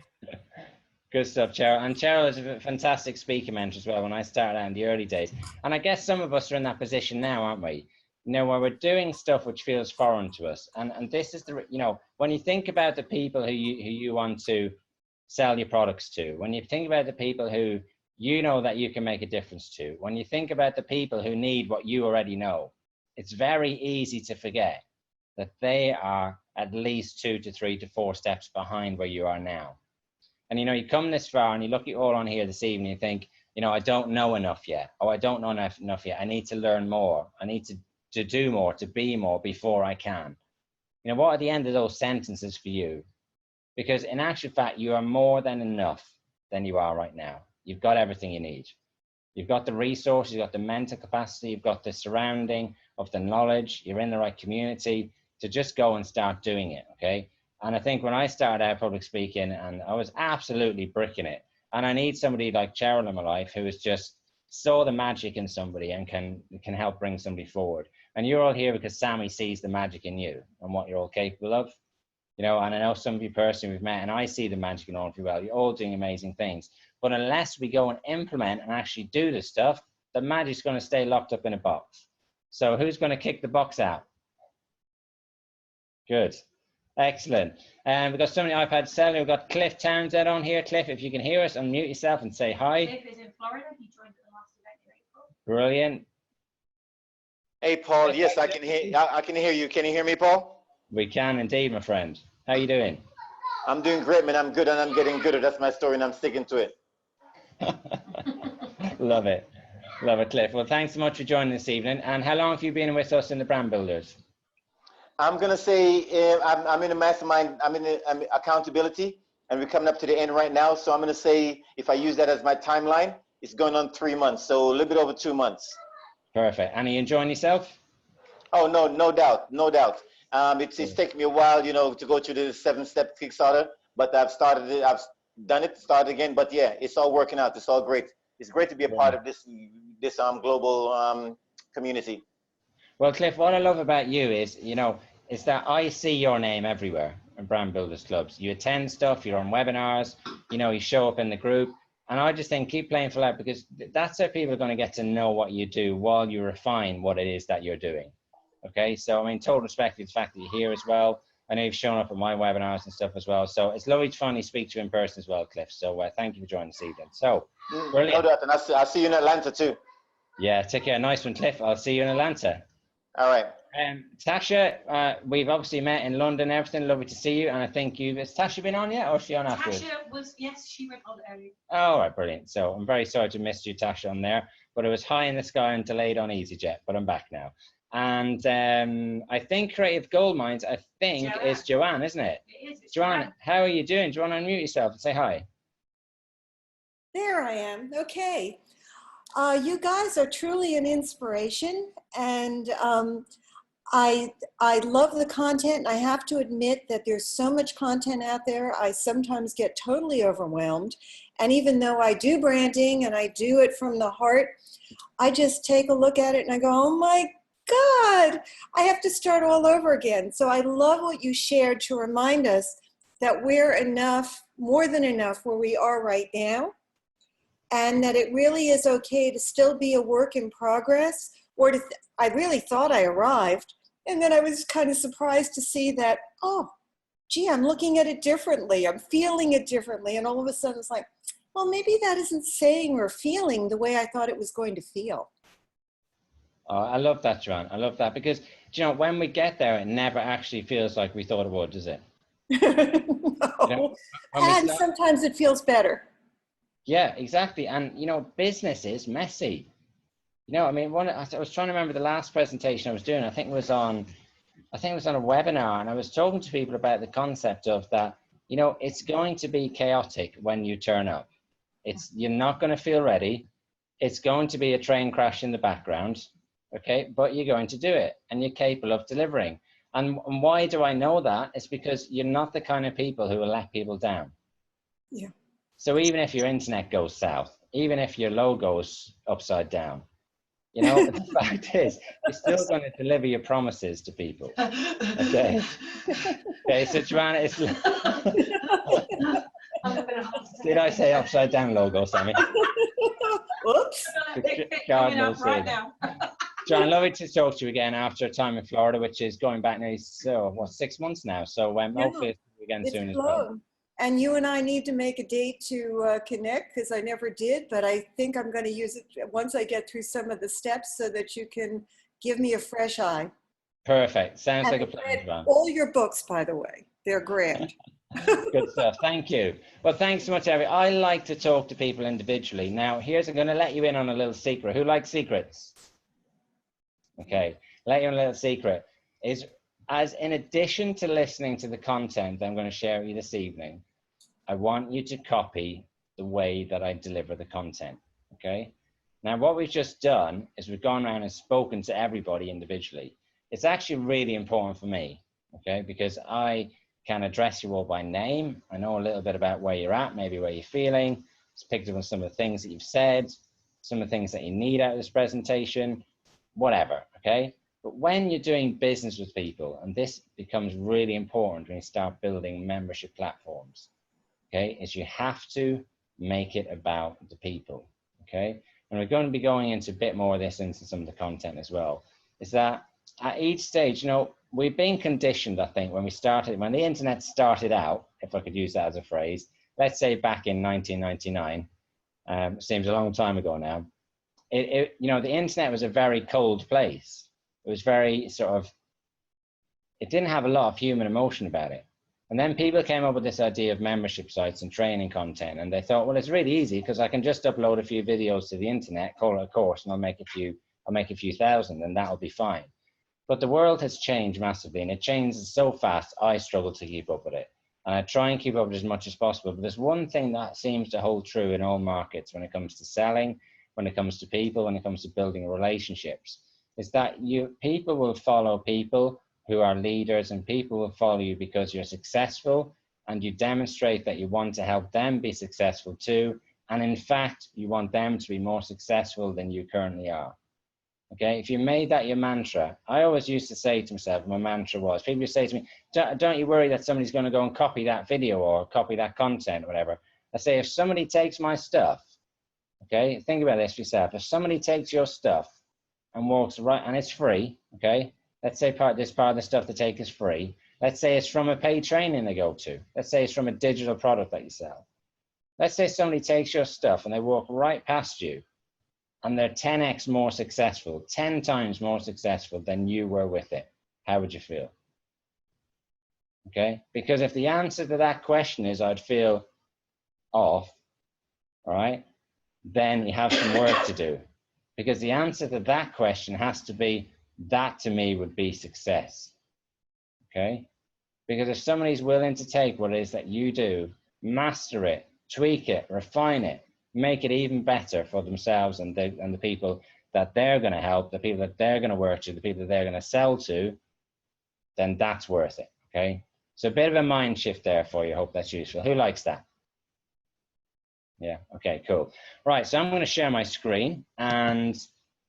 Good stuff, Cheryl. And Cheryl is a fantastic speaker mentor as well when I started out in the early days. And I guess some of us are in that position now, aren't we? You know, where we're doing stuff which feels foreign to us. And this is the, you know, when you think about the people who you want to sell your products to, when you think about the people who you know that you can make a difference to, when you think about the people who need what you already know, it's very easy to forget that they are at least 2 to 3 to 4 steps behind where you are now. And, you know, you come this far and you look at all on here this evening, you think, you know, I don't know enough yet. Oh, I don't know enough yet. I need to learn more. I need to do more, to be more before I can. You know, what are the end of those sentences for you? Because in actual fact, you are more than enough than you are right now. You've got everything you need. You've got the resources, you've got the mental capacity, you've got the surrounding of the knowledge, you're in the right community to just go and start doing it, okay? And I think when I started out public speaking, and I was absolutely bricking it, and I need somebody like Cheryl in my life who is just saw the magic in somebody and can help bring somebody forward. And you're all here because Sammy sees the magic in you and what you're all capable of. You know, and I know some of you personally we've met, and I see the magic in all of you well. You're all doing amazing things. But unless we go and implement and actually do this stuff, the magic's going to stay locked up in a box. So who's going to kick the box out? Good. Excellent. We've got somebody iPad selling. We've got Cliff Townsend on here. Cliff, if you can hear us, unmute yourself and say hi. Cliff is in Florida. He joined at the last event in April. Brilliant. Hey, Paul. Yes, I can hear. I can hear you. Can you hear me, Paul? We can indeed, my friend. How you doing? I'm doing great, man. I'm good, and I'm getting gooder. That's my story, and I'm sticking to it. Love it. Love it, Cliff. Well, thanks so much for joining this evening. And how long have you been with us in the Brand Builders? I'm gonna say I'm in a mastermind. I'm in accountability, and we're coming up to the end right now. So I'm gonna say if I use that as my timeline, it's going on 3 months, so a little bit over 2 months. Perfect. And are you enjoying yourself? Oh no, no doubt, no doubt. It's taken me a while, you know, to go through the 7-step Kickstarter, but I've started it. I've done it, started again. But yeah, it's all working out. It's all great. It's great to be a part of this global community. Well, Cliff, what I love about you is, you know, is that I see your name everywhere in Brand Builders Clubs. You attend stuff, you're on webinars, you know, you show up in the group. And I just think keep playing full out, because that's how people are going to get to know what you do while you refine what it is that you're doing. Okay, so I mean, total respect for the fact that you're here as well. I know you've shown up at my webinars and stuff as well. So it's lovely to finally speak to you in person as well, Cliff. So thank you for joining this evening. So, brilliant. No doubt, and I'll see you in Atlanta too. Yeah, take care. Nice one, Cliff. I'll see you in Atlanta. All right. Tasha, we've obviously met in London and everything. Lovely to see you. And I think has Tasha been on yet, or is she on afterwards? Tasha was, yes, she went on earlier. Oh, all right, brilliant. So I'm very sorry to miss you, Tasha, on there. But it was high in the sky and delayed on EasyJet, but I'm back now. And I think Creative Gold Mines, I think, is Joanne, isn't it? It is. It's Joanne, how are you doing? Do you want to unmute yourself and say hi? There I am. Okay. You guys are truly an inspiration, and I love the content, and I have to admit that there's so much content out there, I sometimes get totally overwhelmed. And even though I do branding and I do it from the heart, I just take a look at it and I go, oh my God, I have to start all over again. So I love what you shared to remind us that we're enough, more than enough where we are right now, and that it really is okay to still be a work in progress, or to I really thought I arrived, and then I was kind of surprised to see that, oh, gee, I'm looking at it differently, I'm feeling it differently, and all of a sudden it's like, well, maybe that isn't saying or feeling the way I thought it was going to feel. Oh, I love that, Joanne. I love that, because, you know, when we get there, it never actually feels like we thought it would, does it? No. You know, And sometimes it feels better. Yeah, exactly. And, you know, business is messy. You know, I mean, I was trying to remember the last presentation I was doing. I think it was on a webinar, and I was talking to people about the concept of that, you know, it's going to be chaotic when you turn up. You're not going to feel ready. It's going to be a train crash in the background. Okay, but you're going to do it, and you're capable of delivering. And why do I know that? It's because you're not the kind of people who will let people down. Yeah. So even if your internet goes south, even if your logo's upside down, you know, the fact is, you're still going to deliver your promises to people. Okay. Okay, so Joanna, it's... Did I say upside down logo, Sammy? Oops. God knows right now. John, lovely to talk to you again after a time in Florida, which is going back nearly 6 months now. So hopefully again soon as well. And you and I need to make a date to connect, because I never did, but I think I'm going to use it once I get through some of the steps so that you can give me a fresh eye. Perfect. Sounds And like a plan, John. all your books, by the way, they're grand. Good stuff. Thank you. Well, thanks so much, Abby. I like to talk to people individually. Now, I'm going to let you in on a little secret. Who likes secrets? Okay, let you in a little secret. In addition to listening to the content I'm going to share with you this evening, I want you to copy the way that I deliver the content. Okay. Now, what we've just done is we've gone around and spoken to everybody individually. It's actually really important for me. Okay, because I can address you all by name. I know a little bit about where you're at, maybe where you're feeling. It's picked up on some of the things that you've said, some of the things that you need out of this presentation, whatever, okay? But when you're doing business with people, and this becomes really important when you start building membership platforms, okay, is you have to make it about the people, okay? And we're going to be going into a bit more of this into some of the content as well, is that at each stage, you know, we've been conditioned, I think, when the internet started out, if I could use that as a phrase, let's say back in 1999, seems a long time ago now, you know, the internet was a very cold place. It was very it didn't have a lot of human emotion about it. And then people came up with this idea of membership sites and training content, and they thought, well, it's really easy because I can just upload a few videos to the internet, call it a course, and I'll make a few thousand, and that'll be fine. But the world has changed massively, and it changes so fast, I struggle to keep up with it. And I try and keep up with it as much as possible. But there's one thing that seems to hold true in all markets when it comes to selling, when it comes to people, when it comes to building relationships, is that people will follow people who are leaders, and people will follow you because you're successful and you demonstrate that you want to help them be successful too. And in fact, you want them to be more successful than you currently are. Okay, if you made that your mantra, I always used to say to myself, my mantra was, people used to say to me, don't you worry that somebody's going to go and copy that video or copy that content or whatever. Let's say if somebody takes my stuff, okay, think about this for yourself. If somebody takes your stuff and walks right, and it's free, okay, let's say part of the stuff they take is free. Let's say it's from a paid training they go to. Let's say it's from a digital product that you sell. Let's say somebody takes your stuff and they walk right past you and they're 10x more successful, 10 times more successful than you were with it. How would you feel? Okay, because if the answer to that question is I'd feel off, all right, then you have some work to do. Because the answer to that question has to be, that to me would be success. Okay, because if somebody's willing to take what it is that you do, master it, tweak it, refine it, make it even better for themselves and the people that they're going to help, the people that they're going to work to, the people that they're going to sell to, then that's worth it. Okay, so a bit of a mind shift there for you. Hope that's useful. Who likes that? Yeah, okay, cool. Right, so I'm going to share my screen and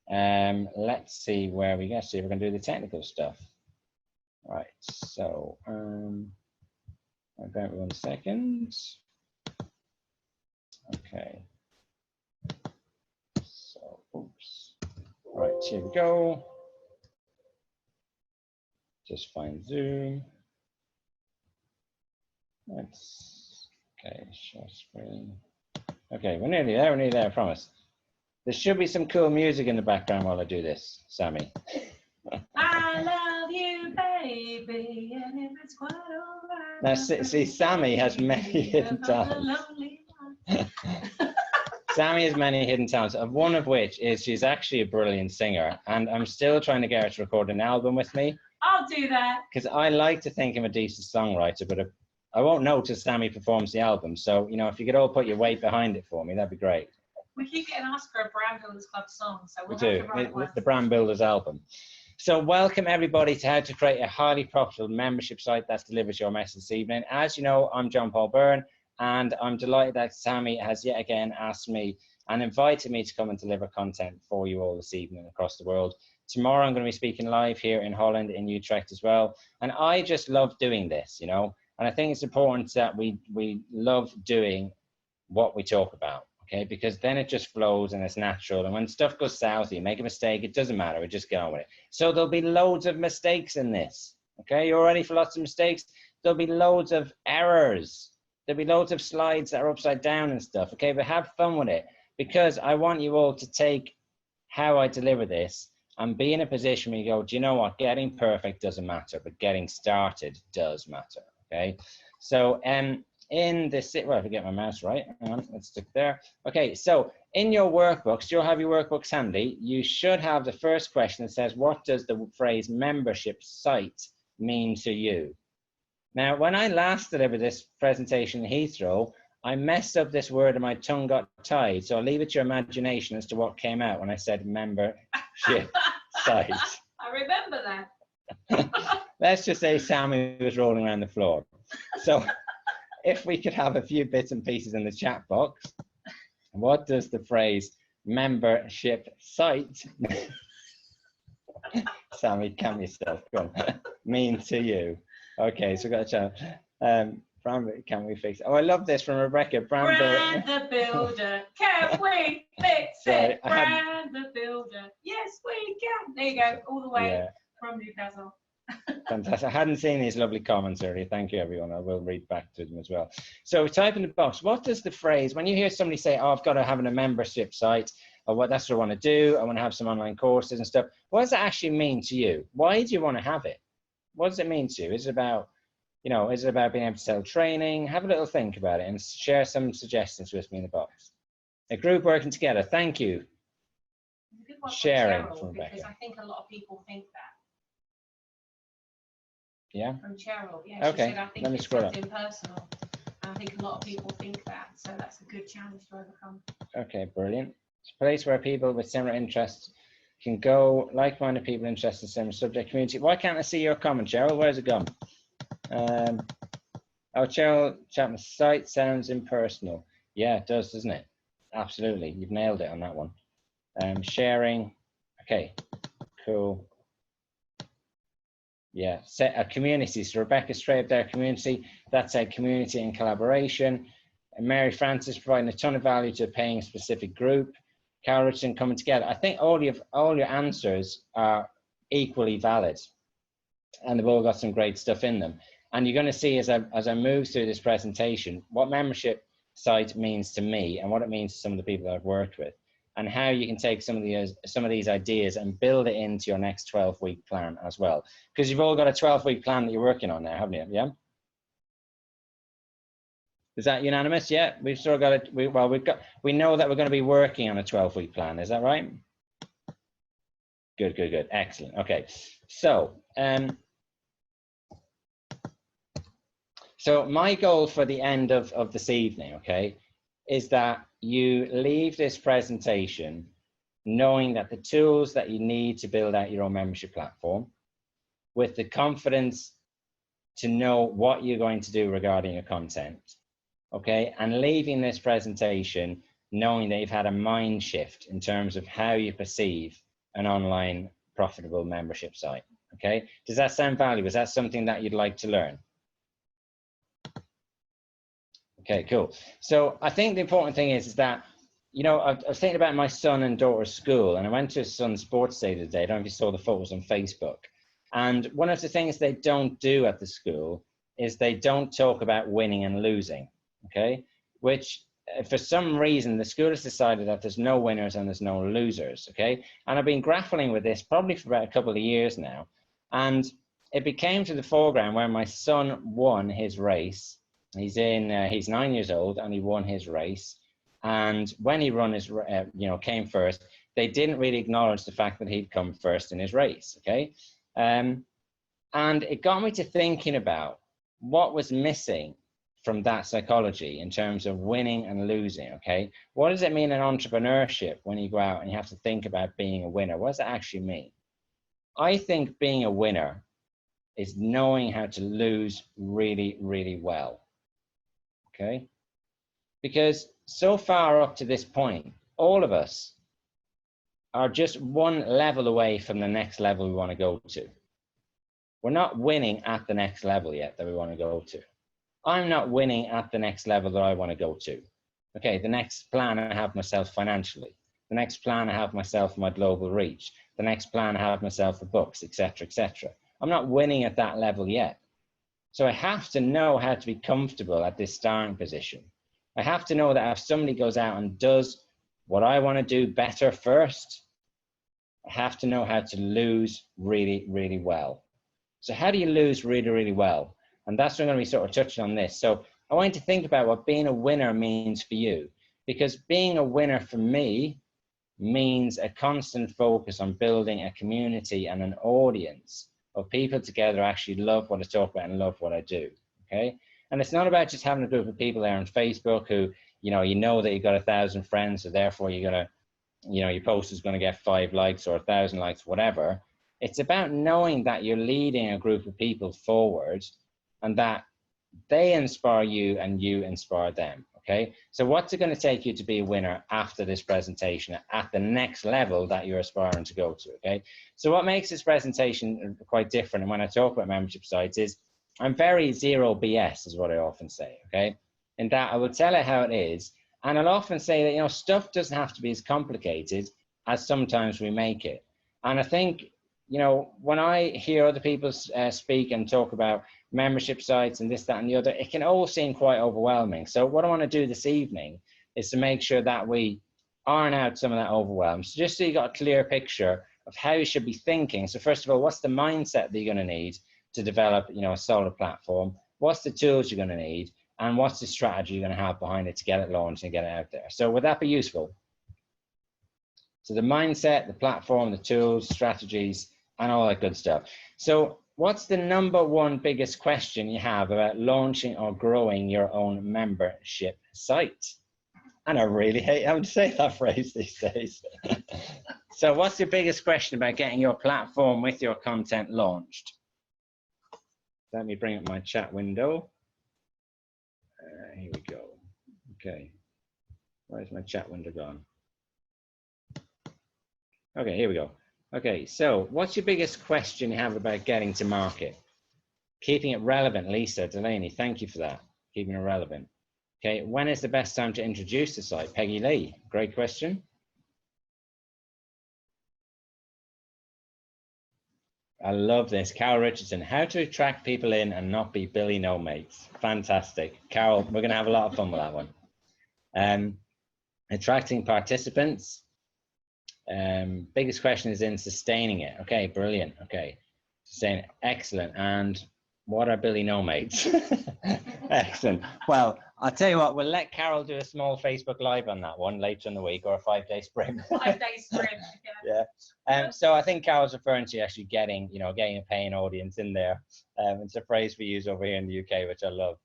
let's see where we go. See if we're going to do the technical stuff. All right, so about 1 second. Okay. So, oops. All right, here we go. Just find Zoom. Let's, okay, share screen. Okay, we're nearly there, I promise. There should be some cool music in the background while I do this, Sammy. I love you, baby, and if it's quite all right. Now, see, Sammy has many hidden talents. Sammy has many hidden talents, of one of which is she's actually a brilliant singer, and I'm still trying to get her to record an album with me. I'll do that. Because I like to think I'm a decent songwriter, but I won't know till Sammy performs the album. So, you know, if you could all put your weight behind it for me, that'd be great. We keep getting asked for a Brand Builders Club song, so we'll We have do, to write one. the Brand Builders album. So welcome everybody to how to create a highly profitable membership site that delivers your message this evening. As you know, I'm John Paul Byrne, and I'm delighted that Sammy has yet again asked me and invited me to come and deliver content for you all this evening across the world. Tomorrow I'm going to be speaking live here in Holland, in Utrecht as well. And I just love doing this, you know, and I think it's important that we love doing what we talk about. Okay, because then it just flows and it's natural. And when stuff goes south, you make a mistake, it doesn't matter, we just get on with it. So there'll be loads of mistakes in this. Okay, you're ready for lots of mistakes? There'll be loads of errors. There'll be loads of slides that are upside down and stuff. Okay, but have fun with it, because I want you all to take how I deliver this and be in a position where you go, do you know what? Getting perfect doesn't matter, but getting started does matter. Okay, so in this, well, if I get my mouse right, hang on, let's stick there. Okay, so in your workbooks, you'll have your workbooks handy. You should have the first question that says, what does the phrase membership site mean to you? Now, when I last delivered this presentation in Heathrow, I messed up this word and my tongue got tied. So I'll leave it to your imagination as to what came out when I said membership site. I remember that. Let's just say Sammy was rolling around the floor. So if we could have a few bits and pieces in the chat box, what does the phrase membership site, Sammy, calm yourself, go on, mean to you? Okay, so we've got a channel. Can we fix it? Oh, I love this from Rebecca. Brand the Builder, can we fix it? Brand the Builder, yes we can. There you go, all the way from Newcastle. Fantastic. I hadn't seen these lovely comments earlier. Thank you, everyone. I will read back to them as well. So type in the box, what does the phrase, when you hear somebody say, oh, I've got to have a membership site, or what, that's what I want to do, I want to have some online courses and stuff. What does that actually mean to you? Why do you want to have it? What does it mean to you? Is it about, you know, is it about being able to sell training? Have a little think about it and share some suggestions with me in the box. A group working together. Thank you. Sharing from Rebecca. Because I think a lot of people think that. Yeah. From Cheryl, yeah. Okay. She said, I think it's something personal. And I think a lot of people think that, so that's a good challenge to overcome. Okay, brilliant. It's a place where people with similar interests can go, like-minded people interested in similar subject community. Why can't I see your comment, Cheryl? Where's it gone? Oh, Cheryl Chapman, site sounds impersonal. Yeah, it does, doesn't it? Absolutely. You've nailed it on that one. Sharing. Okay, cool. Yeah, set a community. So Rebecca, straight up there, community. That's a community and collaboration. Mary Francis providing a ton of value to paying a specific group. Carol Richardson coming together. I think all your answers are equally valid, and they've all got some great stuff in them. And you're going to see as I move through this presentation what membership site means to me and what it means to some of the people that I've worked with, and how you can take some of these ideas and build it into your next 12-week plan as well. Because you've all got a 12-week plan that you're working on now, haven't you? Yeah. Is that unanimous? Yeah, we've still got it. We know that we're going to be working on a 12-week plan. Is that right? Good, good, good. Excellent. Okay. So, so my goal for the end of this evening, okay, is that you leave this presentation knowing that the tools that you need to build out your own membership platform, with the confidence to know what you're going to do regarding your content. Okay, and leaving this presentation knowing that you've had a mind shift in terms of how you perceive an online profitable membership site. Okay, does that sound valuable? Is that something that you'd like to learn? Okay, cool. So I think the important thing is that, you know, I was thinking about my son and daughter's school, and I went to his son's sports day today. I don't know if you saw the photos on Facebook. And one of the things they don't do at the school is they don't talk about winning and losing. Okay, which for some reason the school has decided that there's no winners and there's no losers. Okay, and I've been grappling with this probably for about a couple of years now, and it became to the foreground when my son won his race. He's 9 years old and he won his race, and when he won his came first, they didn't really acknowledge the fact that he'd come first in his race. Okay, and it got me to thinking about what was missing from that psychology in terms of winning and losing. Okay, what does it mean in entrepreneurship when you go out and you have to think about being a winner? What does that actually mean? I think being a winner is knowing how to lose really, really well. Okay, because so far up to this point, all of us are just one level away from the next level we want to go to. We're not winning at the next level yet that we want to go to. I'm not winning at the next level that I want to go to. Okay, the next plan I have myself financially, the next plan I have myself for my global reach, the next plan I have myself for books, etc., etc. I'm not winning at that level yet. So I have to know how to be comfortable at this starting position. I have to know that if somebody goes out and does what I want to do better first, I have to know how to lose really, really well. So how do you lose really, really well? And that's what I'm going to be sort of touching on this. So I want you to think about what being a winner means for you, because being a winner for me means a constant focus on building a community and an audience of people together who actually love what I talk about and love what I do. Okay, and it's not about just having a group of people there on Facebook who you know that you've got 1,000 friends, so therefore you're gonna, your post is going to get 5 likes or 1,000 likes, whatever. It's about knowing that you're leading a group of people forward, and that they inspire you and you inspire them. Okay, so what's it going to take you to be a winner after this presentation at the next level that you're aspiring to go to? Okay, so what makes this presentation quite different, and when I talk about membership sites, is I'm very zero BS, is what I often say. Okay, in that I will tell it how it is, and I'll often say that stuff doesn't have to be as complicated as sometimes we make it. And I think when I hear other people speak and talk about membership sites and this, that, and the other, it can all seem quite overwhelming. So what I want to do this evening is to make sure that we iron out some of that overwhelm. So just so you got a clear picture of how you should be thinking. So first of all, what's the mindset that you're going to need to develop, a solid platform? What's the tools you're going to need? And what's the strategy you're going to have behind it to get it launched and get it out there? So would that be useful? So the mindset, the platform, the tools, strategies, and all that good stuff. So what's the #1 biggest question you have about launching or growing your own membership site? And I really hate having to say that phrase these days. So what's your biggest question about getting your platform with your content launched? Let me bring up my chat window. Here we go. Okay. Where's my chat window gone? Okay, here we go. Okay, so what's your biggest question you have about getting to market? Keeping it relevant, Lisa Delaney, thank you for that. Keeping it relevant. Okay, when is the best time to introduce the site? Peggy Lee, great question. I love this. Carol Richardson, how to attract people in and not be Billy No Mates. Fantastic. Carol, we're going to have a lot of fun with that one. Attracting participants. Biggest question is in sustaining it. Okay, brilliant. Okay, sustain, excellent. And what are Billy No Mates? Excellent. Well, I'll tell you what, we'll let Carol do a small Facebook Live on that one later in the week, or a 5-day sprint. 5-day sprint. Yeah. So I think Carol's referring to actually getting a paying audience in there. It's a phrase we use over here in the UK, which I love.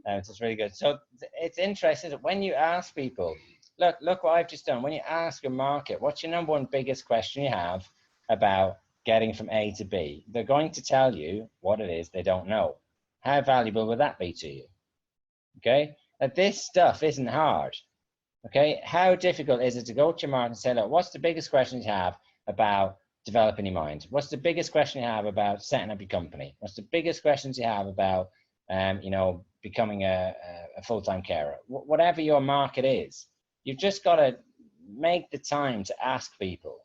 So it's really good. So it's interesting that when you ask people, look what I've just done. When you ask a market, what's your number one biggest question you have about getting from A to B? They're going to tell you what it is they don't know. How valuable would that be to you? Okay, that this stuff isn't hard. Okay, how difficult is it to go to your market and say, look, what's the biggest question you have about developing your mind? What's the biggest question you have about setting up your company? What's the biggest questions you have about, becoming a full-time carer? Whatever your market is, you've just got to make the time to ask people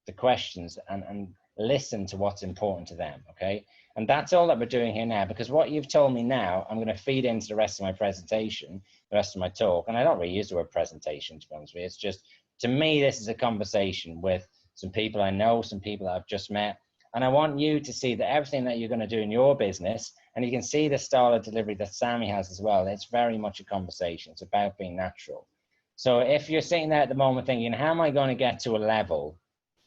the questions and listen to what's important to them, okay? And that's all that we're doing here now, because what you've told me now, I'm going to feed into the rest of my presentation, the rest of my talk. And I don't really use the word presentation, to be honest with you. It's just, to me, this is a conversation with some people I know, some people I've just met. And I want you to see that everything that you're going to do in your business, and you can see the style of delivery that Sammy has as well, it's very much a conversation. It's about being natural. So if you're sitting there at the moment thinking, how am I going to get to a level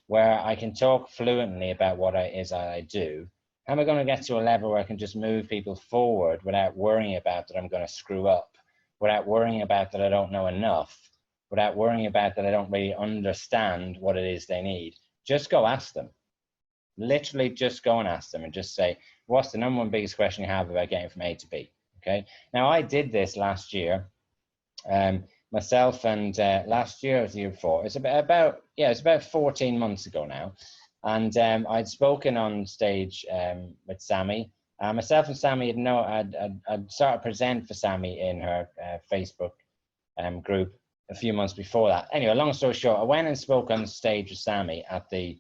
where I can talk fluently about what it is I do? How am I going to get to a level where I can just move people forward without worrying about that I'm going to screw up, without worrying about that I don't know enough, without worrying about that I don't really understand what it is they need? Just go ask them. Literally just go and ask them and just say, what's the number one biggest question you have about getting from A to B? Okay. Now I did this last year, myself, and last year or the year before. It's about 14 months ago now. And I'd spoken on stage with Sammy. Myself and Sammy I'd started to present for Sammy in her Facebook group a few months before that. Anyway, long story short, I went and spoke on stage with Sammy at the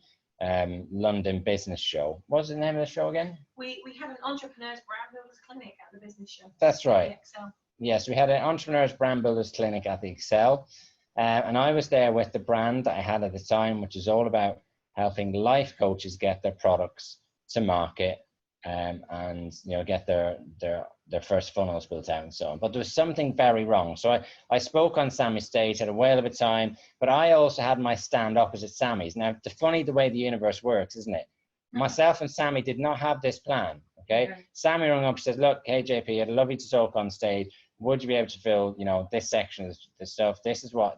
London Business Show. What was the name of the show again? We had an Entrepreneurs Brand Builders Clinic at the business show. That's right. Excel. Yes, we had an Entrepreneurs Brand Builders Clinic at the Excel. And I was there with the brand that I had at the time, which is all about helping life coaches get their products to market and get their first funnels built out and so on. But there was something very wrong. So I spoke on Sammy's stage, had a whale of a time, but I also had my stand opposite Sammy's. Now, funny the way the universe works, isn't it? Myself and Sammy did not have this plan, okay? Yeah. Sammy rang up and says, look, hey, JP, I'd love you to talk on stage. Would you be able to fill, this section of the stuff? This is what,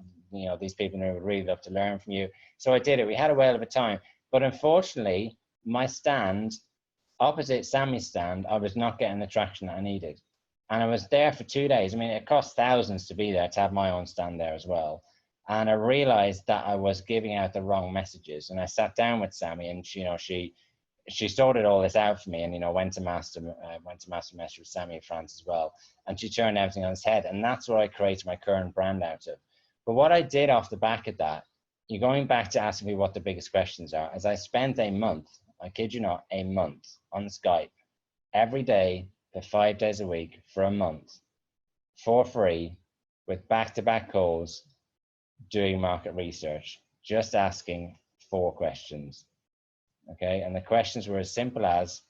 these people would really love to learn from you. So I did it. We had a whale of a time. But unfortunately, my stand, opposite Sammy's stand, I was not getting the traction that I needed. And I was there for 2 days. I mean, it cost thousands to be there, to have my own stand there as well. And I realized that I was giving out the wrong messages. And I sat down with Sammy, and she sorted all this out for me, and went to master message with Sammy in France as well. And she turned everything on its head. And that's what I created my current brand out of. But what I did off the back of that, you're going back to asking me what the biggest questions are, as I spent a month, I kid you not, a month on Skype every day for 5 days a week for a month for free, with back-to-back calls, doing market research, just asking 4 questions. Okay, and the questions were as simple as,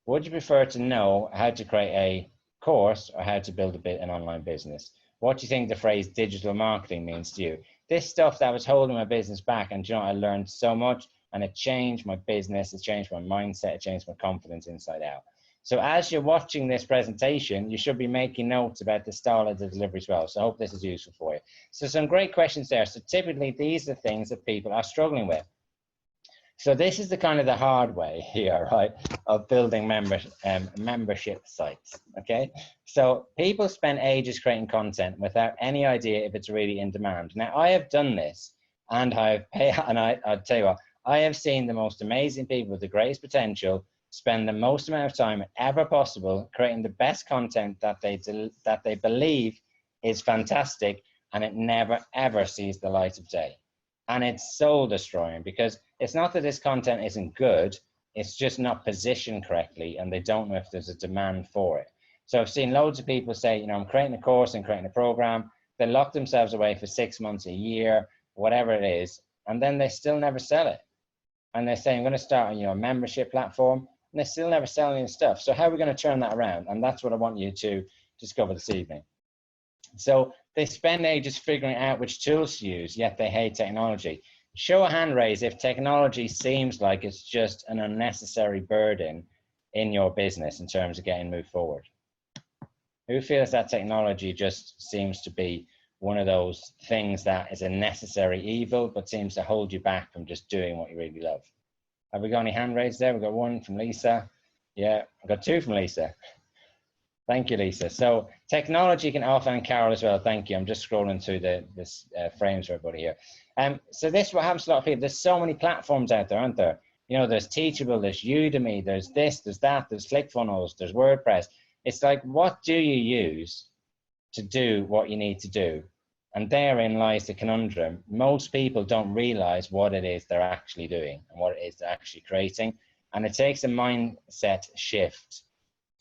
would you prefer to know how to create a course or how to build an online business? What do you think the phrase digital marketing means to you? This stuff that was holding my business back, and I learned so much, and it changed my business, it changed my mindset, it changed my confidence inside out. So as you're watching this presentation, you should be making notes about the style of the delivery as well. So I hope this is useful for you. So some great questions there. So typically these are things that people are struggling with. So this is the kind of the hard way here, right, of building membership sites, okay? So people spend ages creating content without any idea if it's really in demand. Now, I have done this, and I'll tell you what, I have seen the most amazing people with the greatest potential spend the most amount of time ever possible creating the best content that they believe is fantastic, and it never ever sees the light of day. And it's soul destroying, because it's not that this content isn't good, it's just not positioned correctly, and they don't know if there's a demand for it. So I've seen loads of people say, you know, I'm creating a course and creating a program. They lock themselves away for 6 months, a year, whatever it is, and then they still never sell it. And they say, I'm going to start on, you know, a membership platform, and they still never sell any stuff. So how are we going to turn that around? And that's what I want you to discover this evening. So they spend ages figuring out which tools to use, yet they hate technology. Show a hand raise if technology seems like it's just an unnecessary burden in your business in terms of getting moved forward. Who feels that technology just seems to be one of those things that is a necessary evil, but seems to hold you back from just doing what you really love? Have we got any hand raised there? We've got one from Lisa. Yeah, I've got two from Lisa. Thank you, Lisa. So technology can often, and Carol as well, thank you. I'm just scrolling through this frames for everybody here. So this is what happens to a lot of people. There's so many platforms out there, aren't there? You know, there's Teachable, there's Udemy, there's this, there's that, there's ClickFunnels, there's WordPress. It's like, what do you use to do what you need to do? And therein lies the conundrum. Most people don't realize what it is they're actually doing and what it is they're actually creating. And it takes a mindset shift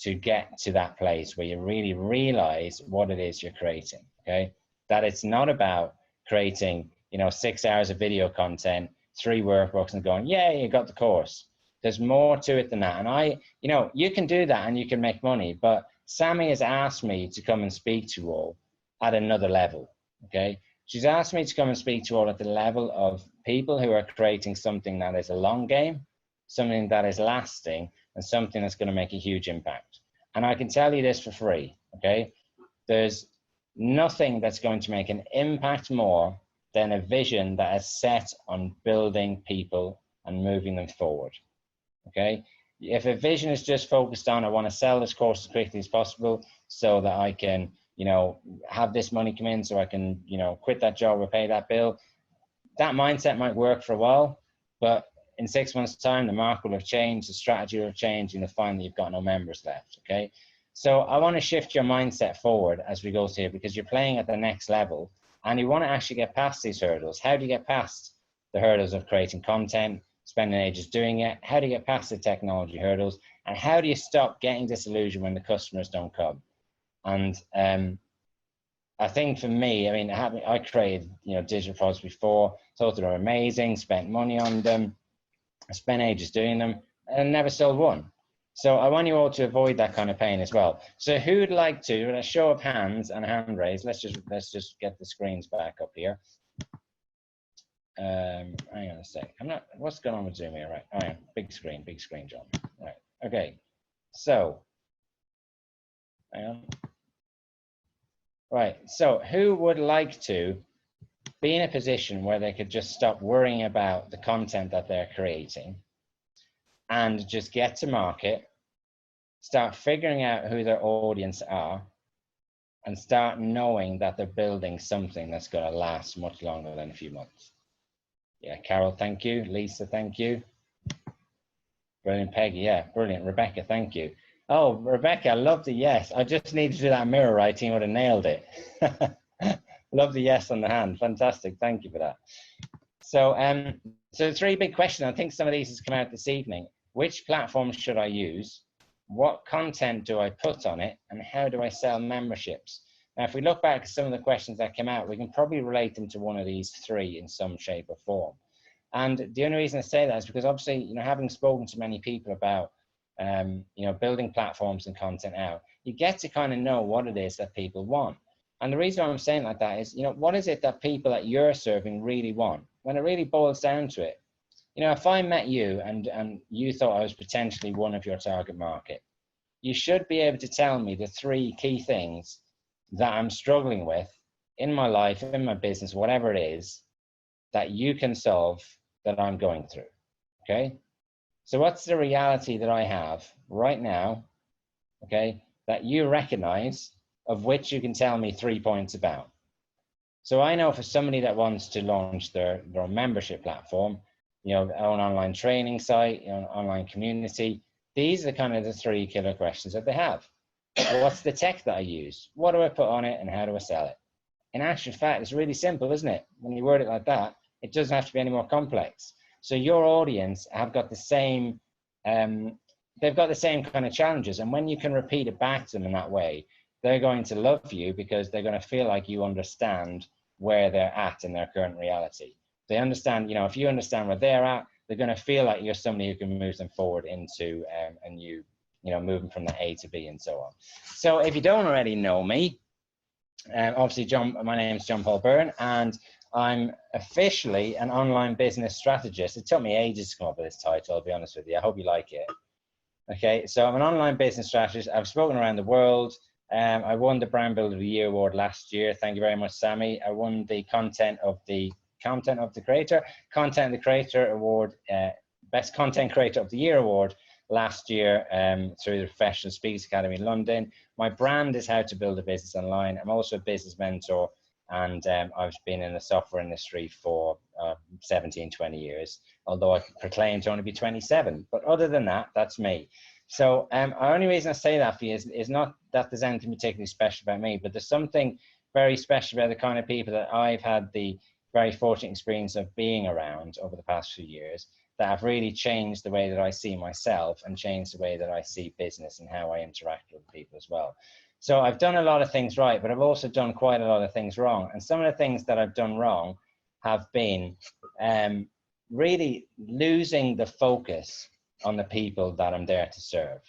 to get to that place where you really realize what it is you're creating, okay? That it's not about creating, you know, 6 hours of video content, 3 workbooks and going, yeah, you got the course. There's more to it than that. And you know, you can do that and you can make money, but Sammy has asked me to come and speak to you all at another level, okay? She's asked me to come and speak to you all at the level of people who are creating something that is a long game, something that is lasting, and something that's going to make a huge impact. And I can tell you this for free, okay? There's nothing that's going to make an impact more than a vision that is set on building people and moving them forward, okay? If a vision is just focused on, I want to sell this course as quickly as possible so that I can, you know, have this money come in so I can, you know, quit that job or pay that bill, that mindset might work for a while, but in 6 months' time, the market will have changed, the strategy will have changed, and you'll find that you've got no members left, okay? So I want to shift your mindset forward as we go here, because you're playing at the next level, and you want to actually get past these hurdles. How do you get past the hurdles of creating content, spending ages doing it? How do you get past the technology hurdles? And how do you stop getting disillusioned when the customers don't come? And I think for me, I mean, I created, you know, digital products before, thought they were amazing, spent money on them, I spent ages doing them and never sold one. So I want you all to avoid that kind of pain as well. So who would like to, a show of hands and a hand raise, let's just get the screens back up here. Hang on a sec. What's going on with Zoom here? Right. Oh yeah, big screen, John. Right. Okay. So, hang on. Right. So who would like to be in a position where they could just stop worrying about the content that they're creating and just get to market, start figuring out who their audience are, and start knowing that they're building something that's going to last much longer than a few months? Yeah, Carol, thank you. Lisa, thank you. Brilliant. Peggy, yeah, brilliant. Rebecca, thank you. Oh, Rebecca, I love the yes. I just needed to do that mirror writing, would have nailed it. Love the yes on the hand. Fantastic. Thank you for that. So, so 3 big questions. I think some of these has come out this evening. Which platform should I use? What content do I put on it? And how do I sell memberships? Now, if we look back at some of the questions that came out, we can probably relate them to one of these 3 in some shape or form. And the only reason I say that is because obviously, you know, having spoken to many people about, you know, building platforms and content out, you get to kind of know what it is that people want. And the reason I'm saying like that is, you know, what is it that people that you're serving really want? When it really boils down to it, you know, if I met you and you thought I was potentially one of your target market, you should be able to tell me the 3 key things that I'm struggling with in my life, in my business, whatever it is, that you can solve that I'm going through, okay? So what's the reality that I have right now, okay, that you recognize, of which you can tell me 3 points about? So I know for somebody that wants to launch their membership platform, you know, own online training site, you know, online community, these are kind of the 3 killer questions that they have. What's the tech that I use? What do I put on it and how do I sell it? In actual fact, it's really simple, isn't it? When you word it like that, it doesn't have to be any more complex. So your audience have got the same, they've got the same kind of challenges. And when you can repeat it back to them in that way, they're going to love you because they're going to feel like you understand where they're at in their current reality. They understand, if you understand where they're at, they're going to feel like you're somebody who can move them forward into a new, moving from the A to B and so on. So if you don't already know me, obviously, my name is John Paul Byrne, and I'm officially an online business strategist. It took me ages to come up with this title, I'll be honest with you. I hope you like it. Okay, so I'm an online business strategist. I've spoken around the world. I won the Brand Builder of the Year award last year. Thank you very much, Sammy. I won the Content of the Creator award, Best Content Creator of the Year award last year through the Professional Speakers Academy in London. My brand is How to Build a Business Online. I'm also a business mentor, and I've been in the software industry for 17, 20 years, although I proclaim to only be 27. But other than that, that's me. So the only reason I say that for you is not that there's anything particularly special about me, but there's something very special about the kind of people that I've had the very fortunate experience of being around over the past few years that have really changed the way that I see myself and changed the way that I see business and how I interact with people as well. So I've done a lot of things right, but I've also done quite a lot of things wrong. And some of the things that I've done wrong have been really losing the focus on the people that I'm there to serve.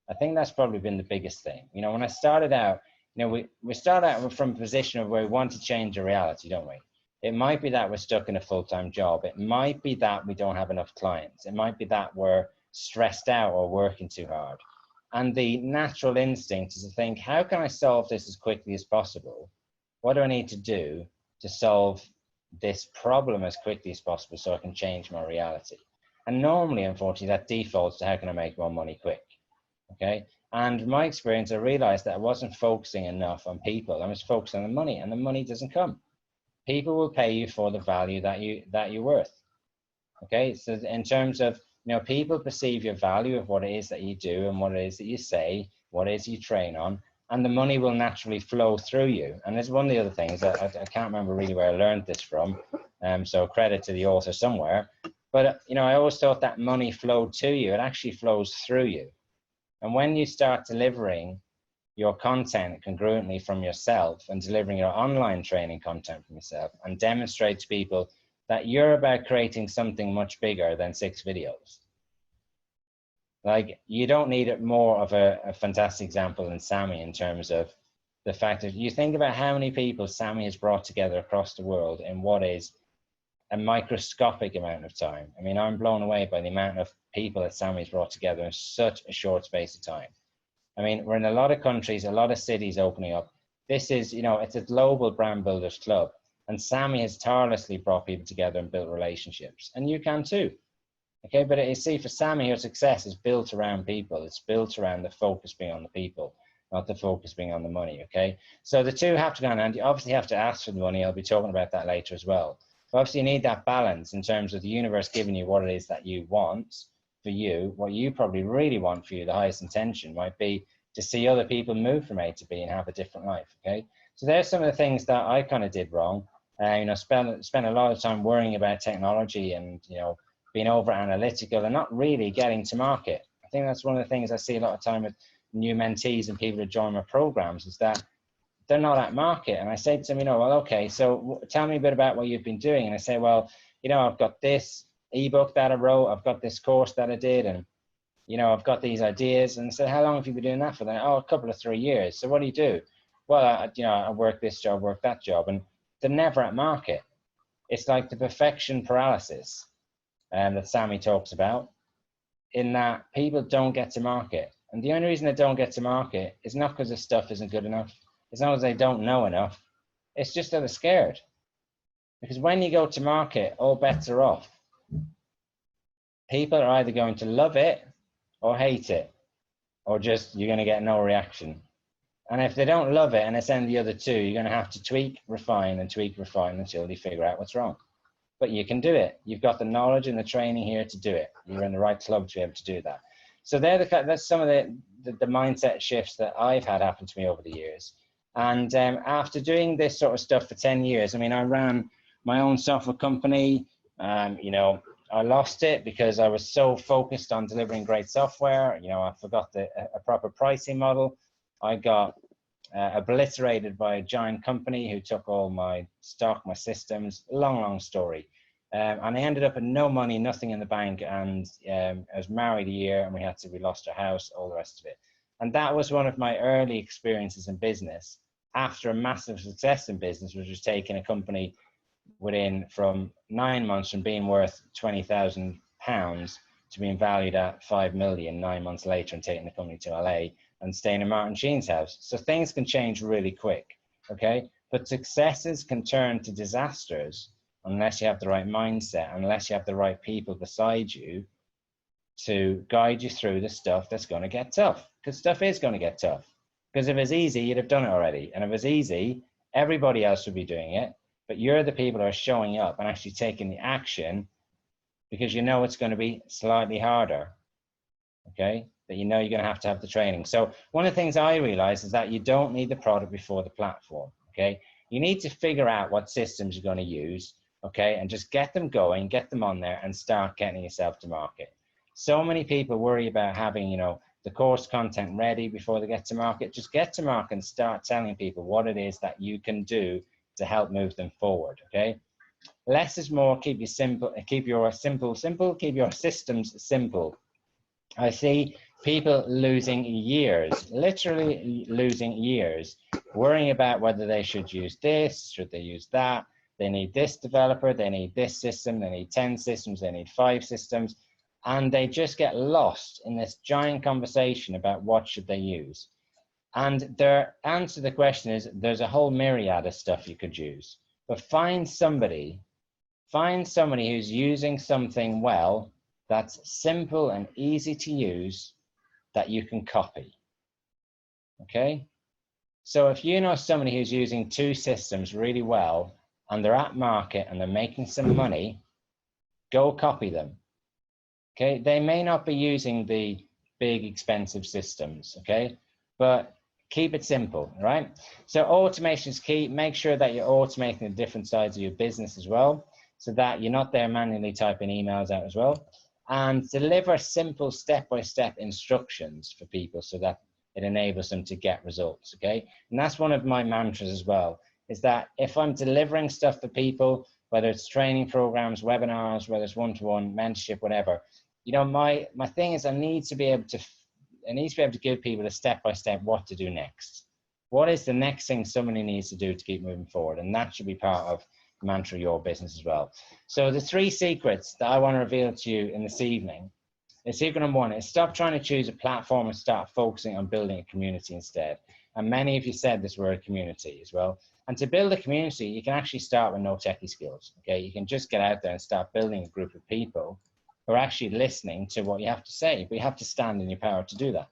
I think that's probably been the biggest thing. When I started out, we start out from a position of where we want to change the reality, don't we? It might be that we're stuck in a full-time job. It might be that we don't have enough clients. It might be that we're stressed out or working too hard. And the natural instinct is to think, how can I solve this as quickly as possible? What do I need to do to solve this problem as quickly as possible so I can change my reality? And normally, unfortunately, that defaults to how can I make more money quick? Okay. And my experience, I realized that I wasn't focusing enough on people. I was focusing on the money, and the money doesn't come. People will pay you for the value that you're worth. Okay, so in terms of, people perceive your value of what it is that you do and what it is that you say, what it is you train on, and the money will naturally flow through you. And there's one of the other things that I can't remember really where I learned this from, so credit to the author somewhere. But I always thought that money flowed to you. It actually flows through you. And when you start delivering your content congruently from yourself and delivering your online training content from yourself and demonstrate to people that you're about creating something much bigger than 6 videos. Like, you don't need more of a fantastic example than Sammy in terms of the fact that you think about how many people Sammy has brought together across the world in what is a microscopic amount of time. I mean, I'm blown away by the amount of people that Sammy's brought together in such a short space of time. I mean, we're in a lot of countries, a lot of cities opening up. This is, it's a global brand builders club. And Sammy has tirelessly brought people together and built relationships. And you can too. Okay, but you see, for Sammy, her success is built around people. It's built around the focus being on the people, not the focus being on the money, okay? So the two have to go hand in hand. You obviously have to ask for the money. I'll be talking about that later as well. But obviously, you need that balance in terms of the universe giving you what it is that you want for you. What you probably really want for you, the highest intention, might be to see other people move from A to B and have a different life, okay? So there's some of the things that I kind of did wrong. Spent a lot of time worrying about technology and, being over analytical and not really getting to market. I think that's one of the things I see a lot of time with new mentees and people who join my programs is that they're not at market. And I say to them, well, okay, so tell me a bit about what you've been doing. And I say, well, I've got this ebook that I wrote, I've got this course that I did, and, I've got these ideas. And I said, how long have you been doing that for? Then, oh, a couple of 3 years. So what do you do? Well, I work this job, work that job, and they're never at market. It's like the perfection paralysis that Sammy talks about, in that people don't get to market. And the only reason they don't get to market is not because the stuff isn't good enough. It's not because they don't know enough. It's just that they're scared. Because when you go to market, all bets are off. People are either going to love it or hate it, or just you're going to get no reaction. And if they don't love it and it's any of the other two, you're going to have to tweak, refine until you figure out what's wrong. But you can do it. You've got the knowledge and the training here to do it. You're in the right club to be able to do that. So that's some of the mindset shifts that I've had happen to me over the years. And after doing this sort of stuff for 10 years, I mean, I ran my own software company. You know, I lost it because I was so focused on delivering great software. You know, I forgot a proper pricing model. I got obliterated by a giant company who took all my stock, my systems, long story. And I ended up with no money, nothing in the bank. And I was married a year and we lost our house, all the rest of it. And that was one of my early experiences in business after a massive success in business, which was taking a company from 9 months from being worth £20,000 to being valued at 5 million 9 months later, and taking the company to LA and staying in Martin Sheen's house. So things can change really quick, okay? But successes can turn to disasters unless you have the right mindset, unless you have the right people beside you to guide you through the stuff that's going to get tough, because stuff is going to get tough. Because if it's easy, you'd have done it already. And if it's easy, everybody else would be doing it. But you're the people who are showing up and actually taking the action because you know it's going to be slightly harder, okay? That you know you're going to have the training. So one of the things I realized is that you don't need the product before the platform, okay? You need to figure out what systems you're going to use, okay? And just get them going, get them on there, and start getting yourself to market. So many people worry about having, you know, the course content ready before they get to market. Just get to market and start telling people what it is that you can do to help move them forward, okay? Less is more. Keep your systems simple. I see people losing years, literally losing years, worrying about whether they should use this, should they use that, they need this developer, they need this system, they need 10 systems, they need 5 systems, and they just get lost in this giant conversation about what should they use. And their answer to the question is, there's a whole myriad of stuff you could use, but find somebody who's using something well, that's simple and easy to use, that you can copy, okay? So if you know somebody who's using 2 systems really well, and they're at market and they're making some money, go copy them, okay? They may not be using the big expensive systems, okay? But keep it simple, right? So automation is key. Make sure that you're automating the different sides of your business as well, so that you're not there manually typing emails out as well. And deliver simple step-by-step instructions for people so that it enables them to get results, okay? And that's one of my mantras as well, is that if I'm delivering stuff for people, whether it's training programs, webinars, whether it's one-to-one, mentorship, whatever, you know, my thing is I need to be able to give people a step-by-step what to do next. What is the next thing somebody needs to do to keep moving forward? And that should be part of Mantra Your Business as well. So the 3 secrets that I want to reveal to you in this evening is secret number 1 is stop trying to choose a platform and start focusing on building a community instead. And many of you said this word community as well. And to build a community, you can actually start with no techie skills, okay? You can just get out there and start building a group of people who are actually listening to what you have to say, but you have to stand in your power to do that,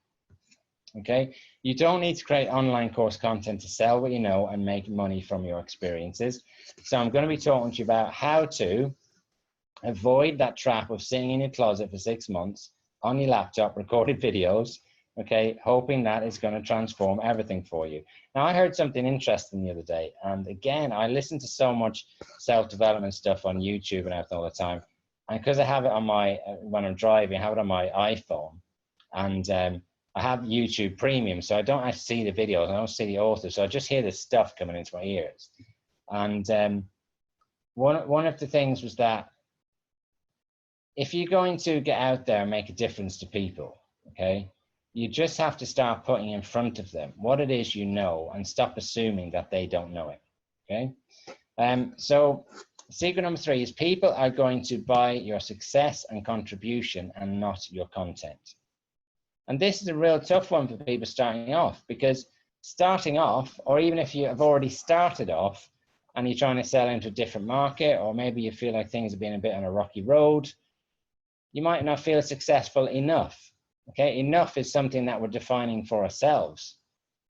okay? You don't need to create online course content to sell what you know and make money from your experiences. So I'm going to be talking to you about how to avoid that trap of sitting in your closet for 6 months on your laptop, recorded videos, okay, hoping that is going to transform everything for you. Now, I heard something interesting the other day, and again, I listen to so much self-development stuff on YouTube and everything all the time, and because I have it on my, when I'm driving, I have it on my iPhone, and I have YouTube Premium, so I don't actually see the videos, I don't see the authors, so I just hear this stuff coming into my ears. And one of the things was that if you're going to get out there and make a difference to people, okay, you just have to start putting in front of them what it is you know and stop assuming that they don't know it, okay? So secret number 3 is people are going to buy your success and contribution and not your content. And this is a real tough one for people starting off, because starting off, or even if you have already started off and you're trying to sell into a different market, or maybe you feel like things have been a bit on a rocky road, you might not feel successful enough, okay? Enough is something that we're defining for ourselves,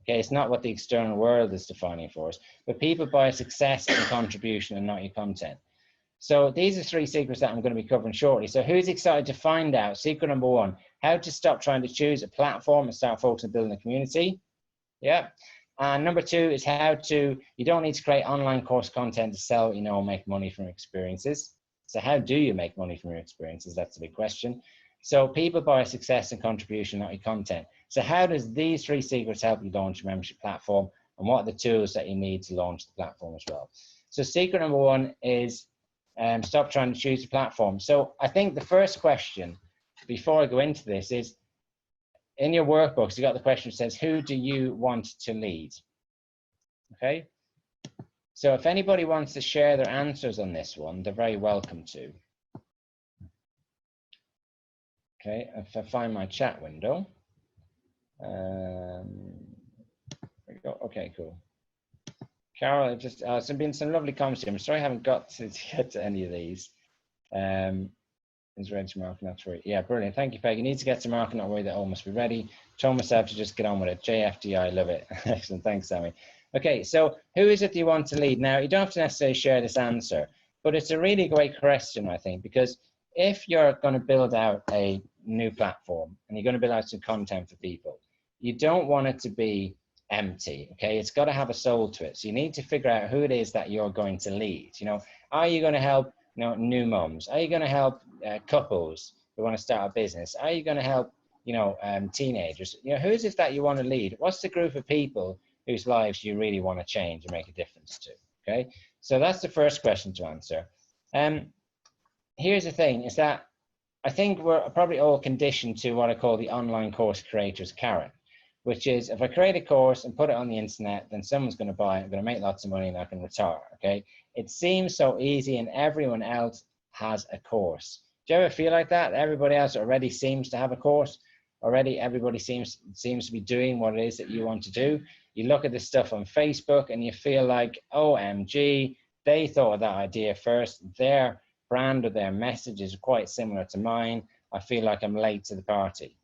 okay? It's not what the external world is defining for us, but people buy success and contribution and not your content. So these are 3 secrets that I'm going to be covering shortly. So who's excited to find out? Secret number 1, how to stop trying to choose a platform and start focusing on building a community. Yeah. And number 2 is you don't need to create online course content to sell, make money from experiences. So how do you make money from your experiences? That's the big question. So people buy success and contribution, not your content. So how does these 3 secrets help you launch your membership platform? And what are the tools that you need to launch the platform as well? So secret number 1 is stop trying to choose a platform. So I think the first question, before I go into this, is in your workbooks, you got the question that says, who do you want to lead? Okay. So if anybody wants to share their answers on this one, they're very welcome to. Okay, if I find my chat window. There we go. Okay, cool. Carol, there's been some lovely comments here. I'm sorry I haven't got to get to any of these. Is ready to market, not worry. Yeah, brilliant. Thank you, Peg. You need to get to market, not worry, that all must be ready. Told myself to just get on with it. JFDI, love it. Excellent. Thanks, Sammy. Okay, so who is it you want to lead? Now, you don't have to necessarily share this answer, but it's a really great question, I think, because if you're going to build out a new platform and you're going to build out some content for people, you don't want it to be empty. Okay, it's got to have a soul to it. So you need to figure out who it is that you're going to lead. Are you going to help new moms? Are you going to help couples who want to start a business? Are you going to help teenagers? Who is it that you want to lead? What's the group of people whose lives you really want to change and make a difference to? Okay, so that's the first question to answer. Here's the thing, is that I think we're probably all conditioned to what I call the online course creator's carrot, which is if I create a course and put it on the internet, then someone's going to buy it, I'm going to make lots of money, and I can retire. Okay, it seems so easy, and everyone else has a course. Do you ever feel like that? Everybody else already seems to have a course. Already everybody seems to be doing what it is that you want to do. You look at this stuff on Facebook and you feel like, OMG, they thought of that idea first. Their brand or their message is quite similar to mine. I feel like I'm late to the party.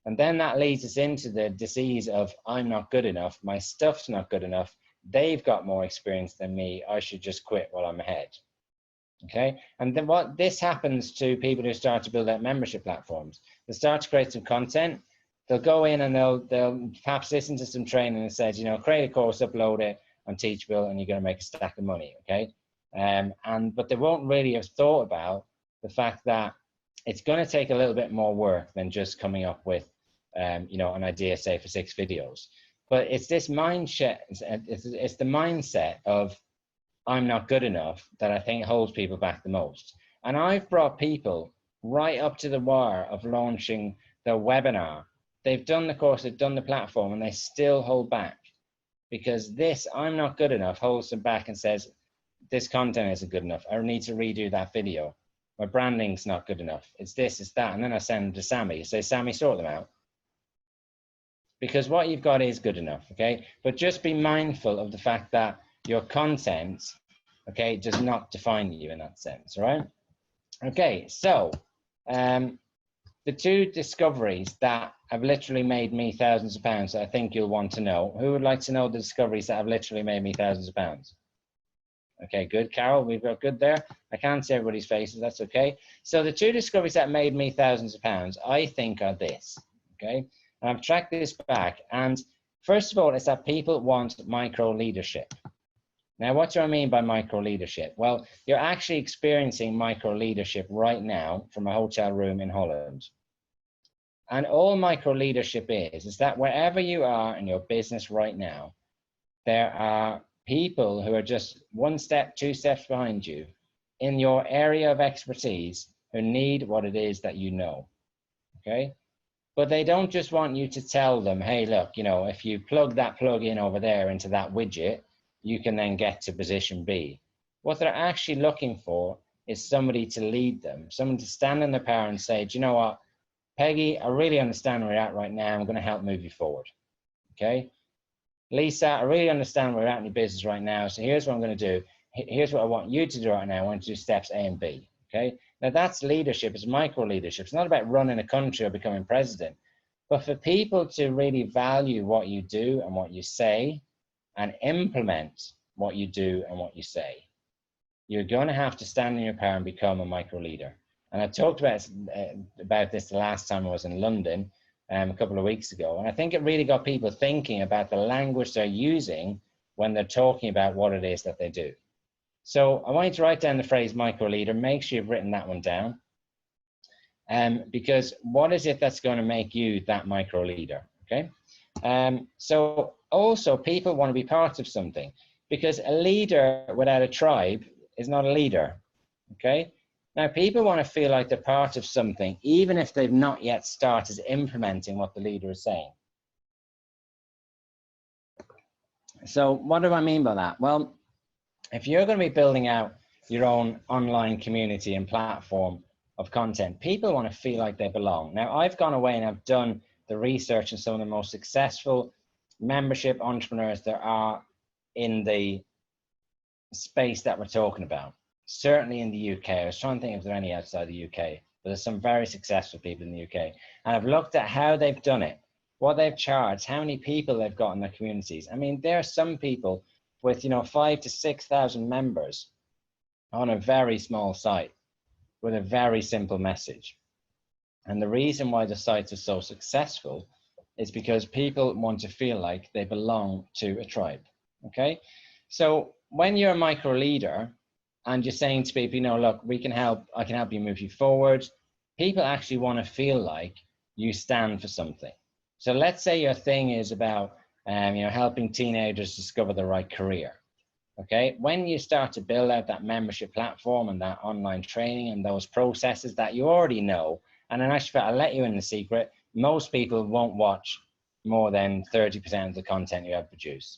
And then that leads us into the disease of I'm not good enough. My stuff's not good enough. They've got more experience than me. I should just quit while I'm ahead. Okay, and then what this happens to people who start to build out membership platforms. They start to create some content. They'll go in and they'll perhaps listen to some training that says, create a course, upload it on Teachable, and you're going to make a stack of money. Okay, but they won't really have thought about the fact that it's going to take a little bit more work than just coming up with an idea, say, for 6 videos. But it's this mindset. It's the mindset of I'm not good enough that I think holds people back the most. And I've brought people right up to the wire of launching their webinar. They've done the course, they've done the platform, and they still hold back because this I'm not good enough holds them back and says, this content isn't good enough. I need to redo that video. My branding's not good enough. It's this, it's that. And then I send them to Sammy. Say, Sammy, sort them out. Because what you've got is good enough, okay? But just be mindful of the fact that your content, okay, does not define you in that sense, right? Okay, so the 2 discoveries that have literally made me thousands of pounds that I think you'll want to know. Who would like to know the discoveries that have literally made me thousands of pounds? Okay, good, Carol, we've got good there. I can't see everybody's faces, that's okay. So the 2 discoveries that made me thousands of pounds, I think are this, okay? And I've tracked this back, and first of all, it's that people want micro leadership. Now, what do I mean by micro leadership? Well, you're actually experiencing micro leadership right now from a hotel room in Holland. And all micro leadership is that wherever you are in your business right now, there are people who are just 1 step, 2 steps behind you in your area of expertise who need what it is that you know, okay? But they don't just want you to tell them, hey, look, if you plug that plug in over there into that widget, you can then get to position B. What they're actually looking for is somebody to lead them, someone to stand in their power and say, do you know what, Peggy, I really understand where you're at right now. I'm going to help move you forward. Okay. Lisa, I really understand where you're at in your business right now. So here's what I'm going to do. Here's what I want you to do right now. I want you to do steps A and B. Okay. Now that's leadership. It's micro leadership. It's not about running a country or becoming president, but for people to really value what you do and what you say, and implement what you do and what you say. you're going to have to stand in your power and become a micro leader. And I talked about this the last time I was in London a couple of weeks ago. And I think it really got people thinking about the language they're using when they're talking about what it is that they do. So I want you to write down the phrase micro leader. Make sure you've written that one down. Because what is it that's going to make you that micro leader? Okay. So also people want to be part of something, because a leader without a tribe is not a leader. Okay. Now, people want to feel like they're part of something, even if they've not yet started implementing what the leader is saying. So what do I mean by that? Well, if you're going to be building out your own online community and platform of content, people want to feel like they belong. Now, I've gone away and I've done the research on some of the most successful membership entrepreneurs there are in the space that we're talking about. Certainly in the UK. I was trying to think if there are any outside the UK, but there's some very successful people in the UK. And I've looked at how they've done it, what they've charged, how many people they've got in their communities. I mean, there are some people with, 5,000 to 6,000 members on a very small site with a very simple message. And the reason why the sites are so successful is because people want to feel like they belong to a tribe. Okay. So when you're a micro leader, and you're saying to people, look, I can help you move you forward, people actually want to feel like you stand for something. So let's say your thing is about, helping teenagers discover the right career. Okay, when you start to build out that membership platform and that online training and those processes that you already know, and in actual fact, I'll let you in the secret, most people won't watch more than 30% of the content you ever produce.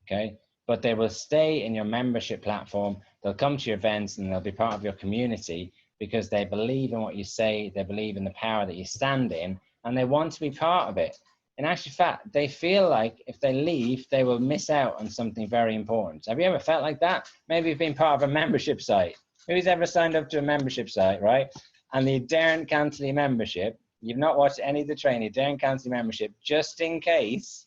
Okay. But they will stay in your membership platform. They'll come to your events and they'll be part of your community because they believe in what you say, they believe in the power that you stand in, and they want to be part of it. In actual fact, they feel like if they leave, they will miss out on something very important. Have you ever felt like that? Maybe you've been part of a membership site. Who's ever signed up to a membership site, right? And you daren't cancel your membership. You've not watched any of the training, you daren't cancel your membership just in case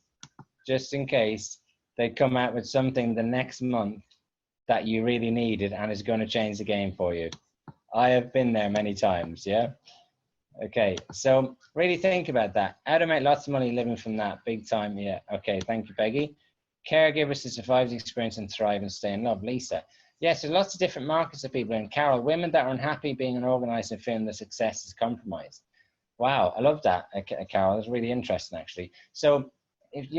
they come out with something the next month that you really needed and is going to change the game for you. I have been there many times, yeah? Okay, so really think about that. How to make lots of money living from that, big time, yeah. Okay, thank you, Peggy. Caregivers to survive the experience and thrive and stay in love, Lisa. Yes, there's lots of different markets of people in. Carol, women that are unhappy being unorganized and feeling their success is compromised. Wow, I love that, Carol. That's really interesting, actually. So,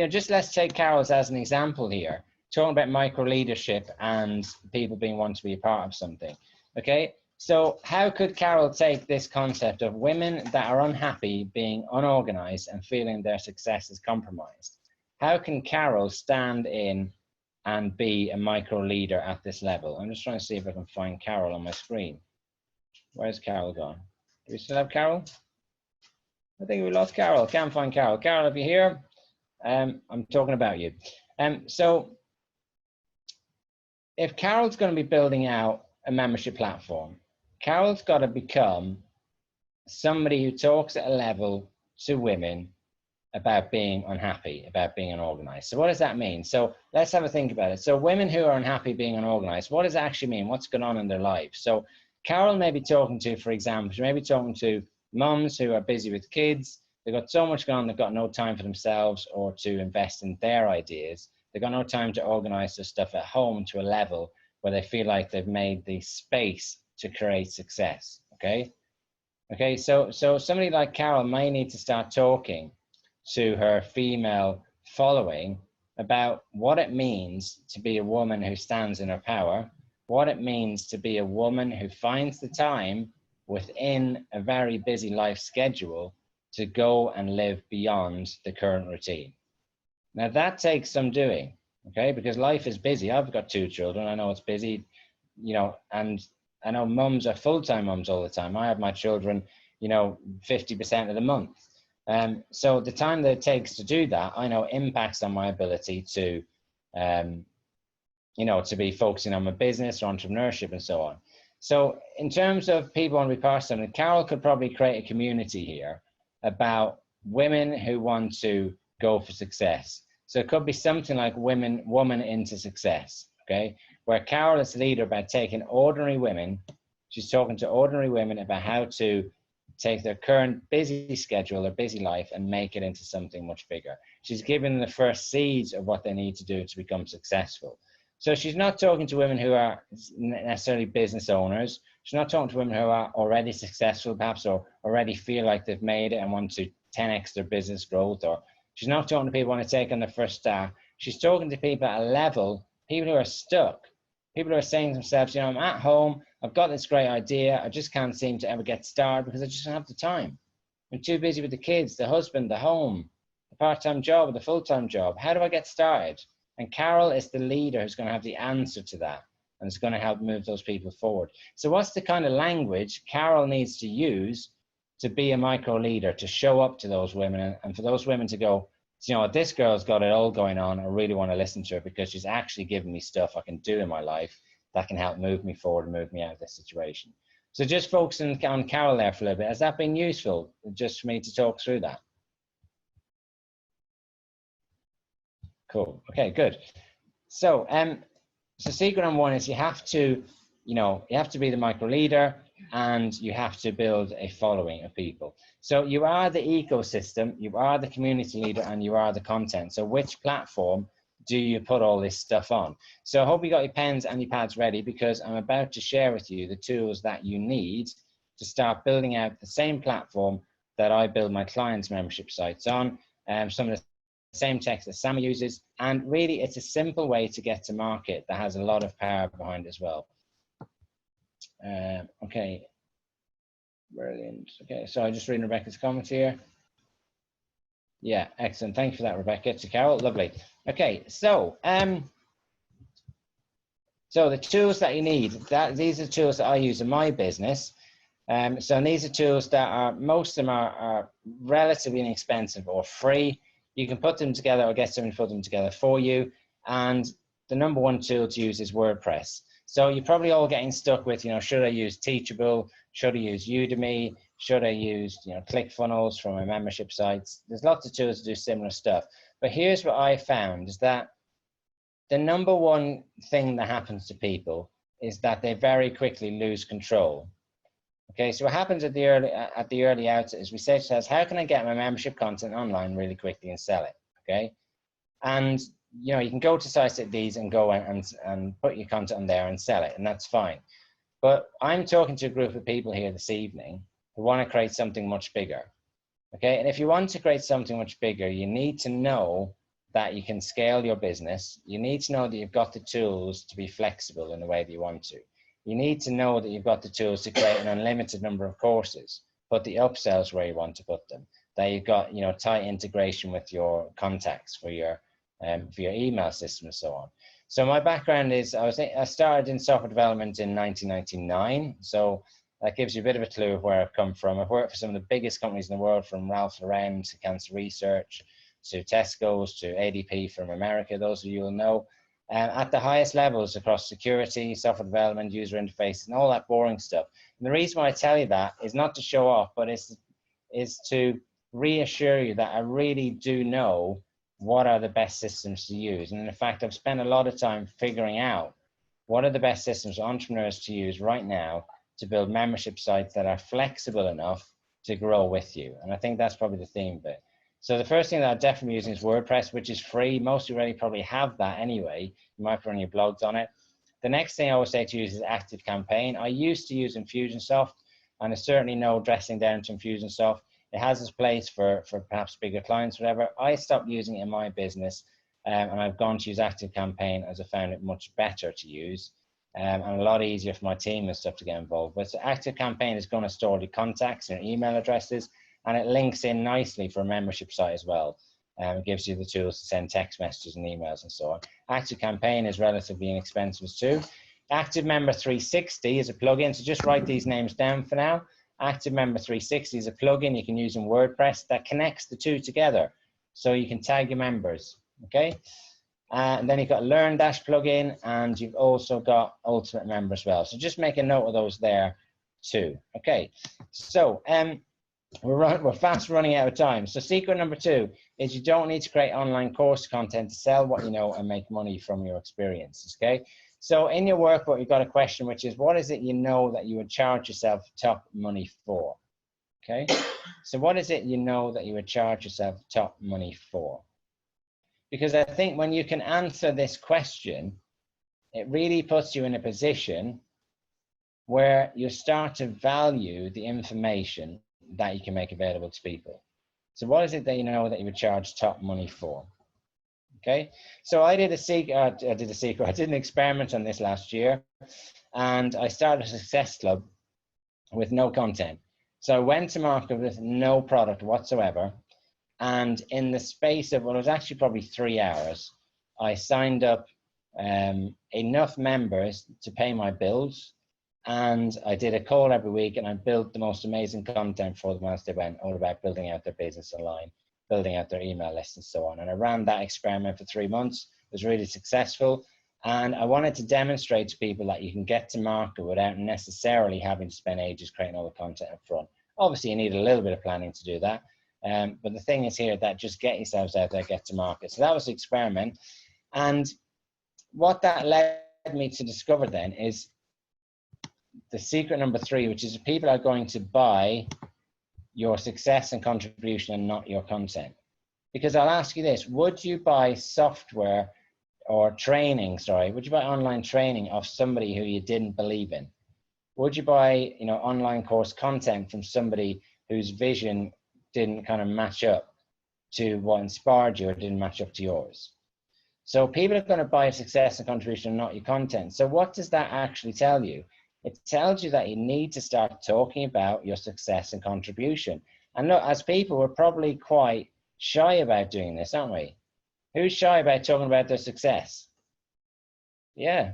just let's take Carol's as an example here, talking about micro leadership and people wanting to be a part of something. Okay, so how could Carol take this concept of women that are unhappy being unorganized and feeling their success is compromised? How can Carol stand in and be a micro leader at this level? I'm just trying to see if I can find Carol on my screen. Where's Carol gone? Do we still have Carol? I think we lost Carol. Can't find Carol. Carol, if you're here, I'm talking about you. So if Carol's going to be building out a membership platform, Carol's got to become somebody who talks at a level to women about being unhappy, about being unorganized. So what does that mean? So let's have a think about it. So women who are unhappy being unorganized, what does that actually mean? What's going on in their lives? So Carol may be talking to, for example, she may be talking to mums who are busy with kids. They've got so much going on, they've got no time for themselves or to invest in their ideas. They've got no time to organize their stuff at home to a level where they feel like they've made the space to create success, okay? Okay, so somebody like Carol may need to start talking to her female following about what it means to be a woman who stands in her power, what it means to be a woman who finds the time within a very busy life schedule to go and live beyond the current routine. Now that takes some doing, okay? Because life is busy. I've got 2 children. I know it's busy, and I know mums are full-time mums all the time. I have my children, 50% of the month. So the time that it takes to do that, I know impacts on my ability to, to be focusing on my business or entrepreneurship and so on. So in terms of people want to be part of something, Carol could probably create a community here about women who want to go for success. So it could be something like woman into success, okay? where Carol is the leader about taking ordinary women. She's talking to ordinary women about how to take their current busy schedule, their busy life, and make it into something much bigger. She's given the first seeds of what they need to do to become successful. So she's not talking to women who are necessarily business owners. She's not talking to women who are already successful, perhaps, or already feel like they've made it and want to 10x their business growth. Or she's not talking to people who want to take on their first star. She's talking to people at a level, people who are stuck, people who are saying to themselves, you know, I'm at home, I've got this great idea, I just can't seem to ever get started because I just don't have the time. I'm too busy with the kids, the husband, the home, the part-time job, or the full-time job. How do I get started? And Carol is the leader who's going to have the answer to that, and is going to help move those people forward. So what's the kind of language Carol needs to use to be a micro leader, to show up to those women, and for those women to go, you know, this girl's got it all going on. I really want to listen to her because she's actually giving me stuff I can do in my life that can help move me forward and move me out of this situation. So just focusing on Carol there for a little bit. Has that been useful just for me to talk through that? Cool. Okay, good. So, so secret number one is you have to, you know, you have to be the micro leader, and you have to build a following of people. So you are the ecosystem, you are the community leader, and you are the content. So which platform do you put all this stuff on? So I hope you got your pens and your pads ready, because I'm about to share with you the tools that you need to start building out the same platform that I build my clients' membership sites on. Some of the same text that Sammy uses, and really it's a simple way to get to market that has a lot of power behind it as well. Okay, brilliant. Okay, so I'm just reading Rebecca's comments here. Yeah, excellent. Thank you for that, Rebecca. To Carol, lovely. Okay, so so the tools that you need, these are tools that I use in my business. So these are tools that are, most of them are relatively inexpensive or free. You can put them together or get someone to put them together for you. And the number one tool to use is WordPress. So you're probably all getting stuck with, you know, should I use Teachable? Should I use Udemy? Should I use, you know, ClickFunnels from my membership sites? There's lots of tools to do similar stuff. But here's what I found is that the number one thing that happens to people is that they very quickly lose control. Okay, so what happens at the early outset is we say to ourselves, how can I get my membership content online really quickly and sell it? Okay, and you know, you can go to sites like these and go and put your content on there and sell it, and that's fine. But I'm talking to a group of people here this evening who want to create something much bigger. Okay, and if you want to create something much bigger, you need to know that you can scale your business. You need to know that you've got the tools to be flexible in the way that you want to. You need to know that you've got the tools to create an unlimited number of courses, put the upsells where you want to put them, that you've got, you know, tight integration with your contacts for your email system and so on. So my background is, I started in software development in 1999. So that gives you a bit of a clue of where I've come from. I've worked for some of the biggest companies in the world, from Ralph Lauren to Cancer Research, to Tesco's, to ADP from America, those of you will know. At the highest levels across security, software development, user interface, and all that boring stuff. And the reason why I tell you that is not to show off, but is to reassure you that I really do know what are the best systems to use. And in fact, I've spent a lot of time figuring out what are the best systems for entrepreneurs to use right now to build membership sites that are flexible enough to grow with you. And I think that's probably the theme bit. So the first thing that I'm definitely using is WordPress, which is free. Most of you already probably have that anyway. You might run your blogs on it. The next thing I would say to use is ActiveCampaign. I used to use Infusionsoft, and there's certainly no dressing down to Infusionsoft. It has its place for perhaps bigger clients, whatever. I stopped using it in my business, and I've gone to use ActiveCampaign as I found it much better to use, and a lot easier for my team and stuff to get involved with. So ActiveCampaign is going to store the contacts and email addresses, and it links in nicely for a membership site as well. It gives you the tools to send text messages and emails and so on. ActiveCampaign is relatively inexpensive too. ActiveMember 360 is a plugin, so just write these names down for now. ActiveMember 360 is a plugin you can use in WordPress that connects the two together, so you can tag your members, okay? And then you've got LearnDash plugin, and you've also got Ultimate Member as well. So just make a note of those there too, okay? So we're fast running out of time. So secret number 2 is you don't need to create online course content to sell what you know and make money from your experiences, okay? So in your workbook, you've got a question, which is, what is it you know that you would charge yourself top money for? Okay, so what is it you know that you would charge yourself top money for? Because I think when you can answer this question, it really puts you in a position where you start to value the information that you can make available to people. So what is it that you know that you would charge top money for? Okay, so I did an experiment on this last year, and I started a success club with no content. So I went to market with no product whatsoever, and in the space of, well, it was actually probably 3 hours, I signed up enough members to pay my bills, and I did a call every week, and I built the most amazing content for them as they went, all about building out their business online, building out their email list and so on. And I ran that experiment for 3 months. It was really successful. And I wanted to demonstrate to people that you can get to market without necessarily having to spend ages creating all the content up front. Obviously, you need a little bit of planning to do that. But the thing is here that just get yourselves out there, get to market. So that was the experiment. And what that led me to discover then is the secret number 3, which is people are going to buy your success and contribution and not your content. Because I'll ask you this, would you buy software or training, would you buy online training of somebody who you didn't believe in? Would you buy, online course content from somebody whose vision didn't kind of match up to what inspired you or didn't match up to yours? So people are going to buy success and contribution and not your content. So what does that actually tell you? It tells you that you need to start talking about your success and contribution. And look, as people, we're probably quite shy about doing this, aren't we? Who's shy about talking about their success? Yeah,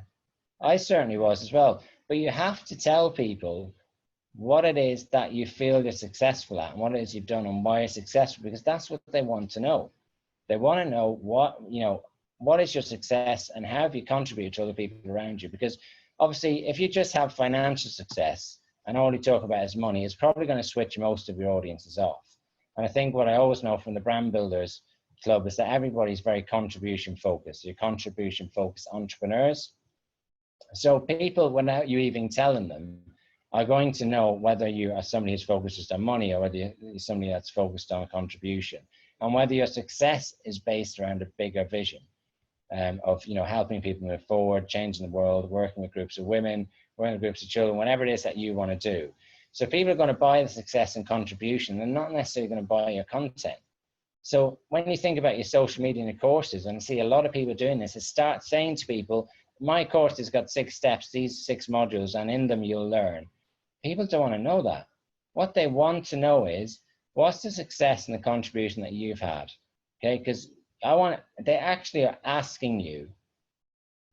I certainly was as well. But you have to tell people what it is that you feel you're successful at and what it is you've done and why you're successful, because that's what they want to know. They want to know what is your success and how have you contributed to other people around you? Because obviously, if you just have financial success and all you talk about is money, it's probably going to switch most of your audiences off. And I think what I always know from the Brand Builders Club is that everybody's very contribution focused. You're contribution focused entrepreneurs. So people, without you even telling them, are going to know whether you are somebody who's focused just on money or whether you're somebody that's focused on contribution, and whether your success is based around a bigger vision. Of helping people move forward, changing the world, working with groups of women, working with groups of children, whatever it is that you want to do. So people are going to buy the success and contribution. They're not necessarily going to buy your content. So when you think about your social media and your courses, and I see a lot of people doing this, is start saying to people, my course has got 6 steps, these 6 modules, and in them you'll learn. People don't want to know that. What they want to know is, what's the success and the contribution that you've had? Okay, because they actually are asking you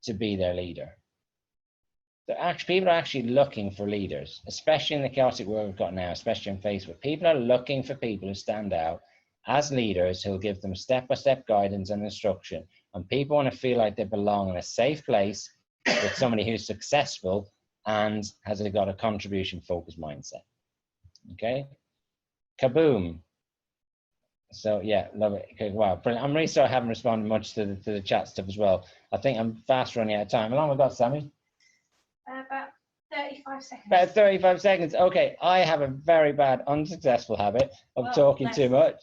to be their leader. People are actually looking for leaders, especially in the chaotic world we've got now, especially on Facebook. People are looking for people who stand out as leaders who'll give them step-by-step guidance and instruction. And people want to feel like they belong in a safe place with somebody who's successful and has got a contribution-focused mindset. Okay? Kaboom. So yeah, love it. Okay, wow, brilliant. I'm really sorry I haven't responded much to the chat stuff as well. I think I'm fast running out of time. How long have we got, Sammy? About 35 seconds. About 35 seconds. Okay, I have a very bad, unsuccessful habit of talking too much.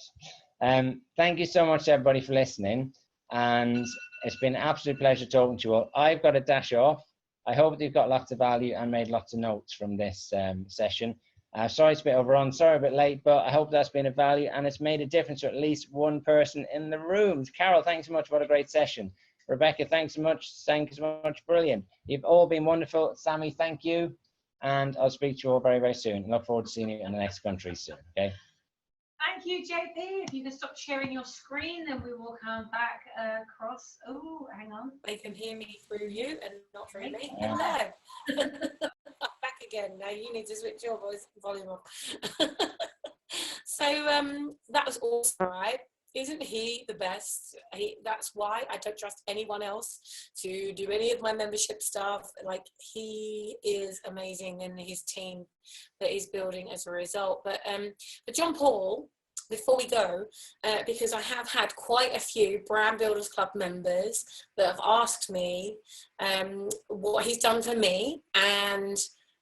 Thank you so much, everybody, for listening. And it's been an absolute pleasure talking to you all. I've got to dash off. I hope that you've got lots of value and made lots of notes from this session. Sorry it's a bit overrun, sorry a bit late, but I hope that's been of value and it's made a difference to at least one person in the room. Carol, thanks so much. What a great session. Rebecca, thanks so much. Thank you so much. Brilliant. You've all been wonderful. Sammy, thank you. And I'll speak to you all very, very soon. Look forward to seeing you in the next country soon. Okay. Thank you, JP. If you can stop sharing your screen, then we will come back across. Oh, hang on. They can hear me through you and not through me. Yeah. Hello. Back again. Now you need to switch your voice volume off. So that was awesome, right? Isn't he the best? That's why I don't trust anyone else to do any of my membership stuff. Like, he is amazing, and his team that he's building as a result. But John Paul, before we go, because I have had quite a few Brand Builders Club members that have asked me what he's done for me and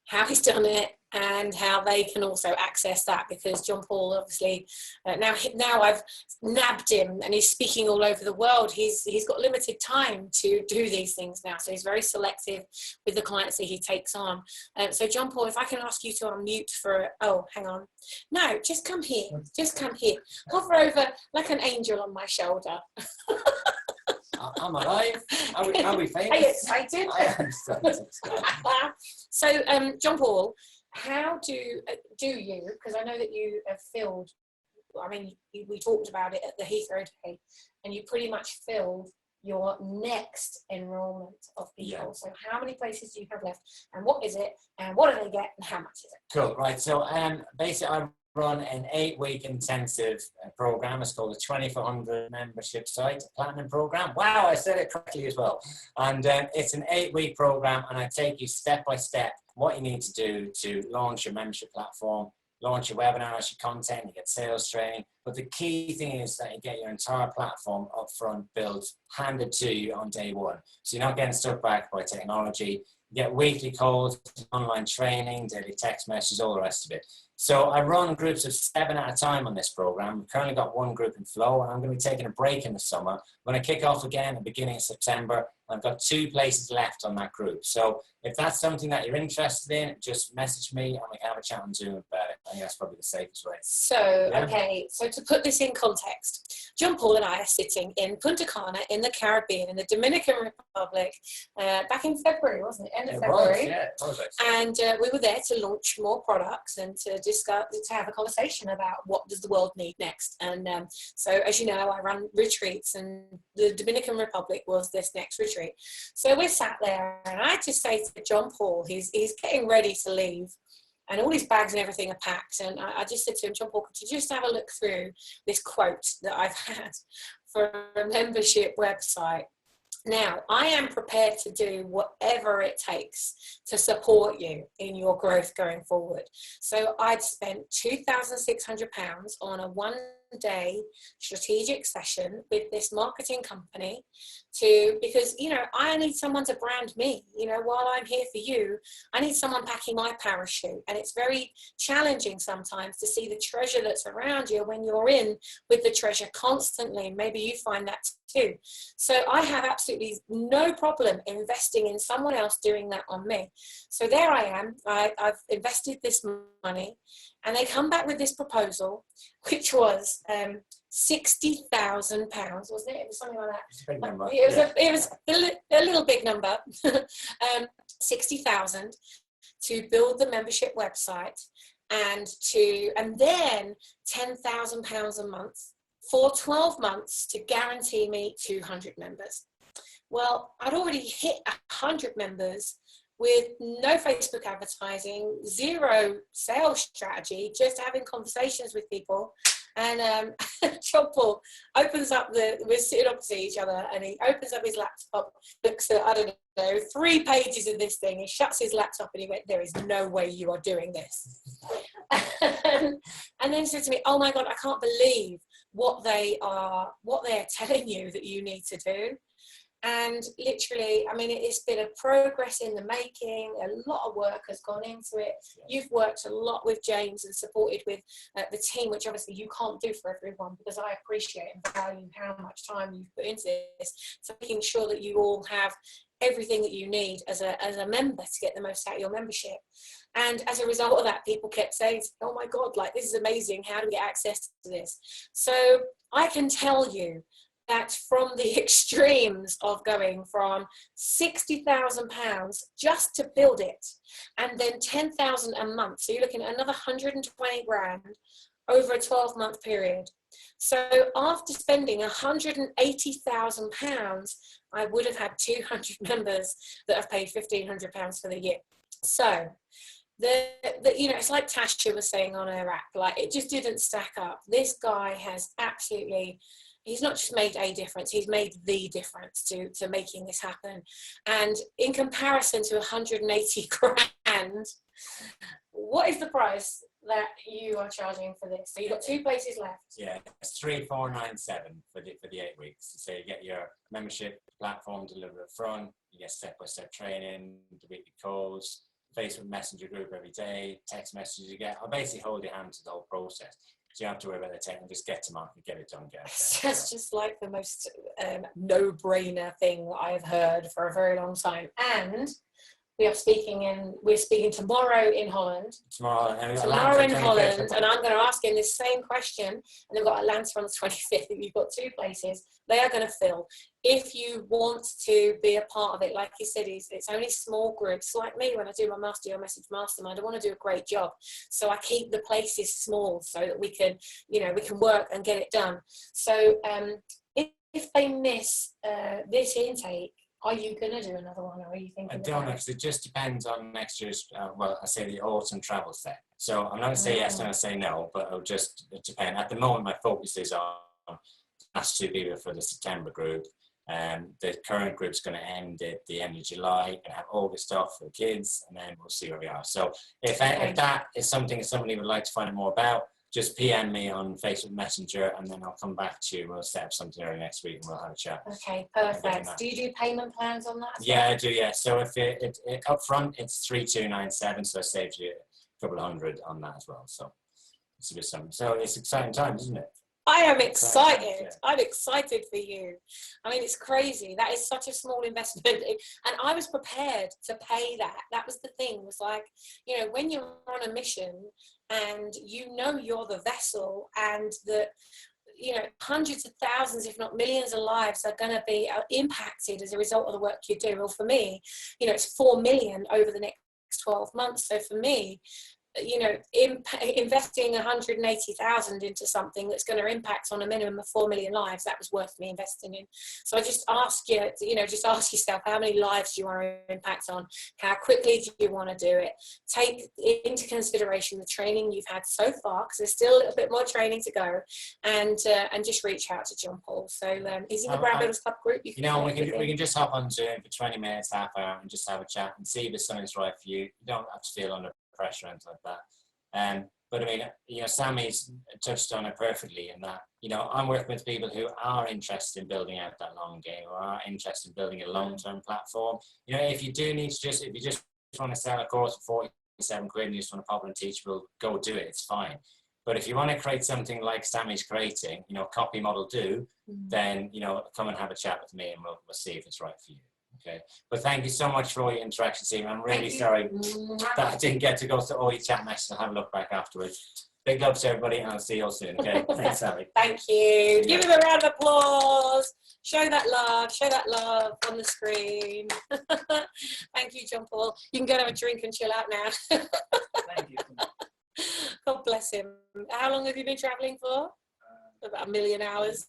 how he's done it, and how they can also access that, because John Paul obviously now I've nabbed him and he's speaking all over the world. He's got limited time to do these things now, so he's very selective with the clients that he takes on. So John Paul, if I can ask you to unmute for, oh, hang on, no, just come here, hover over like an angel on my shoulder. I'm alive. Are we famous? Are you excited? I understand. So, John Paul, how do you, because I know that you have filled, I mean, we talked about it at the Heathrow Day, and you pretty much filled your next enrollment of people. Yeah. So how many places do you have left, and what is it, and what do they get, and how much is it? Cool, right. So basically I run an 8-week intensive program. It's called the 2400 membership site platinum program. Wow, I said it correctly as well. And it's an 8-week program, and I take you step by step what you need to do to launch your membership platform, launch your webinars, your content, you get sales training. But the key thing is that you get your entire platform up front built, handed to you on day one. So you're not getting stuck back by technology. You get weekly calls, online training, daily text messages, all the rest of it. So I run groups of 7 at a time on this program. We've currently got 1 group in flow, and I'm going to be taking a break in the summer. I'm going to kick off again at the beginning of September. I've got 2 places left on that group. So if that's something that you're interested in, just message me and we can have a chat on Zoom about it. I think that's probably the safest way. So, yeah. Okay, so to put this in context, John Paul and I are sitting in Punta Cana in the Caribbean, in the Dominican Republic, back in February, wasn't it? End of February. Yeah, it was. And we were there to launch more products and to discuss, to have a conversation about what does the world need next. And so, as you know, I run retreats, and the Dominican Republic was this next retreat. So we're sat there, and I just say to John Paul, he's getting ready to leave, and all his bags and everything are packed. And I just said to him, John Paul, could you just have a look through this quote that I've had for a membership website? Now, I am prepared to do whatever it takes to support you in your growth going forward. So I'd spent £2,600 on a 1-day strategic session with this marketing company because, you know, I need someone to brand me. You know, while I'm here for you, I need someone packing my parachute. And it's very challenging sometimes to see the treasure that's around you when you're in with the treasure constantly. Maybe you find that too. So I have absolutely no problem investing in someone else doing that on me. So there I am. I've invested this money, and they come back with this proposal, which was £60,000, wasn't it? It was something like that. It's a big number. It was a little big number. 60,000 to build the membership website, and then £10,000 a month for 12 months to guarantee me 200 members. Well, I'd already hit 100 members with no Facebook advertising, 0 sales strategy, just having conversations with people. And John Paul opens up we're sitting opposite each other, and he opens up his laptop, looks at, I don't know, 3 pages of this thing. He shuts his laptop and he went, there is no way you are doing this. And then said to me, oh my God, I can't believe what they're telling you that you need to do. And literally, I mean, it's been a progress in the making. A lot of work has gone into it. You've worked a lot with James and supported with the team, which obviously you can't do for everyone, because I appreciate and value how much time you've put into this. So making sure that you all have everything that you need as a member to get the most out of your membership. And as a result of that, people kept saying, oh my God, like, this is amazing. How do we get access to this? So I can tell you that from the extremes of going from £60,000 just to build it, and then 10,000 a month, so you're looking at another 120 grand over a 12-month period. So after spending £180,000, I would have had 200 members that have paid £1,500 for the year. So you know, it's like Tasha was saying on her app, like, it just didn't stack up. This guy has absolutely, he's not just made a difference, he's made the difference to making this happen. And in comparison to 180 grand, what is the price that you are charging for this. So you've got 2 places left. Yeah, it's 3,497 for the 8 weeks. So you get your membership platform delivered up front, you get step-by-step training, the weekly calls, Facebook Messenger group every day, text messages you get. I'll basically hold your hand to the whole process. So you don't have to worry about the technical, just get to market, get it done, get it done. It's just like the most no-brainer thing that I've heard for a very long time. And we're speaking tomorrow in Holland. Tomorrow in Holland, and I'm going to ask him this same question. And they've got Atlanta on the 25th. You've got 2 places. They are going to fill. If you want to be a part of it, like you said, it's only small groups. Like me, when I do my Master Your Message Mastermind, I want to do a great job. So I keep the places small so that we can, we can work and get it done. So if they miss this intake, are you going to do another one, or are you thinking? I don't know, because it just depends on next year's, I say the autumn travel set. So I'm not going to say yes, I'm going to say no, but it'll just depend. At the moment, my focus is on the last 2 people for the September group. The current group's going to end at the end of July and have August off for the kids, and then we'll see where we are. So if that is something somebody would like to find out more about, just PM me on Facebook Messenger, and then I'll come back to you. We'll set up something early next week and we'll have a chat. Okay, perfect. Do you do payment plans on that? Yeah, I do, yeah. So if it up front, it's 3,297, so I saved you a couple of $100 on that as well. So it's a bit something. So it's exciting times, isn't it? I am excited. Yeah. I'm excited for you. I mean, it's crazy. That is such a small investment. And I was prepared to pay that. That was the thing, was like, when you're on a mission and you're the vessel, and that, hundreds of thousands, if not millions of lives are going to be impacted as a result of the work you do. Well, for me, it's 4 million over the next 12 months. So for me, investing 180,000 into something that's going to impact on a minimum of 4 million lives, that was worth me investing in. So I just ask you, just ask yourself, how many lives do you want to impact on? How quickly do you want to do it? Take into consideration the training you've had so far, because there's still a little bit more training to go, and just reach out to John Paul. So he's in the Brand Builders Club group. We can just hop on Zoom for 20 minutes, half hour, and just have a chat and see if it's something that's right for you. You don't have to feel under pressure and like that. But I mean, Sammy's touched on it perfectly in that, I'm working with people who are interested in building out that long game, or are interested in building a long-term platform. If you do need to if you just want to sell a course for 47 quid and you just want to pop and teach, we'll go do it, it's fine. But if you want to create something like Sammy's creating, copy, model, do, then, come and have a chat with me and we'll see if it's right for you. Okay, but thank you so much for all your interactions, Steve. I'm really sorry that I didn't get to go to all your chat messages. I'll have a look back afterwards. Big love to everybody, and I'll see you all soon. Okay, thanks, Sally. Thank you. Give him a round of applause. Show that love on the screen. Thank you, John Paul. You can go and have a drink and chill out now. Thank you. God bless him. How long have you been traveling for? About 1 million hours.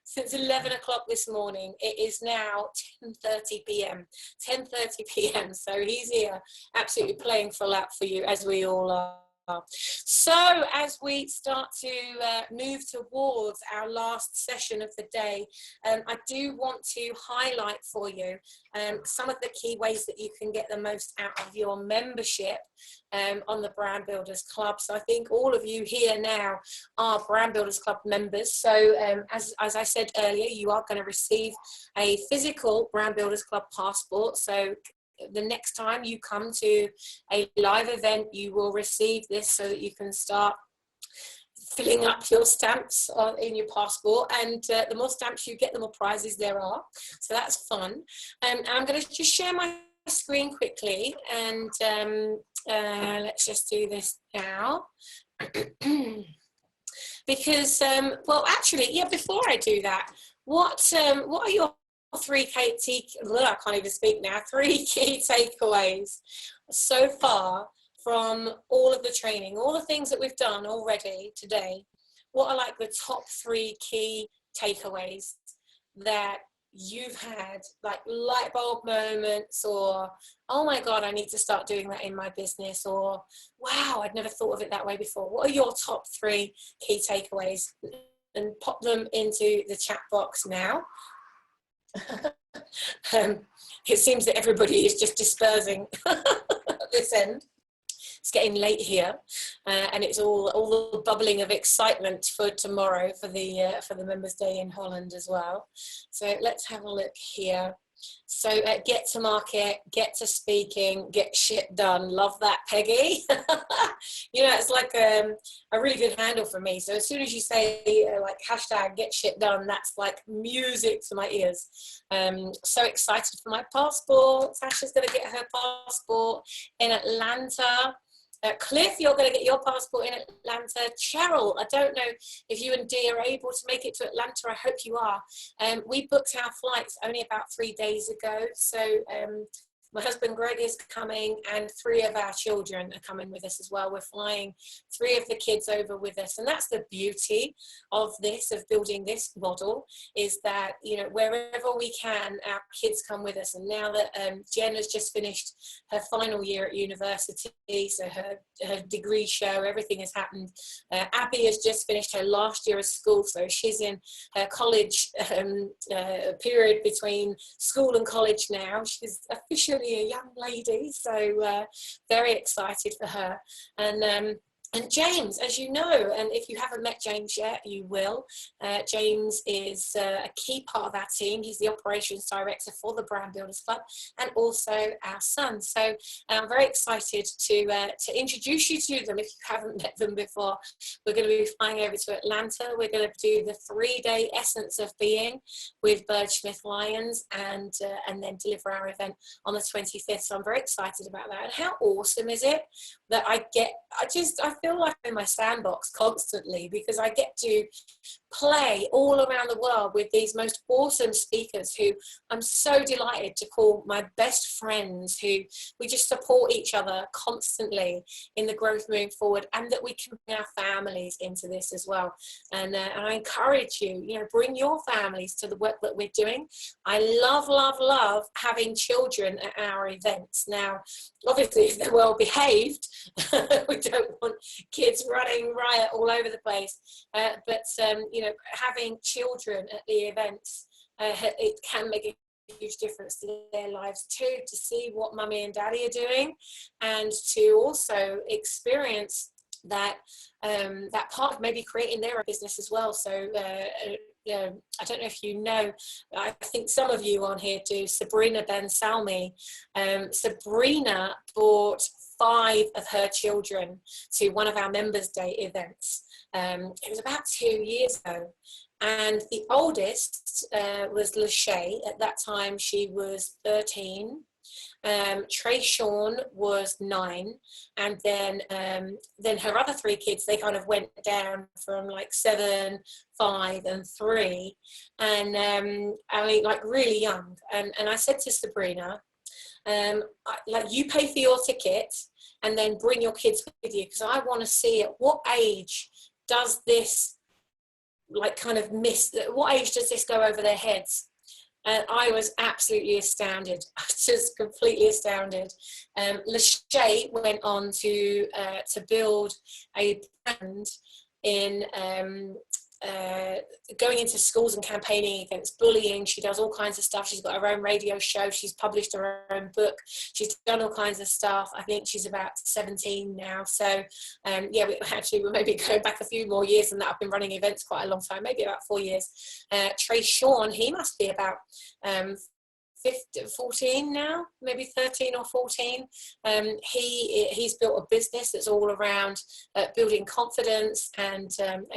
Since 11 o'clock this morning. It is now 10:30 p.m. 10:30 p.m. So he's here, absolutely playing full out for you, as we all are. So as we start to move towards our last session of the day, I do want to highlight for you some of the key ways that you can get the most out of your membership on the Brand Builders Club. So I think all of you here now are Brand Builders Club members. So as I said earlier, you are going to receive a physical Brand Builders Club passport. So the next time you come to a live event, you will receive this so that you can start filling up your stamps in your passport, and the more stamps you get, the more prizes there are. So that's fun. And I'm going to just share my screen quickly, and let's just do this now. Because, well, actually, yeah, before I do that, what are your 3 key takeaways so far from all of the training, all the things that we've done already today? What are like the top 3 key takeaways that you've had, like light bulb moments, or oh my God, I need to start doing that in my business, or wow, I'd never thought of it that way before? What are your top 3 key takeaways? And pop them into the chat box now. It seems that everybody is just dispersing at this end. it's getting late here, and it's all the bubbling of excitement for tomorrow for the Members' Day in Holland as well. So let's have a look here. So get to market, get to speaking, get shit done. Love that, Peggy. You know, it's like a really good handle for me. So as soon as you say like hashtag get shit done, that's like music to my ears. So excited for my passport. Sasha's going to get her passport in Atlanta. Cliff, you're going to get your passport in Atlanta. Cheryl, I don't know if you and Dee are able to make it to Atlanta. I hope you are. We booked our flights only about 3 days ago. So my husband Greg is coming, and 3 of our children are coming with us as well. We're flying 3 of the kids over with us, and that's the beauty of this, of building this model, is that, you know, wherever we can, our kids come with us. And now that Jen has just finished her final year at university, so her degree show, everything has happened. Abby has just finished her last year of school, so she's in her college period between school and college now. She's officially a young lady, so very excited for her. And James, as you know, and if you haven't met James yet, you will. James is a key part of our team. He's the operations director for the Brand Builders Club, and also our son. So I'm very excited to introduce you to them if you haven't met them before. We're going to be flying over to Atlanta. We're going to do the 3-day Essence of Being with Bird Smith Lyons, and then deliver our event on the 25th. So I'm very excited about that. And how awesome is it that I feel like I'm in my sandbox constantly, because I get to play all around the world with these most awesome speakers who I'm so delighted to call my best friends, who we just support each other constantly in the growth moving forward, and that we can bring our families into this as well. And I encourage you, you know, bring your families to the work that we're doing. I love having children at our events. Now, obviously, if they're well behaved, we don't want kids running riot all over the place, but you know, having children at the events, it can make a huge difference to their lives too, to see what mummy and daddy are doing, and to also experience that that part of maybe creating their own business as well. So I don't know if you know, I think some of you on here do, Sabrina Ben Salmi. Sabrina brought 5 of her children to one of our Members' Day events. It was about 2 years ago. And the oldest was Lachey. At that time, she was 13. Trey Sean was 9, and then her other 3 kids, they kind of went down from like 7, 5 and 3, and I mean, like really young. And I said to Sabrina, like, you pay for your ticket and then bring your kids with you, because I want to see at what age does this like kind of what age does this go over their heads. And I was absolutely astounded, just completely astounded. Lachey went on to build a brand in going into schools and campaigning against bullying. She does all kinds of stuff. She's got her own radio show. She's published her own book. She's done all kinds of stuff. I think she's about 17 now. So yeah, we're maybe going back a few more years than that. I've been running events quite a long time, maybe about 4 years. Trey Sean, he must be about 14 now, maybe 13 or 14. He's built a business that's all around building confidence, and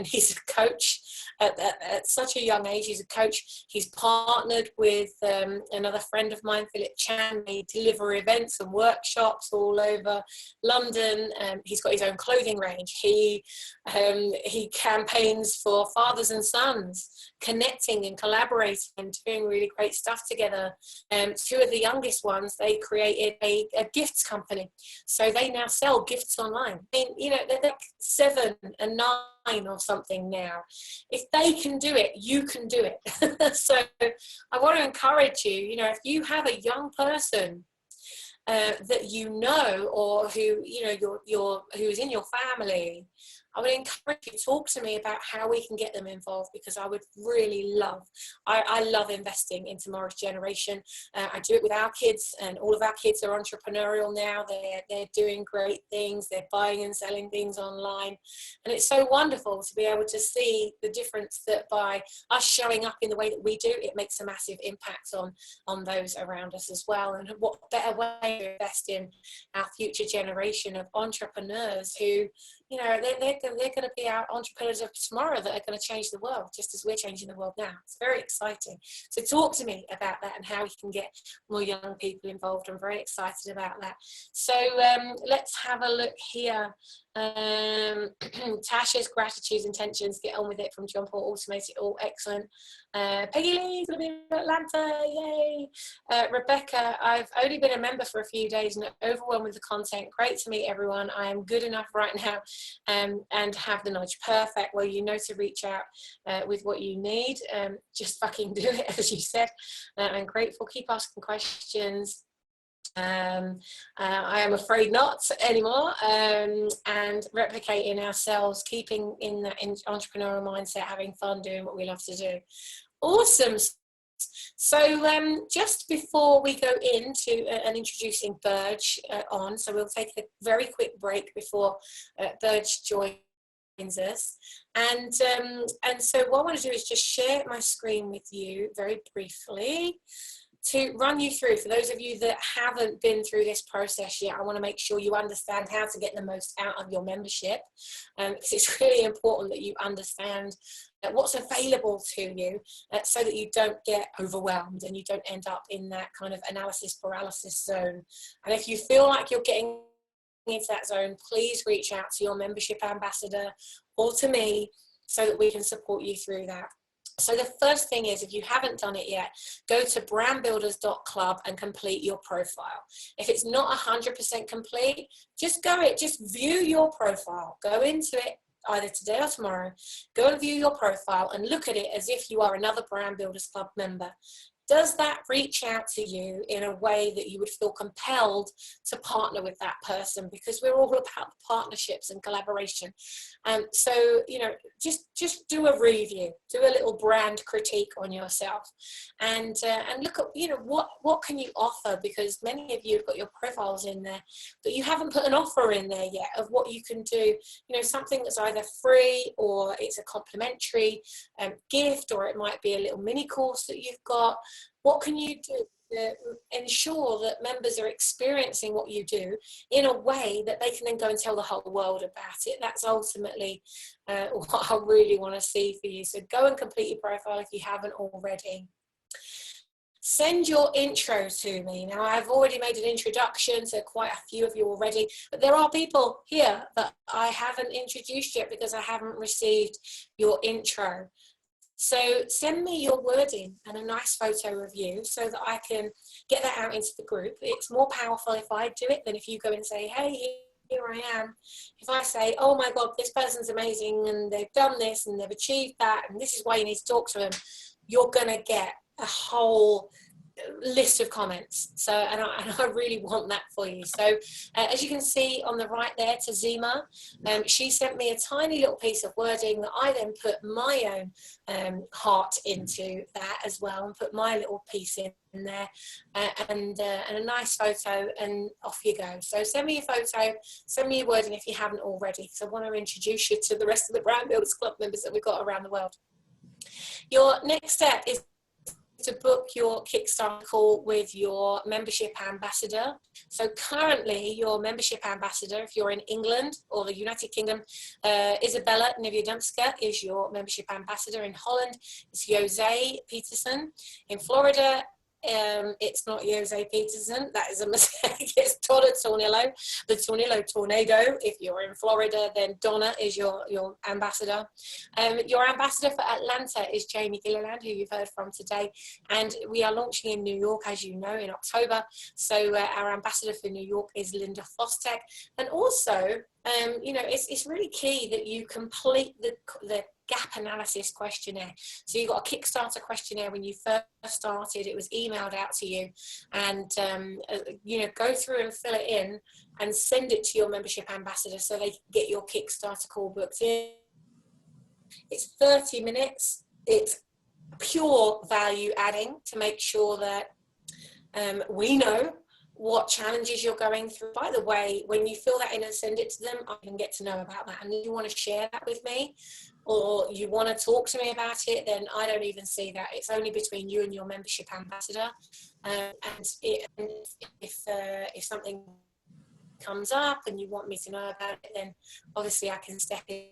he's a coach at such a young age. He's a coach. He's partnered with another friend of mine, Philip Chan. They deliver events and workshops all over London. He's got his own clothing range. He campaigns for fathers and sons, connecting and collaborating and doing really great stuff together. 2 of the youngest ones, they created a gifts company, so they now sell gifts online. I mean, you know, they're like 7 and 9 or something now. If they can do it, you can do it. So I want to encourage you, you know, if you have a young person that you know, or who, you know, who's in your family, I would encourage you to talk to me about how we can get them involved, because I would really love, I love investing in tomorrow's generation. I do it with our kids, and all of our kids are entrepreneurial now. They're doing great things. They're buying and selling things online. And it's so wonderful to be able to see the difference that by us showing up in the way that we do, it makes a massive impact on those around us as well. And what better way to invest in our future generation of entrepreneurs who, you know, they're going to be our entrepreneurs of tomorrow that are going to change the world, just as we're changing the world now. It's very exciting. So talk to me about that and how we can get more young people involved. I'm very excited about that. So let's have a look here. Tasha's gratitudes, intentions, get on with it, from John Paul, automate it all, excellent. Peggy Lee's going to be in Atlanta, yay. Rebecca, I've only been a member for a few days and overwhelmed with the content. Great to meet everyone. I am good enough right now and have the knowledge. Perfect. Well, you know to reach out with what you need. Just fucking do it, as you said. I'm grateful. Keep asking questions. I am afraid not anymore, and replicating ourselves, keeping in that entrepreneurial mindset, having fun doing what we love to do. Awesome. So just before we go into and introducing Burge on, so we'll take a very quick break before Burge joins us, and so what I want to do is just share my screen with you very briefly to run you through, for those of you that haven't been through this process yet. I want to make sure you understand how to get the most out of your membership, because it's really important that you understand what's available to you, so that you don't get overwhelmed and you don't end up in that kind of analysis paralysis zone. And if you feel like you're getting into that zone, please reach out to your membership ambassador or to me so that we can support you through that. So the first thing is, if you haven't done it yet, go to brandbuilders.club and complete your profile. If it's not 100% complete, just view your profile. Go into it either today or tomorrow. Go and view your profile and look at it as if you are another Brand Builders Club member. Does that reach out to you in a way that you would feel compelled to partner with that person? Because we're all about partnerships and collaboration. So, you know, just do a review, do a little brand critique on yourself, and look at, you know, what can you offer? Because many of you have got your profiles in there, but you haven't put an offer in there yet of what you can do. You know, something that's either free or it's a complimentary gift, or it might be a little mini course that you've got. What can you do to ensure that members are experiencing what you do in a way that they can then go and tell the whole world about it? That's ultimately what I really want to see for you. So go and complete your profile if you haven't already. Send your intro to me. Now, I've already made an introduction to quite a few of you already, but there are people here that I haven't introduced yet because I haven't received your intro. So send me your wording and a nice photo of you so that I can get that out into the group. It's more powerful if I do it than if you go and say, hey, here I am. If I say, oh my God, this person's amazing and they've done this and they've achieved that and this is why you need to talk to them, you're going to get a whole list of comments. So and I really want that for you. So as you can see on the right there, Tazima, she sent me a tiny little piece of wording that I then put my own heart into that as well, and put my little piece in there, and a nice photo, and off you go. So send me your photo, send me your wording if you haven't already, because I want to introduce you to the rest of the Brand Builders Club members that we've got around the world. Your next step is to book your Kickstarter call with your membership ambassador. So currently your membership ambassador, if you're in England or the United Kingdom, Isabella Niewiadomska is your membership ambassador. In Holland, it's Jose Peterson. In Florida, it's not Jose Peterson, that is a mistake. It's Donna Tornillo, the Tornillo Tornado. If you're in Florida, then Donna is your ambassador. Your ambassador for Atlanta is Jamie Gilliland, who you've heard from today, and we are launching in New York, as you know, in October. So our ambassador for New York is Linda Fostek, and also you know, it's really key that you complete the gap analysis questionnaire. So you got a Kickstarter questionnaire when you first started. It was emailed out to you, and you know, go through and fill it in and send it to your membership ambassador so they can get your Kickstarter call booked in. It's 30 minutes. It's pure value adding to make sure that we know what challenges you're going through. By the way, when you fill that in and send it to them, I can get to know about that. And if you want to share that with me, or you want to talk to me about it, then I don't even see that. It's only between you and your membership ambassador. And if something comes up and you want me to know about it, then obviously I can step in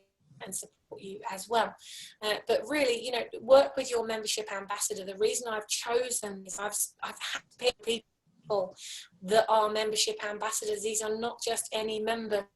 and support you as well. But really, you know, work with your membership ambassador. The reason I've chosen is I've had to pick people that are membership ambassadors. These are not just any member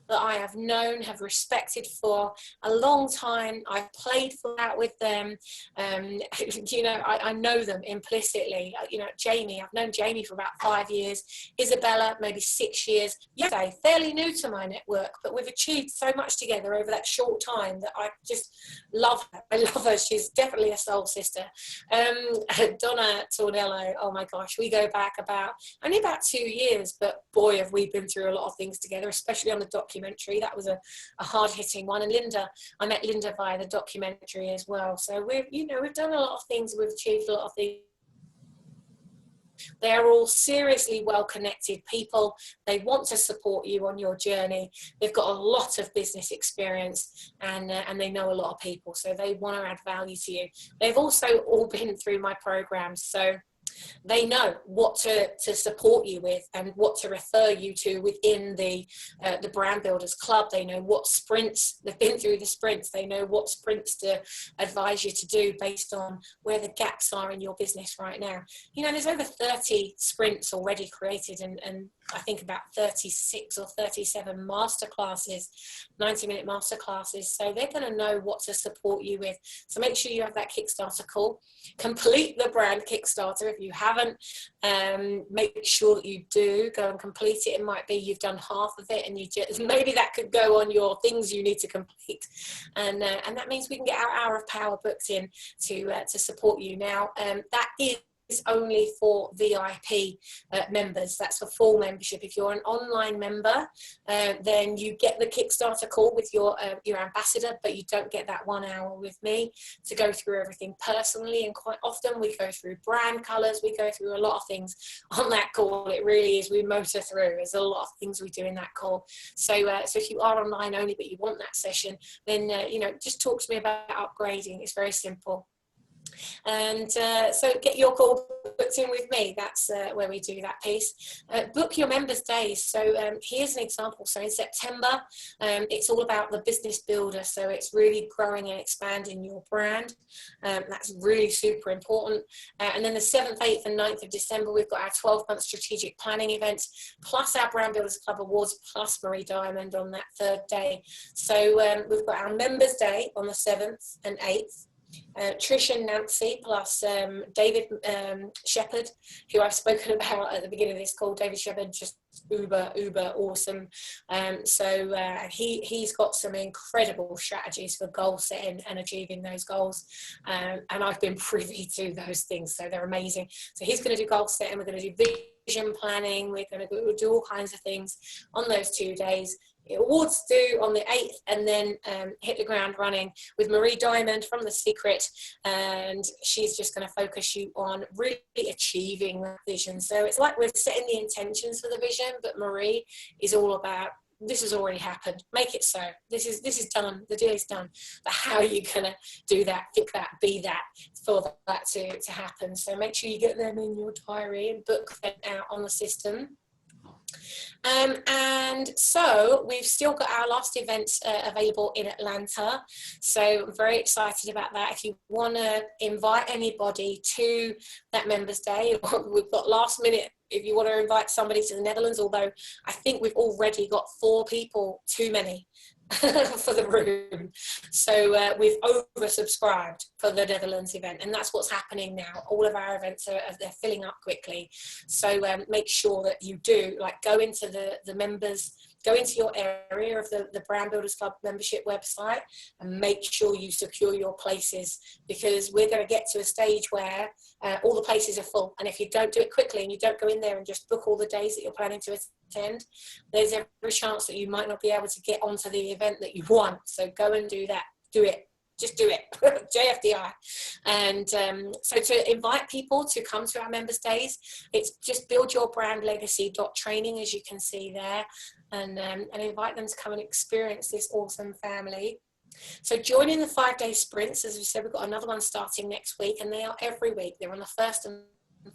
that I have known, have respected for a long time. I've played for that with them. You know, I know them implicitly. You know, Jamie, I've known Jamie for about 5 years. Isabella, maybe 6 years. Yeah, fairly new to my network, but we've achieved so much together over that short time that I just love her. I love her. She's definitely a soul sister. Donna Tornello, oh my gosh, we go back only about 2 years, but boy, have we been through a lot of things together, especially on the documentary. That was a hard-hitting one. And Linda, I met Linda via the documentary as well. So we've done a lot of things. We've achieved a lot of things. They're all seriously well-connected people. They want to support you on your journey. They've got a lot of business experience, and they know a lot of people. So they want to add value to you. They've also all been through my programs. So they know what to support you with and what to refer you to within the Brand Builders Club. They know what sprints, they've been through the sprints, they know what sprints to advise you to do based on where the gaps are in your business right now. You know, there's over 30 sprints already created, and I think about 36 or 37 masterclasses, 90-minute masterclasses. So they're going to know what to support you with. So make sure you have that Kickstarter call. Complete the brand Kickstarter. If you haven't, make sure that you do go and complete it. It might be you've done half of it, and you just, maybe that could go on your things you need to complete. And that means we can get our hour of power booked in to support you. Now, that is only for VIP members. That's for full membership. If you're an online member, then you get the Kickstarter call with your ambassador, but you don't get that 1 hour with me to go through everything personally. And quite often we go through brand colors, we go through a lot of things on that call. It really is, we motor through. There's a lot of things we do in that call. So if you are online only but you want that session, then you know, just talk to me about upgrading. It's very simple. And so get your call booked in with me. That's where we do that piece. Book your members days. So here's an example. So in September, it's all about the business builder. So it's really growing and expanding your brand. That's really super important. And then the 7th, 8th and 9th of December, we've got our 12-month strategic planning events, plus our Brand Builders Club Awards, plus Marie Diamond on that 3rd day. So we've got our members day on the 7th and 8th. Trish and Nancy plus David Shepherd, who I've spoken about at the beginning of this call. David Shepherd, just uber awesome. So he's got some incredible strategies for goal setting and achieving those goals, and I've been privy to those things, so they're amazing. So he's going to do goal setting, we're going to do vision planning, we're going to do all kinds of things on those 2 days. Awards due on the 8th, and then hit the ground running with Marie Diamond from The Secret, and she's just going to focus you on really achieving that vision. So it's like we're setting the intentions for the vision, but Marie is all about, this has already happened, make it so, this is done, the deal is done, but how are you going to do that, think that, be that, for that to happen? So make sure you get them in your diary and book them out on the system. And so we've still got our last events available in Atlanta, so I'm very excited about that. If you want to invite anybody to that Members Day, we've got last minute, if you want to invite somebody to the Netherlands, although I think we've already got 4 people too many for the room. So we've oversubscribed for the Netherlands event, and that's what's happening now. All of our events they're filling up quickly. So make sure that you do, like, go into the members go into your area of the Brand Builders Club membership website and make sure you secure your places, because we're going to get to a stage where all the places are full. And if you don't do it quickly and you don't go in there and just book all the days that you're planning to attend, there's every chance that you might not be able to get onto the event that you want. So go and do that. Do it. Just do it. JFDI. And so to invite people to come to our members days, it's just buildyourbrandlegacy.training, as you can see there, and invite them to come and experience this awesome family. So joining the 5-day sprints, as we said, we've got another one starting next week, and they are every week. They're on the first and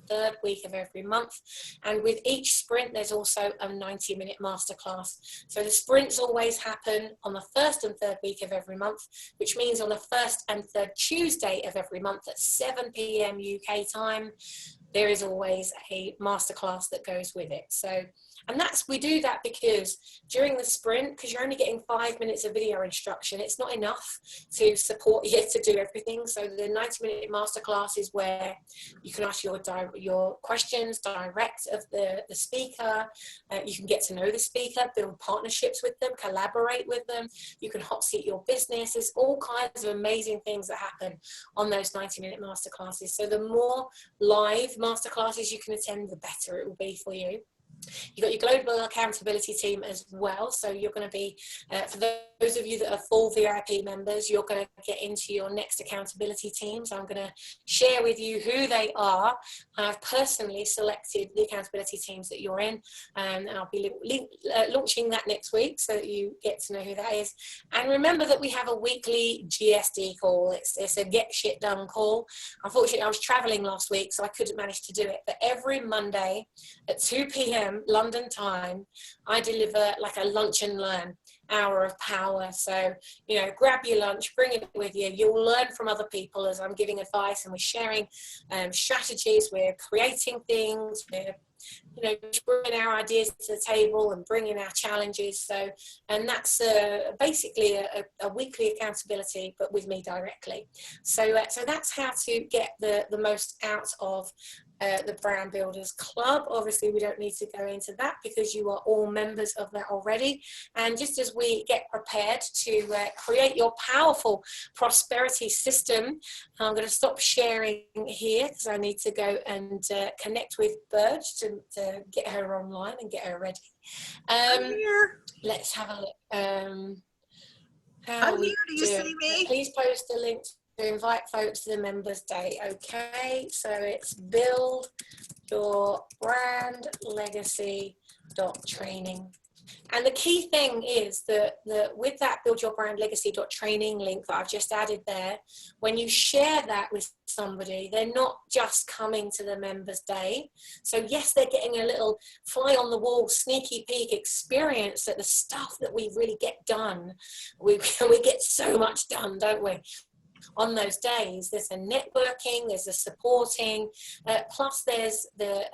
third week of every month, and with each sprint there's also a 90-minute masterclass. So the sprints always happen on the first and third week of every month, which means on the first and third Tuesday of every month at 7 p.m. UK time, there is always a masterclass that goes with it. So, and we do that because during the sprint, because you're only getting 5 minutes of video instruction, it's not enough to support you to do everything. So the 90-minute masterclass is where you can ask your questions direct of the speaker. You can get to know the speaker, build partnerships with them, collaborate with them. You can hot seat your business. There's all kinds of amazing things that happen on those 90-minute masterclasses. So the more live masterclasses you can attend, the better it will be for you. You've got your global accountability team as well. So you're going to be, for those of you that are full VIP members, you're going to get into your next accountability teams. I'm going to share with you who they are. I've personally selected the accountability teams that you're in, and I'll be launching that next week so that you get to know who that is. And remember that we have a weekly GSD call. It's a get shit done call. Unfortunately, I was traveling last week, so I couldn't manage to do it. But every Monday at 2 p.m. London time, I deliver like a lunch and learn hour of power. So, you know, grab your lunch, bring it with you. You'll learn from other people as I'm giving advice, and we're sharing strategies, we're creating things, we're, you know, bringing our ideas to the table and bringing our challenges. So, and that's basically a weekly accountability, but with me directly. So, so that's how to get the most out of the Brand Builders Club. Obviously, we don't need to go into that because you are all members of that already. And just as we get prepared to create your powerful prosperity system, I'm going to stop sharing here because I need to go and connect with Burge to get her online and get her ready. I'm here. Let's have a look. I'm here. Do you see me? Please post the link to invite folks to the members day. Okay, so it's buildyourbrandlegacy.training. And the key thing is that with that buildyourbrandlegacy.training link that I've just added there, when you share that with somebody, they're not just coming to the members day. So yes, they're getting a little fly on the wall, sneaky peek experience at the stuff that we really get done. We get so much done, don't we? On those days, there's a networking, there's a supporting, plus there's a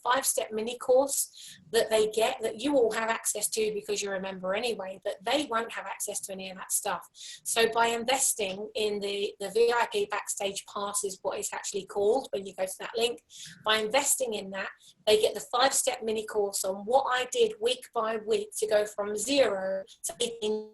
5-step mini course that they get that you all have access to because you're a member anyway, but they won't have access to any of that stuff. So by investing in the VIP backstage pass is what it's actually called when you go to that link, by investing in that, they get the 5-step mini course on what I did week by week to go from 0 to £18,000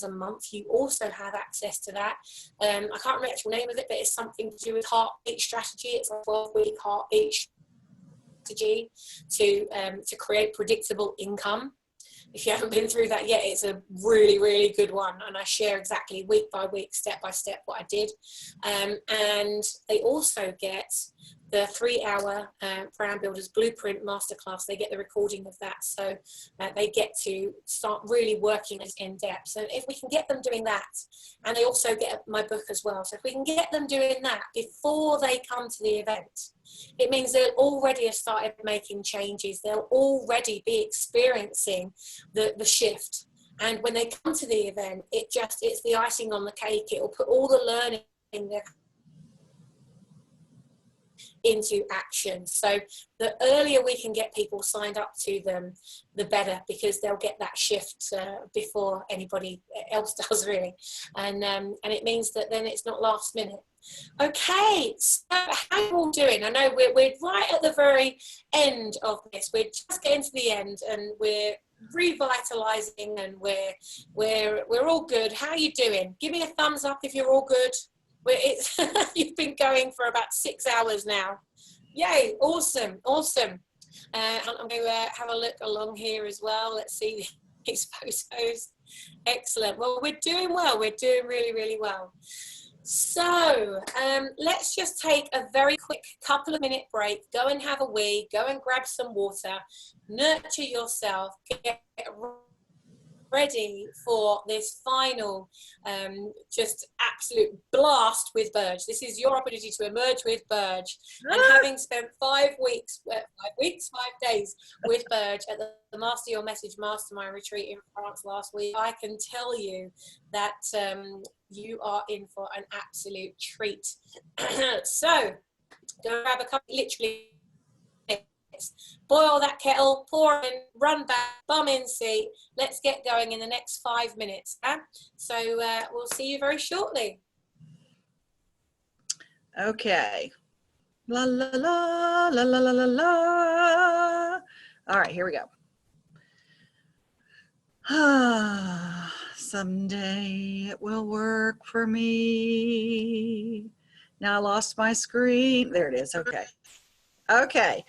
a month. You also have access to that. I can't remember the actual name of it, but it's something to do with heartbeat strategy. It's a 12-week heartbeat strategy to create predictable income. If you haven't been through that yet, it's a really, really good one. And I share exactly week by week, step by step what I did. And they also get the 3-hour Brand Builders Blueprint Masterclass. They get the recording of that. So they get to start really working in depth. So if we can get them doing that, and they also get my book as well. So if we can get them doing that before they come to the event, it means they'll already have started making changes. They'll already be experiencing the shift. And when they come to the event, it's the icing on the cake. It will put all the learning in there. into action. So the earlier we can get people signed up to them, the better, because they'll get that shift before anybody else does, really. And it means that then it's not last minute. Okay, so how are you all doing? I know we're right at the very end of this. We're just getting to the end, and we're revitalizing, and we're all good. How are you doing? Give me a thumbs up if you're all good. You've been going for about 6 hours now. Yay, awesome, awesome. I'm going to have a look along here as well. Let's see these photos. Excellent. Well, we're doing well. We're doing really, really well. So let's just take a very quick couple of minute break. Go and have a wee, go and grab some water, nurture yourself, get ready for this final just absolute blast with Burge. This is your opportunity to emerge with Burge. And having spent 5 days with Burge at the Master Your Message Mastermind retreat in France last week, I can tell you that you are in for an absolute treat. So go grab a cup, literally boil that kettle, pour in, run back, bum in seat. Let's get going in the next 5 minutes. So we'll see you very shortly. Okay. La la la la la la la la. All right, here we go. Someday it will work for me. Now I lost my screen. There it is. Okay. Okay.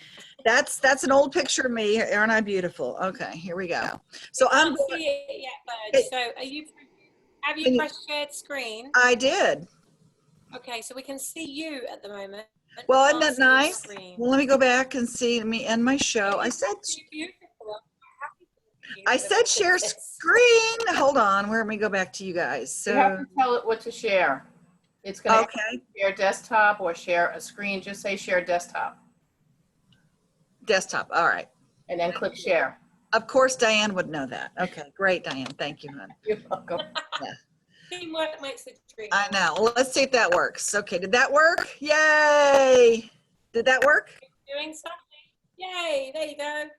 That's an old picture of me. Aren't I beautiful? Okay, here we go. So I'm see it yet, Burge. So have you pressed shared screen? I did. Okay, so we can see you at the moment. Well, isn't that nice? Well, let me go back and see. Let me end my show. I said share screen. Hold on. Where let me go back to you guys. So You have to tell it what to share. It's going to share desktop or share a screen. Just say share desktop. Desktop. All right. And then click share. Of course, Diane would know that. Okay, great, Diane. Thank you, hon. You're welcome. Yeah. Teamwork makes the dream. I know. Well, let's see if that works. Okay, did that work? Yay! Did that work? Doing something. Yay! There you go.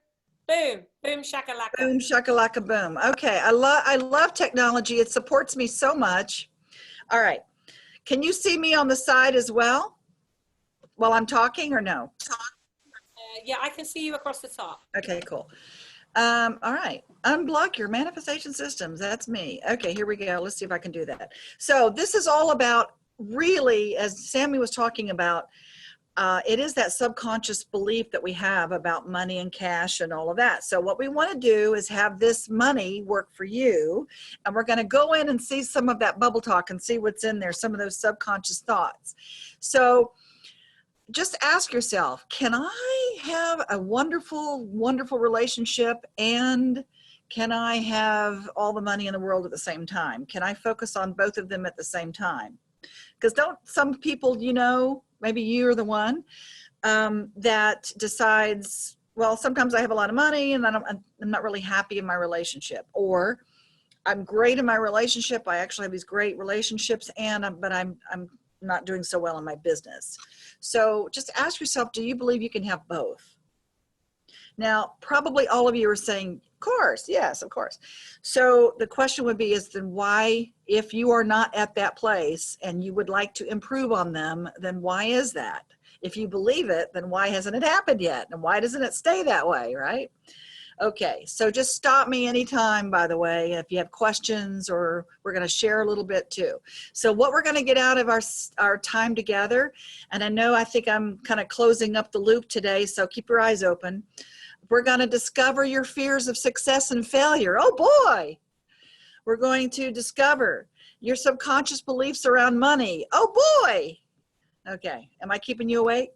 Boom, boom, shakalaka. Boom, shakalaka, boom. Okay, I love technology. It supports me so much. All right. Can you see me on the side as well while I'm talking, or no? Yeah, I can see you across the top. Okay, cool. All right. Unblock your manifestation systems. That's me. Okay, here we go. Let's see if I can do that. So this is all about, really, as Sammy was talking about, it is that subconscious belief that we have about money and cash and all of that. So what we want to do is have this money work for you, and we're going to go in and see some of that bubble talk and see what's in there, some of those subconscious thoughts. So just ask yourself, can I have a wonderful, wonderful relationship, and can I have all the money in the world at the same time? Can I focus on both of them at the same time? Because don't some people, you know, maybe you're the one that decides, well, sometimes I have a lot of money and then I'm not really happy in my relationship, or I'm great in my relationship. I actually have these great relationships, but I'm not doing so well in my business. So just ask yourself, do you believe you can have both? Now, probably all of you are saying, of course, yes, of course. So the question would be, is then why, if you are not at that place and you would like to improve on them, then why is that? If you believe it, then why hasn't it happened yet? And why doesn't it stay that way, right? Okay, so just stop me anytime, by the way, if you have questions, or we're going to share a little bit too. So what we're going to get out of our time together, and I think I'm kind of closing up the loop today, so keep your eyes open. We're going to discover your fears of success and failure. Oh boy! We're going to discover your subconscious beliefs around money. Oh boy! Okay, am I keeping you awake?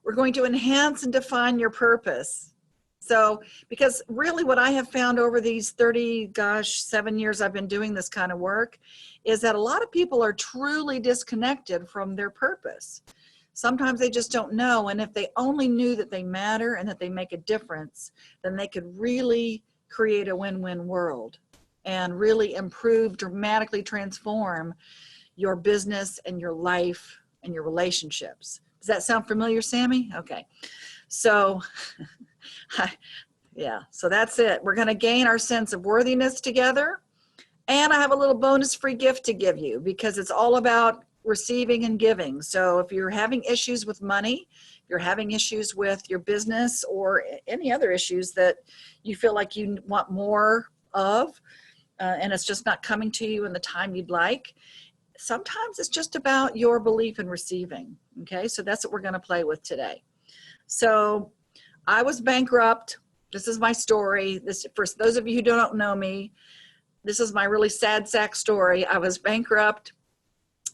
We're going to enhance and define your purpose. So, because really what I have found over these 7 years I've been doing this kind of work, is that a lot of people are truly disconnected from their purpose. Sometimes they just don't know, and if they only knew that they matter and that they make a difference, then they could really create a win-win world and really improve, dramatically transform your business and your life and your relationships. Does that sound familiar, Sammy? Okay. So, yeah, so that's it. We're going to gain our sense of worthiness together. And I have a little bonus free gift to give you because it's all about receiving and giving. So if you're having issues with money, you're having issues with your business or any other issues that you feel like you want more of, and it's just not coming to you in the time you'd like, sometimes it's just about your belief in receiving. Okay, so that's what we're going to play with today. So I was bankrupt. This is my story. This, for those of you who don't know me, this is my really sad sack story. I was bankrupt.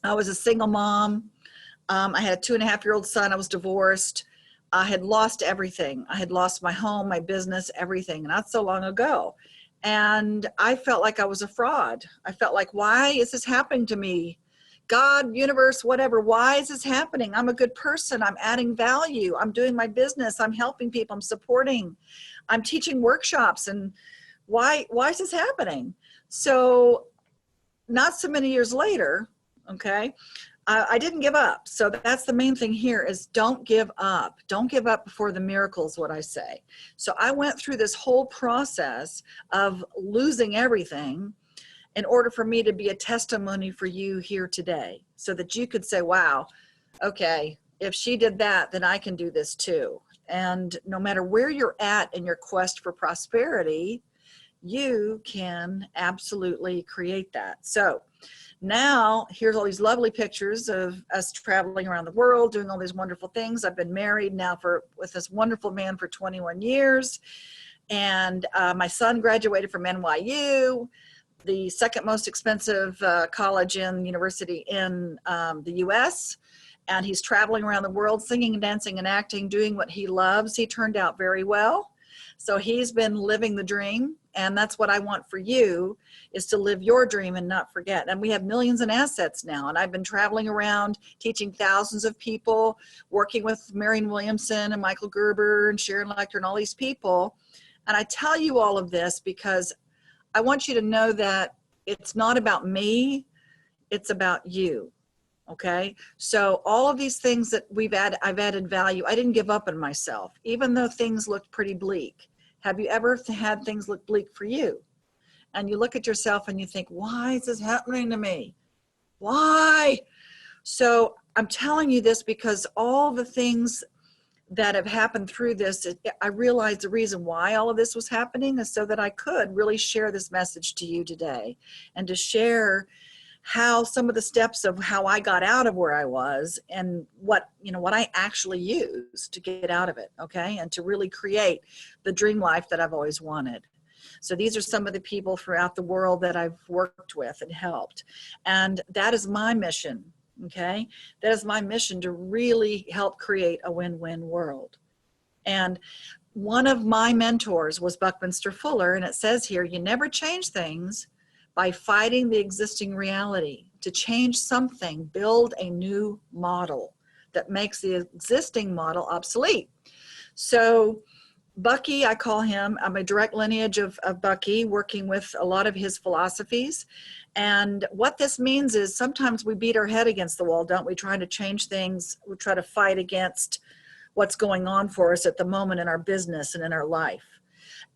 I was a single mom. I had a 2.5-year-old son. I was divorced. I had lost everything. I had lost my home, my business, everything, not so long ago. And I felt like I was a fraud. I felt like, why is this happening to me? God, universe, whatever, why is this happening? I'm a good person. I'm adding value. I'm doing my business. I'm helping people. I'm supporting. I'm teaching workshops. And why is this happening? So not so many years later, okay, I didn't give up. So that's the main thing here is don't give up. Don't give up before the miracle is what I say. So I went through this whole process of losing everything in order for me to be a testimony for you here today so that you could say, wow, okay, if she did that, then I can do this too. And no matter where you're at in your quest for prosperity, you can absolutely create that. So now here's all these lovely pictures of us traveling around the world, doing all these wonderful things. I've been married now with this wonderful man for 21 years. And my son graduated from NYU, the second most expensive college and university in the US. And he's traveling around the world, singing, dancing, and acting, doing what he loves. He turned out very well. So he's been living the dream. And that's what I want for you, is to live your dream and not forget. And we have millions in assets now. And I've been traveling around teaching thousands of people, working with Marianne Williamson and Michael Gerber and Sharon Lechter and all these people. And I tell you all of this because I want you to know that it's not about me, it's about you. Okay, so all of these things that I've added value. I didn't give up on myself, even though things looked pretty bleak. Have you ever had things look bleak for you? And you look at yourself and you think, why is this happening to me? Why? So I'm telling you this because all the things that have happened through this, I realized the reason why all of this was happening is so that I could really share this message to you today and to share how some of the steps of how I got out of where I was and what I actually used to get out of it, okay? And to really create the dream life that I've always wanted. So these are some of the people throughout the world that I've worked with and helped. And that is my mission, okay? That is my mission, to really help create a win-win world. And one of my mentors was Buckminster Fuller, and it says here, you never change things by fighting the existing reality. To change something, build a new model that makes the existing model obsolete. So Bucky, I call him, I'm a direct lineage of Bucky, working with a lot of his philosophies. And what this means is sometimes we beat our head against the wall, don't we? Trying to change things, we try to fight against what's going on for us at the moment in our business and in our life.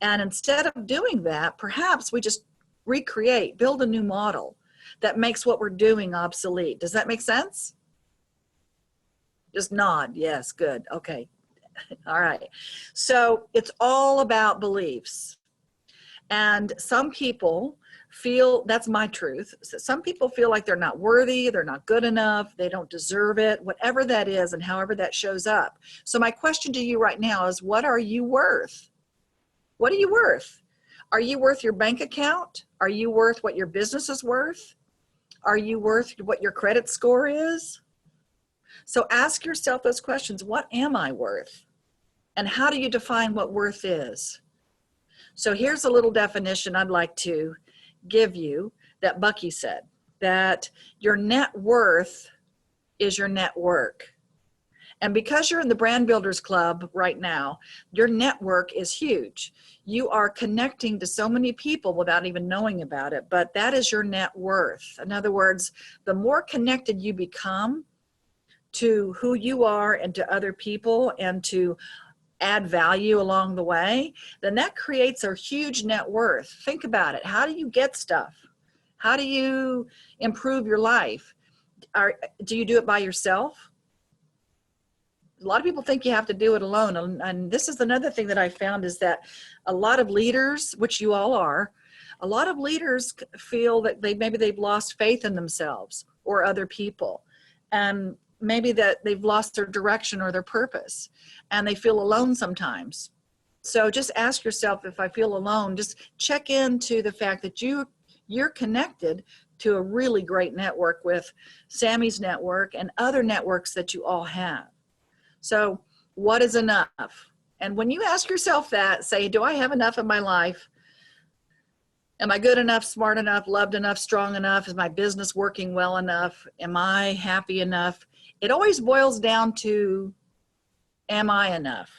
And instead of doing that, perhaps we just recreate, build a new model that makes what we're doing obsolete. Does that make sense? Just nod. Yes, good. Okay. All right. So it's all about beliefs. And some people feel, that's my truth, some people feel like they're not worthy, they're not good enough, they don't deserve it, whatever that is and however that shows up. So my question to you right now is, what are you worth? What are you worth? Are you worth your bank account? Are you worth what your business is worth? Are you worth what your credit score is? So ask yourself those questions. What am I worth? And how do you define what worth is? So here's a little definition I'd like to give you that Bucky said, that your net worth is your network. And because you're in the Brand Builders Club right now, your network is huge. You are connecting to so many people without even knowing about it, but that is your net worth. In other words, the more connected you become to who you are and to other people and to add value along the way, then that creates a huge net worth. Think about it. How do you get stuff? How do you improve your life? Do you do it by yourself? A lot of people think you have to do it alone. And this is another thing that I found is that a lot of leaders, which you all are, a lot of leaders feel that maybe they've lost faith in themselves or other people. And maybe that they've lost their direction or their purpose, and they feel alone sometimes. So just ask yourself, if I feel alone, just check into the fact that you're connected to a really great network with Sammy's network and other networks that you all have. So what is enough? And when you ask yourself that, say, do I have enough in my life? Am I good enough, smart enough, loved enough, strong enough? Is my business working well enough? Am I happy enough? It always boils down to, am I enough?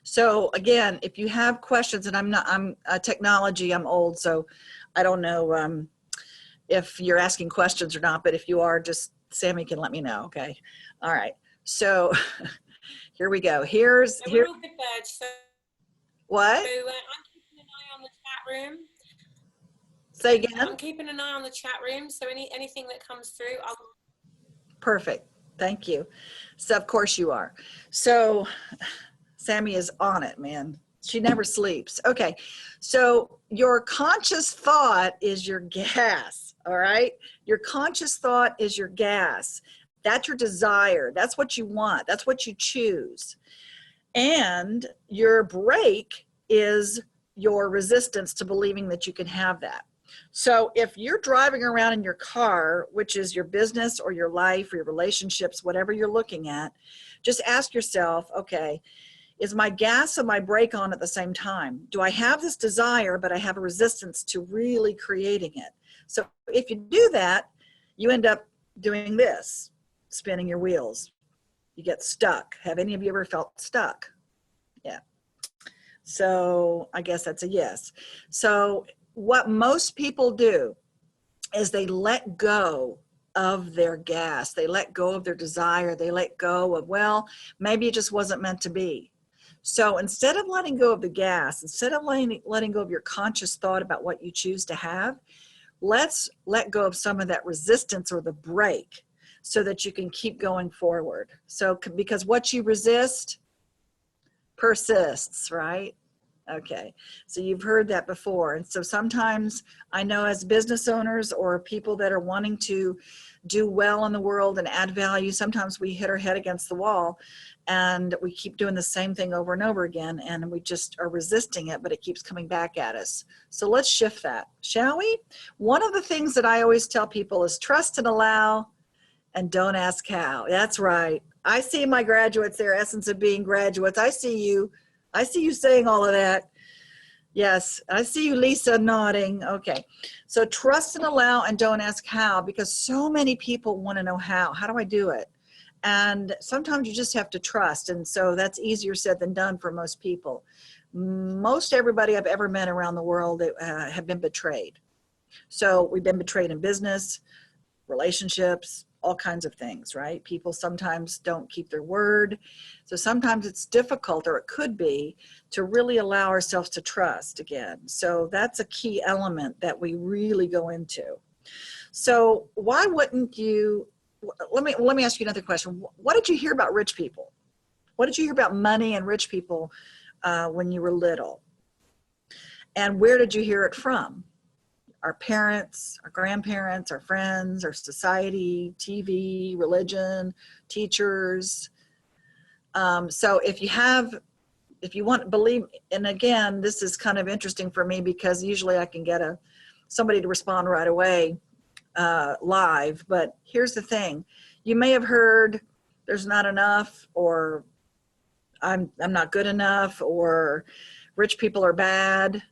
So again, if you have questions, and I'm technology, I'm old, so I don't know if you're asking questions or not, but if you are, just Sammy can let me know, okay? All right, so here we go. Here's We're all good, Badge, so, what? So, I'm keeping an eye on the chat room. Say again? I'm keeping an eye on the chat room, so anything that comes through, I'll... Perfect. Thank you. So of course you are. So Sammy is on it, man. She never sleeps. Okay. So your conscious thought is your gas. All right. Your conscious thought is your gas. That's your desire. That's what you want. That's what you choose. And your brake is your resistance to believing that you can have that. So if you're driving around in your car, which is your business or your life or your relationships, whatever you're looking at, just ask yourself, okay, is my gas and my brake on at the same time? Do I have this desire, but I have a resistance to really creating it? So if you do that, you end up doing this, spinning your wheels. You get stuck. Have any of you ever felt stuck? Yeah. So I guess that's a yes. So what most people do is they let go of their gas. They let go of their desire. They let go of, well, maybe it just wasn't meant to be. So instead of letting go of the gas, instead of letting go of your conscious thought about what you choose to have, let's let go of some of that resistance or the brake so that you can keep going forward. So because what you resist persists, right? Okay, so you've heard that before. And so sometimes I know as business owners or people that are wanting to do well in the world and add value, sometimes we hit our head against the wall and we keep doing the same thing over and over again, and we just are resisting it, but it keeps coming back at us. So let's shift that, shall we? One of the things that I always tell people is trust and allow and don't ask how. That's right. I see my graduates there, essence of being graduates. I see you saying all of that. Yes, I see you, Lisa, nodding. Okay, so trust and allow and don't ask how, because so many people want to know how. How do I do it? And sometimes you just have to trust, and so that's easier said than done for most people. Most everybody I've ever met around the world have been betrayed. So we've been betrayed in business, relationships, all kinds of things, right? People sometimes don't keep their word. So sometimes it's difficult, or it could be, to really allow ourselves to trust again. So that's a key element that we really go into. So why wouldn't you, let me ask you another question. What did you hear about rich people? What did you hear about money and rich people when you were little? And where did you hear it from? Our parents, our grandparents, our friends, our society, TV, religion, teachers. So if you want to believe, and again, this is kind of interesting for me because usually I can get somebody to respond right away live, but here's the thing. You may have heard there's not enough, or I'm not good enough, or rich people are bad.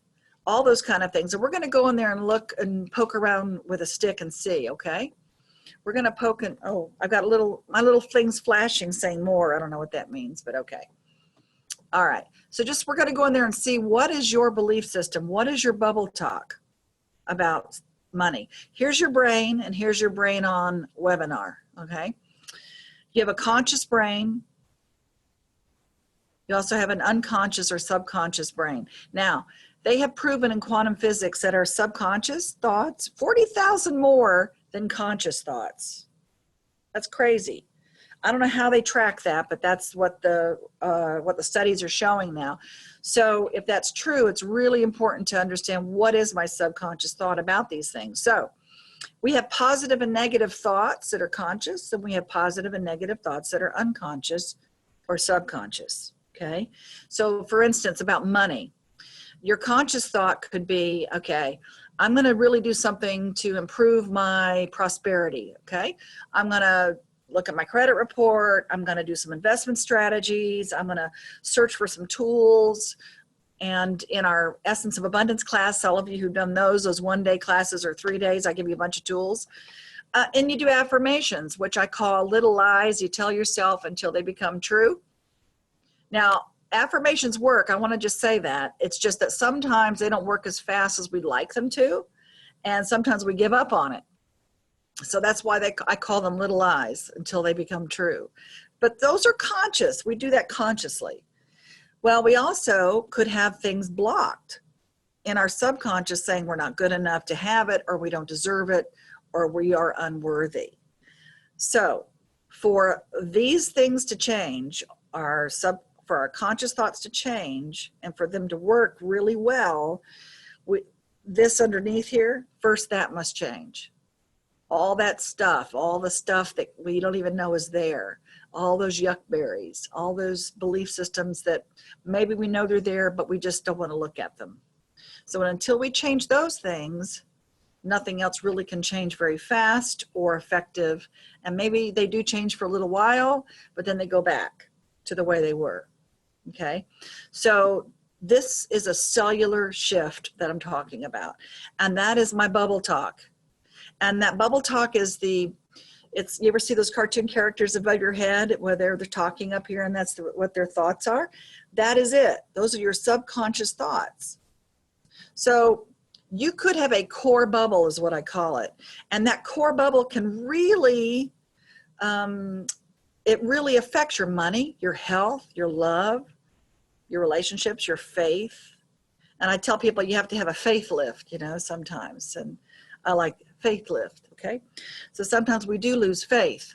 All those kind of things. And we're going to go in there and look and poke around with a stick and see, okay? We're going to poke and, oh, I've got my little things flashing saying more. I don't know what that means, but okay. All right. So we're going to go in there and see, what is your belief system? What is your bubble talk about money? Here's your brain, and here's your brain on webinar, okay? You have a conscious brain. You also have an unconscious or subconscious brain. Now, they have proven in quantum physics that our subconscious thoughts, 40,000 more than conscious thoughts. That's crazy. I don't know how they track that, but that's what the studies are showing now. So if that's true, it's really important to understand what is my subconscious thought about these things. So we have positive and negative thoughts that are conscious, and we have positive and negative thoughts that are unconscious or subconscious, okay? So for instance, about money, your conscious thought could be, okay, I'm gonna really do something to improve my prosperity, okay? I'm gonna look at my credit report, I'm gonna do some investment strategies, I'm gonna search for some tools. And in our Essence of Abundance class, all of you who've done those one-day classes or 3 days, I give you a bunch of tools. And you do affirmations, which I call little lies you tell yourself until they become true. Now, affirmations work, I wanna just say that. It's just that sometimes they don't work as fast as we'd like them to, and sometimes we give up on it. So that's why I call them little lies until they become true. But those are conscious, we do that consciously. Well, we also could have things blocked in our subconscious saying we're not good enough to have it, or we don't deserve it, or we are unworthy. So for these things to change, for our conscious thoughts to change and for them to work really well, this underneath here, first that must change. All that stuff, all the stuff that we don't even know is there, all those yuck berries, all those belief systems that maybe we know they're there, but we just don't want to look at them. So until we change those things, nothing else really can change very fast or effective. And maybe they do change for a little while, but then they go back to the way they were, okay? So this is a cellular shift that I'm talking about. And that is my bubble talk. And that bubble talk is you ever see those cartoon characters above your head where they're talking up here and that's what their thoughts are? That is it. Those are your subconscious thoughts. So you could have a core bubble is what I call it. And that core bubble can really, it really affects your money, your health, your love, your relationships, your faith. And I tell people you have to have a faith lift, you know, sometimes. And I like faith lift, okay? So sometimes we do lose faith.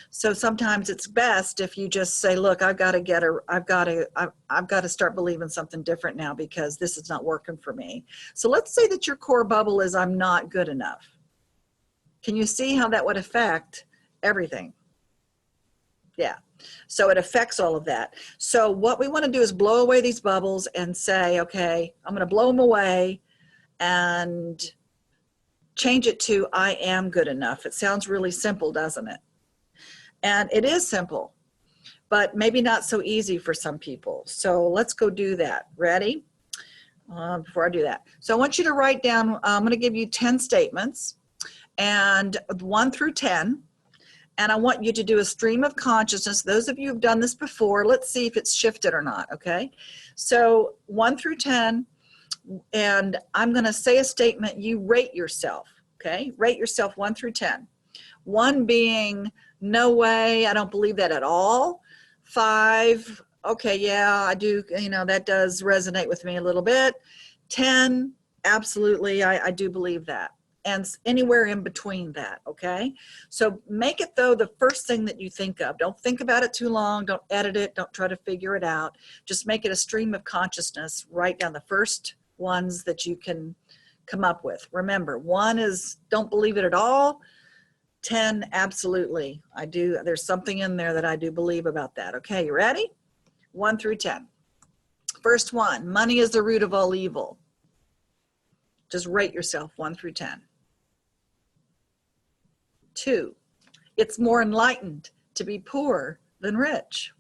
So sometimes it's best if you just say, look, I've got to start believing something different now because this is not working for me. So let's say that your core bubble is I'm not good enough. Can you see how that would affect everything? Yeah. So it affects all of that. So what we want to do is blow away these bubbles and say, okay, I'm going to blow them away and change it to I am good enough. It sounds really simple, doesn't it? And it is simple, but maybe not so easy for some people. So let's go do that. Ready? Before I do that. So I want you to write down, I'm going to give you 10 statements and 1 through 10. And I want you to do a stream of consciousness. Those of you who've done this before, let's see if it's shifted or not, okay? So 1 through 10, and I'm gonna say a statement, you rate yourself, okay? Rate yourself 1 through 10. 1 being, no way, I don't believe that at all. 5, okay, yeah, I do, you know, that does resonate with me a little bit. 10, absolutely, I do believe that. And anywhere in between that, okay? So make it, though, the first thing that you think of. Don't think about it too long. Don't edit it. Don't try to figure it out. Just make it a stream of consciousness. Write down the first ones that you can come up with. Remember, 1 is don't believe it at all. 10, absolutely. I do. There's something in there that I do believe about that. Okay, you ready? 1 through 10. First one, money is the root of all evil. Just rate yourself 1 through 10. 2, it's more enlightened to be poor than rich.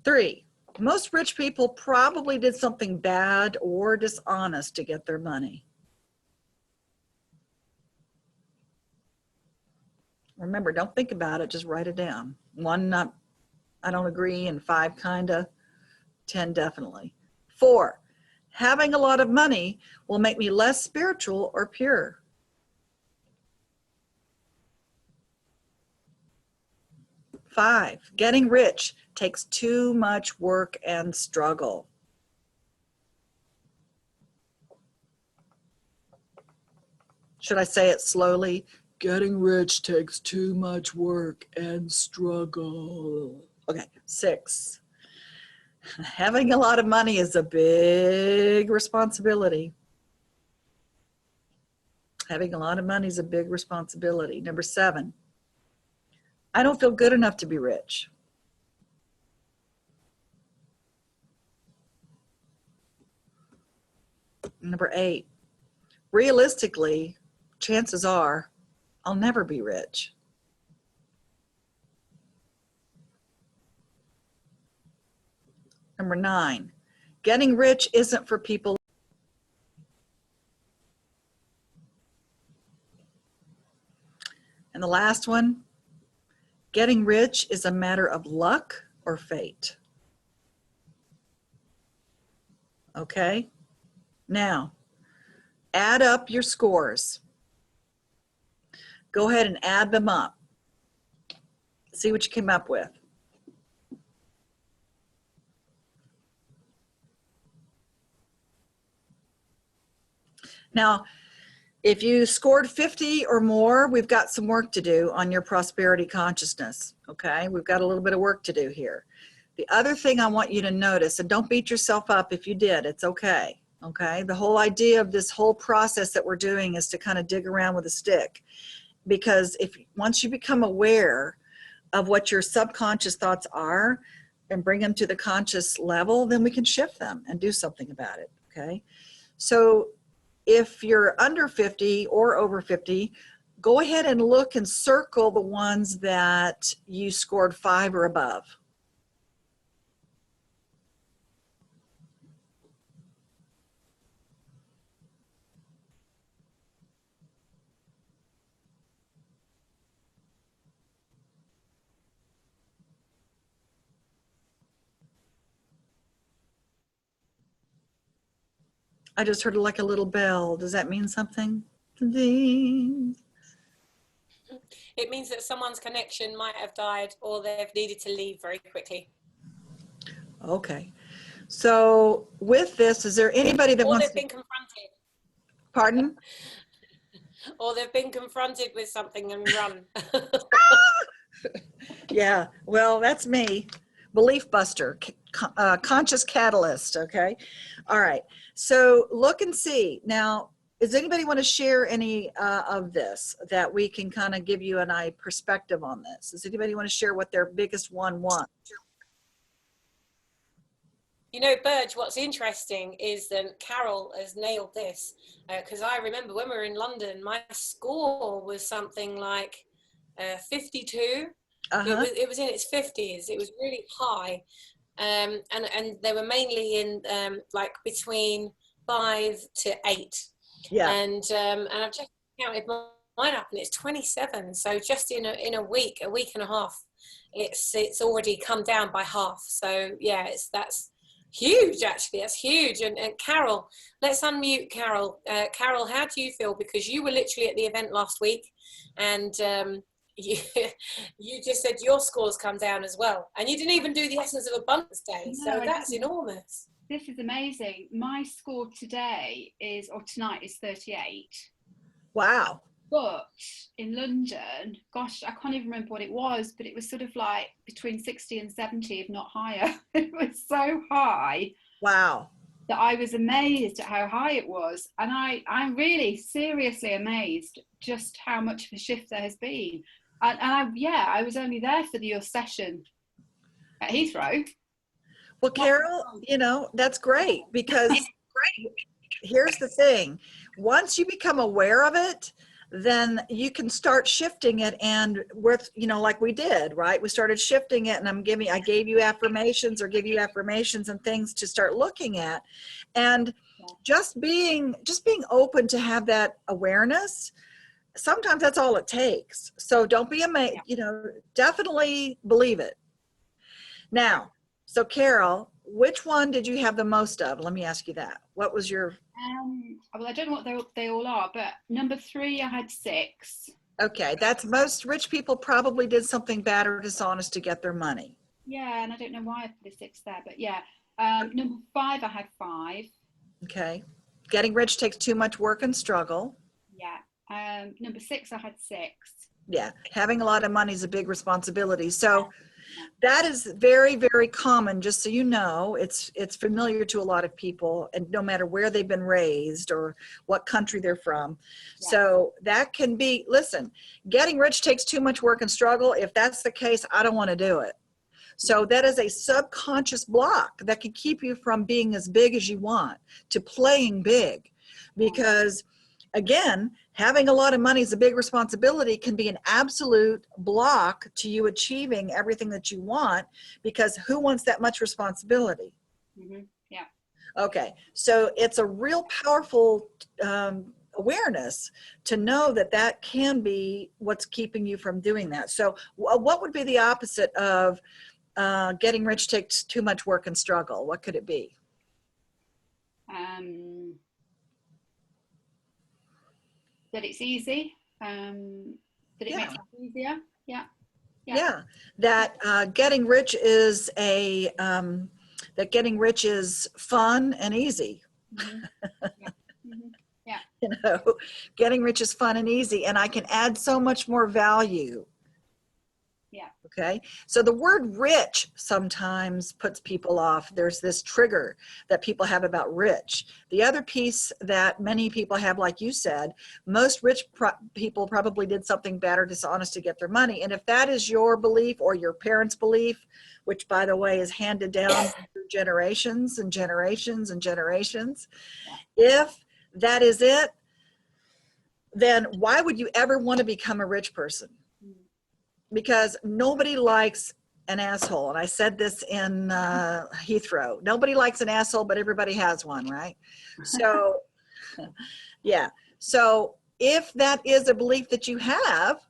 3, most rich people probably did something bad or dishonest to get their money. Remember, don't think about it, just write it down. 1, not, I don't agree, and 5, kinda, 10, definitely. 4, having a lot of money will make me less spiritual or pure. 5, getting rich takes too much work and struggle. Should I say it slowly? Getting rich takes too much work and struggle. Okay, 6. Having a lot of money is a big responsibility. Having a lot of money is a big responsibility. Number 7, I don't feel good enough to be rich. Number 8, realistically, chances are I'll never be rich. Number 9, getting rich isn't for people. And the last one, getting rich is a matter of luck or fate. Okay? Now, add up your scores. Go ahead and add them up. See what you came up with. Now, if you scored 50 or more, we've got some work to do on your prosperity consciousness, okay? We've got a little bit of work to do here. The other thing I want you to notice, and don't beat yourself up if you did, it's okay, okay? The whole idea of this whole process that we're doing is to kind of dig around with a stick, because once you become aware of what your subconscious thoughts are and bring them to the conscious level, then we can shift them and do something about it, okay? So if you're under 50 or over 50, go ahead and look and circle the ones that you scored 5 or above. I just heard like a little bell. Does that mean something? Ding. It means that someone's connection might have died or they've needed to leave very quickly. Okay. So with this, is there anybody that or wants they've been confronted. Pardon? Or they've been confronted with something and run. Yeah, well, that's me. Belief buster, conscious catalyst, okay? All right, so look and see. Now, does anybody want to share any of this that we can kind of give you an eye perspective on this? Does anybody want to share what their biggest one wants? You know, Burge, what's interesting is that Carol has nailed this, because I remember when we were in London, my score was something like 52. It was in its 50s. It was really high, and they were mainly in like between 5 to 8. Yeah. And I've just counted mine up, and it's 27. So just in a week and a half, it's already come down by half. So yeah, that's huge. Actually, that's huge. And Carol, let's unmute Carol. Carol, how do you feel? Because you were literally at the event last week, and you just said your scores come down as well, and you didn't even do the Essence of Abundance Day. No, So that's enormous. This is amazing. My score today or tonight is 38. Wow. But in London, gosh, I can't even remember what it was, but it was sort of like between 60 and 70, if not higher. It was so high. Wow. That I was amazed at how high it was. And I'm really seriously amazed just how much of a shift there has been. And I was only there for your session at Heathrow. Well, Carol, you know, that's great, because here's the thing. Once you become aware of it, then you can start shifting it, and with, you know, like we did, right? We started shifting it, and I gave you affirmations, or give you affirmations and things to start looking at. And just being open to have that awareness, sometimes that's all it takes. So don't be amazed, you know, definitely believe it. Now, so Carol, which one did you have the most of? Let me ask you that. What was your... Well, I don't know what they all are, but number 3, I had 6. Okay, that's most rich people probably did something bad or dishonest to get their money. Yeah, and I don't know why I put a 6 there, but yeah. Number 5, I had 5. Okay. Getting rich takes too much work and struggle. Yeah. Number 6, I had 6. Yeah, having a lot of money is a big responsibility. So that is very, very common, just so you know. It's familiar to a lot of people, and no matter where they've been raised or what country they're from. Yeah. So that can be, listen, getting rich takes too much work and struggle. If that's the case, I don't want to do it. So that is a subconscious block that can keep you from being as big as you want, to playing big. Because again, having a lot of money is a big responsibility, can be an absolute block to you achieving everything that you want, because who wants that much responsibility? Mm-hmm. Yeah. Okay, so it's a real powerful awareness to know that that can be what's keeping you from doing that. So what would be the opposite of getting rich takes too much work and struggle? What could it be? That it's easy, that it makes life easier. Yeah. Yeah, that getting rich is getting rich is fun and easy. Mm-hmm. Yeah. Mm-hmm. Yeah. You know, getting rich is fun and easy, and I can add so much more value. Yeah. Okay, so the word rich sometimes puts people off. There's this trigger that people have about rich. The other piece that many people have, like you said, most rich people probably did something bad or dishonest to get their money. And if that is your belief or your parents' belief, which by the way is handed down through generations and generations and generations, if that is it, then why would you ever want to become a rich person? Because nobody likes an asshole. And I said this in Heathrow. Nobody likes an asshole, but everybody has one, right? So, yeah. So if that is a belief that you have,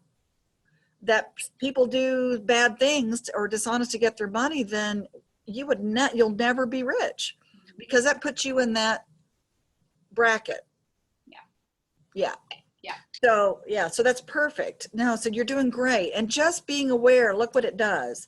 that people do bad things or dishonest to get their money, then you'll never be rich, because that puts you in that bracket. Yeah. Yeah. Yeah. So, yeah, so that's perfect. Now, so you're doing great. And just being aware, look what it does.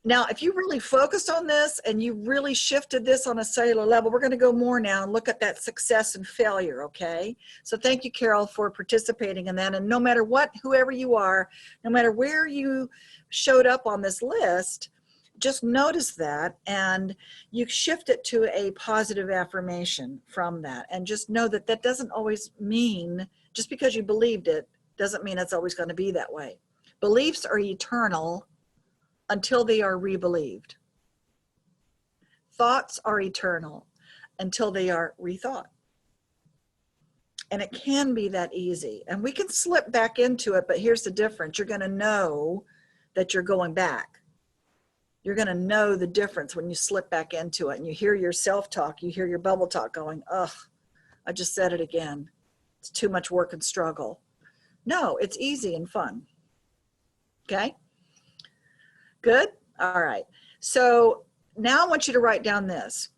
Now, if you really focused on this and you really shifted this on a cellular level, we're going to go more now and look at that success and failure, okay? So thank you, Carol, for participating in that. And no matter what, whoever you are, no matter where you showed up on this list, just notice that, and you shift it to a positive affirmation from that. And just know that that doesn't always mean, just because you believed it, doesn't mean it's always going to be that way. Beliefs are eternal until they are re-believed. Thoughts are eternal until they are rethought. And it can be that easy. And we can slip back into it, but here's the difference. You're going to know that you're going back. You're going to know the difference when you slip back into it and you hear your self-talk, you hear your bubble talk going, ugh, I just said it again. It's too much work and struggle. No, it's easy and fun. Okay? Good? All right. So now I want you to write down this.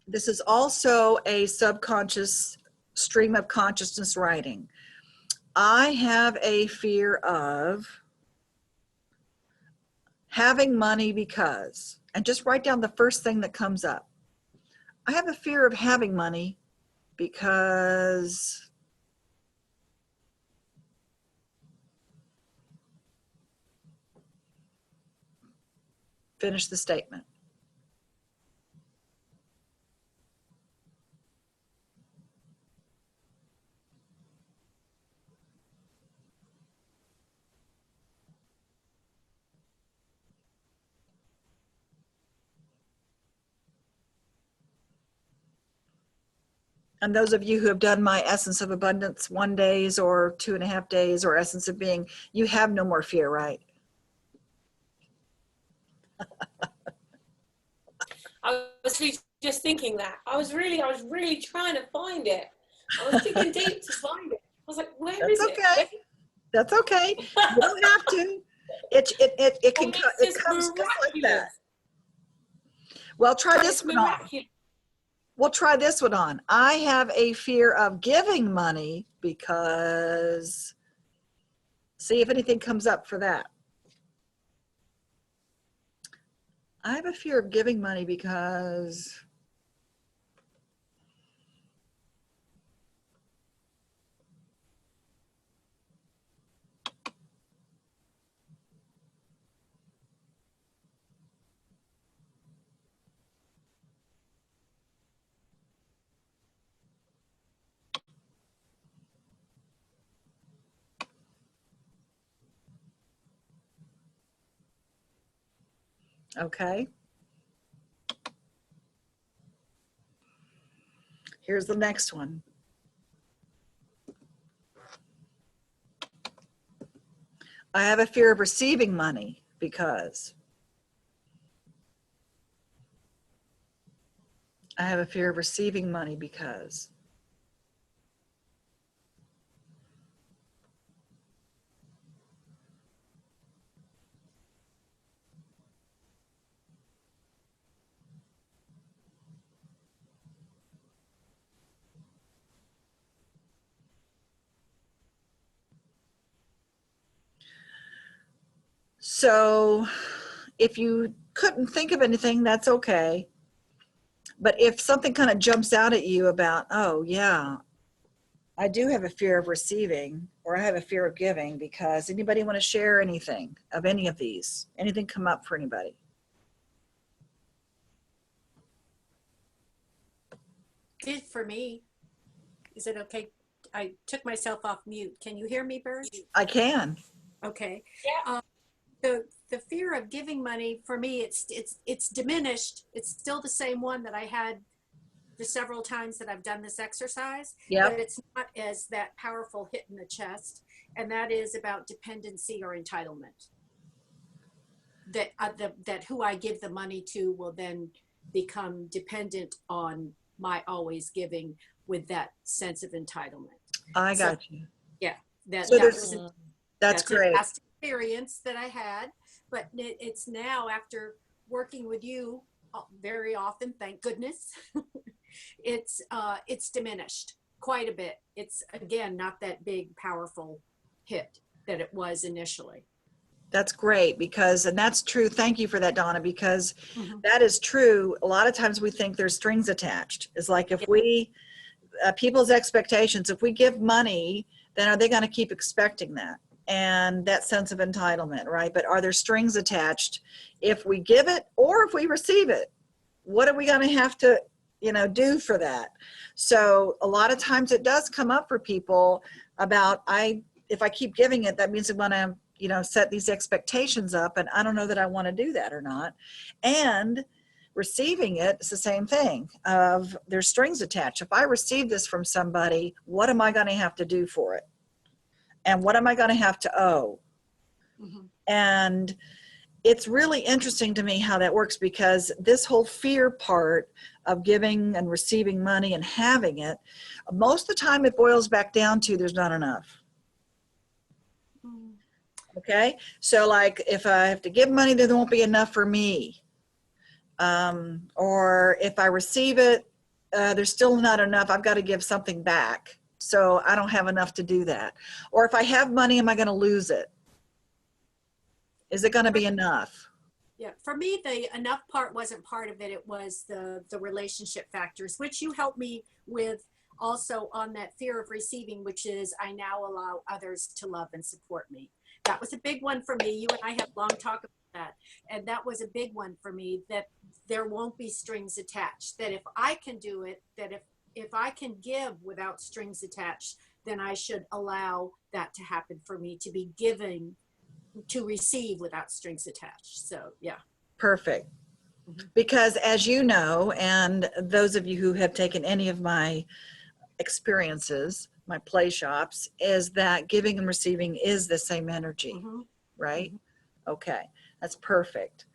This is also a subconscious stream of consciousness writing. I have a fear of having money because, and just write down the first thing that comes up. I have a fear of having money because finish the statement. And those of you who have done my Essence of Abundance 1 days or 2.5 days or Essence of Being, you have no more fear, right? I was just thinking that. I was really trying to find it. I was digging deep to find it. I was like, where is it? That's okay. That's okay. You don't have to. It can it comes just like that. Well, try this one on. We'll try this one on. I have a fear of giving money because See if anything comes up for that. I have a fear of giving money because okay. Here's the next one. I have a fear of receiving money because I have a fear of receiving money because so if you couldn't think of anything, that's okay. But if something kind of jumps out at you about, oh yeah, I do have a fear of receiving, or I have a fear of giving, because anybody want to share anything of any of these? Anything come up for anybody? Did for me. Is it okay? I took myself off mute. Can you hear me, Burge? I can. Okay. Yeah. The fear of giving money for me, it's diminished. It's still the same one that I had the several times that I've done this exercise. Yep. But it's not as that powerful hit in the chest, and that is about dependency or entitlement. That who I give the money to will then become dependent on my always giving with that sense of entitlement. I got you. Yeah, that's great. A past experience that I had, but it's now, after working with you very often, thank goodness, it's diminished quite a bit. It's, again, not that big, powerful hit that it was initially. That's great, because, and that's true. Thank you for that, Donna, because that is true. A lot of times we think there's strings attached. It's like if we, people's expectations, if we give money, then are they going to keep expecting that? And that sense of entitlement, right? But are there strings attached if we give it or if we receive it? What are we going to have to, do for that? So a lot of times it does come up for people about, if I keep giving it, that means I'm going to, set these expectations up, and I don't know that I want to do that or not. And receiving it, it's the same thing of there's strings attached. If I receive this from somebody, what am I going to have to do for it? And what am I going to have to owe? And it's really interesting to me how that works, because this whole fear part of giving and receiving money and having it, most of the time it boils back down to there's not enough. Okay, so like if I have to give money, then there won't be enough for me. Or if I receive it, there's still not enough. I've got to give something back. So I don't have enough to do that. Or if I have money, am I going to lose it? Is it going to be enough? Yeah, for me, the enough part wasn't part of it. It was the relationship factors, which you helped me with also on that fear of receiving, which is I now allow others to love and support me. That was a big one for me. You and I had a long talk about that. And that was a big one for me, that there won't be strings attached. That if I can do it, that if I can give without strings attached, then I should allow that to happen for me, to be giving, to receive without strings attached. So, yeah. Perfect. Because as you know, and those of you who have taken any of my experiences, my play shops, is that giving and receiving is the same energy, right? Okay, that's perfect.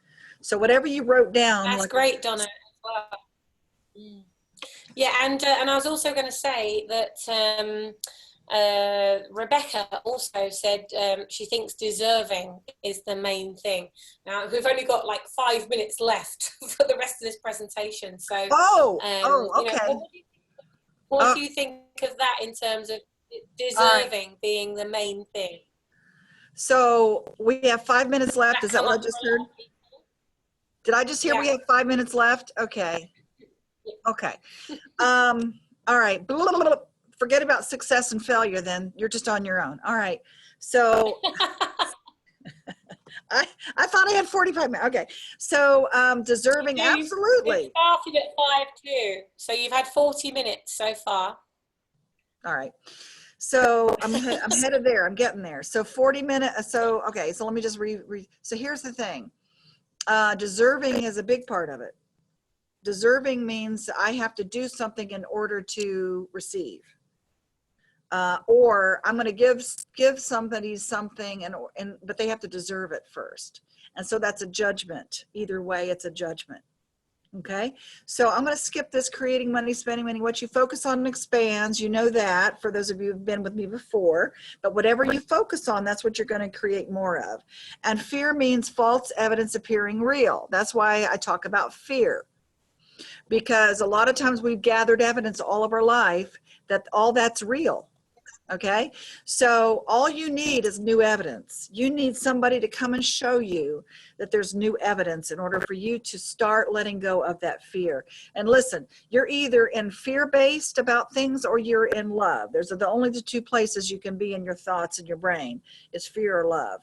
So whatever you wrote down. That's great, Donna, as well. Yeah, and I was also going to say that Rebecca also said she thinks deserving is the main thing. Now, we've only got like 5 minutes left for the rest of this presentation. So, okay. What do you think of that in terms of deserving being the main thing? So we have 5 minutes left. Is that what I just heard? Did I just hear we have 5 minutes left? Okay. Okay. All right. Blah, blah, blah. Forget about success and failure then. You're just on your own. All right. So I thought I had 45 minutes. Okay. So deserving, absolutely. You started at 5:02, so you've had 40 minutes so far. All right. So I'm headed there. I'm getting there. So 40 minutes. So, okay. So let me just so here's the thing. Deserving is a big part of it. Deserving means I have to do something in order to receive. Or I'm going to give somebody something but they have to deserve it first. And so that's a judgment. Either way, it's a judgment. Okay. So I'm going to skip this creating money, spending money. What you focus on expands. You know that for those of you who've been with me before, but whatever you focus on, that's what you're going to create more of. And fear means false evidence appearing real. That's why I talk about fear, because a lot of times we've gathered evidence all of our life that all that's real. Okay, so all you need is new evidence. You need somebody to come and show you that there's new evidence in order for you to start letting go of that fear. And listen, you're either in fear-based about things or you're in love. There's only the two places you can be in your thoughts and your brain is fear or love.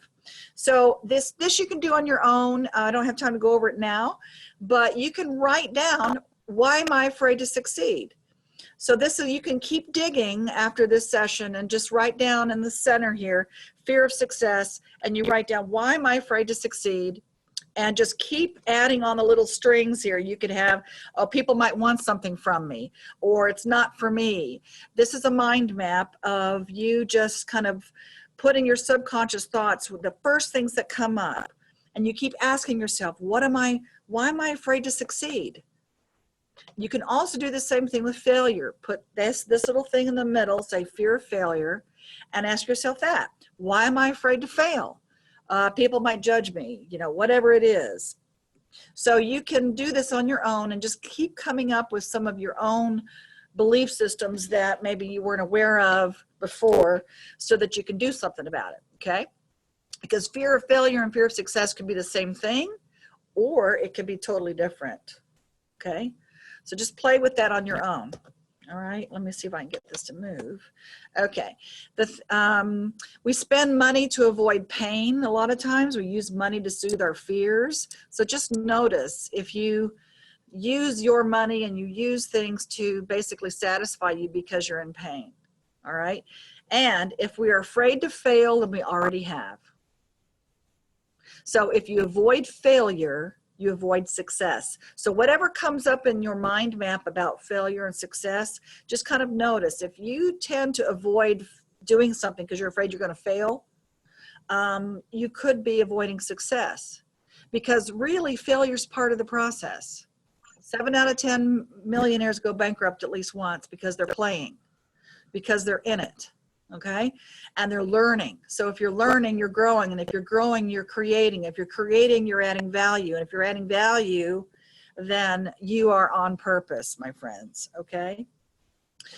So this you can do on your own. I don't have time to go over it now, but you can write down, why am I afraid to succeed? So you can keep digging after this session and just write down in the center here, fear of success, and you write down, why am I afraid to succeed? And just keep adding on the little strings here. You could have, oh, people might want something from me, or it's not for me. This is a mind map of you just kind of putting your subconscious thoughts with the first things that come up. And you keep asking yourself, why am I afraid to succeed? You can also do the same thing with failure. Put this little thing in the middle, say fear of failure, and ask yourself that. Why am I afraid to fail? People might judge me, whatever it is. So you can do this on your own and just keep coming up with some of your own belief systems that maybe you weren't aware of before so that you can do something about it, okay? Because fear of failure and fear of success could be the same thing, or it could be totally different, okay? So just play with that on your own. All right, let me see if I can get this to move. Okay, we spend money to avoid pain. A lot of times we use money to soothe our fears. So just notice if you use your money and you use things to basically satisfy you because you're in pain. All right, and if we are afraid to fail, then we already have. So if you avoid failure, you avoid success. So whatever comes up in your mind map about failure and success, just kind of notice if you tend to avoid doing something because you're afraid you're going to fail, you could be avoiding success, because really failure is part of the process. 7 out of 10 millionaires go bankrupt at least once because they're playing, because they're in it. Okay, and they're learning. So if you're learning, you're growing, and if you're growing, you're creating. If you're creating, you're adding value, and if you're adding value, then you are on purpose, my friends. Okay,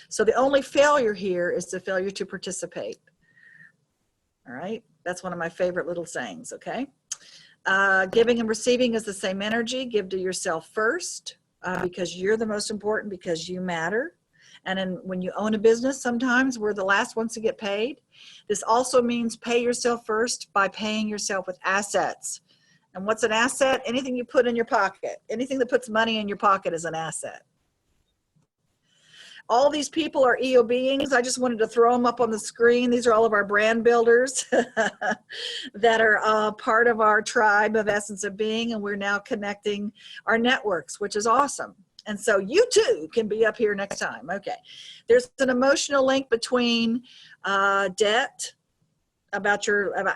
so the only failure here is the failure to participate. All right, that's one of my favorite little sayings. Okay, giving and receiving is the same energy. Give to yourself first, because you're the most important, because you matter. And when you own a business, sometimes we're the last ones to get paid. This also means pay yourself first by paying yourself with assets. And what's an asset? Anything you put in your pocket. Anything that puts money in your pocket is an asset. All these people are EO beings. I just wanted to throw them up on the screen. These are all of our brand builders that are part of our tribe of Essence of Being, and we're now connecting our networks, which is awesome. And so you too can be up here next time. Okay, there's an emotional link between debt, about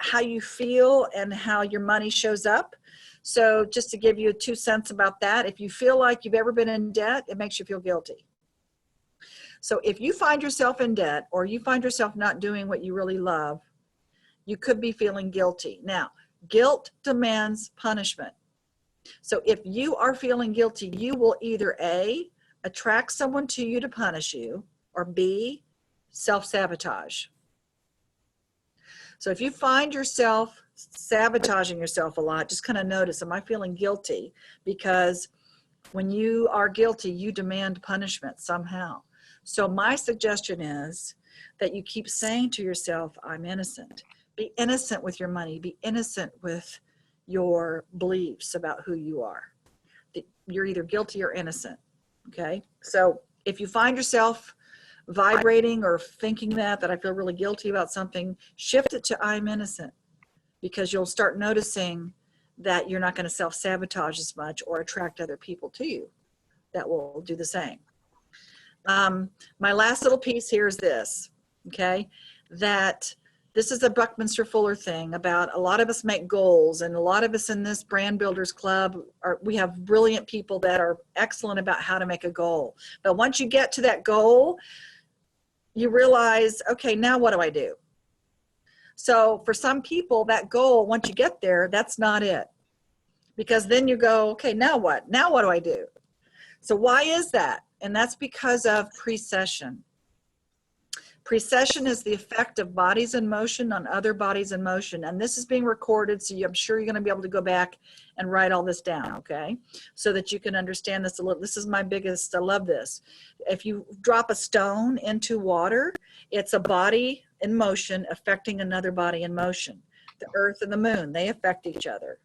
how you feel and how your money shows up. So just to give you 2 cents about that, if you feel like you've ever been in debt, it makes you feel guilty. So if you find yourself in debt, or you find yourself not doing what you really love, you could be feeling guilty. Now, guilt demands punishment. So if you are feeling guilty, you will either A, attract someone to you to punish you, or B, self-sabotage. So if you find yourself sabotaging yourself a lot, just kind of notice, am I feeling guilty? Because when you are guilty, you demand punishment somehow. So my suggestion is that you keep saying to yourself, I'm innocent. Be innocent with your money. Be innocent with your beliefs about who you are. You're either guilty or innocent, okay? So if you find yourself vibrating or thinking that I feel really guilty about something, shift it to I'm innocent, because you'll start noticing that you're not going to self-sabotage as much or attract other people to you that will do the same. My last little piece here is this, okay, that this is a Buckminster Fuller thing about a lot of us make goals, and a lot of us in this Brand Builders Club, we have brilliant people that are excellent about how to make a goal. But once you get to that goal, you realize, okay, now what do I do? So for some people, that goal, once you get there, that's not it. Because then you go, okay, now what? Now what do I do? So why is that? And that's because of precession. Precession is the effect of bodies in motion on other bodies in motion. And this is being recorded, so I'm sure you're going to be able to go back and write all this down, okay? So that you can understand this a little. This is my biggest, I love this. If you drop a stone into water, it's a body in motion affecting another body in motion. The earth and the moon, they affect each other.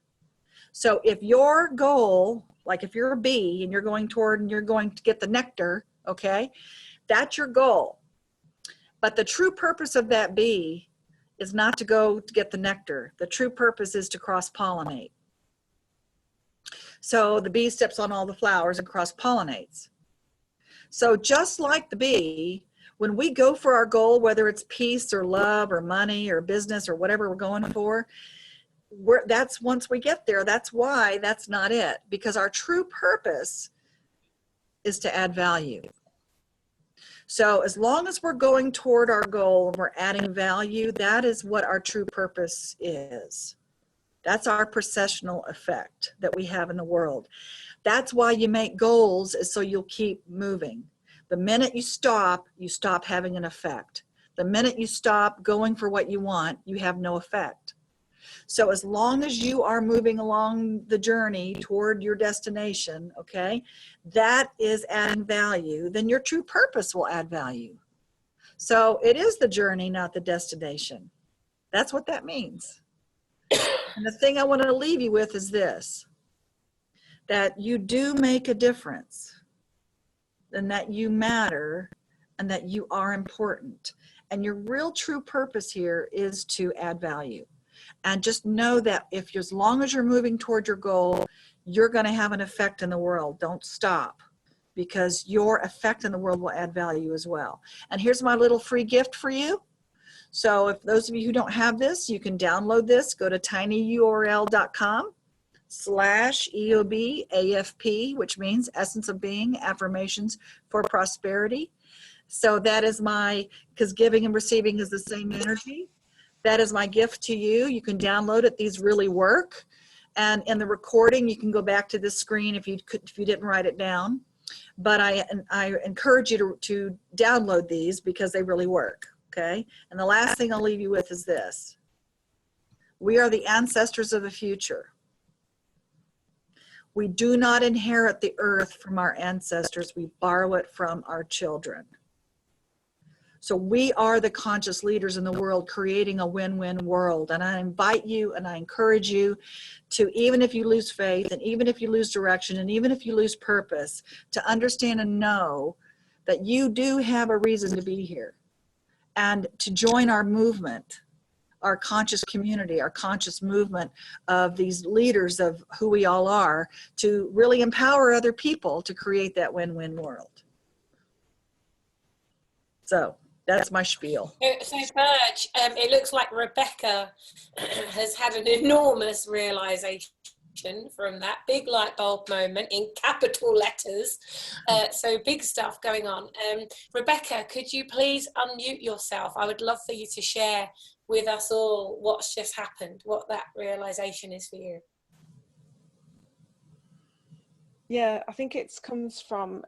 So if your goal, like if you're a bee and you're going toward and you're going to get the nectar, okay, that's your goal. But the true purpose of that bee is not to go to get the nectar. The true purpose is to cross-pollinate. So the bee steps on all the flowers and cross-pollinates. So just like the bee, when we go for our goal, whether it's peace or love or money or business or whatever we're going for, that's once we get there, that's why that's not it. Because our true purpose is to add value. So as long as we're going toward our goal and we're adding value, that is what our true purpose is. That's our precessional effect that we have in the world. That's why you make goals, is so you'll keep moving. The minute you stop having an effect. The minute you stop going for what you want, you have no effect. So as long as you are moving along the journey toward your destination, okay, that is adding value, then your true purpose will add value. So it is the journey, not the destination. That's what that means. And the thing I want to leave you with is this, that you do make a difference, and that you matter, and that you are important. And your real true purpose here is to add value. And just know that if, as long as you're moving toward your goal, you're going to have an effect in the world. Don't stop, because your effect in the world will add value as well. And here's my little free gift for you. So if those of you who don't have this, you can download this. Go to tinyurl.com/EOBAFP, which means Essence of Being, Affirmations for Prosperity. So that is because giving and receiving is the same energy. That is my gift to you. You can download it. These really work. And in the recording, you can go back to this screen if you didn't write it down. But I encourage you to download these because they really work, okay? And the last thing I'll leave you with is this. We are the ancestors of the future. We do not inherit the earth from our ancestors. We borrow it from our children. So we are the conscious leaders in the world, creating a win-win world. And I invite you and I encourage you to, even if you lose faith and even if you lose direction and even if you lose purpose, to understand and know that you do have a reason to be here, and to join our movement, our conscious community, our conscious movement of these leaders of who we all are, to really empower other people to create that win-win world. So that's my spiel. So Burge, it looks like Rebecca has had an enormous realization from that big light bulb moment in capital letters. So big stuff going on. Rebecca, could you please unmute yourself? I would love for you to share with us all what's just happened, what that realization is for you. Yeah, I think it comes from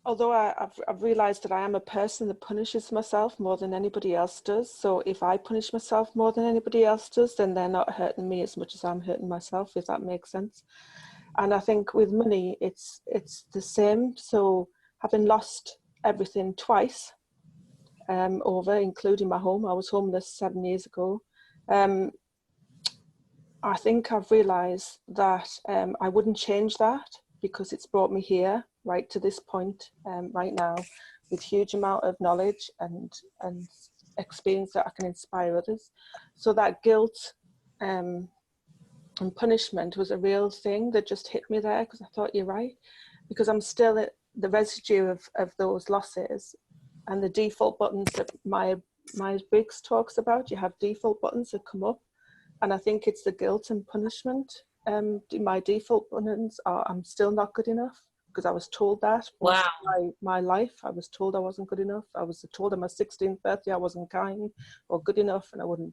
although I've realized that I am a person that punishes myself more than anybody else does. So if I punish myself more than anybody else does, then they're not hurting me as much as I'm hurting myself, if that makes sense. And I think with money, it's the same. So having lost everything twice over, including my home, I was homeless 7 years ago. I think I've realized that I wouldn't change that, because it's brought me here, right to this point right now, with huge amount of knowledge and experience that I can inspire others. So that guilt and punishment was a real thing that just hit me there, because I thought, you're right, because I'm still at the residue of those losses, and the default buttons that Myers-Briggs talks about. You have default buttons that come up, and I think it's the guilt and punishment. My default buttons are, I'm still not good enough, because I was told that. Wow. My life, I was told I wasn't good enough. I was told on my 16th birthday I wasn't kind or good enough, and I wouldn't,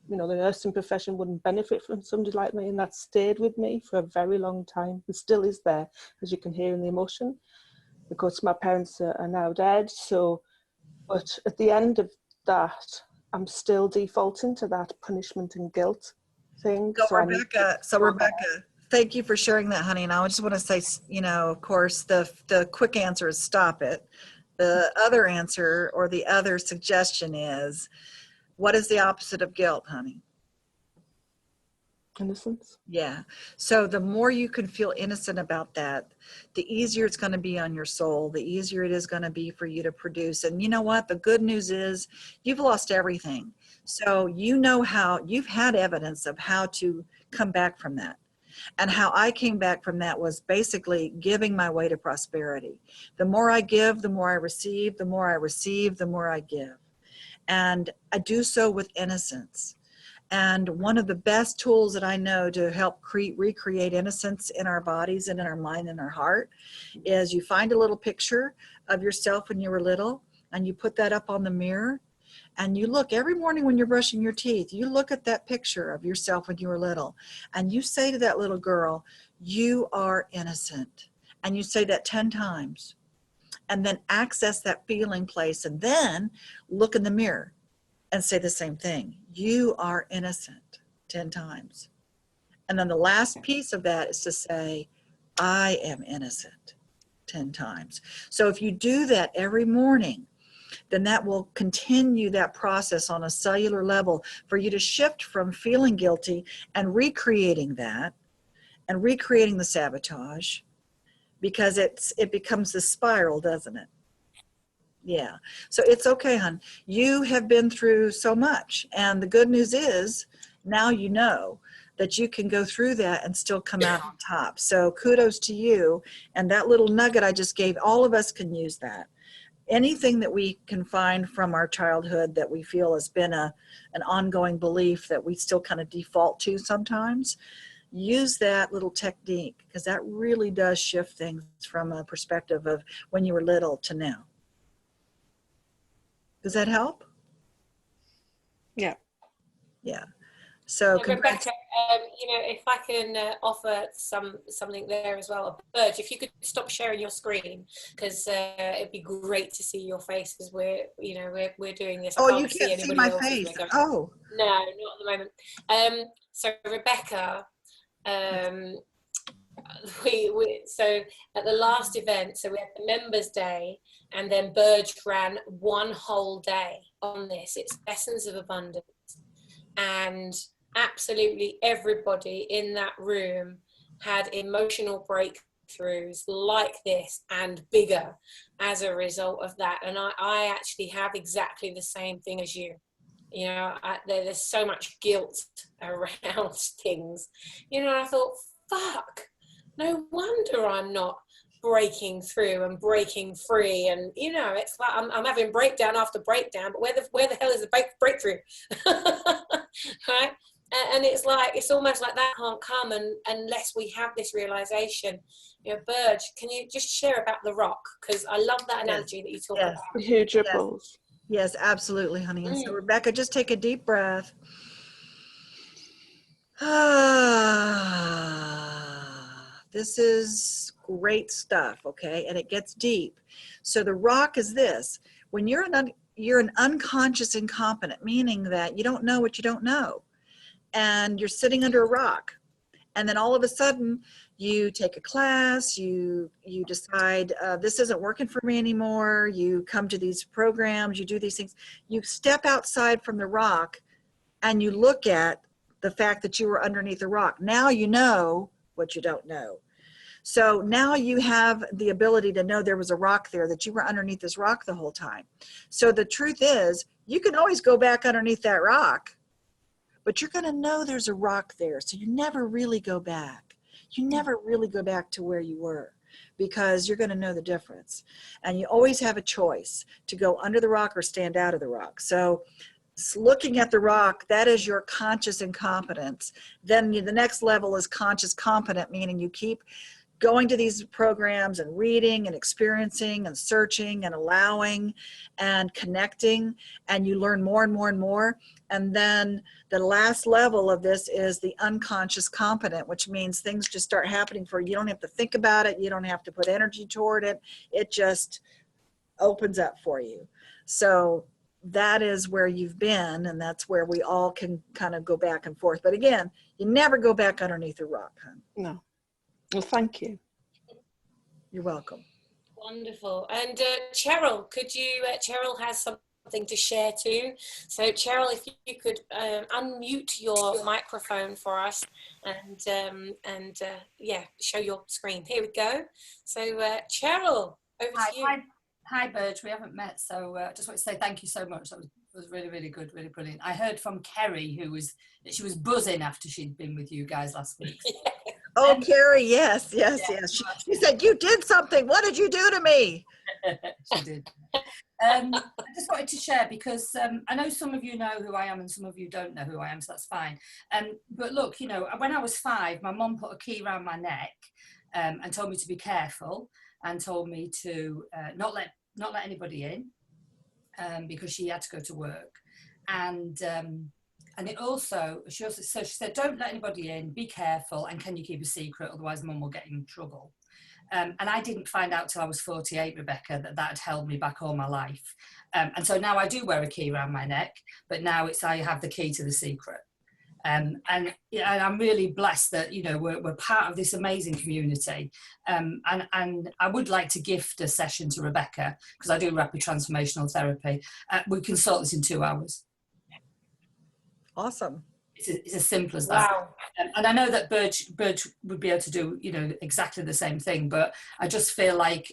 the nursing profession wouldn't benefit from somebody like me, and that stayed with me for a very long time. It still is there, as you can hear in the emotion, because my parents are now dead. So, but at the end of that, I'm still defaulting to that punishment and guilt thing. So Rebecca, thank you for sharing that, honey. And I just want to say, of course, the quick answer is stop it. The other answer, or the other suggestion, is, what is the opposite of guilt, honey? Innocence. Yeah. So the more you can feel innocent about that, the easier it's going to be on your soul, the easier it is going to be for you to produce. And you know what? The good news is you've lost everything. So you've had evidence of how to come back from that. And how I came back from that was basically giving my way to prosperity. The more I give, the more I receive, the more I receive, the more I give. And I do so with innocence. And one of the best tools that I know to help recreate innocence in our bodies and in our mind and our heart is you find a little picture of yourself when you were little, and you put that up on the mirror, and you look every morning when you're brushing your teeth, you look at that picture of yourself when you were little, and you say to that little girl, you are innocent. And you say that 10 times, and then access that feeling place, and then look in the mirror and say the same thing. You are innocent 10 times. And then the last piece of that is to say, I am innocent 10 times. So if you do that every morning, then that will continue that process on a cellular level for you to shift from feeling guilty and recreating that and recreating the sabotage, because it becomes this spiral, doesn't it? Yeah. So it's okay, hon. You have been through so much. And the good news is now you know that you can go through that and still come out on top. So kudos to you. And that little nugget I just gave, all of us can use that. Anything that we can find from our childhood that we feel has been an ongoing belief that we still kind of default to sometimes, use that little technique, because that really does shift things from a perspective of when you were little to now. Does that help? Yeah. Yeah. So Rebecca, if I can offer something there as well. Burge, if you could stop sharing your screen, because it'd be great to see your face as we're doing this. Oh, you can't see my face. Oh. No, not at the moment. So Rebecca, so at the last event, so we had the members day, and then Burge ran one whole day on this. It's Essence of Abundance, and absolutely everybody in that room had emotional breakthroughs like this and bigger as a result of that. And I actually have exactly the same thing as you. There's so much guilt around things, and I thought, fuck, no wonder I'm not breaking through and breaking free. And it's like I'm having breakdown after breakdown, but where the hell is the breakthrough? Right? And it's almost like that can't come unless we have this realization. Burge, can you just share about the rock? Because I love that analogy that you talk about. Huge ripples. Yes, absolutely, honey. And so Rebecca, just take a deep breath. This is great stuff, okay? And it gets deep. So the rock is this. When you're an unconscious incompetent, meaning that you don't know what you don't know. And you're sitting under a rock. And then all of a sudden, you take a class, you decide this isn't working for me anymore. You come to these programs, you do these things. You step outside from the rock and you look at the fact that you were underneath the rock. Now you know what you don't know. So now you have the ability to know there was a rock there, that you were underneath this rock the whole time. So the truth is, you can always go back underneath that rock, but you're going to know there's a rock there. So you never really go back. You never really go back to where you were, because you're going to know the difference. And you always have a choice to go under the rock or stand out of the rock. So looking at the rock, that is your conscious incompetence. Then the next level is conscious competent, meaning you keep going to these programs and reading and experiencing and searching and allowing and connecting, and you learn more and more and more. And then the last level of this is the unconscious competent, which means things just start happening for you. You don't have to think about it. You don't have to put energy toward it. It just opens up for you. So that is where you've been, and that's where we all can kind of go back and forth. But again, you never go back underneath a rock, hon. No. Well, thank you. You're welcome. Wonderful. And Cheryl, could you, Cheryl has something to share too. So Cheryl, if you could unmute your microphone for us and yeah, show your screen. Here we go. So Cheryl, over to you. Hi, Burge. We haven't met, so I just want to say thank you so much. That was really, really good, really brilliant. I heard from Kerry, that she was buzzing after she'd been with you guys last week. Oh, Carrie, yes. She said, you did something. What did you do to me? She did. I just wanted to share because I know some of you know who I am and some of you don't know who I am, so that's fine. But look, you know, when I was 5, my mum put a key around my neck and told me to be careful and told me to not let anybody in because she had to go to work. And it also, she said, don't let anybody in, be careful, and can you keep a secret, otherwise mum will get in trouble. And I didn't find out till I was 48, Rebecca, that had held me back all my life. And so now I do wear a key around my neck, but now I have the key to the secret. And I'm really blessed that, you know, we're part of this amazing community. And I would like to gift a session to Rebecca, because I do rapid transformational therapy. We can sort this in 2 hours. Awesome. It's as simple as that. Wow. And I know that Burge would be able to do, you know, exactly the same thing, but I just feel like,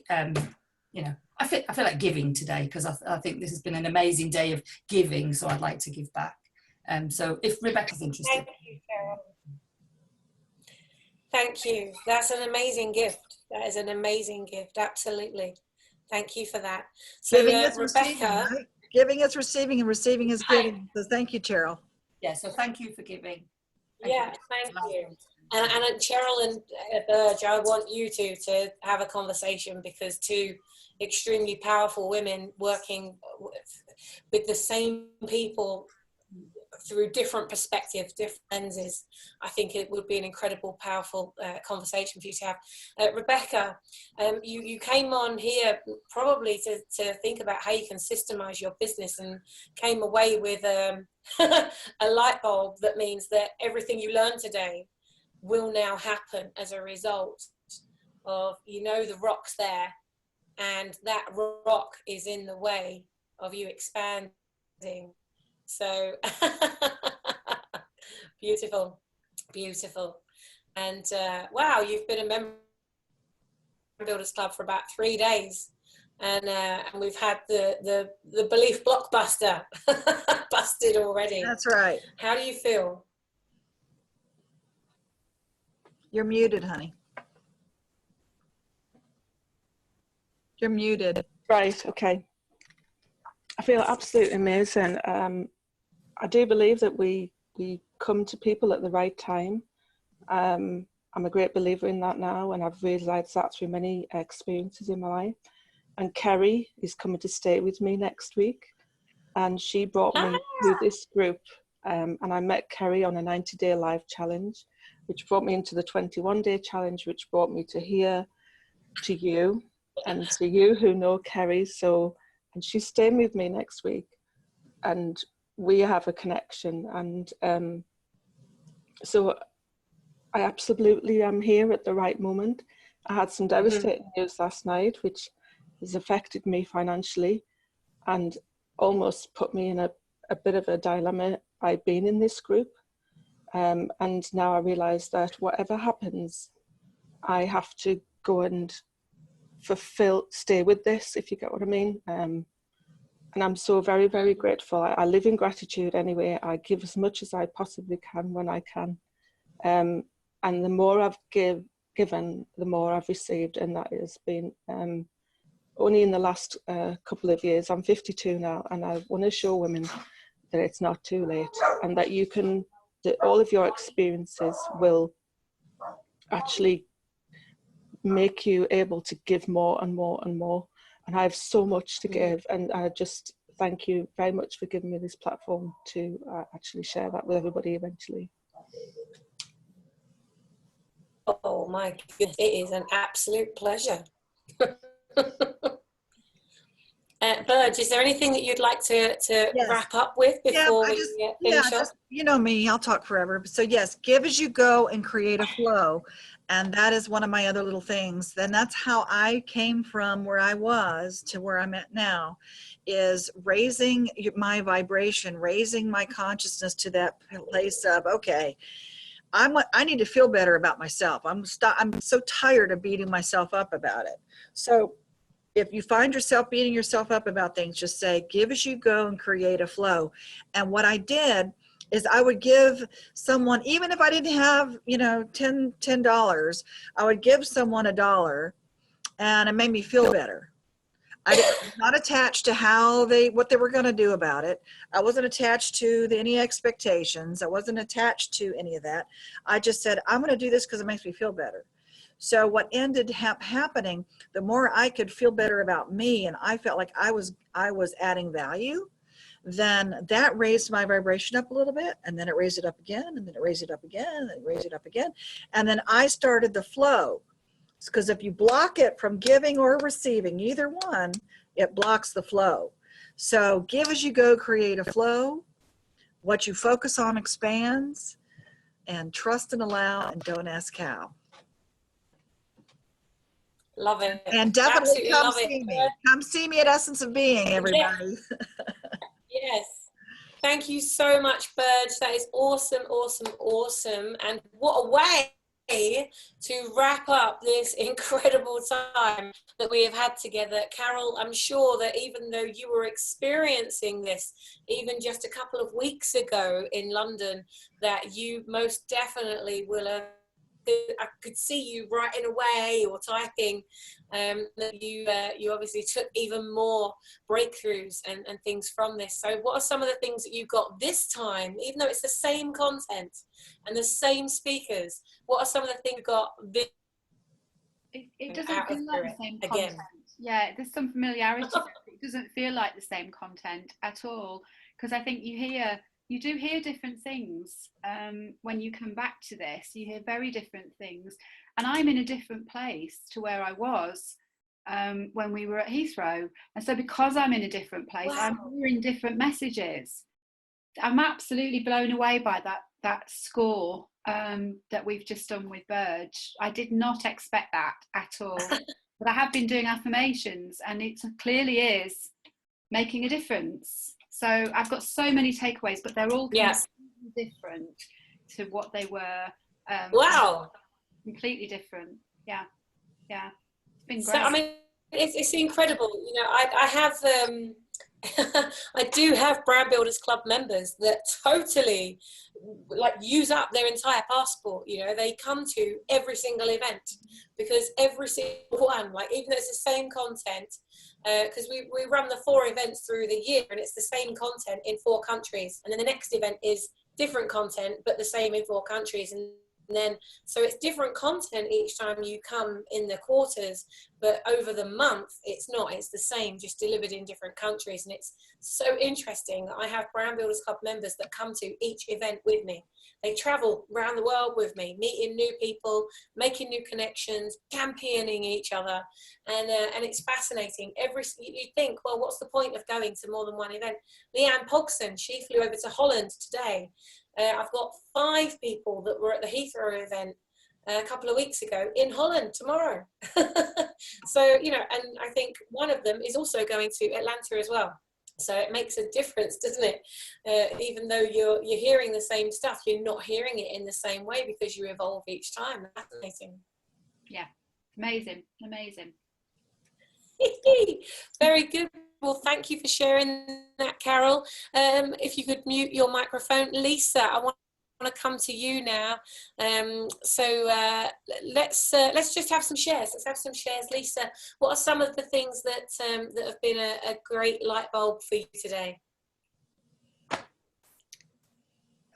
you know, I feel like giving today, because I think this has been an amazing day of giving, so I'd like to give back. So if Rebecca's interested. Thank you, Carol. Thank you. That's an amazing gift. That is an amazing gift. Absolutely. Thank you for that. So Giving is Rebecca, receiving, right? Giving is receiving, and receiving is giving. So thank you, Cheryl. Yeah, so thank you for giving. Thank you. And Cheryl and Burge, I want you two to have a conversation, because two extremely powerful women working with the same people through different perspectives, different lenses. I think it would be an incredible, powerful conversation for you to have. Rebecca, you came on here probably to think about how you can systemize your business, and came away with a light bulb that means that everything you learned today will now happen as a result of, you know, the rock's there, and that rock is in the way of you expanding. So beautiful, beautiful. And wow, you've been a member of Builders Club for about 3 days, and we've had the belief blockbuster busted already. That's right. How do you feel? You're muted, honey. You're muted. Right, okay. I feel absolutely amazing. I do believe that we come to people at the right time. I'm a great believer in that now, and I've realised that through many experiences in my life. And Kerry is coming to stay with me next week, and she brought me through this group. And I met Kerry on a 90-day life challenge, which brought me into the 21-day challenge, which brought me to here, to you, and to you who know Kerry. So, and she's staying with me next week, and we have a connection. And so I absolutely am here at the right moment. I had some devastating news last night, which has affected me financially and almost put me in a bit of a dilemma. I've been in this group, and now I realise that whatever happens, I have to go and stay with this, if you get what I mean. And I'm so very, very grateful. I live in gratitude anyway. I give as much as I possibly can when I can. And the more I've given, the more I've received, and that has been only in the last couple of years. I'm 52 now, and I want to show women that it's not too late, and that you can, that all of your experiences will actually make you able to give more and more and more. And I have so much to give, and I just thank you very much for giving me this platform to actually share that with everybody eventually. Oh my goodness, it is an absolute pleasure. Burge, is there anything that you'd like to wrap up with before we finish up? You know me, I'll talk forever. So yes, give as you go and create a flow. And that is one of my other little things. Then that's how I came from where I was to where I'm at now, is raising my vibration, raising my consciousness to that place of, okay, I need to feel better about myself. I'm so tired of beating myself up about it. So if you find yourself beating yourself up about things, just say, give as you go and create a flow. And what I did is I would give someone, even if I didn't have, you know, $10, I would give someone $1, and it made me feel better. I was not attached to what they were going to do about it. I wasn't attached to any expectations. I wasn't attached to any of that. I just said, I'm going to do this because it makes me feel better. So what ended happening, the more I could feel better about me, and I felt like I was adding value, then that raised my vibration up a little bit, and then it raised it up again, and then it raised it up again, and then it raised it up again. And then I started the flow. Because if you block it from giving or receiving, either one, it blocks the flow. So give as you go, create a flow. What you focus on expands, and trust and allow, and don't ask how. Love it. And definitely come see me. Come see me at Essence of Being, everybody. Yes. Thank you so much, Burge. That is awesome, awesome, awesome. And what a way to wrap up this incredible time that we have had together. Carol, I'm sure that even though you were experiencing this even just a couple of weeks ago in London, that you most definitely will have, I could see you writing away or typing, that you obviously took even more breakthroughs and things from this. So what are some of the things that you got this time, even though it's the same content and the same speakers? What are some of the things you got this? It doesn't feel like the same content. Yeah, there's some familiarity. It doesn't feel like the same content at all, because I think you do hear different things when you come back to this. You hear very different things, and I'm in a different place to where I was when we were at Heathrow. And so because I'm in a different place, I'm hearing different messages. I'm absolutely blown away by that score that we've just done with Burge. I did not expect that at all. But I have been doing affirmations, and it clearly is making a difference. So I've got so many takeaways, but they're all completely different to what they were. Wow. Completely different. Yeah. Yeah. It's been great. So, I mean, it's incredible. You know, I have, I do have Brand Builders Club members that totally like use up their entire passport. You know, they come to every single event because every single one, like even though it's the same content, because we run the 4 events through the year, and it's the same content in 4 countries, and then the next event is different content but the same in 4 countries, and then, so it's different content each time you come in the quarters, but over the month, it's not, it's the same, just delivered in different countries. And it's so interesting that I have Brand Builders Club members that come to each event with me. They travel around the world with me, meeting new people, making new connections, championing each other. And it's fascinating. You think, well, what's the point of going to more than one event? Leanne Pogson, she flew over to Holland today. I've got 5 people that were at the Heathrow event a couple of weeks ago in Holland tomorrow. So, you know, and I think one of them is also going to Atlanta as well. So it makes a difference, doesn't it? Even though you're hearing the same stuff, you're not hearing it in the same way because you evolve each time. Fascinating. Yeah, amazing, amazing. Very good. Well, thank you for sharing that, Carol. If you could mute your microphone. Lisa, I want to come to you now. Let's just have some shares. Let's have some shares. Lisa, what are some of the things that that have been a great light bulb for you today?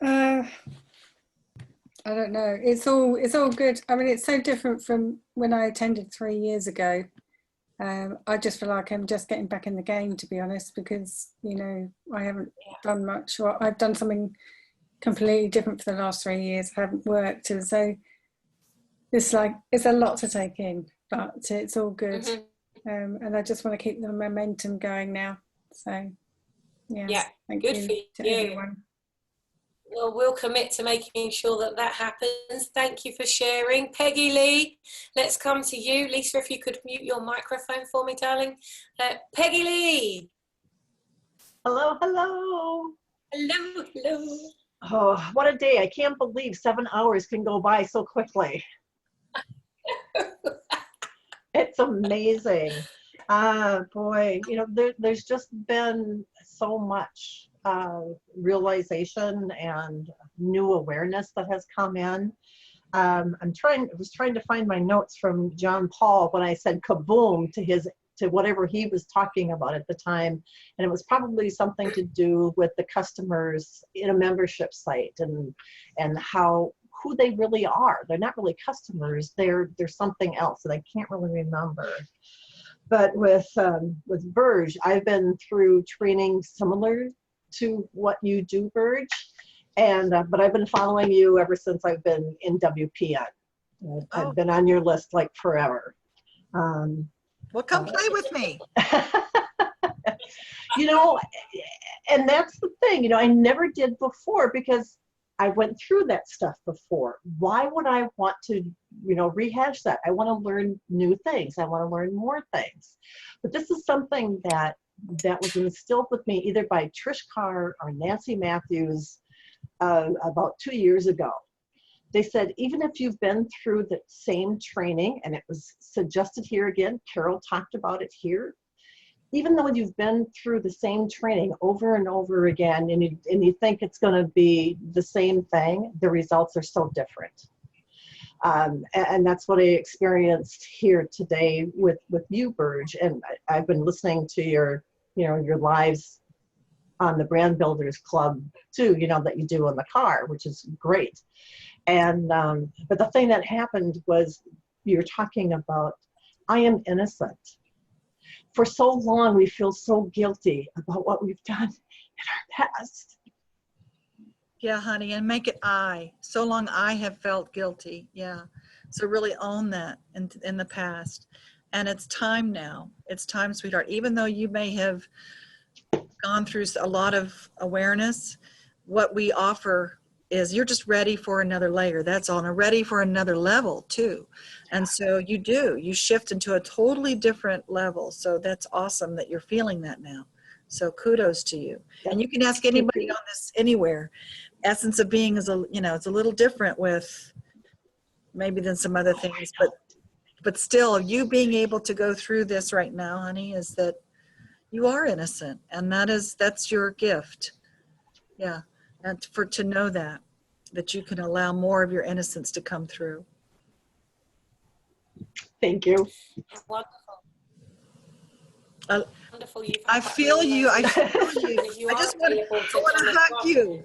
I don't know. It's all good. I mean, it's so different from when I attended 3 years ago. I just feel like I'm just getting back in the game, to be honest, because, you know, I haven't done much, or I've done something completely different for the last 3 years. I haven't worked, and so it's like, it's a lot to take in, but it's all good. And I just want to keep the momentum going now. So yeah, thank good you for to you. everyone. Well, we'll commit to making sure that that happens. Thank you for sharing. Peggy Lee, let's come to you. Lisa, if you could mute your microphone for me, darling. Peggy Lee. Hello, hello. Hello, hello. Oh, what a day. I can't believe 7 hours can go by so quickly. It's amazing. Boy, you know, there's just been so much realization and new awareness that has come in. I was trying to find my notes from John Paul when I said kaboom to whatever he was talking about at the time, and it was probably something to do with the customers in a membership site and who they really are. They're not really customers. They're something else, and I can't really remember. But with Burge, I've been through training similar to what you do, Burge, and but I've been following you ever since I've been in WPN. I've been on your list like forever. Well, come play with me. You know, and that's the thing, you know, I never did before because I went through that stuff before. Why would I want to, you know, rehash that? I want to learn new things. I want to learn more things. But this is something that was instilled with me either by Trish Carr or Nancy Matthews about 2 years ago. They said, even if you've been through the same training, and it was suggested here again, Carol talked about it here, even though you've been through the same training over and over again, and you think it's going to be the same thing, the results are so different. And that's what I experienced here today with you, Burge. And I've been listening to your lives on the Brand Builders Club too, you know, that you do in the car, which is great. And but the thing that happened was you're talking about, I am innocent. For so long, we feel so guilty about what we've done in our past. Yeah, honey, and make it I. So long I have felt guilty. Yeah. So really own that in the past. And it's time now. It's time, sweetheart. Even though you may have gone through a lot of awareness, what we offer is you're just ready for another layer. That's all. And ready for another level too. And so you shift into a totally different level. So that's awesome that you're feeling that now. So kudos to you. And you can ask anybody on this anywhere. Essence of Being is it's a little different with maybe than some other things, but still you being able to go through this right now, honey, is that you are innocent, and that's your gift. Yeah. And to know that you can allow more of your innocence to come through. Thank you. Wonderful. Wonderful. I feel you. I feel you. I just want to hug you.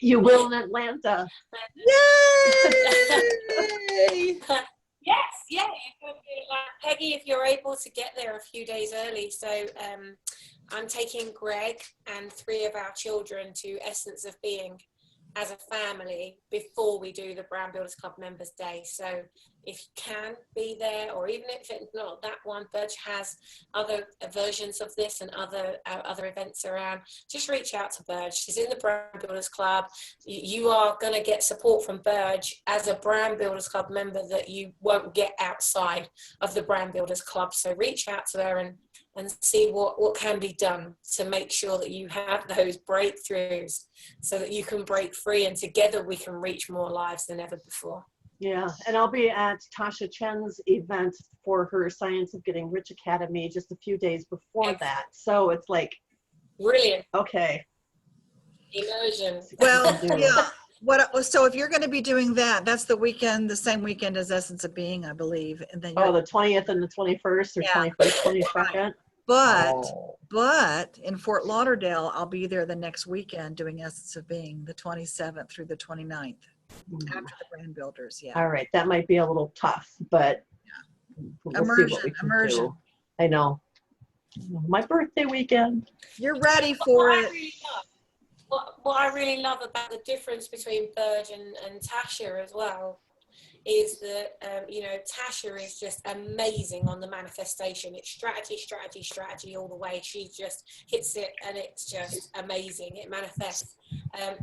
You will in Atlanta. Yay! Yes, yeah. Peggy, if you're able to get there a few days early. So I'm taking Greg and 3 of our children to Essence of Being as a family before we do the Brand Builders Club Members Day. So if you can be there, or even if it's not that one, Burge has other versions of this and other events around, just reach out to Burge. She's in the Brand Builders Club. You are going to get support from Burge as a Brand Builders Club member that you won't get outside of the Brand Builders Club. So reach out to her and see what can be done to make sure that you have those breakthroughs so that you can break free, and together we can reach more lives than ever before. Yeah, and I'll be at Tasha Chen's event for her Science of Getting Rich Academy just a few days before that. So it's like, brilliant. Okay. Immersion. Well, yeah. So if you're going to be doing that, that's the weekend, the same weekend as Essence of Being, I believe. And then the 20th and the 21st, or 21st, 22nd. But in Fort Lauderdale, I'll be there the next weekend doing Essence of Being, the 27th through the 29th, after the Brand Builders. Yeah. All right, that might be a little tough, but we'll see what we can do. I know. My birthday weekend. You're ready for it. What I really love about the difference between Burge and Tasha as well is that, Tasha is just amazing on the manifestation. It's strategy all the way. She just hits it and it's just amazing. It manifests.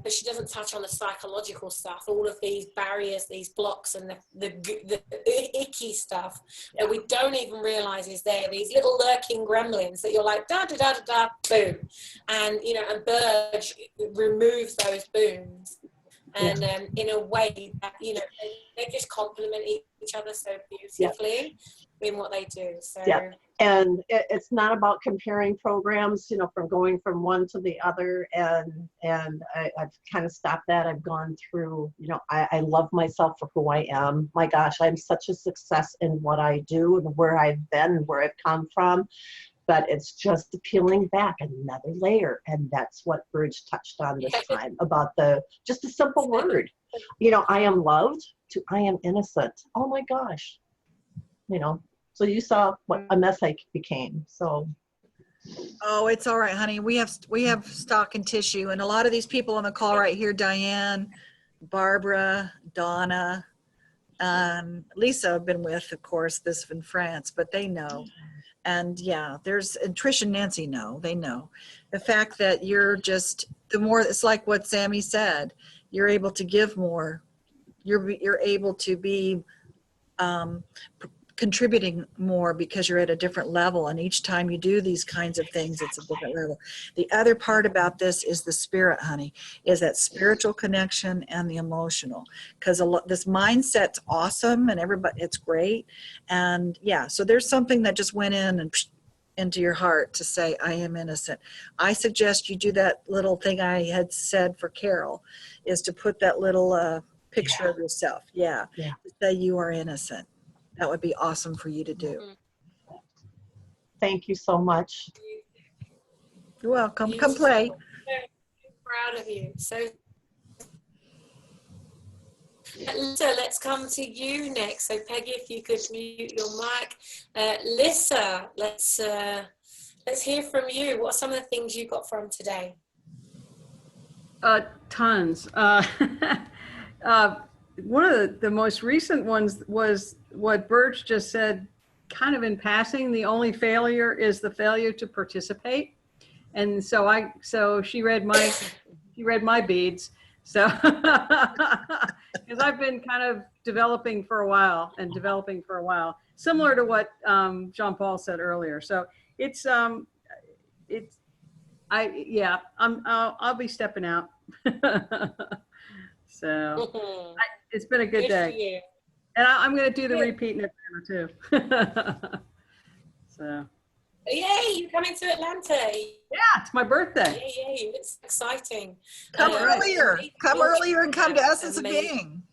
But she doesn't touch on the psychological stuff, all of these barriers, these blocks, and the icky stuff that we don't even realize is there. These little lurking gremlins that you're like, da, da, da, da, da, boom. And, and Burge removes those booms. And in a way that, they just complement each other so beautifully in what they do. So. Yeah, and it's not about comparing programs, from going from one to the other. And I've kind of stopped that. I've gone through, I love myself for who I am. My gosh, I'm such a success in what I do and where I've been and where I've come from. But it's just peeling back another layer. And that's what Burge touched on this time about just a simple word. I am loved to I am innocent. Oh my gosh. So you saw what a mess I became. So. Oh, it's all right, honey. We have stock and tissue. And a lot of these people on the call right here, Diane, Barbara, Donna, Lisa I've been with, of course, this in France, but they know. And yeah, and Trish and Nancy know, they know. The fact that you're just, the more, it's like what Sammy said, you're able to give more. You're able to be contributing more because you're at a different level. And each time you do these kinds of things, it's a different level. The other part about this is the spirit, honey, is that spiritual connection and the emotional. Because this mindset's awesome and it's great. And yeah, so there's something that just went in and into your heart to say, I am innocent. I suggest you do that little thing I had said for Carol, is to put that little picture of yourself. Yeah. Say you are innocent. That would be awesome for you to do. Thank you so much. You're welcome. Come play. So proud of you. So, Lisa, let's come to you next. So, Peggy, if you could mute your mic. Lisa, let's hear from you. What are some of the things you got from today? Tons. One of the most recent ones was what Burge just said, kind of in passing. The only failure is the failure to participate. And so she read my beads. So because I've been kind of developing for a while, similar to what Jean-Paul said earlier. So I'll be stepping out. So it's been a good day. And I'm going to do the repeat in Atlanta too. So. Yay, you're coming to Atlanta. Yeah, it's my birthday. Yay, it's exciting. Come earlier. Come earlier and come to Essence of Being.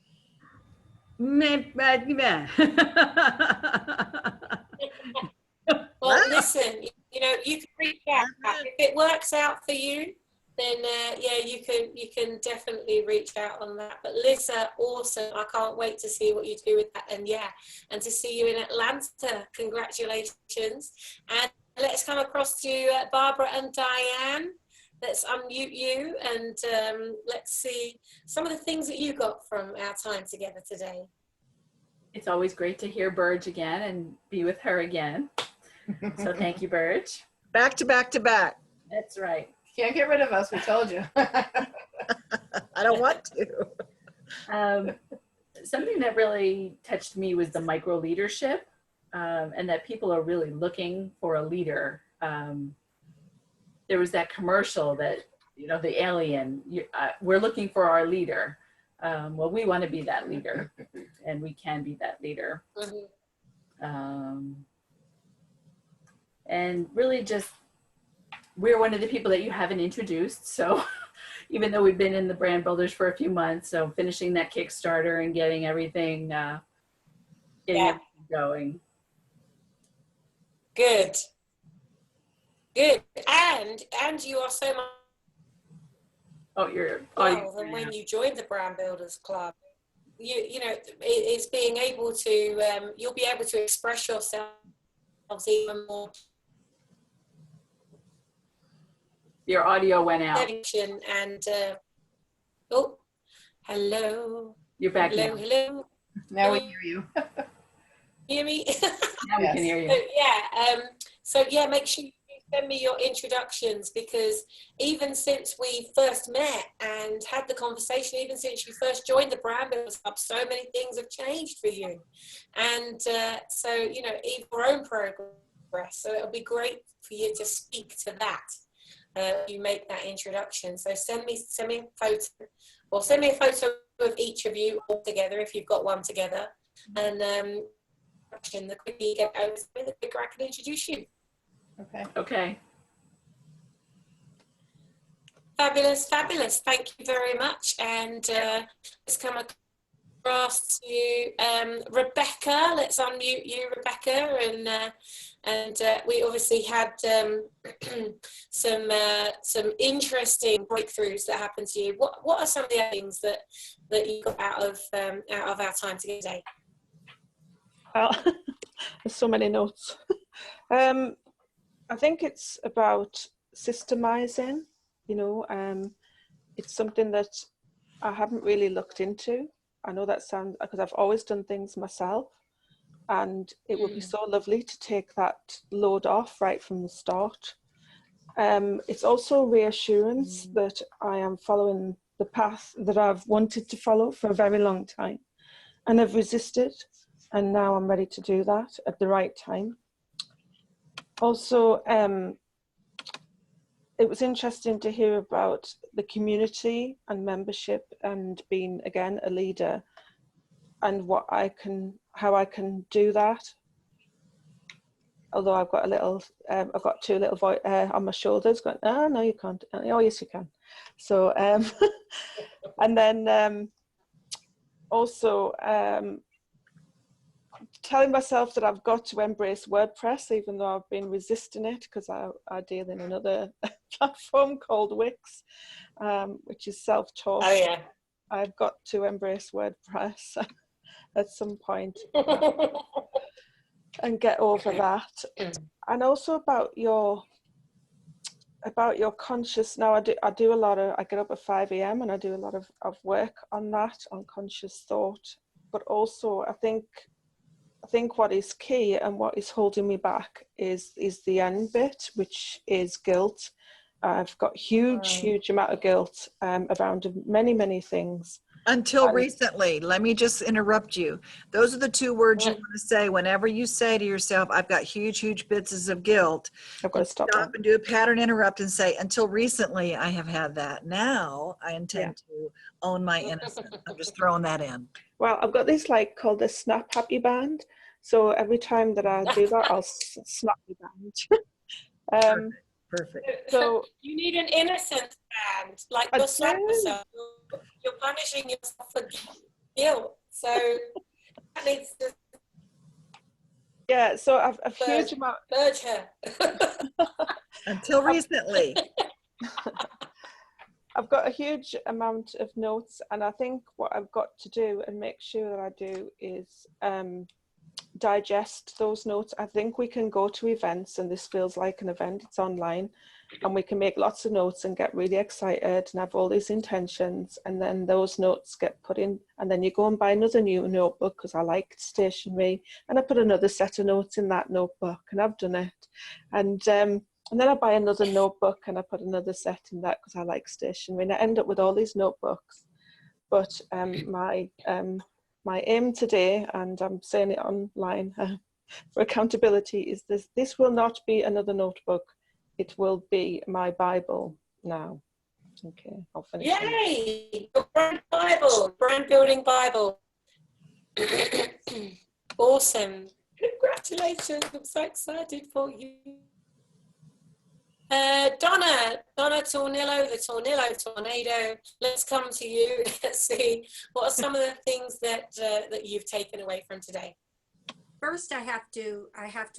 Well, listen, you can reach out. If it works out for you, then yeah, you can definitely reach out on that. But Lisa, awesome! I can't wait to see what you do with that, and yeah, and to see you in Atlanta. Congratulations! And let's come across to Barbara and Diane. Let's unmute you, and let's see some of the things that you got from our time together today. It's always great to hear Burge again and be with her again. So thank you, Burge. Back to back to back. That's right. Can't get rid of us, we told you. I don't want to. Something that really touched me was the micro leadership, and that people are really looking for a leader. There was that commercial that, you know, the alien, we're looking for our leader. Well, we want to be that leader, and we can be that leader. And really just, we're one of the people that you haven't introduced. So even though we've been in the Brand Builders for a few months, so finishing that Kickstarter and getting everything, everything going. Good. Good. And you are so much than when you joined the Brand Builders Club. You know, it's being able to, you'll be able to express yourselves even more. Your audio went out. And oh, hello. You're back hello, now. Hello. Now we hear you. Hear me? Now we can hear you. So yeah, make sure you send me your introductions, because even since we first met and had the conversation, even since you first joined the Brand Builders Club, so many things have changed for you. And so, you know, even your own progress. So it'll be great for you to speak to that. You make that introduction. So send me a photo, or send me a photo of each of you all together if you've got one together. And the quicker you get over to me, the quicker I can introduce you. Okay. Okay. Fabulous, fabulous. Thank you very much. And let's come across to Rebecca. Let's unmute you, Rebecca. And we obviously had some interesting breakthroughs that happened to you. What are some of the things that you got out of our time today? Well, there's so many notes. I think it's about systemizing, you know, it's something that I haven't really looked into. I know that sounds, because I've always done things myself, and it would be so lovely to take that load off right from the start. It's also reassurance that I am following the path that I've wanted to follow for a very long time, and I've resisted, and now I'm ready to do that at the right time. Also, it was interesting to hear about the community and membership and being, again, a leader, and how I can do that. Although I've got a little, I've got two little on my shoulders going, oh, no, you can't. Oh, yes, you can. So, and then also, telling myself that I've got to embrace WordPress, even though I've been resisting it because I deal in another platform called Wix, which is self-taught. Oh, yeah. I've got to embrace WordPress at some point and get over that. And also about your conscious. Now I do a lot of, I get up at 5 a.m. and I do a lot of work on that, on conscious thought. But also I think what is key and what is holding me back is the end bit, which is guilt. I've got huge amount of guilt around many things. Until recently, let me just interrupt you. Those are the two words you want to say whenever you say to yourself, I've got huge bits of guilt. I've got to stop and do a pattern interrupt and say, until recently, I have had that. Now I intend to own my innocence. I'm just throwing that in. Well, I've got this called the Snap Happy Band. So every time that I do that, I'll snap the band. Perfect. So you need an innocence band, like you're slapping yourself. You're punishing yourself for guilt. So that needs to. Yeah. So I've huge amount. Urge her. Until recently. I've got a huge amount of notes, and I think what I've got to do and make sure that I do is digest those notes. I think we can go to events, and this feels like an event, it's online, and we can make lots of notes and get really excited and have all these intentions, and then those notes get put in, and then you go and buy another new notebook, because I like stationery, and I put another set of notes in that notebook, and I've done it. And then I buy another notebook and I put another set in that because I like stationery, and I end up with all these notebooks. But my aim today, and I'm saying it online for accountability, is this will not be another notebook. It will be my Bible now. Okay, I'll finish. Yay! Your brand Bible, brand building Bible. Awesome. Congratulations. I'm so excited for you. Donna Tornillo, the Tornillo Tornado. Let's come to you. Let's see what are some of the things that that you've taken away from today. First, I have to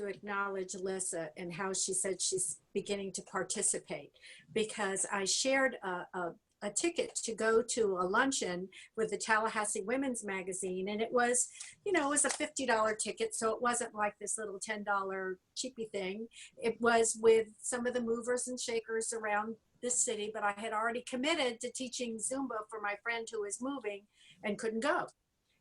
acknowledge Alyssa and how she said she's beginning to participate, because I shared a ticket to go to a luncheon with the Tallahassee Women's Magazine, and it was, you know, it was a $50 ticket, so it wasn't like this little $10 cheapy thing. It was with some of the movers and shakers around this city, but I had already committed to teaching Zumba for my friend who was moving and couldn't go.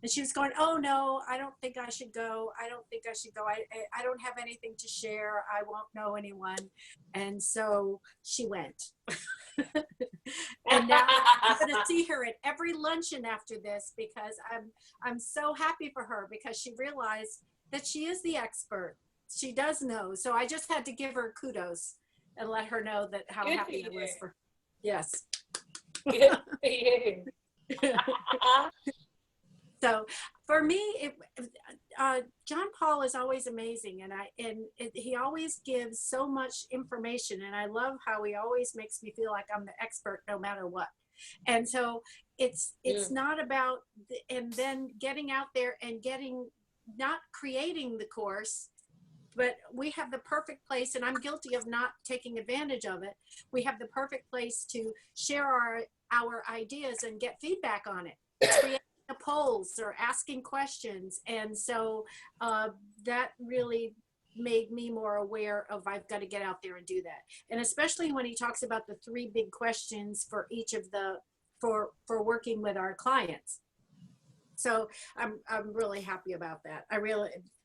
And she was going, oh no, I don't think I should go. I don't think I should go. I don't have anything to share. I won't know anyone. And so she went. And now I'm going to see her at every luncheon after this, because I'm so happy for her, because she realized that she is the expert. She does know. So I just had to give her kudos and let her know that how Good happy I was for her. Yes. Good for you. So for me, John Paul is always amazing, and he always gives so much information, and I love how he always makes me feel like I'm the expert no matter what. And so it's not about and then getting out there and not creating the course, but we have the perfect place, and I'm guilty of not taking advantage of it. We have the perfect place to share our ideas and get feedback on it. Create the polls or asking questions. And so that really made me more aware of I've got to get out there and do that. And especially when he talks about the 3 big questions for each of for working with our clients. So I'm really happy about that.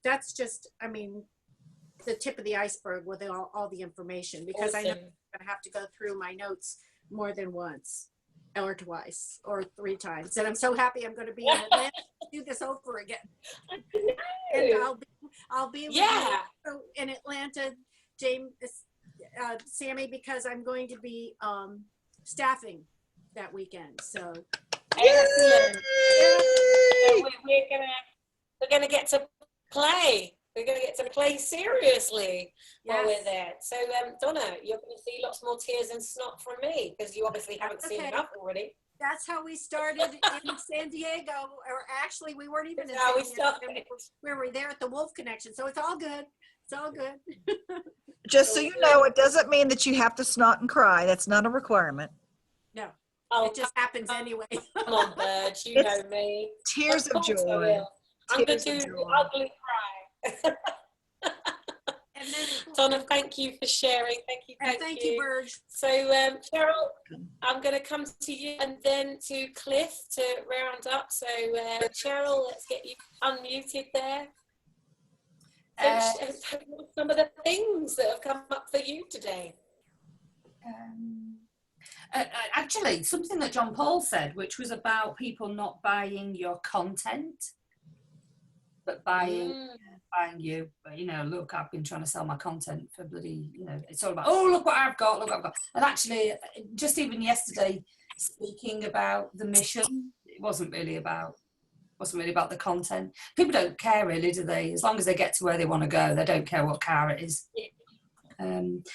That's just, I mean, the tip of the iceberg with all the information, because awesome. I know I'm going to have to go through my notes more than once or twice or 3 times. And I'm so happy I'm going to be in Atlanta to do this over again. And I'll be with you in Atlanta, James, Sammy, because I'm going to be staffing that weekend. So excellent. We're gonna get to play. We're going to get to play seriously while we're there. So, Donna, you're going to see lots more tears and snot from me, because you obviously haven't seen enough already. That's how we started in San Diego, or actually, we weren't even in San Diego. We were there at the Wolf Connection, so it's all good. It's all good. Just so you know, it doesn't mean that you have to snot and cry. That's not a requirement. No, it just happens anyway. Come on, Bird, you know me. Tears of joy. I'm going to do the ugly cry. And then, Donna, thank you for sharing. Thank you, Burge. So, Cheryl, I'm going to come to you and then to Cliff to round up. So, Cheryl, let's get you unmuted there. Some of the things that have come up for you today. Actually, something that John Paul said, which was about people not buying your content, but buying you. But, you know, look, I've been trying to sell my content for bloody, you know, it's all about, oh, look what I've got, look what I've got. And actually, just even yesterday, speaking about the mission, it wasn't really about the content. People don't care really, do they? As long as they get to where they want to go, they don't care what car it is.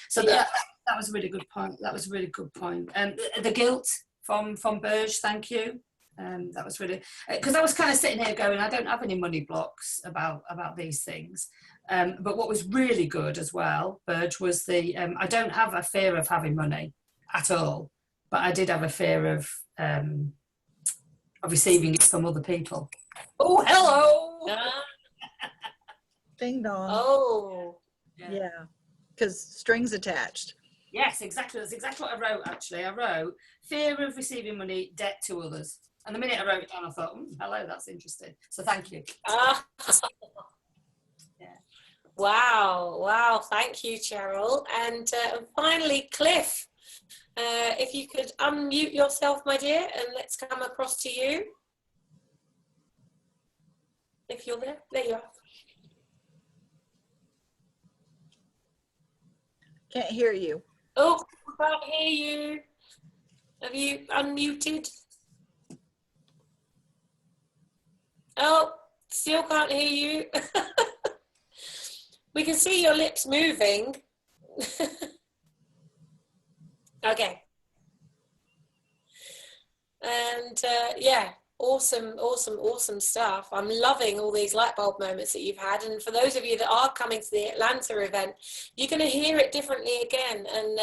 So that was a really good point. That was a really good point. The guilt from Burge, thank you. That was really, because I was kind of sitting here going, I don't have any money blocks about these things. But what was really good as well, Burge, was I don't have a fear of having money at all. but I did have a fear of receiving it from other people. Oh, hello. Ding dong. Oh. Yeah, because strings attached. Yes, exactly. That's exactly what I wrote, actually. I wrote, fear of receiving money, debt to others. And the minute I wrote it down, I thought, hello, that's interesting. So thank you. Yeah. Wow, wow. Thank you, Cheryl. And finally, Cliff, if you could unmute yourself, my dear, and let's come across to you. If you're there, there you are. Can't hear you. Oh, I can't hear you. Have you unmuted? Oh, still can't hear you. We can see your lips moving. Okay. And yeah, awesome stuff. I'm loving all these light bulb moments that you've had. And for those of you that are coming to the Atlanta event, you're going to hear it differently again. And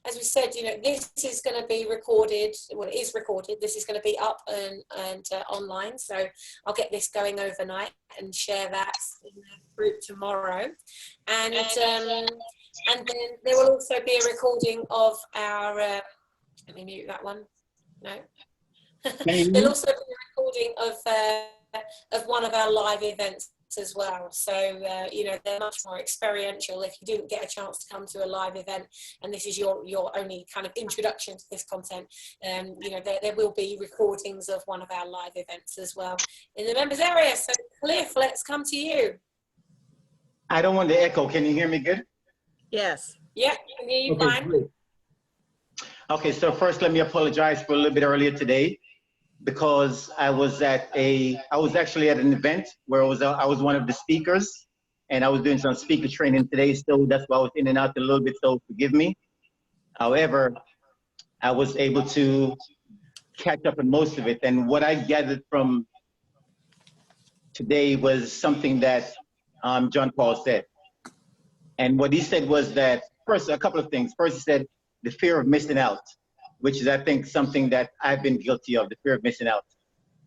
as we said, you know, this is going to be recorded. Well, it is recorded. This is going to be up and online. So I'll get this going overnight and share that in the group tomorrow. And then there will also be a recording of our, let me mute that one. No. There'll also be a recording of one of our live events as well. So, you know, they're much more experiential if you didn't get a chance to come to a live event and this is your only kind of introduction to this content. You know, there will be recordings of one of our live events as well in the members area. So Cliff, let's come to you. I don't want to echo. Can you hear me good? Yes. Yeah, I can hear you Okay, fine. great. Okay, so first let me apologize for a little bit earlier today because I was actually at an event where I was one of the speakers and I was doing some speaker training today, so that's why I was in and out a little bit, so forgive me. However, I was able to catch up on most of it, and what I gathered from today was something that John Paul said. And what he said was that, first, a couple of things. First, he said the fear of missing out, which is, I think, something that I've been guilty of, the fear of missing out.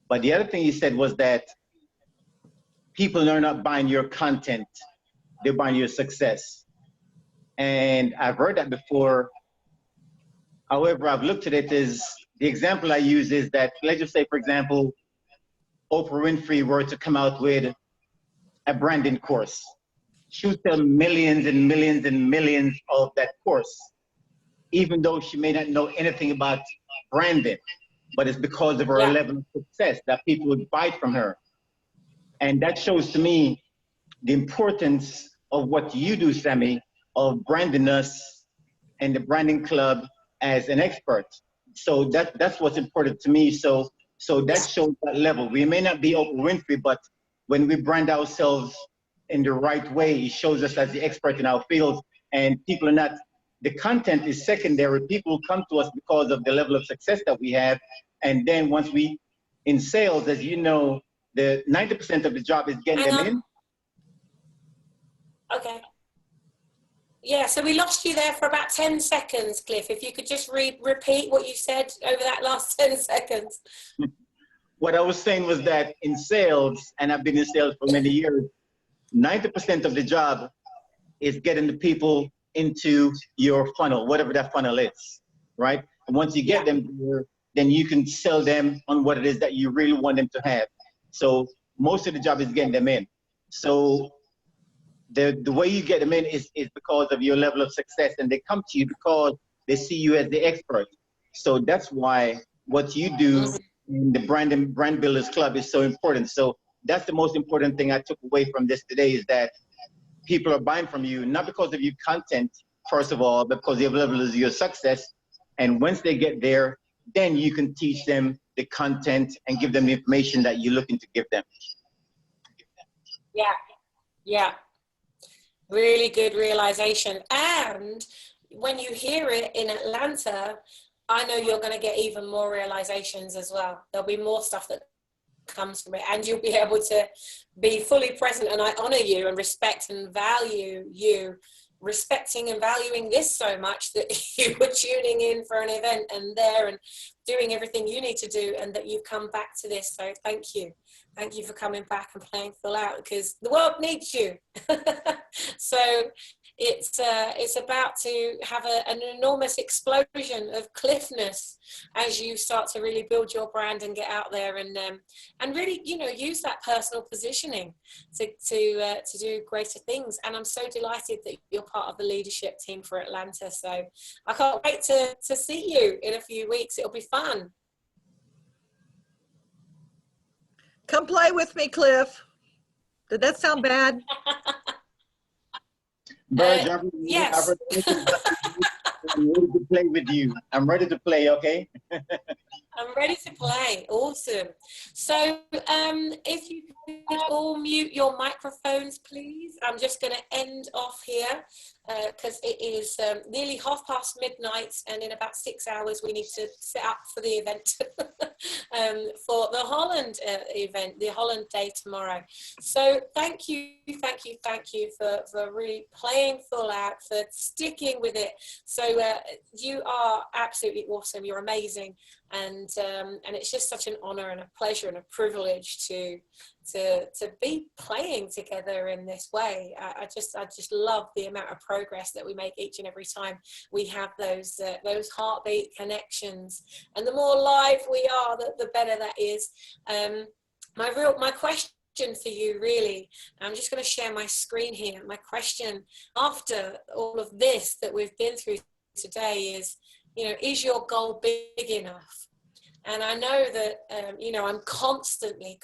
But the other thing he said was that people are not buying your content, they're buying your success. And I've heard that before. However, I've looked at it as, the example I use is that, let's just say, for example, Oprah Winfrey were to come out with a branding course. She would sell millions and millions and millions of that course, even though she may not know anything about branding, but it's because of her level of success that people would buy from her. And that shows to me the importance of what you do, Sammy, of branding us and the branding club as an expert. So that's what's important to me. So that shows that level. We may not be Oprah Winfrey, but when we brand ourselves in the right way, it shows us as the expert in our field, and people are not, the content is secondary. People come to us because of the level of success that we have. And then once we, in sales, as you know, the 90% of the job is getting them in. Okay. Yeah, so we lost you there for about 10 seconds, Cliff. If you could just repeat what you said over that last 10 seconds. What I was saying was that in sales, and I've been in sales for many years, 90% of the job is getting the people into your funnel, whatever that funnel is, right? And once you get them there, then you can sell them on what it is that you really want them to have. So most of the job is getting them in. So the way you get them in is because of your level of success, and they come to you because they see you as the expert. So that's why what you do in the Brand Builders Club is so important. So that's the most important thing I took away from this today, is that people are buying from you, not because of your content, first of all, but because your level of your success. And once they get there, then you can teach them the content and give them the information that you're looking to give them. Yeah, yeah. Really good realization. And when you hear it in Atlanta, I know you're going to get even more realizations as well. There'll be more stuff that comes from it, and you'll be able to be fully present. And I honor you and respect and value you respecting and valuing this so much that you were tuning in for an event and there and doing everything you need to do, and that you've come back to this. So thank you. Thank you for coming back and playing full out, because the world needs you. So it's about to have an enormous explosion of Cliffness as you start to really build your brand and get out there and really, you know, use that personal positioning to do greater things. And I'm so delighted that you're part of the leadership team for Atlanta. So I can't wait to see you in a few weeks. It'll be fun. Come play with me, Cliff. Did that sound bad? Burge, yes. I'm ready to play with you. I'm ready to play, okay? I'm ready to play. Awesome. So if you could all mute your microphones, please. I'm just going to end off here because it is nearly midnight, and in about 6 hours we need to set up for the event for the Holland event, the Holland Day tomorrow. So thank you for really playing full out, for sticking with it. So you are absolutely awesome. You're amazing. And it's just such an honor and a pleasure and a privilege to be playing together in this way. I just love the amount of progress that we make each and every time we have those heartbeat connections. And the more live we are, the better that is. My question for you, really, I'm just going to share my screen here. My question after all of this that we've been through today is, you know, is your goal big enough? And I know that, you know, I'm constantly,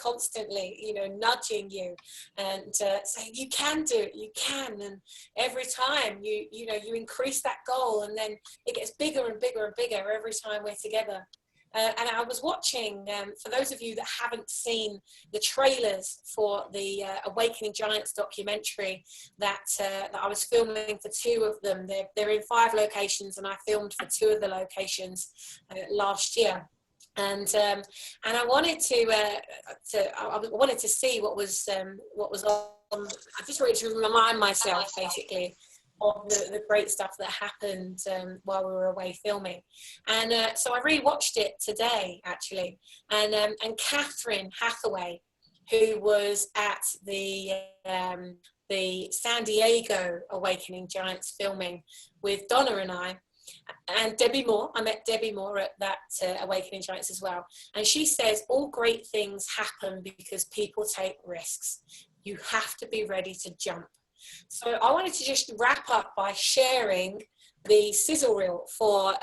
you know, nudging you and saying, you can do it, you can. And every time you know, you increase that goal, and then it gets bigger and bigger and bigger every time we're together. And I was watching, for those of you that haven't seen the trailers for the Awakening Giants documentary that I was filming for 2 of them. They're in 5 locations, and I filmed for 2 of the locations last year. And I wanted I wanted to see what was on. I just wanted to remind myself, basically, of the great stuff that happened while we were away filming. And so I rewatched it today, actually. And Catherine Hathaway, who was at the San Diego Awakening Giants filming with Donna and I, and Debbie Moore. I met Debbie Moore at that Awakening Giants as well. And she says, all great things happen because people take risks. You have to be ready to jump. So I wanted to just wrap up by sharing the sizzle reel for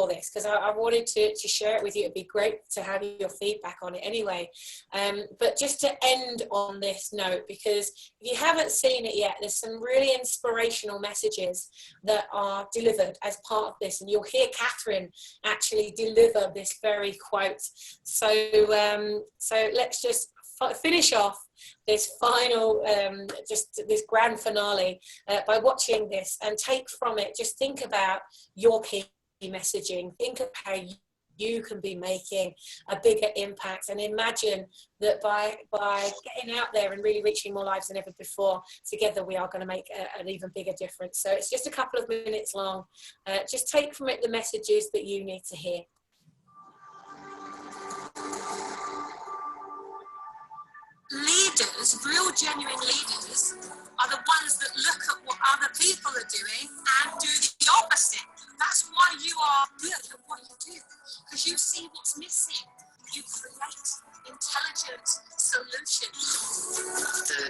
this, because I wanted to share it with you. It'd be great to have your feedback on it anyway. But just to end on this note, because if you haven't seen it yet, there's some really inspirational messages that are delivered as part of this, and you'll hear Catherine actually deliver this very quote. So let's just finish off this final, just this grand finale by watching this, and take from it, just think about your key messaging, think of how you can be making a bigger impact, and imagine that by getting out there and really reaching more lives than ever before, together we are going to make an even bigger difference. So it's just a couple of minutes long. Just take from it the messages that you need to hear. Leaders, real genuine leaders, are the ones that look at what other people are doing and do the opposite. That's why you are good at what you do, because you see what's missing. You create intelligent solutions.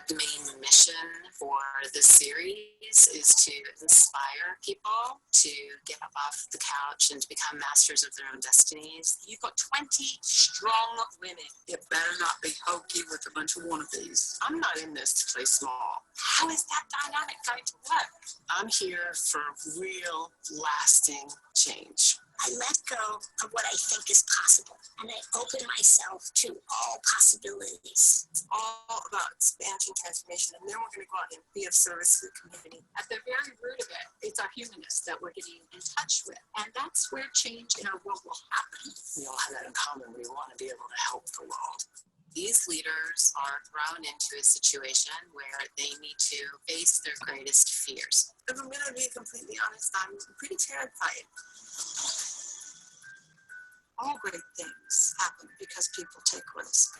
The main mission for this series is to inspire people to get up off the couch and to become masters of their own destinies. You've got 20 strong women. It better not be hokey with a bunch of wannabes. I'm not in this to play small. How is that dynamic going to work? I'm here for real, lasting change. I let go of what I think is possible, and I open myself to all possibilities. It's all about expansion, transformation, and then we're going to go out and be of service to the community. At the very root of it, it's our humanness that we're getting in touch with, and that's where change in our world will happen. We all have that in common. We want to be able to help the world. These leaders are thrown into a situation where they need to face their greatest fears. If I'm going to be completely honest, I'm pretty terrified. All great things happen because people take risks.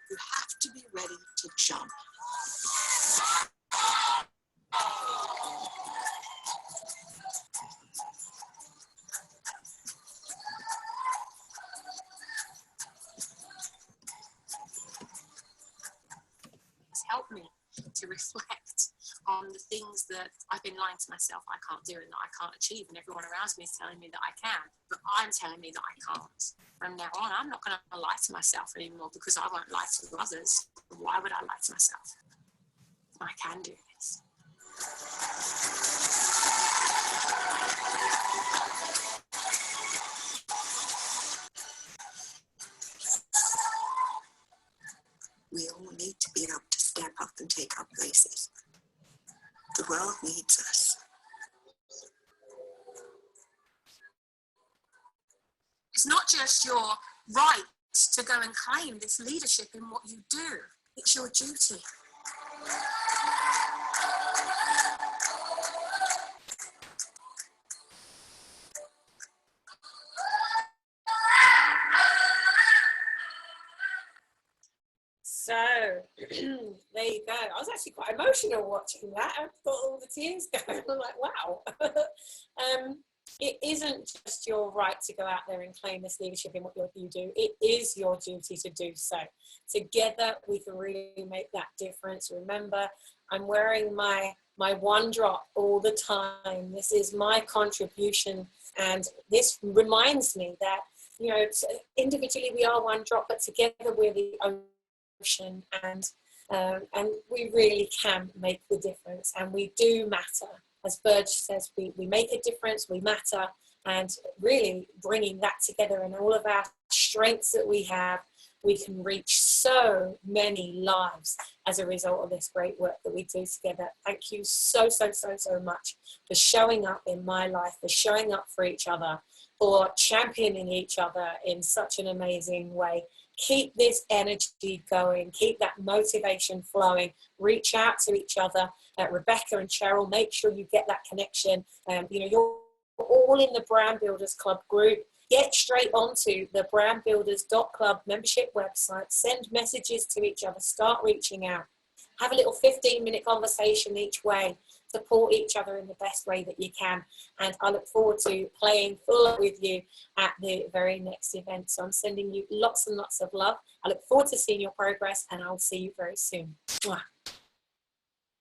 You have to be ready to jump. It's helped me to reflect on the things that I've been lying to myself I can't do and that I can't achieve, and everyone around me is telling me that I can, but I'm telling me that I can't. From now on, I'm not going to lie to myself anymore, because I won't lie to others. Why would I lie to myself? I can do this. We all need to be able to step up and take our places. The world needs us. It's not just your right to go and claim this leadership in what you do. It's your duty. So there you go. I was actually quite emotional watching that. I've got all the tears going. I'm like, wow. It isn't just your right to go out there and claim this leadership in what you do. It is your duty to do so. Together, we can really make that difference. Remember, I'm wearing my one drop all the time. This is my contribution. And this reminds me that, you know, individually we are one drop, but together we're the ocean. And we really can make the difference. And we do matter. As Burge says, we make a difference, we matter, and really bringing that together and all of our strengths that we have, we can reach so many lives as a result of this great work that we do together. Thank you so much for showing up in my life, for showing up for each other, for championing each other in such an amazing way. Keep this energy going, keep that motivation flowing, reach out to each other. Rebecca and Cheryl, make sure you get that connection. You know, you're all in the Brand Builders Club group. Get straight onto the brandbuilders.club membership website, send messages to each other, start reaching out. Have a little 15-minute conversation each way, support each other in the best way that you can. And I look forward to playing full with you at the very next event. So I'm sending you lots and lots of love. I look forward to seeing your progress, and I'll see you very soon. Mwah.